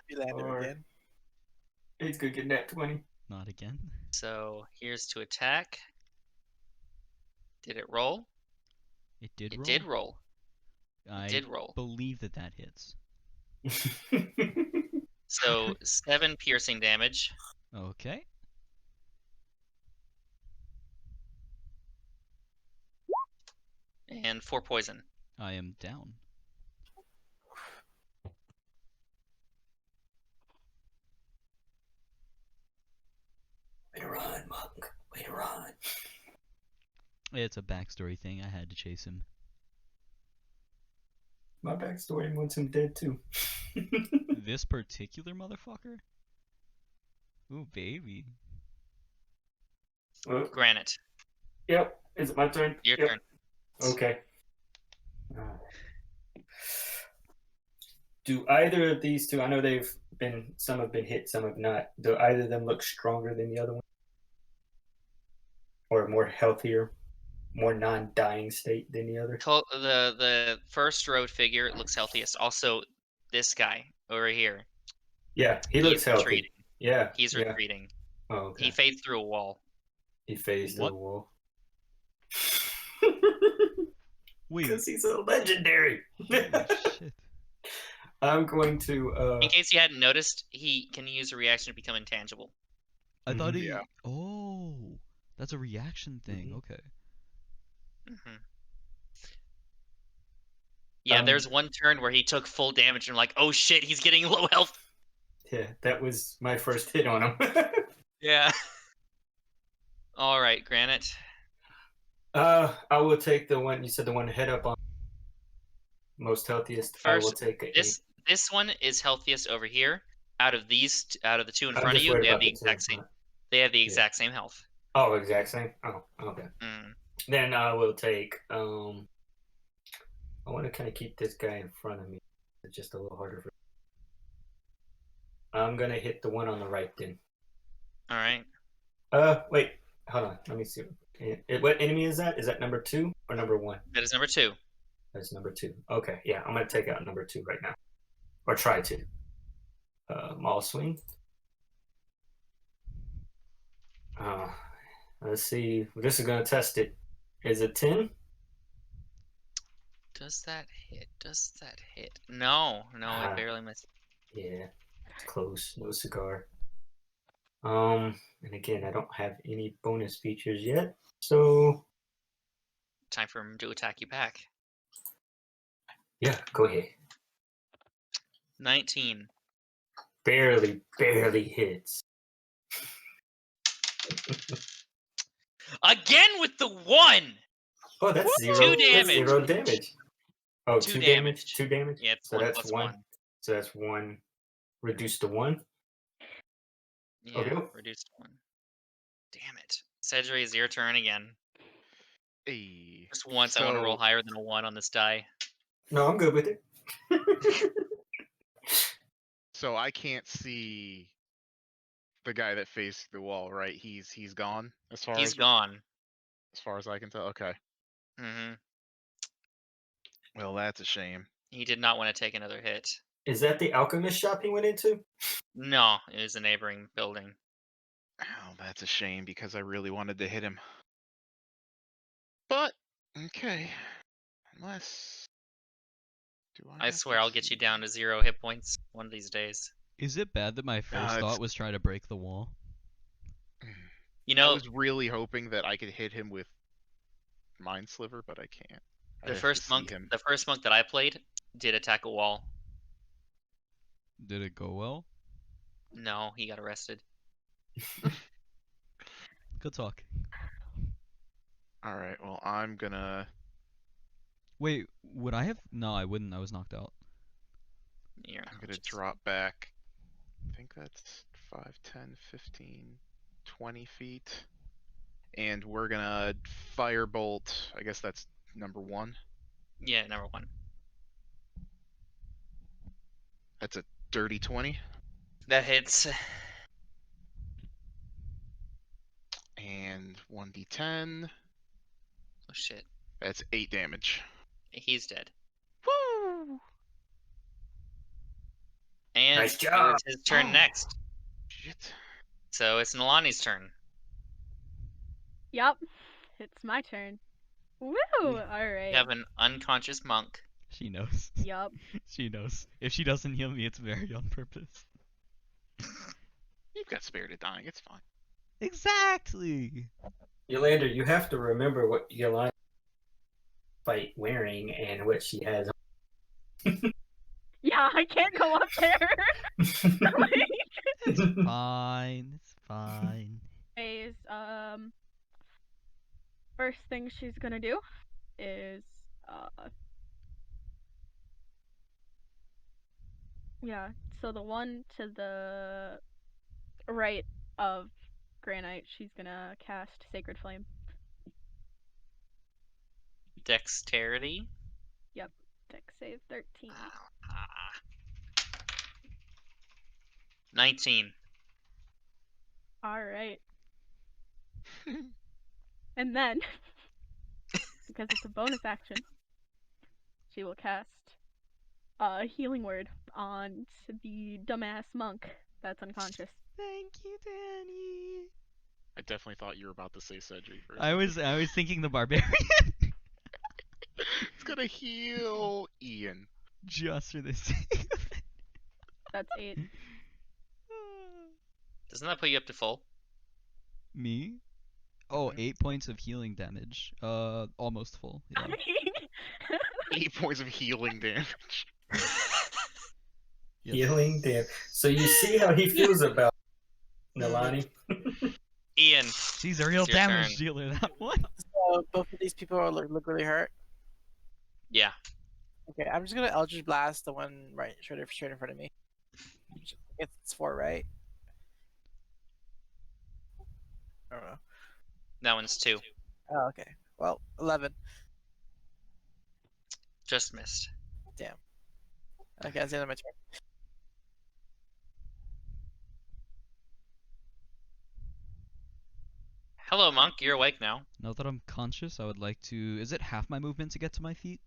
You landed Or- again. He's going to get that 20. Not again. So here's to attack. Did it roll? It did It roll? did roll. I did roll. believe that hits. So 7 piercing damage. Okay. And 4 poison. I am down. Way to run, monk. Way to run. It's a backstory thing. I had to chase him. My backstory wants him dead too. This particular motherfucker? Ooh, baby. Granite. Yep. Is it my turn? Your Yep. turn. Okay. Do either of these two? I know some have been hit, some have not. Do either of them look stronger than the other one, or more healthier, more non-dying state than the other? The first row figure looks healthiest. Also, this guy over here. Yeah, he looks He's healthy. retreating. Yeah, He's yeah. retreating. Oh, okay. He fades through a wall. He phased through What? the wall. Wait. Because he's a legendary. Holy shit. I'm going to. In case you hadn't noticed, he can use a reaction to become intangible. I thought he. Yeah. Oh, that's a reaction thing. Mhm. Okay. Mm-hmm. Yeah, Um, there's one turn where he took full damage, and I'm like, oh shit, he's getting low health. Yeah, that was my first hit on him. Yeah. All right, Granite. I will take the one you said, the one head up on most healthiest. I will First, take a. this one is healthiest over here. Out of the two in I'm front of just you, worried they have about the the two in exact same. front. They have the Yeah. exact same health. Oh, exact same. Oh, okay. Mm. Then I will take. I want to kind of keep this guy in front of me. It's just a little harder for. I'm gonna hit the one on the right then. All right. Wait, hold on. Let me see. What enemy is that? Is that number 2 or number 1? That is number 2. That's number 2. Okay, yeah, I'm gonna take out number 2 right now, or try to. Maul swing. Let's see. This is gonna test it. Is it 10? Does that hit? Does that hit? No, I barely missed. Yeah, it's close. No cigar. And again, I don't have any bonus features yet, so Time for him to attack you back. yeah, go ahead. 19. Barely hits. Again with the 1. Oh, that's Woo! 0. 2 That's damage. 0 damage. Oh, 2 2 damage. damage. 2 damage. Yeah, it's So 1 that's plus 1. 1. So that's 1 reduced to 1. Yeah, Okay. reduced 1. Damn it. Cedric, is your turn again. Hey. Just once I want to roll higher than a 1 on this die. No, I'm good with it. So I can't see the guy that faced the wall, right? He's gone as far He's as gone. as far as I can tell. Okay. Mm-hmm. Well, that's a shame. He did not want to take another hit. Is that the alchemist shop he went into? No, it was a neighboring building. Oh, that's a shame because I really wanted to hit him. But okay, unless I swear I'll get you down to 0 hit points one of these days. Is it bad that my first thought was try to break the wall? You I know, was really hoping that I could hit him with Mind Sliver, but I can't. the first monk that I played did attack a wall. Did it go well? No, he got arrested. Good talk. All right. Well, I'm gonna. Wait, would I have? No, I wouldn't. I was knocked out. I'm gonna drop back. I think that's 5, 10, 15, 20 feet. And we're gonna firebolt. I guess that's number 1. Yeah, number 1. That's a dirty 20. That hits. And 1d10. Oh shit. That's 8 damage. He's dead. Woo! And Nice job. it's his turn next. Shit. So it's Nalani's turn. Yup. It's my turn. Woo! All right. You have an unconscious monk. She knows. Yup. She knows. If she doesn't heal me, it's very on purpose. You've got spirited dying. It's fine. Exactly. Yolander, you have to remember what Yolanda fight wearing and what she has Yeah, I can't go up there. It's fine. It's fine. Is first thing she's gonna do is yeah. So the one to the right of Granite, she's gonna cast Sacred Flame. Dexterity. Yep. Dex save 13. 19. All right. And then, because it's a bonus action, she will cast a healing word on the dumbass monk that's unconscious. Thank you, Danny. I definitely thought you were about to say Cedric. I was thinking the barbarian. It's gonna heal Ian. Just for the sake of it. That's 8. Doesn't that put you up to full? Me? Oh, Mhm. 8 points of healing damage. Almost full. Yeah. 8 points of healing damage. Yes. healing damage. So you see how he feels about Nalani? Ian. She's a real It's your damage turn. dealer, that one. So both of these people are look really hurt. Yeah. Okay, I'm just gonna Eldritch Blast the one straight in front of me. It's 4, right? I don't know. That one's 2. Oh, okay. Well, 11. Just missed. Damn. Okay, that's the end of my turn. Hello, monk. You're awake now. Now that I'm conscious, I would like to... Is it half my movement to get to my feet?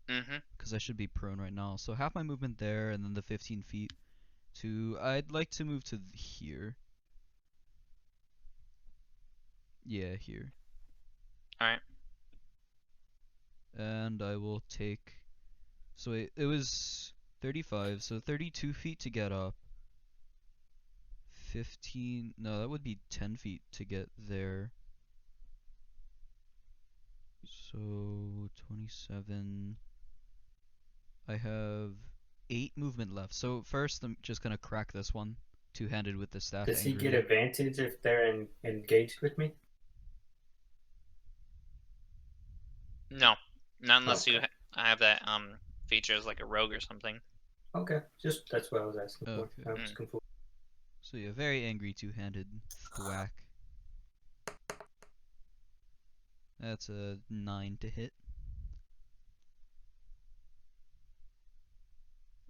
Mm-hmm. Because I should be prone right now. So half my movement there, and then the 15 feet to... I'd like to move to here. Yeah, here. Alright. And I will take... So it was 35, so 32 feet to get up. 15... No, that would be 10 feet to get there. So 27... I have 8 movement left. So first I'm just gonna crack this one. Two-handed with the staff. Does he get angrily. advantage if they're engaged with me? No. Not unless you Okay. have that feature as like a rogue or something. Okay, just that's what I was asking for. Okay. I was confused. So yeah, very angry two-handed thwack. That's a 9 to hit.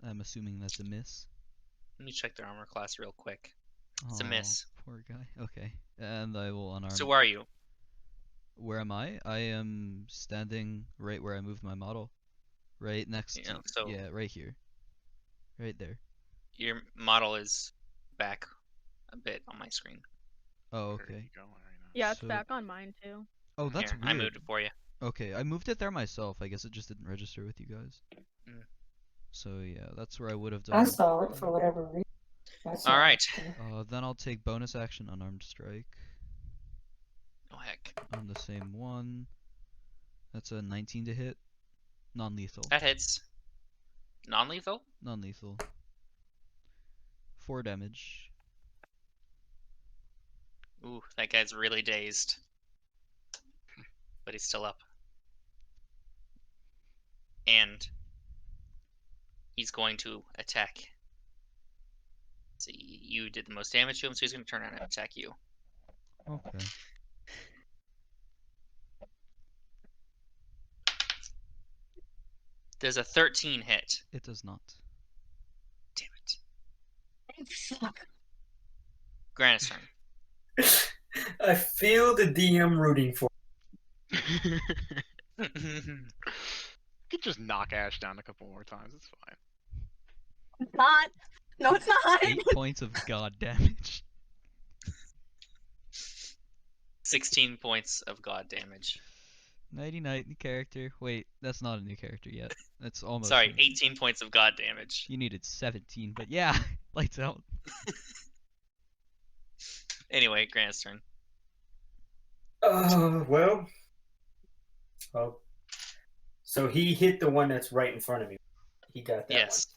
I'm assuming that's a miss. Let me check their armor class real quick. It's a Aw, miss. Poor guy. Okay. And I will unarm. So where are you? Where am I? I am standing right where I moved my model. Right next Yeah, to... so- Yeah, right here. Right there. Your model is back a bit on my screen. Oh, There okay. you go, very nice. Yeah, it's So- back on mine too. Oh, that's Here, weird. I moved it for you. Okay, I moved it there myself. I guess it just didn't register with you guys. Mm. So yeah, that's where I would have I done. saw it for whatever reason. I saw All it. right. Then I'll take bonus action unarmed strike Oh heck. on the same one. That's a 19 to hit. Non-lethal. That hits. Non-lethal? Non-lethal. 4 damage. Ooh, that guy's really dazed. But he's still up. And he's going to attack. See, you did the most damage to him, so he's going to turn around and attack you. Okay. There's a 13 hit. It does not. Damn it. Fuck. Granite's turn. I feel the DM rooting for. You could just knock Ash down a couple more times. It's fine. It's not. No, it's not. 8 points of god damage. 16 points of god damage. Nighty night, new character. Wait, that's not a new character yet. That's almost. Sorry, new. 18 points of god damage. You needed 17, but yeah, lights out. Anyway, Grant's turn. Well. Oh. So he hit the one that's right in front of me. He got that one. Yes.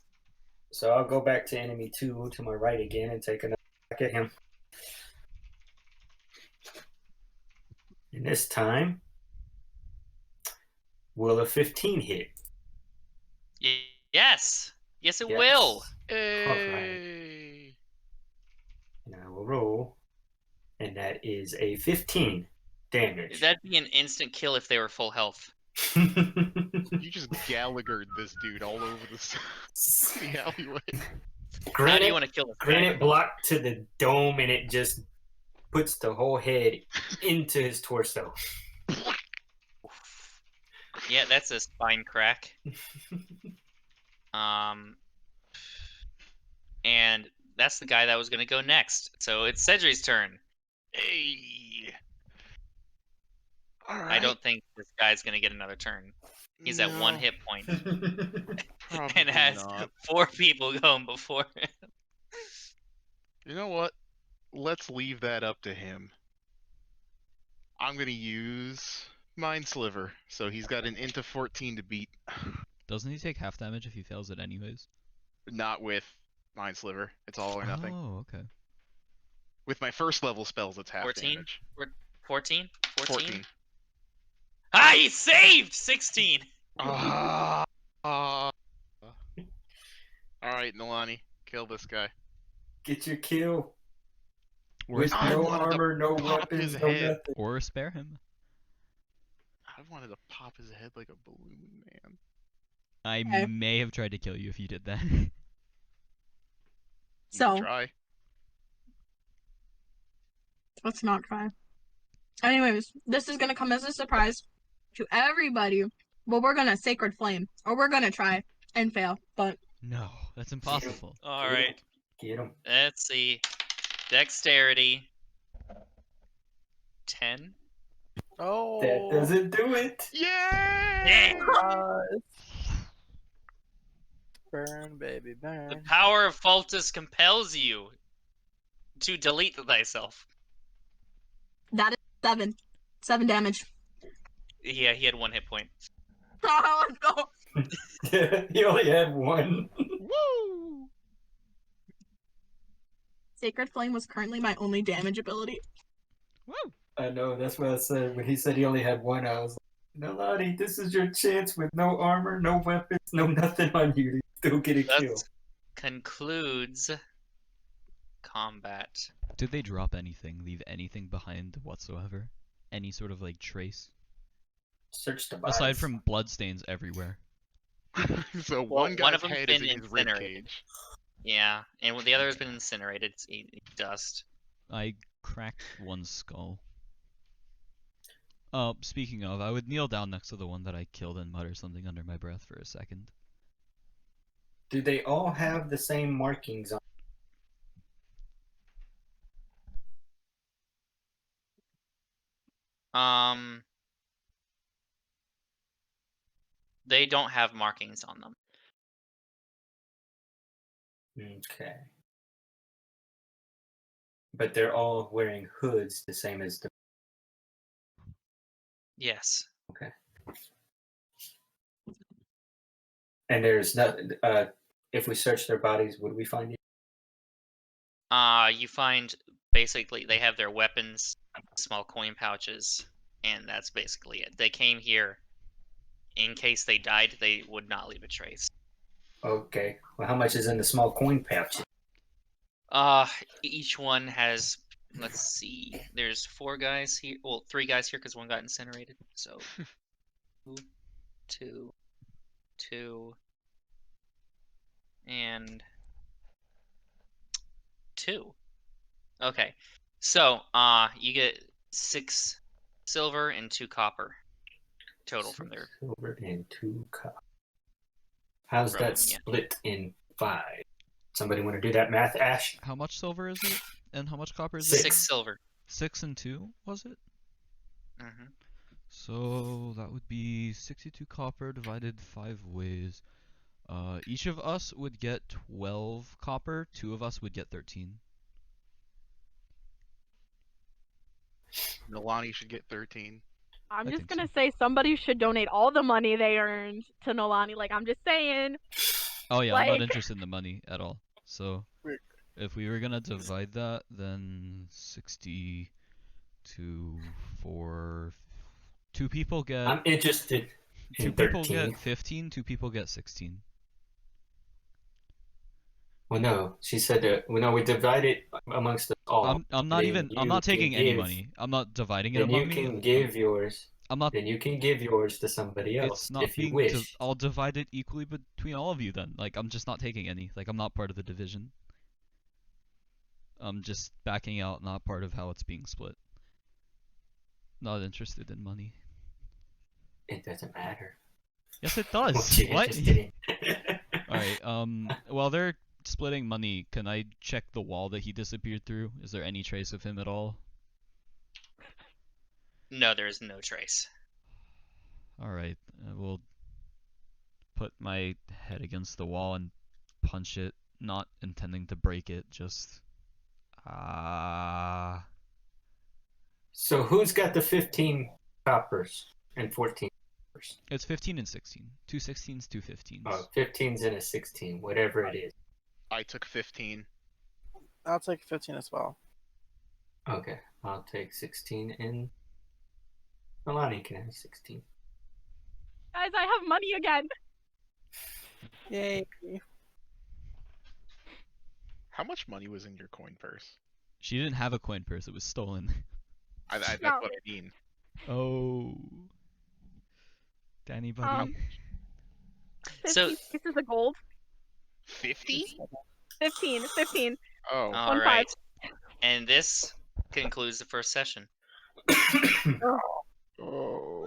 So I'll go back to enemy 2 to my right again and take another back at him. And this time, will a 15 hit? Yes. Yes, it Yes. will. Hey. And I will roll. And that is a 15 damage. That'd be an instant kill if they were full health. You just Gallaghered this dude all over the alleyway. How do you want to kill this guy? Granite block to the dome, and it just puts the whole head into his torso. Yeah, that's a spine crack. And that's the guy that was going to go next. So it's Cedric's turn. Hey. All right. I don't think this guy's going to get another turn. He's at 1 hit point Probably and has not. 4 people going before him. You know what? Let's leave that up to him. I'm gonna use Mind Sliver, so he's got an int of 14 to beat. Doesn't he take half damage if he fails it anyways? Not with Mind Sliver. It's all or nothing. Oh, okay. With my first level spells, it's half 14? damage. 14? 14. Ah, he saved! 16! Alright, Nalani, kill this guy. Get your kill. Or With spare, no wanted to armor, no pop weapons, his no head. nothing. or spare him. I wanted to pop his head like a balloon, man. I Okay. may have tried to kill you if you did that. You So can try. let's not try. Anyways, this is gonna come as a surprise to everybody. But we're gonna sacred flame, or we're gonna try and fail. But No, that's impossible. Alright, Get him. let's see. Dexterity. 10. Oh. That doesn't do it. Yay! Burn, baby, The burn. power of Faltus compels you to delete thyself. that is 7. 7 damage. Yeah, he had 1 hit point. Oh, let's go. He only had one. Woo! Sacred flame was currently my only damage ability. Woo! I know, that's what I said. When he said he only had one, I was like, Nalani, this is your chance with no armor, no weapons, no nothing on you to still get a kill. That concludes combat. Did they drop anything? Leave anything behind whatsoever? Any sort of like trace? Search the bodies. Aside from bloodstains everywhere. So Well, one one guy's of them's head is been in his rib incinerated. cage. Yeah, and the other has been incinerated. It's dust. I cracked one skull. Speaking of, I would kneel down next to the one that I killed and mutter something under my breath for a second. Do they all have the same markings on? They don't have markings on them. Okay. But they're all wearing hoods, the same as the. Yes. Okay. And there's nothing. If we search their bodies, would we find it? You find basically they have their weapons, small coin pouches, and that's basically it. They came here in case they died. They would not leave a trace. Okay. Well, how much is in the small coin pouch? Each one has. Let's see. There's 4 guys here. Well, 3 guys here because 1 got incinerated. So 2, 2, and 2. Okay. So, you get 6 silver and 2 copper total from there. Silver and 2 copper. How's From, that yeah. split in 5? Somebody want to do that math, Ash? How much silver is it? And how much copper is 6 it? 6 silver. 6 and 2, was it? Mm-hmm. So that would be 62 copper divided 5 ways. Each of us would get 12 copper, 2 of us would get 13. Nolani should get 13. I'm I just think so. gonna say somebody should donate all the money they earned to Nolani. Like, I'm just saying. Oh yeah, I'm not Like, interested in the money at all. So Wait. if we were gonna divide that, then 60 to 4. 2 people get I'm interested 2 in people 13. get 15, 2 people get 16. Well, no, she said that. Well, no, we divide it amongst us all. I'm not Then I'm you not can taking any give. money. I'm not dividing it Then you among me. can give yours. I'm not Then you can give yours to somebody It's else not if you being wish. I'll divide it equally between all of you then. Like I'm just not taking any. Like I'm not part of the division. I'm just backing out, not part of how it's being split. Not interested in money. It doesn't matter Yes, it what does. you're What? interested in. Alright, while they're splitting money, can I check the wall that he disappeared through? Is there any trace of him at all? No, there is no trace. Alright, I will put my head against the wall and punch it, not intending to break it, just... So who's got the 15 coppers and 14 coppers? It's 15 and 16. 2 16s, 2 15s. Oh, 15's and a 16, whatever it is. I took 15. I'll take 15 as well. Okay, I'll take 16 and Milani can have 16. guys, I have money again. Yay. How much money was in your coin purse? She didn't have a coin purse, it was stolen. That's No. what I mean. Oh. Danny, buddy. 50 So- pieces of gold. 50? 15. Oh. All 1 right. And this concludes the first session. Oh.